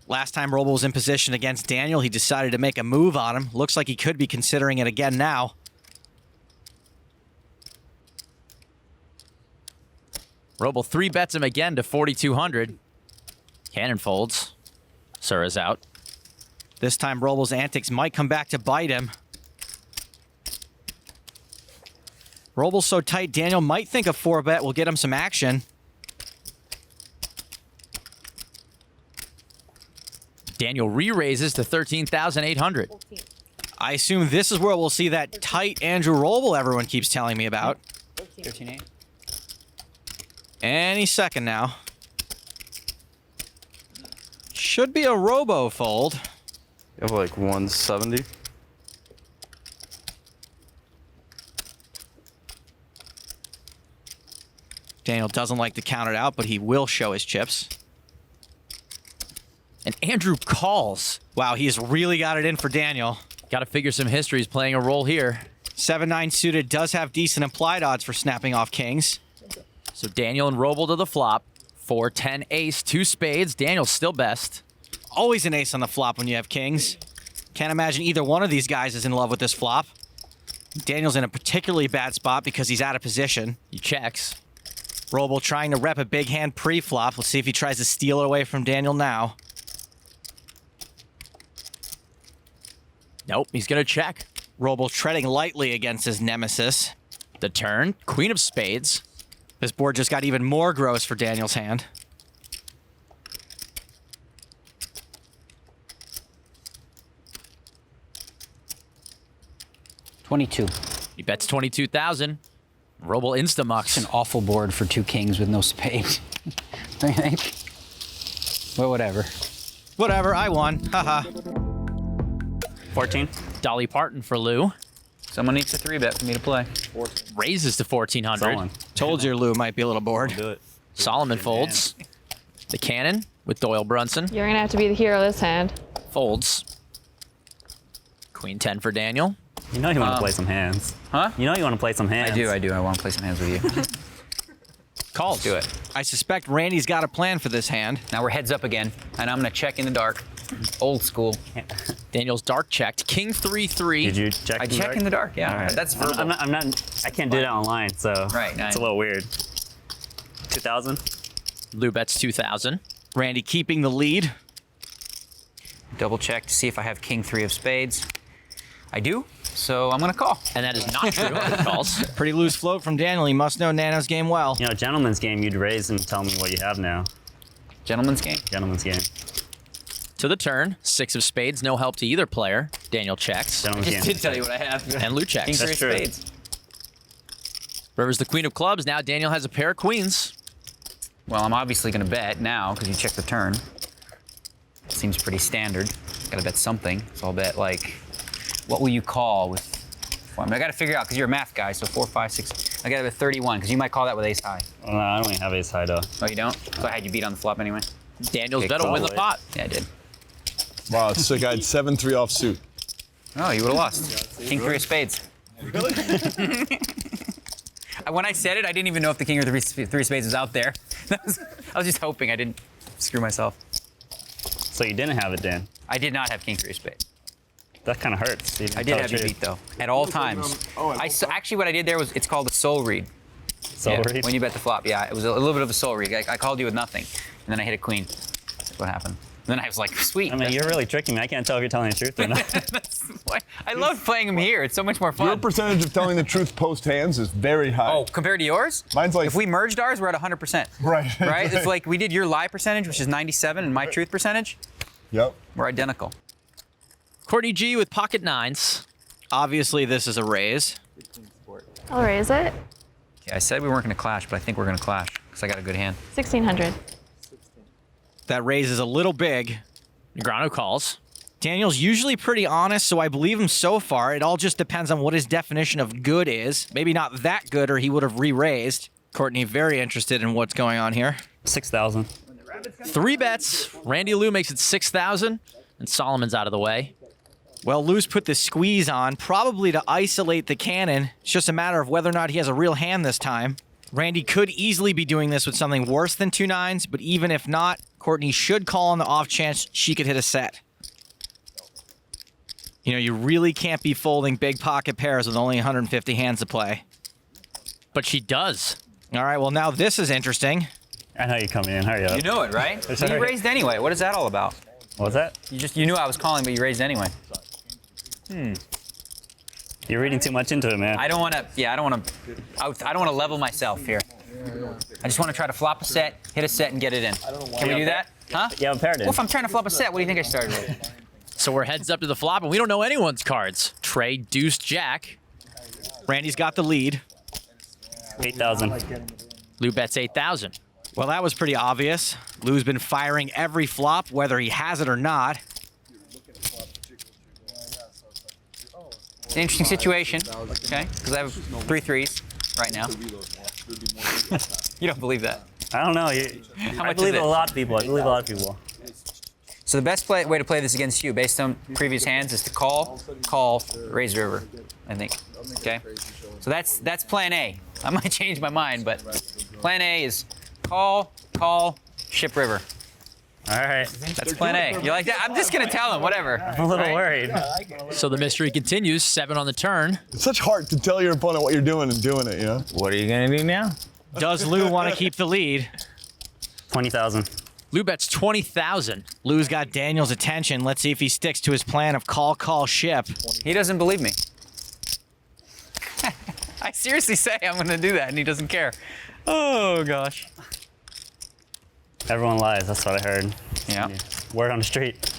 Last time Robl was in position against Daniel, he decided to make a move on him. Looks like he could be considering it again now. Robl 3-bets him again to 4,200. Cannon folds. Sura's out. This time Robl's antics might come back to bite him. Robl's so tight, Daniel might think a 4-bet will get him some action. Daniel re-raises to 13,800. I assume this is where we'll see that tight Andrew Robl everyone keeps telling me about. 13-8. Any second now. Should be a robo fold. You have like 170. Daniel doesn't like to count it out, but he will show his chips. And Andrew calls. Wow, he's really got it in for Daniel. Got to figure some history is playing a role here. 7-9 suited does have decent implied odds for snapping off kings. So Daniel and Robl to the flop. 4-10 ace, 2 spades. Daniel's still best. Always an ace on the flop when you have kings. Can't imagine either one of these guys is in love with this flop. Daniel's in a particularly bad spot because he's out of position. He checks. Robl trying to rep a big hand pre-flop. Let's see if he tries to steal it away from Daniel now. Nope, he's going to check. Robl treading lightly against his nemesis. The turn, queen of spades. This board just got even more gross for Daniel's hand. He bets 22,000. Robl insta-mucks. It's an awful board for 2 kings with no spades. Don't you think? But whatever. Whatever, I won. Haha. 14. Dolly Parton for Lou. Someone needs a 3-bet for me to play. Raises to 1,400. Someone. Told you Lou might be a little bored. Do it. Solomon folds. The Cannon with Doyle Brunson. You're gonna have to be the hero this hand. Folds. Queen 10 for Daniel. You know you want to play some hands. Huh? You know you want to play some hands. I do. I want to play some hands with you. Calls. Do it. I suspect Randy's got a plan for this hand. Now we're heads up again, and I'm gonna check in the dark. Old school. Daniel's dark checked. King 3-3. Did you check? I check in the dark. Yeah. All right. That's verbal. I'm not. I can't do that online, so Right, it's a little weird. 2,000. Lou bets 2,000. Randy keeping the lead. Double check to see if I have king 3 of spades. I do, so I'm gonna call. And that is not true. He calls. Pretty loose float from Daniel. He must know Nano's game well. You know, gentleman's game, you'd raise and tell me what you have now. Gentleman's game? Gentleman's game. To the turn, 6 of spades, no help to either player. Daniel checks. Gentleman's game. Did tell you what I have. And Lou checks. King 3 of That's true. spades. River's the queen of clubs. Now Daniel has a pair of queens. Well, I'm obviously gonna bet now because you checked the turn. Seems pretty standard. Gotta bet something. So I'll bet like, what will you call with? I mean, I gotta figure out because you're a math guy. So 4, 5, 6. I gotta bet 31 because you might call that with ace high. No, I don't even have ace high though. Oh, you don't? So I had you beat on the flop anyway. Daniel's Okay, bet will win the cool. pot. Yeah, I did. Wow, it's sick. I had 7-3 offsuit. Oh, you would have lost. King 3 of spades. Really? When I said it, I didn't even know if the king or 3 spades was out there. I was just hoping I didn't screw myself. So you didn't have it, Dan? I did not have king 3 of spades. That kind of hurts. I did have you beat though, at all times. Actually, what I did there was it's called a soul read. Soul read? When you bet the flop, yeah, it was a little bit of a soul read. I called you with nothing, and then I hit a queen. That's what happened. And then I was like, sweet. I mean, you're really tricking me. I can't tell if you're telling the truth or not. I love playing him here. It's so much more fun. Your percentage of telling the truth post hands is very high. Oh, compared to yours? Mine's like... If we merged ours, we're at 100%. Right. Right? It's like we did your lie percentage, which is 97, and my truth percentage. Yep. We're identical. Courtney G with pocket nines. Obviously, this is a raise. I'll raise it. Okay, I said we weren't going to clash, but I think we're going to clash because I got a good hand. 1600. That raise is a little big. Negreanu calls. Daniel's usually pretty honest, so I believe him so far. It all just depends on what his definition of good is. Maybe not that good, or he would have re-raised. Courtney, very interested in what's going on here. 6,000. 3 bets. Randy Lou makes it 6,000, and Solomon's out of the way. Well, Lou's put the squeeze on, probably to isolate the cannon. It's just a matter of whether or not he has a real hand this time. Randy could easily be doing this with something worse than 2 nines, but even if not, Courtney should call on the off chance she could hit a set. You know, you really can't be folding big pocket pairs with only 150 hands to play. But she does. All right, well, now this is interesting. I know you're coming in. Hurry up. You know it, right? You raised anyway. What is that all about? What was that? You knew I was calling, but you raised anyway. You're reading too much into it, man. I don't want to. Yeah, I don't want to level myself here. I just want to try to flop a set, hit a set, and get it in. Can we do that? Huh? Yeah, paired in. Well, if I'm trying to flop a set, what do you think I started with? So we're heads up to the flop, and we don't know anyone's cards. Trey, deuce, jack. Randy's got the lead. 8,000. Lou bets 8,000. Well, that was pretty obvious. Lou's been firing every flop, whether he has it or not. It's an interesting situation, okay? Because I have 3 threes right now. You don't believe that? I don't know. I believe is it? a lot of people. I believe a lot of people. So the best way to play this against you, based on previous hands, is to call, raise river, I think. Okay? So that's plan A. I might change my mind, but plan A is call, ship river. All right. That's plan A. You like that? I'm just going to tell him, whatever. I'm a little worried. So the mystery continues. 7 on the turn. It's such hard to tell your opponent what you're doing and doing it, you know? What are you going to do now? Does Lou want to keep the lead? 20,000. Lou bets 20,000. Lou's got Daniel's attention. Let's see if he sticks to his plan of call, ship. He doesn't believe me. I seriously say I'm going to do that, and he doesn't care. Oh, gosh. Everyone lies. That's what I heard. Yeah. Word on the street.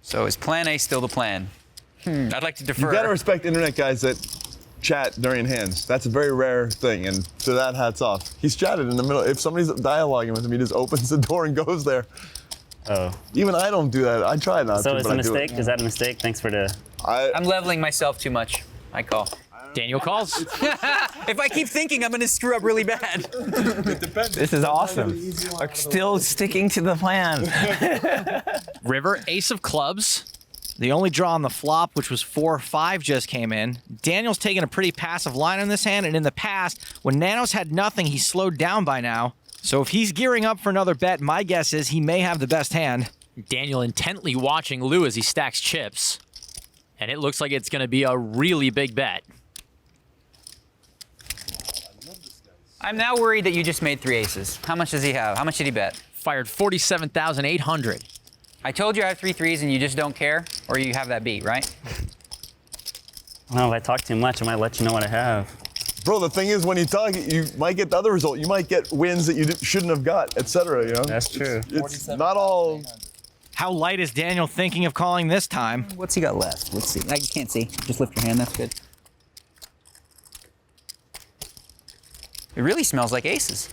So is plan A still the plan? I'd like to defer. You gotta respect internet guys that chat during hands. That's a very rare thing, and to that, hats off. He's chatted in the middle. If somebody's dialoguing with him, he just opens the door and goes there. Oh. Even I don't do that. I try not to. So it's but a I do mistake? it. Is that a mistake? Thanks for the... I'm leveling myself too much. I call. Daniel calls. If I keep thinking, I'm going to screw up really bad. This is awesome. We're still sticking to the plan. River, ace of clubs. The only draw on the flop, which was 4-5, just came in. Daniel's taking a pretty passive line on this hand, and in the past, when Nanos had nothing, he slowed down by now. So if he's gearing up for another bet, my guess is he may have the best hand. Daniel intently watching Lou as he stacks chips. And it looks like it's going to be a really big bet. I'm now worried that you just made 3 aces. How much does he have? How much did he bet? Fired 47,800. I told you I have 3 threes and you just don't care, or you have that beat, right? No, if I talk too much, I might let you know what I have. Bro, the thing is, when you talk, you might get the other result. You might get wins that you shouldn't have got, etc. You know? That's true. It's not all... How light is Daniel thinking of calling this time? What's he got left? Let's see. I can't see. Just lift your hand. That's good. It really smells like aces.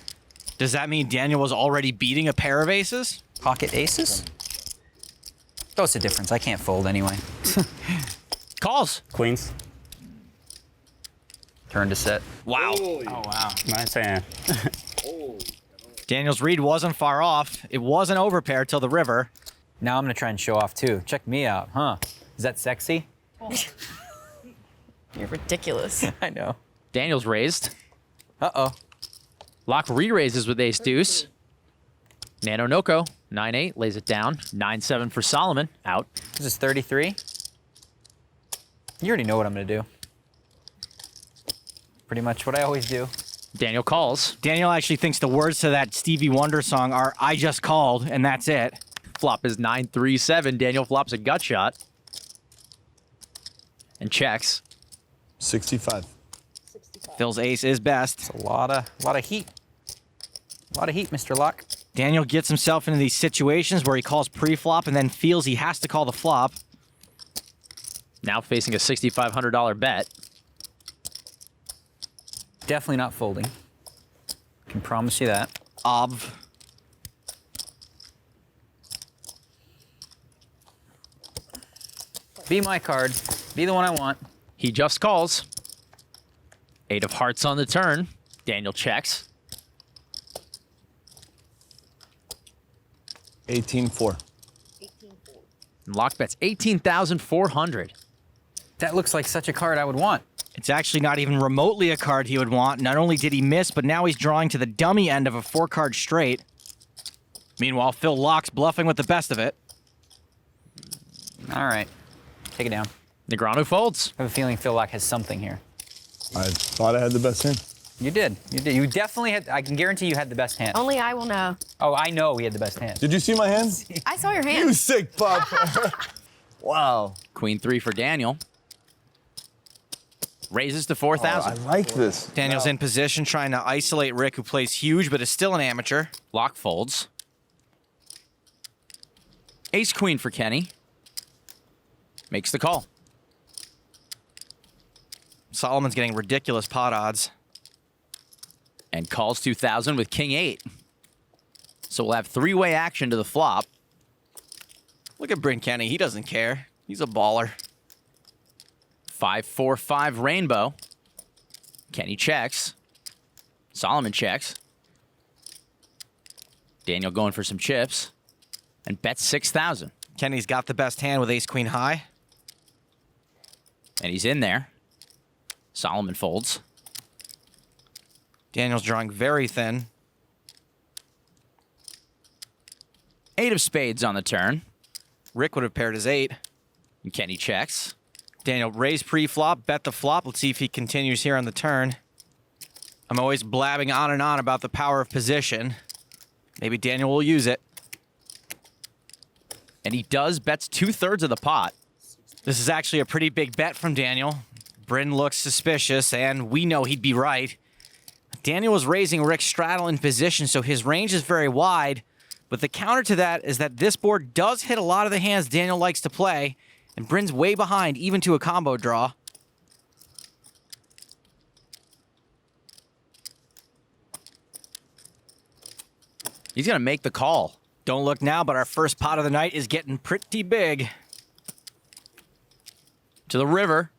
Does that mean Daniel was already beating a pair of aces? Pocket aces? Oh, it's a difference. I can't fold anyway. Calls. Queens. Turn to set. Wow. Oh, wow. Nice hand. Daniel's read wasn't far off. It wasn't overpair till the river. Now I'm going to try and show off, too. Check me out, huh? Is that sexy? You're ridiculous. I know. Daniel's raised. Uh-oh. Laak re-raises with ace-deuce. Nano Noko, 9-8, lays it down. 9-7 for Salomon, out. This is 33. You already know what I'm going to do. Pretty much what I always do. Daniel calls. Daniel actually thinks the words to that Stevie Wonder song are "I just called" and that's it. Flop is 9-3-7. Daniel flops a gut shot. And checks. 65. Phil's ace is best. It's a lot of heat. A lot of heat, Mr. Laak. Daniel gets himself into these situations where he calls pre-flop and then feels he has to call the flop. Now facing a $6,500 bet. Definitely not folding. Can promise you that. Obv. Be my card. Be the one I want. He just calls. 8 of hearts on the turn. Daniel checks. 18-4. And Laak bets 18,400. That looks like such a card I would want. It's actually not even remotely a card he would want. Not only did he miss, but now he's drawing to the dummy end of a 4-card straight. Meanwhile, Phil Laak's bluffing with the best of it. All right. Take it down. Negreanu folds. I have a feeling Phil Laak has something here. I thought I had the best hand. You did. You did. You definitely had. I can guarantee you had the best hand. Only I will know. Oh, I know he had the best hand. Did you see my hand? I saw your hand. You sick pup. Wow. Queen 3 for Daniel. Raises to 4,000. I like this. Daniel's in position trying to isolate Rick, who plays huge but is still an amateur. Laak folds. Ace Queen for Kenney. Makes the call. Solomon's getting ridiculous pot odds. And calls 2,000 with King 8. So we'll have 3-way action to the flop. Look at Bryn Kenney. He doesn't care. He's a baller. 5-4-5 rainbow. Kenney checks. Salomon checks. Daniel going for some chips. And bets 6,000. Kenney's got the best hand with ace queen high. And he's in there. Salomon folds. Daniel's drawing very thin. 8 of spades on the turn. Rick would have paired his 8. And Kenney checks. Daniel raised pre-flop, bet the flop. Let's see if he continues here on the turn. I'm always blabbing on and on about the power of position. Maybe Daniel will use it. And he does, bets 2/3 of the pot. This is actually a pretty big bet from Daniel. Bryn looks suspicious, and we know he'd be right. Daniel was raising Rick straddle in position, so his range is very wide. But the counter to that is that this board does hit a lot of the hands Daniel likes to play, and Bryn's way behind, even to a combo draw. He's going to make the call. Don't look now, but our first pot of the night is getting pretty big. To the river.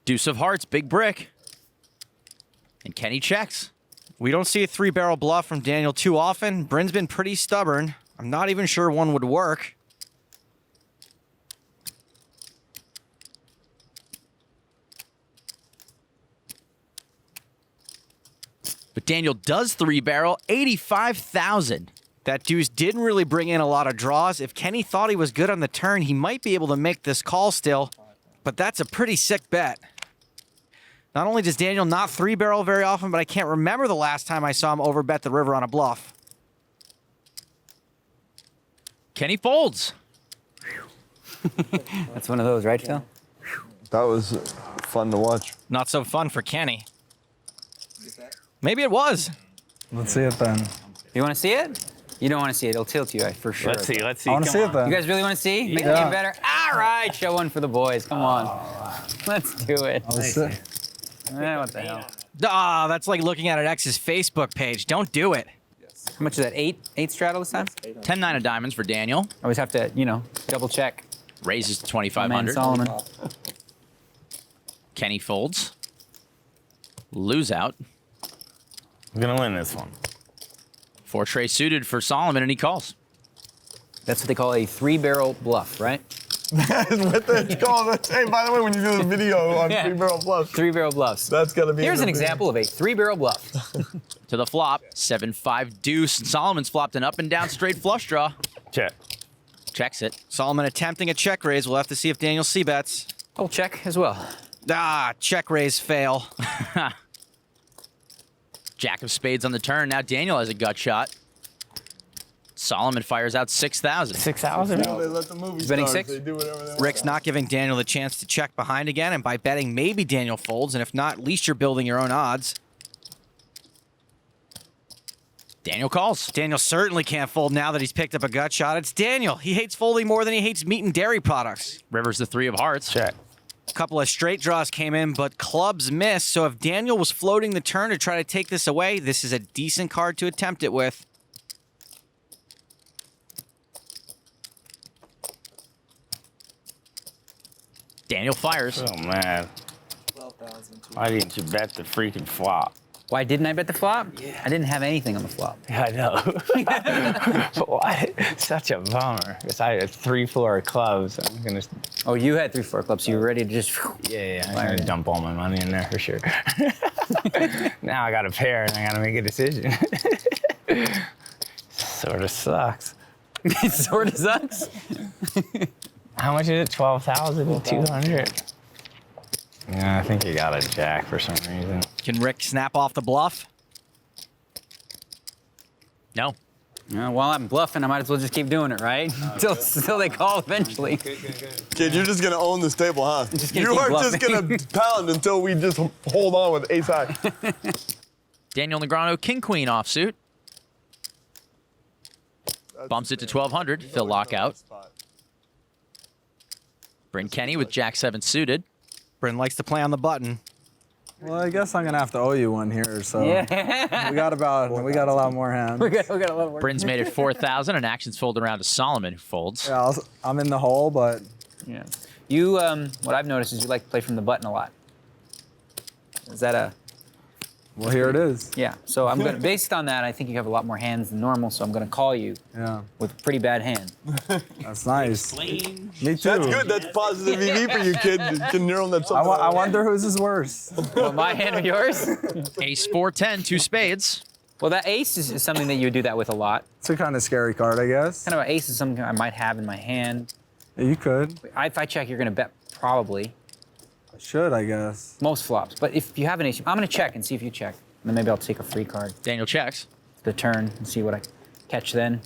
Deuce of hearts, big brick. And Kenney checks. We don't see a 3-barrel bluff from Daniel too often. Bryn's been pretty stubborn. I'm not even sure one would work. But Daniel does 3-barrel, 85,000. That deuce didn't really bring in a lot of draws. If Kenney thought he was good on the turn, he might be able to make this call still. But that's a pretty sick bet. Not only does Daniel not 3-barrel very often, but I can't remember the last time I saw him overbet the river on a bluff. Kenney folds. That's one of those, right, Phil? That was fun to watch. Not so fun for Kenney. Maybe it was. Let's see it then. You want to see it? You don't want to see it. It'll tilt you, for sure. Let's see. I want to see it then. You guys really want to see? Make the game better? All right, show one for the boys. Come on. Let's do it. What the hell? Ah, that's like looking at an ex's Facebook page. Don't do it. How much is that? 8 straddle this time? 10-9 of diamonds for Daniel. I always have to, double check. Raises to Man 2,500. Solomon. Kenney folds. Lose out. I'm going to win this one. 4 tray suited for Salomon, and he calls. That's what they call a 3-barrel bluff, right? That is what they call it. Hey, by the way, when you do the video on 3-barrel bluffs. 3-barrel bluffs. That's going to be... Here's an example of a 3-barrel bluff. To the flop, 7-5 deuce. And Solomon's flopped an up and down straight flush draw. Check. Checks it. Salomon attempting a check raise. We'll have to see if Daniel c-bets. I'll check as well. Ah, check raise fail. Jack of spades on the turn. Now Daniel has a gut shot. Solomon fires out 6,000. 6,000? They let the movie Betting stars, six? they do whatever they want. Rick's not giving Daniel the chance to check behind again, and by betting, maybe Daniel folds, and if not, at least you're building your own odds. Daniel calls. Daniel certainly can't fold now that he's picked up a gut shot. It's Daniel. He hates folding more than he hates meat and dairy products. River's the 3 of hearts. Check. A couple of straight draws came in, but clubs missed, so if Daniel was floating the turn to try to take this away, this is a decent card to attempt it with. Daniel fires. Oh, man. Why didn't you bet the freaking flop? Why didn't I bet the flop? Yeah. I didn't have anything on the flop. Yeah, I know. But why? Such a bummer. Because I had 3-4 clubs. I'm gonna. Oh, you had 3-4 clubs, so you were ready to just. Yeah, I'm gonna dump all my money in there for sure. Now I got a pair and I gotta make a decision. Sort of sucks. It sort of sucks. How much is it? 12,200. Yeah, I think you got a jack for some reason. Can Rick snap off the bluff? No. Yeah, while I'm bluffing, I might as well just keep doing it, right? Until they call eventually. Kid, you're just gonna own this table, huh? Just gonna You keep are just bluffing. gonna pound until we just hold on with ace high. Daniel Negreanu, king queen offsuit. Bumps it to 1,200. Phil Laak out. Bryn Kenney with Jack 7 suited. Bryn likes to play on the button. Well, I guess I'm gonna have to owe you one here. So Yeah. we got a lot more hands. we got a lot of work. Bryn's made it 4,000, and action's folded around to Salomon, who folds. Yeah, I'm in the hole, but Yeah. You, what I've noticed is you like to play from the button a lot. Is that a? well, here it is. Yeah. So I'm gonna, based on that, I think you have a lot more hands than normal. So I'm gonna call you Yeah, with a pretty bad hand. that's nice. Me too. That's good. That's positive EV for you, kid. You can neural that. I wonder whose is worse. Well, my hand or yours? Ace 4-10, 2 spades. Well, that ace is something that you would do that with a lot. It's a kind of scary card, I guess. Kind of an ace is something I might have in my hand. Yeah, you could. If I check, you're gonna bet probably. I should, I guess. Most flops. But if you have an ace, I'm gonna check and see if you check. And then maybe I'll take a free card. Daniel checks. The turn and see what I catch then.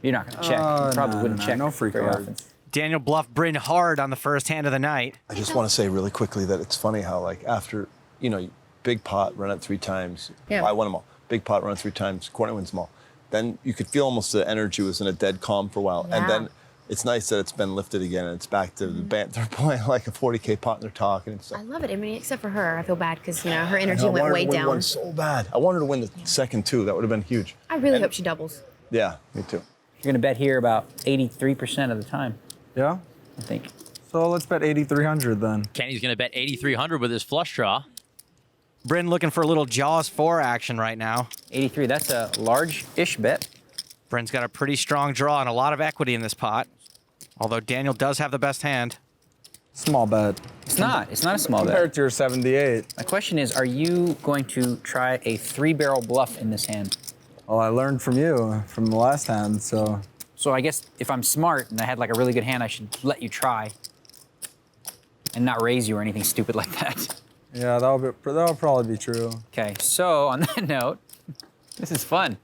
You're not gonna check. You probably wouldn't check. No free very cards. often. Daniel bluffed Bryn hard on the first hand of the night. I just want to say really quickly that it's funny how, like, after, you know, big pot, run it 3 times. Yeah. I won them all. Big pot, run it 3 times. Corner wins them all. Then you could feel almost the energy was in a dead calm for a while. Yeah. And then it's nice that it's been lifted again and it's back to the band. They're playing like a 40K pot and they're talking and stuff. I love it. I mean, except for her. I feel bad because, you know, her energy I went wanted way to win down. one so bad. I wanted to win the second too. That would have been huge. I really hope she doubles. Yeah, me too. You're gonna bet here about 83% of the time, Yeah. I think. So let's bet 8,300 then. Kenny's going to bet 8,300 with his flush draw. Bryn looking for a little Jaws 4 action right now. 83. That's a large-ish bet. Bryn's got a pretty strong draw and a lot of equity in this pot. Although Daniel does have the best hand. Small bet. It's not. It's not a small bet. Compared to your 78. My question is, are you going to try a 3-barrel bluff in this hand? Well, I learned from you from the last hand, so. So I guess if I'm smart and I had like a really good hand, I should let you try and not raise you or anything stupid like that. Yeah, that'll probably be true. Okay, so on that note, this is fun,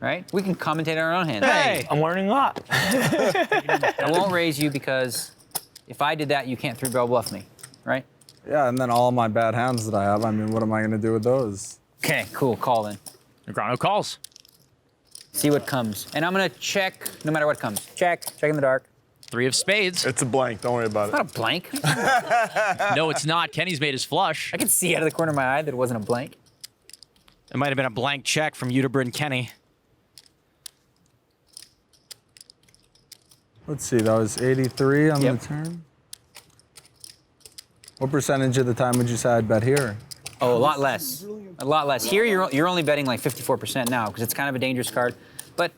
right? We can commentate on our own hands. Hey, I'm learning a lot. I won't raise you because if I did that, you can't 3-barrel bluff me, right? Yeah, and then all my bad hands that I have, I mean, what am I gonna do with those? Okay, cool, call then. Negreanu calls. See what comes. And I'm gonna check no matter what comes. Check in the dark. 3 of spades. It's a blank. Don't worry about It's not a blank. No, it's not. Kenny's made his flush. I could see out of the corner of my eye that it wasn't a blank. It might have been a blank check from you to Bryn Kenney. Let's see, that was 83 on Yep. the turn. What percentage of the time would you say I'd bet here? Oh, a lot less. A lot less. Here, you're only betting like 54% now because it's kind of a dangerous card. But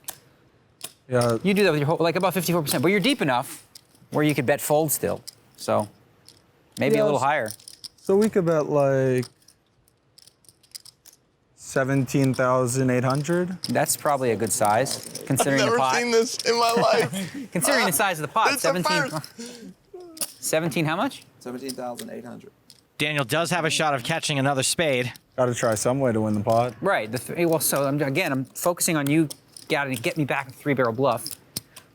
yeah, you do that with your whole, like about 54%. But you're deep enough where you could bet fold still. So maybe a little higher. So we could bet like 17,800. That's probably a good size considering I've never the pot. seen this in my life. Considering the size of the pot, It's the 17. 17 how much? 17,800. Daniel does have a shot of catching another spade. Got to try some way to win the pot. Right. Well, so I'm focusing on you to get me back a 3-barrel bluff.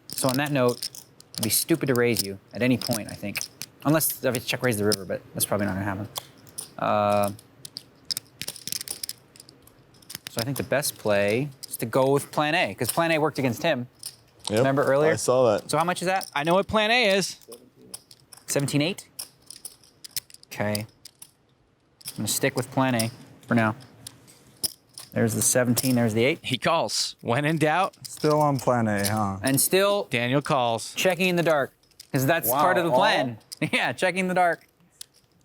So on that note, it'd be stupid to raise you at any point, I think. Unless I check raise the river, but that's probably not going to happen. So I think the best play is to go with plan A, because plan A worked against him. Yep, Remember earlier? I saw that. So how much is that? I know what plan A is. 17-8? Okay. I'm going to stick with plan A for now. There's the 17, there's the 8. He calls. When in doubt. Still on plan A, huh? And still Daniel calls. checking in the dark, because that's part of the plan. Yeah, checking the dark.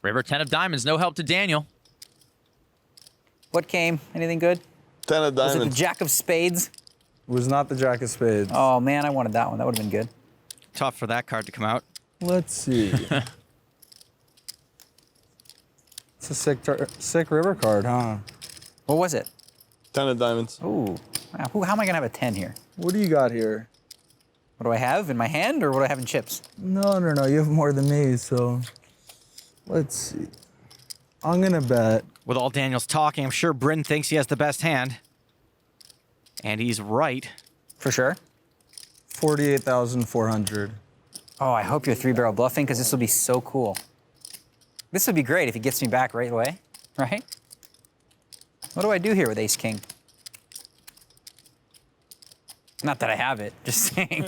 River 10 of diamonds, no help to Daniel. What came? Anything good? 10 of Was diamonds. it the Jack of Spades? It was not the Jack of Spades. Oh, man, I wanted that one. That would have been good. Tough for that card to come out. Let's see. It's a sick river card, huh? What was it? 10 of diamonds. Ooh. Wow, how am I going to have a 10 here? What do you got here? What do I have in my hand, or what do I have in chips? No. You have more than me, so let's see. I'm going to bet. With all Daniel's talking, I'm sure Bryn thinks he has the best hand. And he's right. For sure? 48,400. Oh, I hope you're 3-barrel bluffing, because this will be so cool. This would be great if he gets me back right away, right? What do I do here with ace-king? Not that I have it, just saying.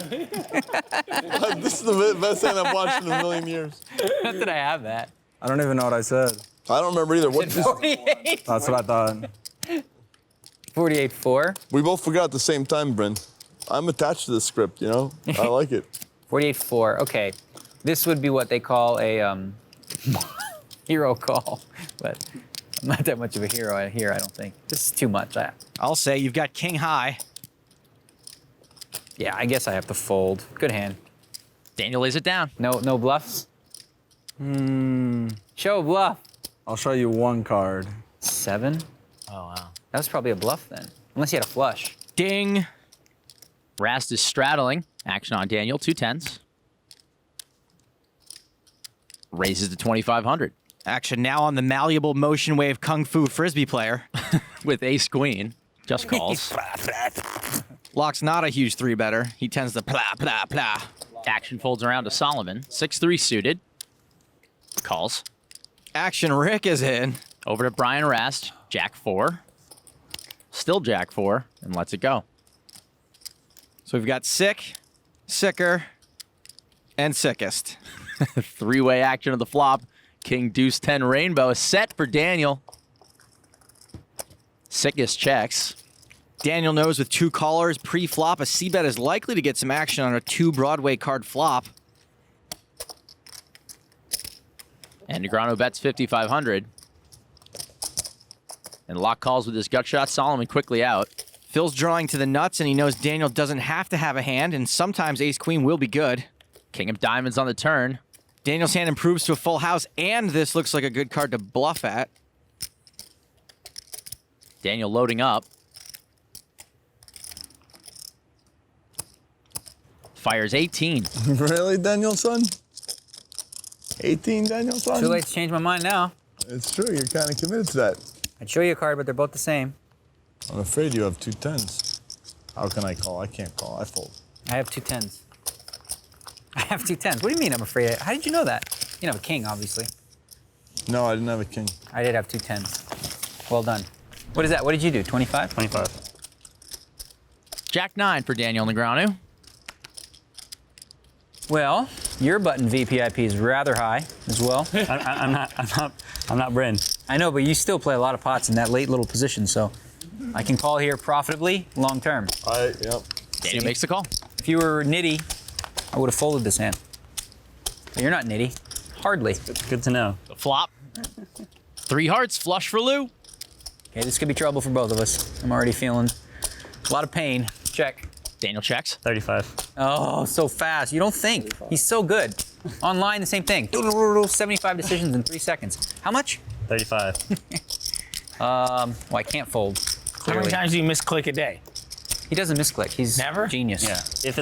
This is the best hand I've watched in a million years. Not that I have that. I don't even know what I said. I don't remember either. What? 48? That's what I thought. 48-4? We both forgot at the same time, Bryn. I'm attached to the script, you know? I like it. 48-4, okay. This would be what they call a hero call, but I'm not that much of a hero here, I don't think. This is too much. I'll say you've got king high. Yeah, I guess I have to fold. Good hand. Daniel lays it down. No bluffs? Show a bluff. I'll show you one card. 7? Oh, wow. That was probably a bluff then. Unless he had a flush. Ding. Rast is straddling. Action on Daniel, 2 10s. Raises to 2,500. Action now on the malleable motion wave kung fu frisbee player. With ace queen. Just calls. Laak's not a huge 3-better. He tends to plah, plah, plah. Action folds around to Salomon. 6-3 suited. Calls. Action Rick is in. Over to Brian Rast. Jack 4. Still Jack 4. And lets it go. So we've got sick, sicker, and sickest. 3-way action of the flop. King deuce 10 rainbow set for Daniel. Sickest checks. Daniel knows with 2 callers pre-flop, a c-bet is likely to get some action on a 2 Broadway card flop. And Negreanu bets 5,500. And Laak calls with his gut shot. Salomon quickly out. Phil's drawing to the nuts, and he knows Daniel doesn't have to have a hand, and sometimes ace-queen will be good. King of diamonds on the turn. Daniel's hand improves to a full house, and this looks like a good card to bluff at. Daniel loading up. Fires 18. Really, Daniel, son? 18, Daniel, son? Too late to change my mind now. It's true. You're kind of committed to that. I'd show you a card, but they're both the same. I'm afraid you have 2 10s. How can I call? I can't call. I fold. I have 2 10s. I have 2 10s. What do you mean I'm afraid? How did you know that? You didn't have a king, obviously. No, I didn't have a king. I did have 2 10s. Well done. What is that? What did you do? 25? 25. Jack 9 for Daniel Negreanu. Well, your button VPIP is rather high as well. I'm not Bryn. I know, but you still play a lot of pots in that late little position, so I can call here profitably long term. Yep. Daniel makes the call. If you were nitty, I would have folded this hand. But you're not nitty. Hardly. Good to know. The flop. 3 hearts, flush for Lou. Okay, this could be trouble for both of us. I'm already feeling a lot of pain. Check. Daniel checks. 35. Oh, so fast. You don't think. He's so good. Online, the same thing. 75 decisions in 3 seconds. How much? 35. Well, I can't fold. How many times do you misclick a day? He doesn't misclick. He's Never? genius. Yeah. If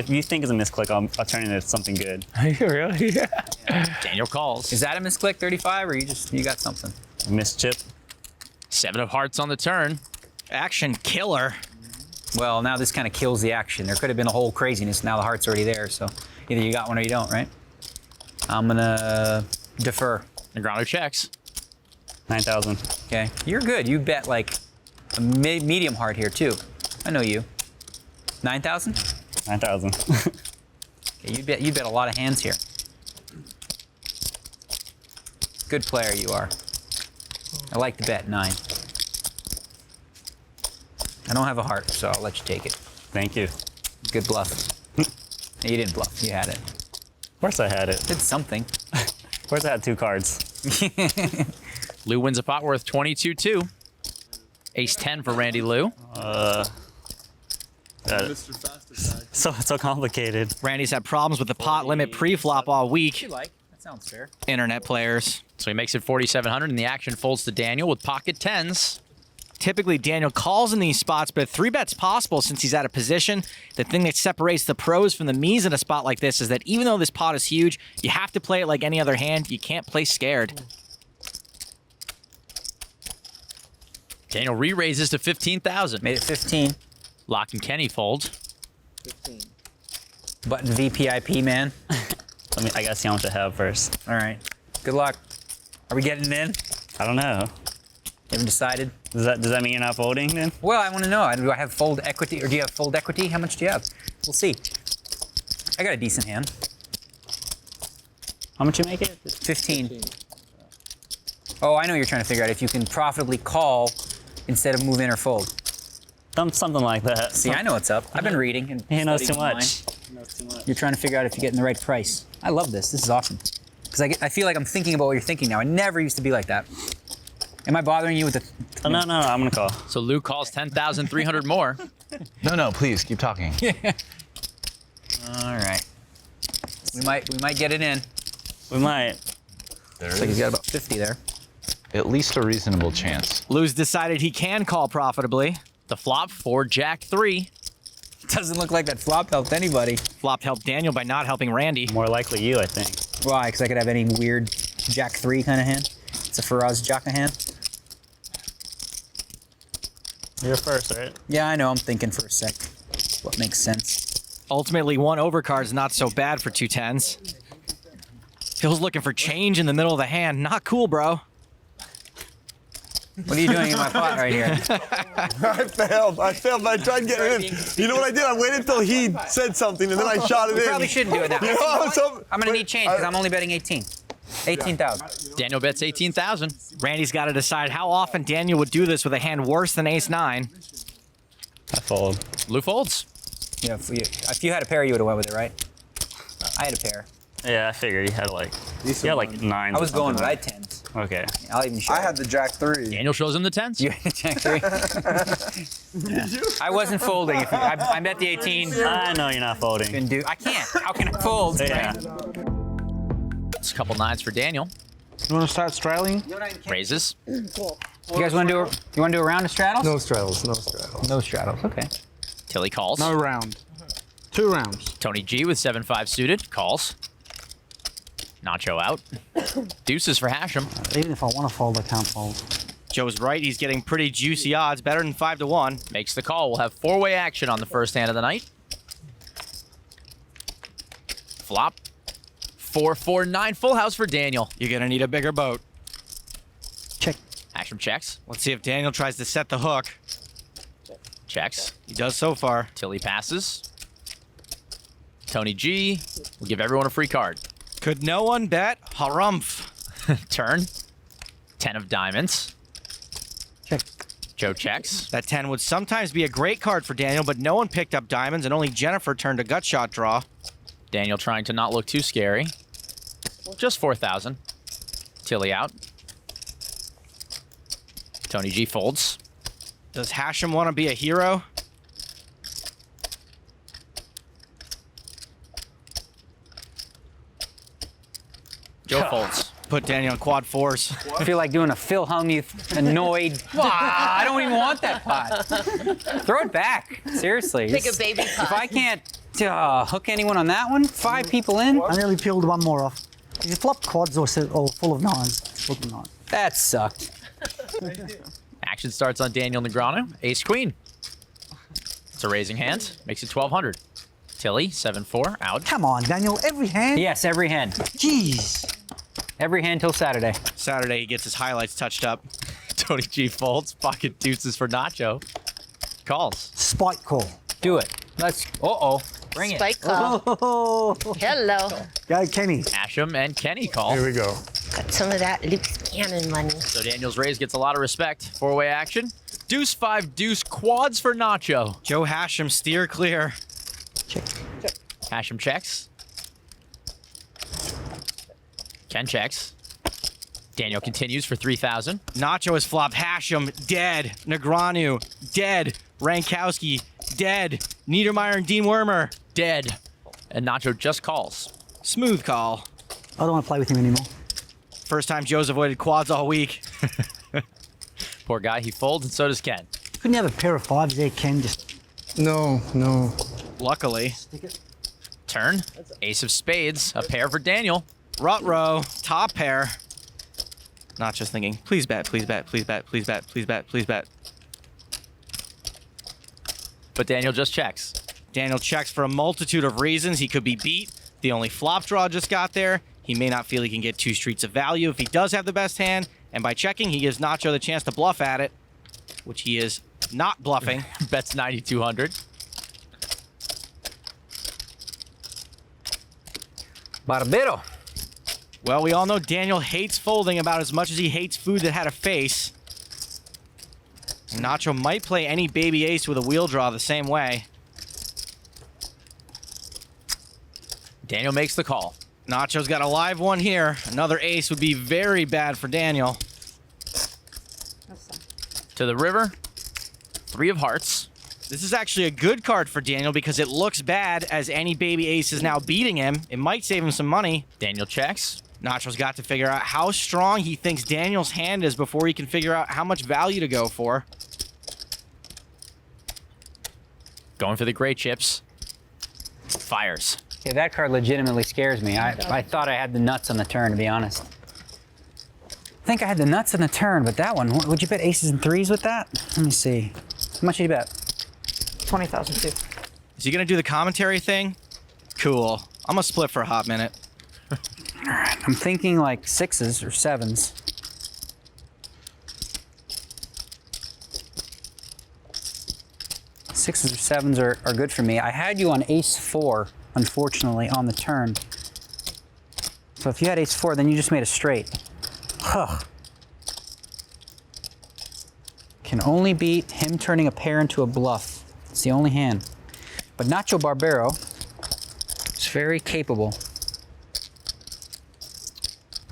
you think it's a misclick, I'll turn it into something good. Really? Yeah. Daniel calls. Is that a misclick 35 or you got something? Mischip. 7 of hearts on the turn. Action killer. Well, now this kind of kills the action. There could have been a whole craziness. Now the heart's already there, so either you got one or you don't, right? I'm gonna defer. Negreanu checks. 9,000. Okay, you're good. You bet like a medium heart here too. I know you. 9,000? 9,000. Okay, you bet a lot of hands here. Good player you are. I like the bet 9. I don't have a heart, so I'll let you take it. Thank you. Good bluff. You didn't bluff. You had it. Of course I had it. Did something. Of course I had 2 cards. Lou wins a pot worth 22-2. Ace 10 for Randy Lou. So complicated. Randy's had problems with the pot limit pre-flop all week. That sounds fair. Internet players. So he makes it 4,700, and the action folds to Daniel with pocket 10s. Typically, Daniel calls in these spots, but 3-bet's possible since he's out of position. The thing that separates the pros from the me's in a spot like this is that even though this pot is huge, you have to play it like any other hand. You can't play scared. Daniel re-raises to 15,000. Made it 15. Laak and Kenney fold. 15. Button VPIP, man. I gotta see how much I have first. All right. Good luck. Are we getting in? I don't know. You haven't decided? Does that mean you're not folding then? Well, I want to know. Do I have fold equity, or do you have fold equity? How much do you have? We'll see. I got a decent hand. How much you make it? 15. Oh, I know you're trying to figure out if you can profitably call instead of move in or fold. Something like that. See, I know what's up. I've been reading. And he knows too studying much. online. You're trying to figure out if you're getting the right price. I love this. This is awesome. Because I feel like I'm thinking about what you're thinking now. I never used to be like that. Am I bothering you with the... Oh, no, I'm going to call. So Lou calls 10,300 more. No, please, keep talking. All right. We might get it in. We might. Looks like he's got about 50 there. At least a reasonable chance. Lou's decided he can call profitably. The flop for Jack 3. Doesn't look like that flop helped anybody. Flop helped Daniel by not helping Randy. More likely you, I think. Why? Because I could have any weird Jack 3 kind of hand. It's a Faraz Jaka hand. You're first, right? Yeah, I know. I'm thinking for a sec. What makes sense? Ultimately, 1 overcard's not so bad for 2 10s. Phil's looking for change in the middle of the hand. Not cool, bro. What are you doing in my pot right here? I failed, but I tried getting in. You know what I did? I waited until he said something, and then I shot it in. You probably shouldn't do it now. You know, I'm going to need change because I'm only betting 18. 18,000. Daniel bets 18,000. Randy's got to decide how often Daniel would do this with a hand worse than ace-9. I fold. Lou folds. Yeah, if you had a pair, you would have went with it, right? I had a pair. Yeah, I figured you had like 9s. I was going, but I had 10s. Okay. I'll even show I had the Jack 3. Daniel shows him the 10s. You had Jack 3? Yeah. I wasn't folding. I bet the 18. I know you're not folding. I can't. How can I fold? Yeah. It's a couple 9s for Daniel. You want to start straddling? Raises. You guys want to do a round of straddles? No straddles, no straddles. No straddles. Okay. Tilly calls. No round. 2 rounds. Tony G with 7-5 suited calls. Nacho out. Deuces for Hachem. Even if I want to fold, I can't fold. Joe's right. He's getting pretty juicy odds, better than 5-1. Makes the call. We'll have 4-way action on the first hand of the night. Flop. 4-4-9 full house for Daniel. You're gonna need a bigger boat. Check. Hachem checks. Let's see if Daniel tries to set the hook. Checks. He does so far. Tilly passes. Tony G will give everyone a free card. Could no one bet? Harumph. Turn. 10 of diamonds. Check. Joe checks. That 10 would sometimes be a great card for Daniel, but no one picked up diamonds, and only Jennifer turned a gut shot draw. Daniel trying to not look too scary. Just 4,000. Tilly out. Tony G folds. Does Hachem want to be a hero? Joe folds. Put Daniel on quad fours. I feel like doing a Phil Hellmuth annoyed. I don't even want that pot. Throw it back. Seriously. Take a baby pot. If I can't hook anyone on that one, 5 people in. I nearly peeled one more off. If you flop quads or full of nines, flip a nine. That sucked. Action starts on Daniel Negreanu. Ace queen. It's a raising hand. Makes it 1,200. Tilly, 7-4, out. Come on, Daniel, every hand? Yes, every hand. Jeez. Every hand till Saturday. Saturday, he gets his highlights touched up. Tony G folds. Pocket deuces for Nacho. Calls. Spike call. Do it. Let's. Bring it. Spike call. Oh. Hello. Go, Kenney. Hachem and Kenney call. Here we go. Got some of that loose cannon money. So Daniel's raise gets a lot of respect. 4-way action. Deuce 5, deuce quads for Nacho. Joe Hachem, steer clear. Hachem checks. Ken checks. Daniel continues for 3,000. Nacho has flopped Hachem, dead. Negreanu, dead. Hrankowski, dead. Niedermeyer and Dean Wormer, Dead. And Nacho just calls. smooth call. I don't want to play with him anymore. First time Joe's avoided quads all week. Poor guy, he folds and so does Ken. Couldn't you have a pair of fives there, Ken? Just No. Luckily. stick it. Turn. Ace of spades. A pair for Daniel. Rut-row, top pair. Not just thinking, please bet, please bet, please bet, please bet, please bet, please bet. But Daniel just checks. Daniel checks for a multitude of reasons. He could be beat. The only flop draw just got there. He may not feel he can get 2 streets of value if he does have the best hand. And by checking, he gives Nacho the chance to bluff at it, which he is not bluffing. Bets 9,200. Barbero. Well, we all know Daniel hates folding about as much as he hates food that had a face. Nacho might play any baby ace with a wheel draw the same way. Daniel makes the call. Nacho's got a live one here. Another ace would be very bad for Daniel. To the river. 3 of hearts. This is actually a good card for Daniel because it looks bad as any baby ace is now beating him. It might save him some money. Daniel checks. Nacho's got to figure out how strong he thinks Daniel's hand is before he can figure out how much value to go for. Going for the great chips. Fires. Yeah, that card legitimately scares me. I thought I had the nuts on the turn, to be honest. I think I had the nuts on the turn, but that one, would you bet aces and threes with that? Let me see. How much did you bet? 20,000 too. Is he gonna do the commentary thing? Cool. I'm gonna split for a hot minute. All right, I'm thinking like 6s or 7s. 6s or 7s are good for me. I had you on ace 4, unfortunately, on the turn. So if you had ace 4, then you just made a straight. Huh. Can only beat him turning a pair into a bluff. It's the only hand. But Nacho Barbero is very capable.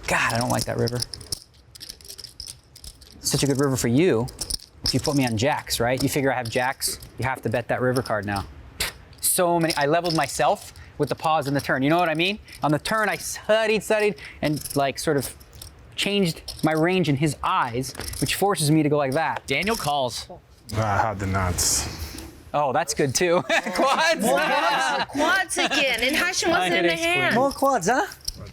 God, I don't like that river. Such a good river for you. If you put me on jacks, right? You figure I have jacks, you have to bet that river card now. So many, I leveled myself with the pause in the turn. You know what I mean? On the turn, I studied, and like sort of changed my range in his eyes, which forces me to go like that. Daniel calls. I had the nuts. Oh, that's good too. Quads! Quads again, and Hachem wasn't in the hand. More quads, huh?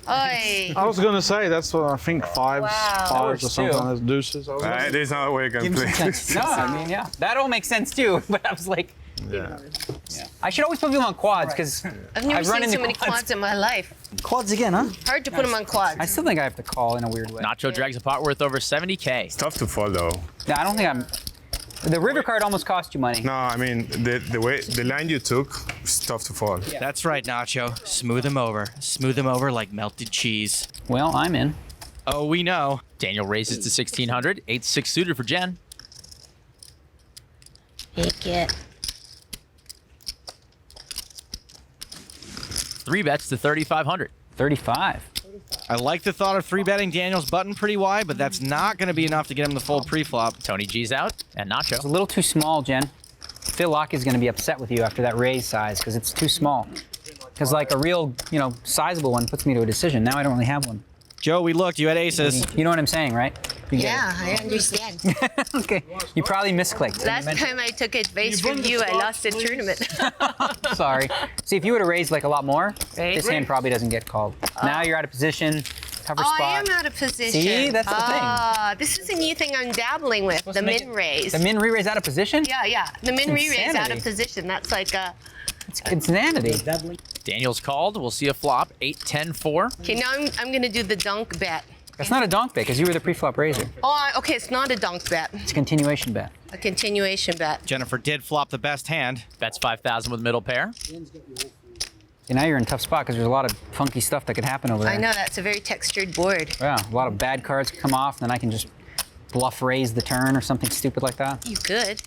Oy. I was gonna say that's what I think fives or Works something. too. As deuces. I was gonna say. There's no way you can Give me play. some sense. No, I mean, yeah. That all makes sense too, but I was like, Yeah. I should always put them on quads because I've never I run seen into so many quads in my life. Quads again, huh? Hard to put them on quads. I still think I have to call in a weird way. Nacho drags a pot worth over 70K. It's tough to follow. No, I don't think I'm. The river card almost cost you money. No, I mean the line you took is tough to fall. Yeah. That's right, Nacho. Smooth him over. Smooth him over like melted cheese. Well, I'm in. Oh, we know. Daniel raises to 1,600. 8-6 suited for Jen. Take it. 3 bets to 3,500. 35. I like the thought of 3-betting Daniel's button pretty wide, but that's not going to be enough to get him the full pre-flop. Tony G's out and Nacho. It's a little too small, Jen. Phil Laak is going to be upset with you after that raise size because it's too small. Because like a real, sizable one puts me to a decision. Now I don't really have one. Joe, we looked. You had aces. You know what I'm saying, right? Yeah, I understand. Okay. You probably misclicked. Last time I took advice from you, I lost the tournament. Sorry. See, if you would have raised like a lot more, this hand probably doesn't get called. Now you're out of position. Cover spot. I am out of position. See, that's the thing. This is a new thing I'm dabbling with, the min raise. The min re-raise out of position? Yeah. The min re-raise out insanity. of position. That's like a... It's insanity. Daniel's called. We'll see a flop. 8-10-4. Okay, now I'm going to do the dunk bet. That's not a donk bet because you were the pre-flop raiser. Oh, okay, it's not a dunk bet. It's a continuation bet. A continuation bet. Jennifer did flop the best hand. Bets 5,000 with middle pair. And now you're in a tough spot because there's a lot of funky stuff that could happen over there. I know, that's a very textured board. Yeah, a lot of bad cards could come off, and then I can just bluff raise the turn or something stupid like that. You could.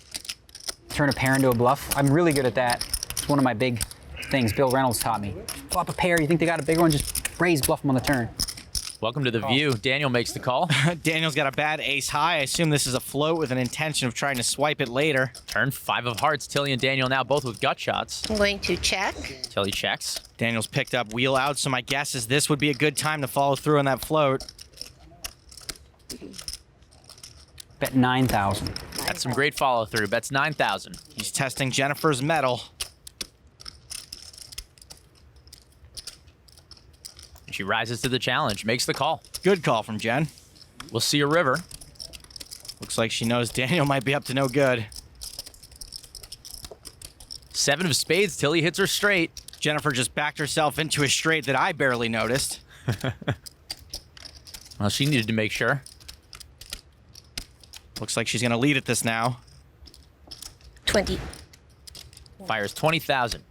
Turn a pair into a bluff. I'm really good at that. It's one of my big things Bill Reynolds taught me. Flop a pair, you think they got a bigger one, just raise bluff them on the turn. Welcome to the view. Daniel makes the call. Daniel's got a bad ace high. I assume this is a float with an intention of trying to swipe it later. Turn 5 of hearts. Tilly and Daniel now both with gut shots. I'm going to check. Tilly checks. Daniel's picked up wheel out, so my guess is this would be a good time to follow through on that float. Bet 9,000. That's some great follow through. Bets 9,000. He's testing Jennifer's mettle. She rises to the challenge, makes the call. Good call from Jen. We'll see a river. Looks like she knows Daniel might be up to no good. 7 of spades. Tilly hits her straight. Jennifer just backed herself into a straight that I barely noticed. Well, she needed to make sure. Looks like she's going to lead at this now. 20. Fires 20,000.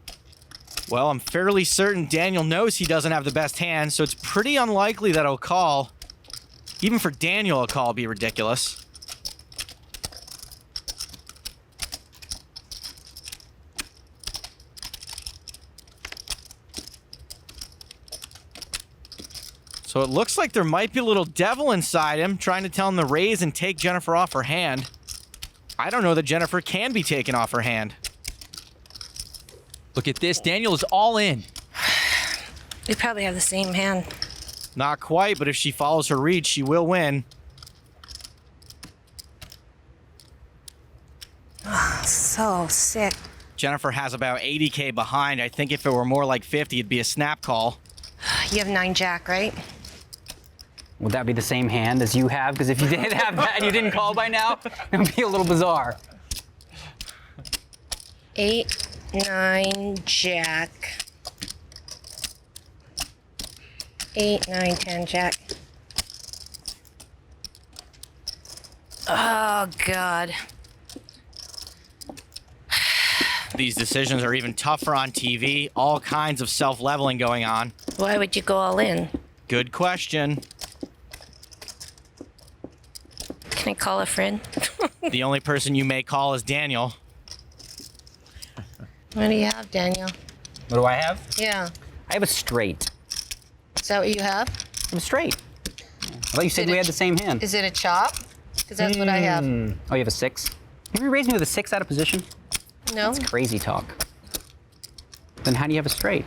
Well, I'm fairly certain Daniel knows he doesn't have the best hand, so it's pretty unlikely that he'll call. Even for Daniel, a call would be ridiculous. So it looks like there might be a little devil inside him trying to tell him to raise and take Jennifer off her hand. I don't know that Jennifer can be taken off her hand. Look at this. Daniel is all in. We probably have the same hand. Not quite, but if she follows her read, she will win. Oh, so sick. Jennifer has about 80K behind. I think if it were more like 50, it'd be a snap call. You have 9-jack, right? Would that be the same hand as you have? Because if you did have that and you didn't call by now, it would be a little bizarre. 8, 9, jack. 8, 9, 10, jack. Oh, God. These decisions are even tougher on TV. All kinds of self-leveling going on. Why would you go all in? Good question. Can I call a friend? The only person you may call is Daniel. What do you have, Daniel? What do I have? Yeah. I have a straight. Is that what you have? I'm straight. I thought you said we had the same hand. Is it a chop? Because that's what I have. Oh, you have a 6? You raised me with a 6 out of position? No. That's crazy talk. Then how do you have a straight?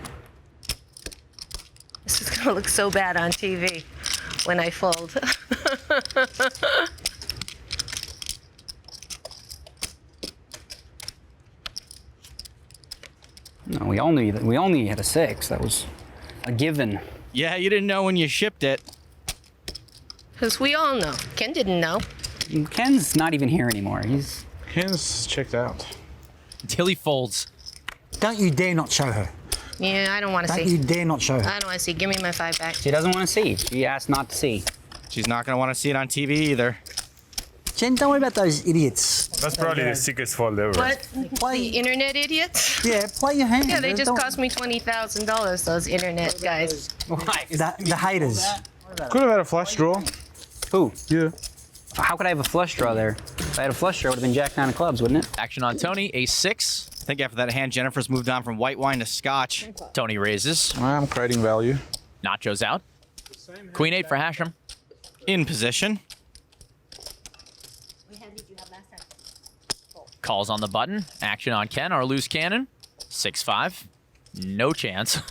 This is going to look so bad on TV when I fold. No, we only had a 6. That was a given. Yeah, you didn't know when you shipped it. Because we all know. Ken didn't know. Ken's not even here anymore. Ken's checked out. Tilly folds. Don't you dare not show her. Yeah, I don't want to see. Don't you dare not show her. I don't want to see. Give me my 5 back. She doesn't want to see. She asked not to see. She's not going to want to see it on TV either. Jen, don't worry about those idiots. That's probably the sickest fold ever. What? The internet idiots? Yeah, play your hand. Yeah, they just cost me $20,000, those internet guys. The haters. Could have had a flush draw. Who? Yeah. How could I have a flush draw there? If I had a flush draw, it would have been Jack 9 of clubs, wouldn't it? Action on Tony. Ace 6. I think after that hand, Jennifer's moved on from white wine to scotch. Tony raises. I'm creating value. Nacho's out. Queen 8 for Hachem. In position. Calls on the button. Action on Ken, our loose cannon. 6-5. No chance.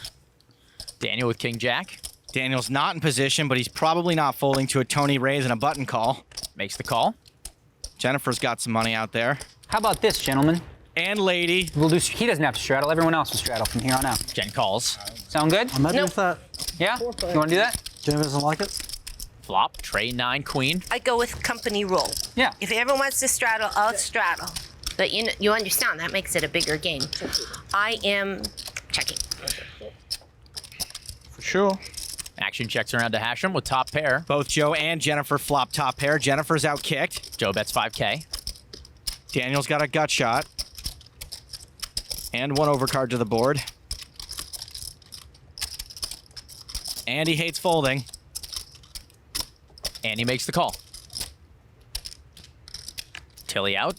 Daniel with King Jack. Daniel's not in position, but he's probably not folding to a Tony raise and a button call. Makes the call. Jennifer's got some money out there. How about this, gentlemen? And lady. We'll do. He doesn't have to straddle. Everyone else will straddle from here on out. Jen calls. Sound good? I'm happy with that. Yeah? You want to do that? Jennifer doesn't like it. Flop, tray 9, queen. I go with company rule. Yeah. If everyone wants to straddle, I'll straddle. But you understand that makes it a bigger game. I am checking. For sure. Action checks around to Hachem with top pair. Both Joe and Jennifer flop top pair. Jennifer's out kicked. Joe bets 5K. Daniel's got a gut shot. And one overcard to the board. And he hates folding. And he makes the call. Tilly out.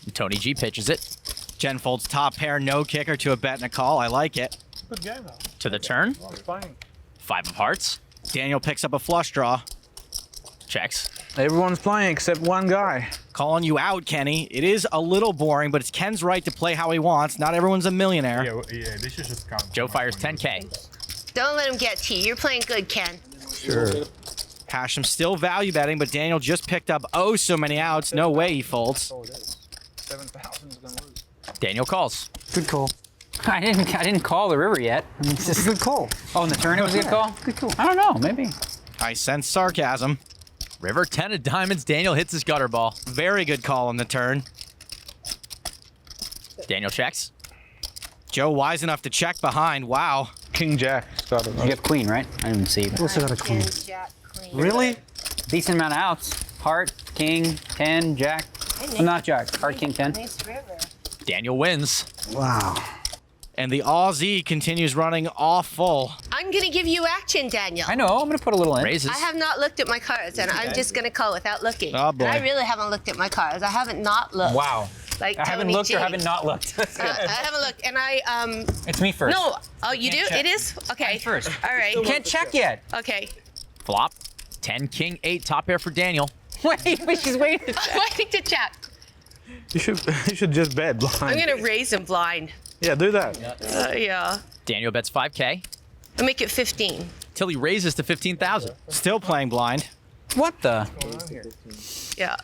And Tony G pitches it. Jen folds top pair, no kicker to a bet and a call. I like it. Good game, though. To the turn. Well, it's fine. 5 of hearts. Daniel picks up a flush draw. Checks. Everyone's playing except one guy. Calling you out, Kenny. It is a little boring, but it's Ken's right to play how he wants. Not everyone's a millionaire. Yeah, this should just count. Joe fires 10K. Don't let him get to you. You're playing good, Ken. Sure. Hachem still value betting, but Daniel just picked up oh so many outs. No way he folds. 7,000 is gonna lose. Daniel calls. Good call. I didn't call the river yet. I mean, it's just a good call. Oh, in the turn it was a good call? Good call. I don't know, maybe. I sense sarcasm. River 10 of diamonds. Daniel hits his gutter ball. Very good call on the turn. Daniel checks. Joe wise enough to check behind. Wow. King Jack started. You have queen, right? I didn't see. Also got a queen. Really? Decent amount of outs. Heart, king, 10, jack. Not jack. Heart, king, 10. Daniel wins. Wow. And the Aussie continues running off full. I'm going to give you action, Daniel. I know. I'm going to put a little in. Raises. I have not looked at my cards, and I'm just going to call without looking. Oh, boy. And I really haven't looked at my cards. I haven't not looked. Wow. Like I haven't Tony looked G. or haven't not looked. I haven't looked, and I It's me first. No. Oh, you do? check. It is? Okay. I'm first. All right. You can't check yet. Okay. Flop. 10, king, 8, top pair for Daniel. Wait, she's waiting. I'm waiting to check. You should just bet blind. I'm going to raise him blind. Yeah, do that. Yeah. Daniel bets 5K. I'll make it 15. Till he raises to 15,000. Still playing blind. What the? Yeah.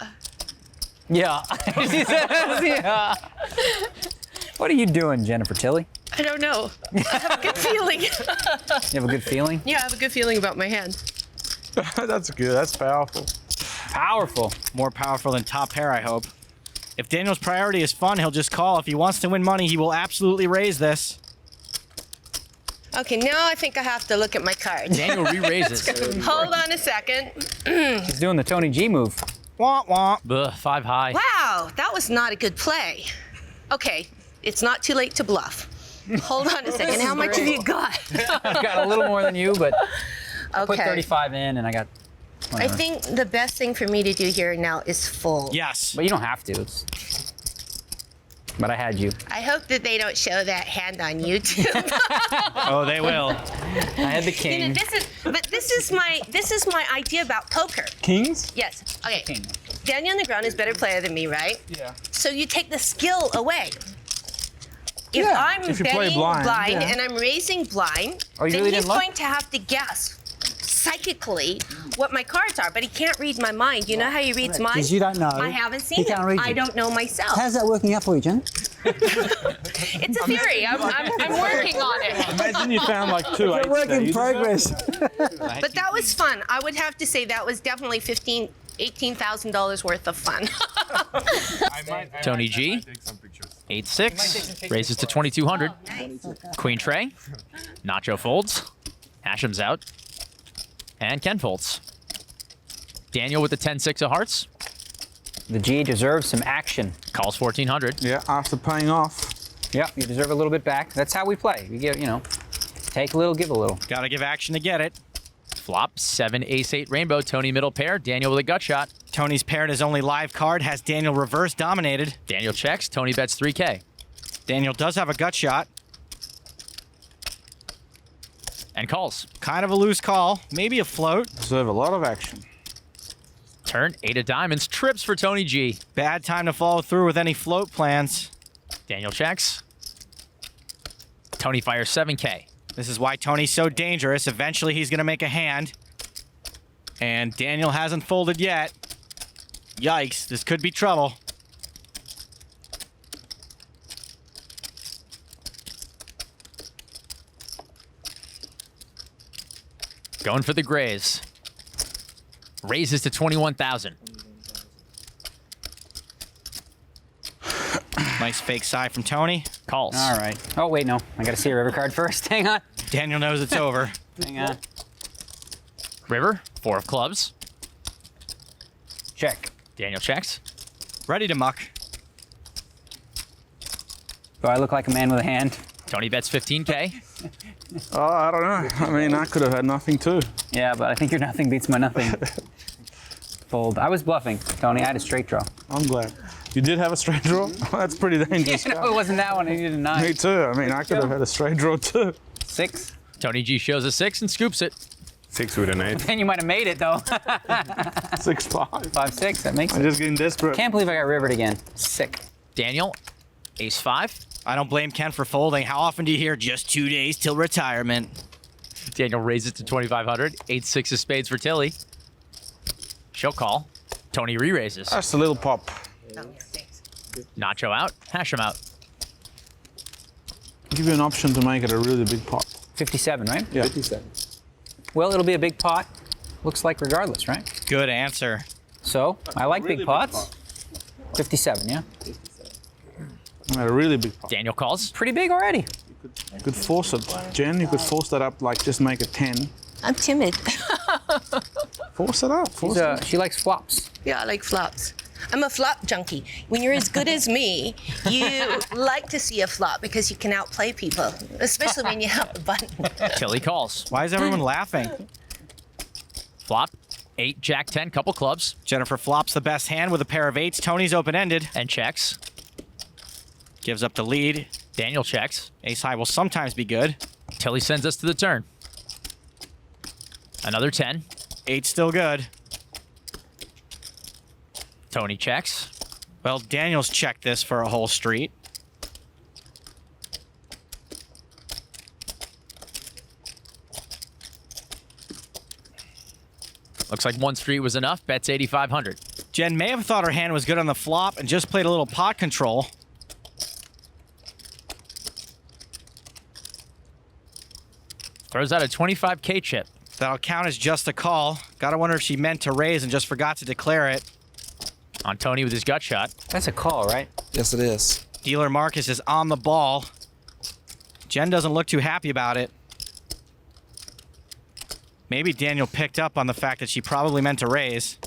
Yeah. She says, yeah. What are you doing, Jennifer Tilly? I don't know. I have a good feeling. You have a good feeling? Yeah, I have a good feeling about my hand. That's good. That's powerful. Powerful. More powerful than top pair, I hope. If Daniel's priority is fun, he'll just call. If he wants to win money, he will absolutely raise this. Okay, now I think I have to look at my cards. Daniel re-raises. Hold on a second. She's doing the Tony G move. Wah, wah. Ugh, 5 high. Wow, that was not a good play. Okay, it's not too late to bluff. Hold on a second. How much have you got? I've got a little more than you, but I put Okay. 35 in and I got whatever. I think the best thing for me to do here now is fold. Yes. But you don't have to. But I had you. I hope that they don't show that hand on YouTube. Oh, they will. I had the king. You know, this is my idea about poker. Kings? Yes. Okay. Daniel Negreanu is a better player than me, right? Yeah. So you take the skill away. If Yeah, I'm if you play betting blind, blind yeah. and I'm raising blind, Oh, you then really he's didn't look? going to have to guess psychically what my cards are, but he can't read my mind. You know how he reads mine? Because you don't know. I haven't He seen can't him. read I you. don't know myself. How's that working out for you, Jen? It's a theory. I'm working on it. Imagine you found like 2 It's a work in progress. But that was fun. I would have to say that was definitely $18,000 worth of fun. Tony G. 8-6. Raises to 2,200. Queen tray. Nacho folds. Hashem's out. And Ken folds. Daniel with the 10-6 of hearts. The G deserves some action. Calls 1,400. Yeah, after paying off. Yeah, you deserve a little bit back. That's how we play. We get, take a little, give a little. Gotta give action to get it. Flop. 7, ace, 8, rainbow. Tony middle pair. Daniel with a gut shot. Tony's paired his only live card, has Daniel reverse dominated. Daniel checks. Tony bets 3K. Daniel does have a gut shot. And calls. Kind of a loose call. Maybe a float. Deserve a lot of action. Turn. 8 of diamonds. Trips for Tony G. Bad time to follow through with any float plans. Daniel checks. Tony fires 7K. This is why Tony's so dangerous. Eventually, he's going to make a hand. And Daniel hasn't folded yet. Yikes, this could be trouble. Going for the grays. Raises to 21,000. Nice fake side from Tony. Calls. All right. Oh, wait, no. I got to see a river card first. Hang on. Daniel knows it's over. Hang on. River, 4 of clubs. Check. Daniel checks. Ready to muck. Do I look like a man with a hand? Tony bets 15K. Oh, I don't know. I mean, I could have had nothing too. Yeah, but I think your nothing beats my nothing. Fold. I was bluffing, Tony. I had a straight draw. I'm glad. You did have a straight draw? That's pretty dangerous. No, it wasn't that one. I needed a 9. Me too. I mean, I could have had a straight draw too. 6. Tony G shows a 6 and scoops it. 6 with an 8. Then you might have made it, though. 6-5. 5-6. That makes it. I'm just getting desperate. Can't believe I got rivered again. Sick. Daniel, ace 5. I don't blame Ken for folding. How often do you hear just 2 days till retirement? Daniel raises to 2,500. 8-6 of spades for Tilly. She'll call. Tony re-raises. That's a little pop. Nacho out. Hachem out. Give you an option to make it a really big pot. 57, right? Yeah. 57. Well, it'll be a big pot. Looks like regardless, right? Good answer. So, I like really big pots. 57, yeah? I had a really big pot. Daniel calls. Pretty big already. You could force it. Jen, you could force that up, like just make it 10. I'm timid. Force it up. Force it up. She likes flops. Yeah, I like flops. I'm a flop junkie. When you're as good as me, you like to see a flop because you can outplay people, especially when you have the button. Tilly calls. Why is everyone laughing? Flop. 8, Jack 10, couple clubs. Jennifer flops the best hand with a pair of 8s. Tony's open-ended. And checks. Gives up the lead. Daniel checks. Ace high will sometimes be good. Tilly sends us to the turn. Another 10. 8 still good. Tony checks. Well, Daniel's checked this for a whole street. Looks like 1 street was enough. Bets 8,500. Jen may have thought her hand was good on the flop and just played a little pot control. Throws out a 25K chip. That'll count as just a call. Gotta wonder if she meant to raise and just forgot to declare it. On Tony with his gut shot. That's a call, right? Yes, it is. Dealer Marcus is on the ball. Jen doesn't look too happy about it. Maybe Daniel picked up on the fact that she probably meant to raise.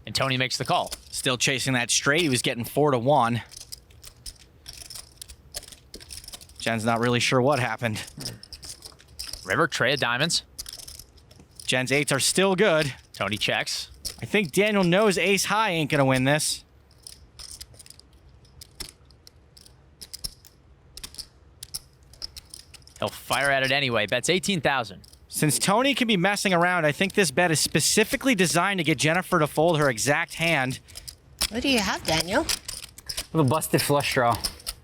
And Tony makes the call. Still chasing that straight. He was getting 4-1. Jen's not really sure what happened. River, tray of diamonds. Jen's 8s are still good. Tony checks. I think Daniel knows ace high ain't gonna win this. He'll fire at it anyway. Bets 18,000. Since Tony can be messing around, I think this bet is specifically designed to get Jennifer to fold her exact hand. What do you have, Daniel? I have a busted flush draw.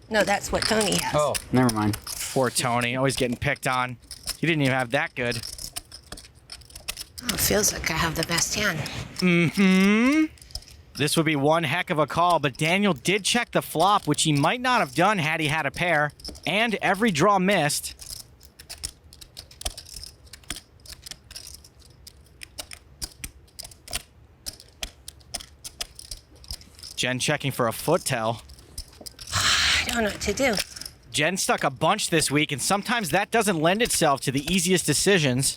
No, that's what Tony has. Oh, never mind. Poor Tony, always getting picked on. He didn't even have that good. Oh, it feels like I have the best hand. Mm-hmm. This would be one heck of a call, but Daniel did check the flop, which he might not have done had he had a pair, and every draw missed. Jen checking for a foot tell. I don't know what to do. Jen stuck a bunch this week, and sometimes that doesn't lend itself to the easiest decisions.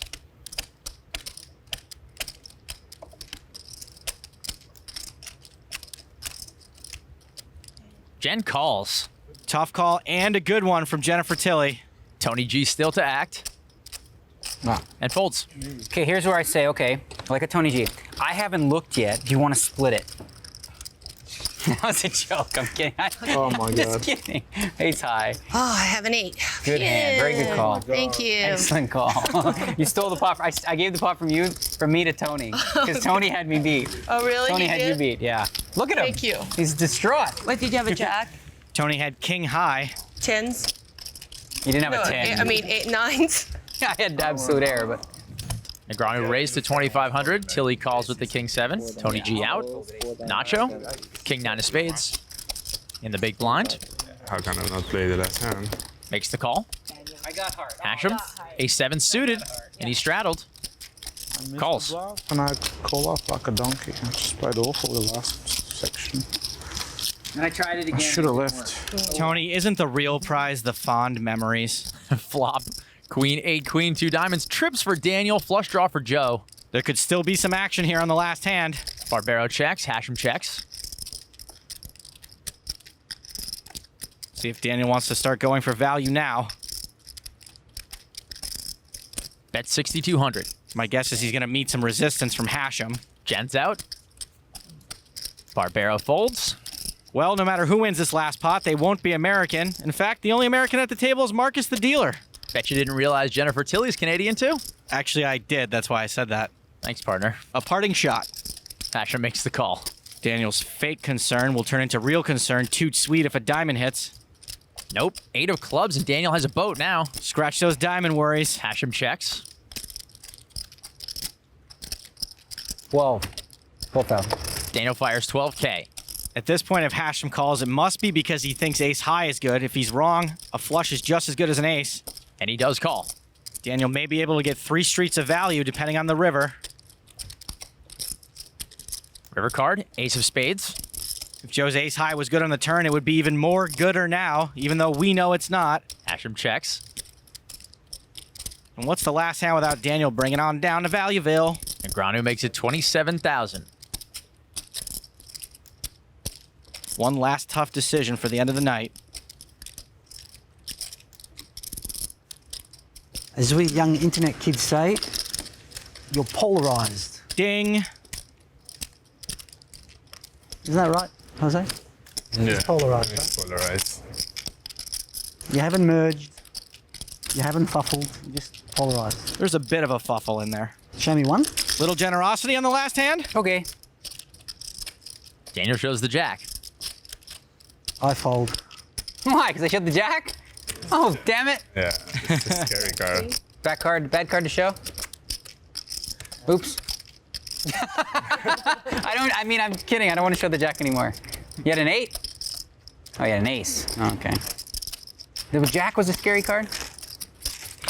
Jen calls. Tough call and a good one from Jennifer Tilly. Tony G still to act. And folds. Okay, here's where I say, okay, like a Tony G. I haven't looked yet. Do you want to split it? That was a joke. I'm kidding. Oh, my I'm God. just kidding. Ace high. Oh, I have an 8. Good hand. Very good call. Thank you. Excellent call. You stole the pot. I gave the pot from me to Tony. Because Tony had me beat. Oh, really? Tony You had did? you beat, yeah. Look at him. Thank you. He's distraught. What, did you have a jack? Tony had king high. 10s? You didn't have No, a 10. I mean 8 9s. I had absolute error, but. Negreanu raised to 2,500. Tilly calls with the king 7. Tony G out. Nacho. King 9 of spades. In the big blind. How can I not play the last hand? Makes the call. I got heart. Hachem. A7 suited. And he straddled. Calls. And I call off like a donkey. I just played awful the last section. And I tried it again. Should have left. Tony, isn't the real prize the fond memories? Flop. Queen 8, Queen 2 diamonds. Trips for Daniel. Flush draw for Joe. There could still be some action here on the last hand. Barbero checks. Hachem checks. See if Daniel wants to start going for value now. Bet 6,200. My guess is he's going to meet some resistance from Hachem. Jen's out. Barbero folds. Well, no matter who wins this last pot, they won't be American. In fact, the only American at the table is Marcus the dealer. Bet you didn't realize Jennifer Tilly's Canadian too? Actually, I did. That's why I said that. Thanks, partner. A parting shot. Hachem makes the call. Daniel's fake concern will turn into real concern. Toot sweet if a diamond hits. Nope. 8 of clubs, and Daniel has a boat now. Scratch those diamond worries. Hachem checks. 12,000. Daniel fires 12K. At this point, if Hachem calls, it must be because he thinks ace high is good. If he's wrong, a flush is just as good as an ace. And he does call. Daniel may be able to get 3 streets of value depending on the river. River card, ace of spades. If Joe's ace high was good on the turn, it would be even more gooder now, even though we know it's not. Hachem checks. And what's the last hand without Daniel bringing on down to Valueville? Negreanu makes it 27,000. One last tough decision for the end of the night. As we young internet kids say, you're polarized. Ding. Isn't that right, Jose? Yeah. It's polarized. It's polarized. You haven't merged. You haven't fuffled. You're just polarized. There's a bit of a fuffle in there. Show me one. Little generosity on the last hand? Okay. Daniel shows the jack. I fold. Why? Because I showed the jack? Oh, damn it. Yeah, it's a scary card. Bad card to show. Oops. I'm kidding. I don't want to show the jack anymore. You had an 8? Oh, you had an ace. Oh, okay. The jack was a scary card? I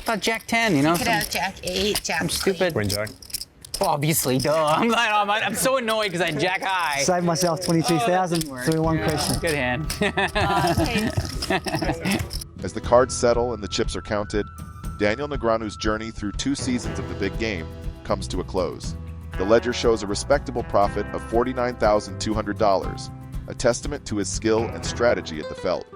thought jack 10, you know? You could have jack 8, jack I'm stupid. Queen jack. Well, obviously, duh. I'm so annoyed because I had jack high. Saved myself 22,000 through one question. Good hand. As the cards settle and the chips are counted, Daniel Negreanu's journey through 2 seasons of the big game comes to a close. The ledger shows a respectable profit of $49,200, a testament to his skill and strategy at the felt.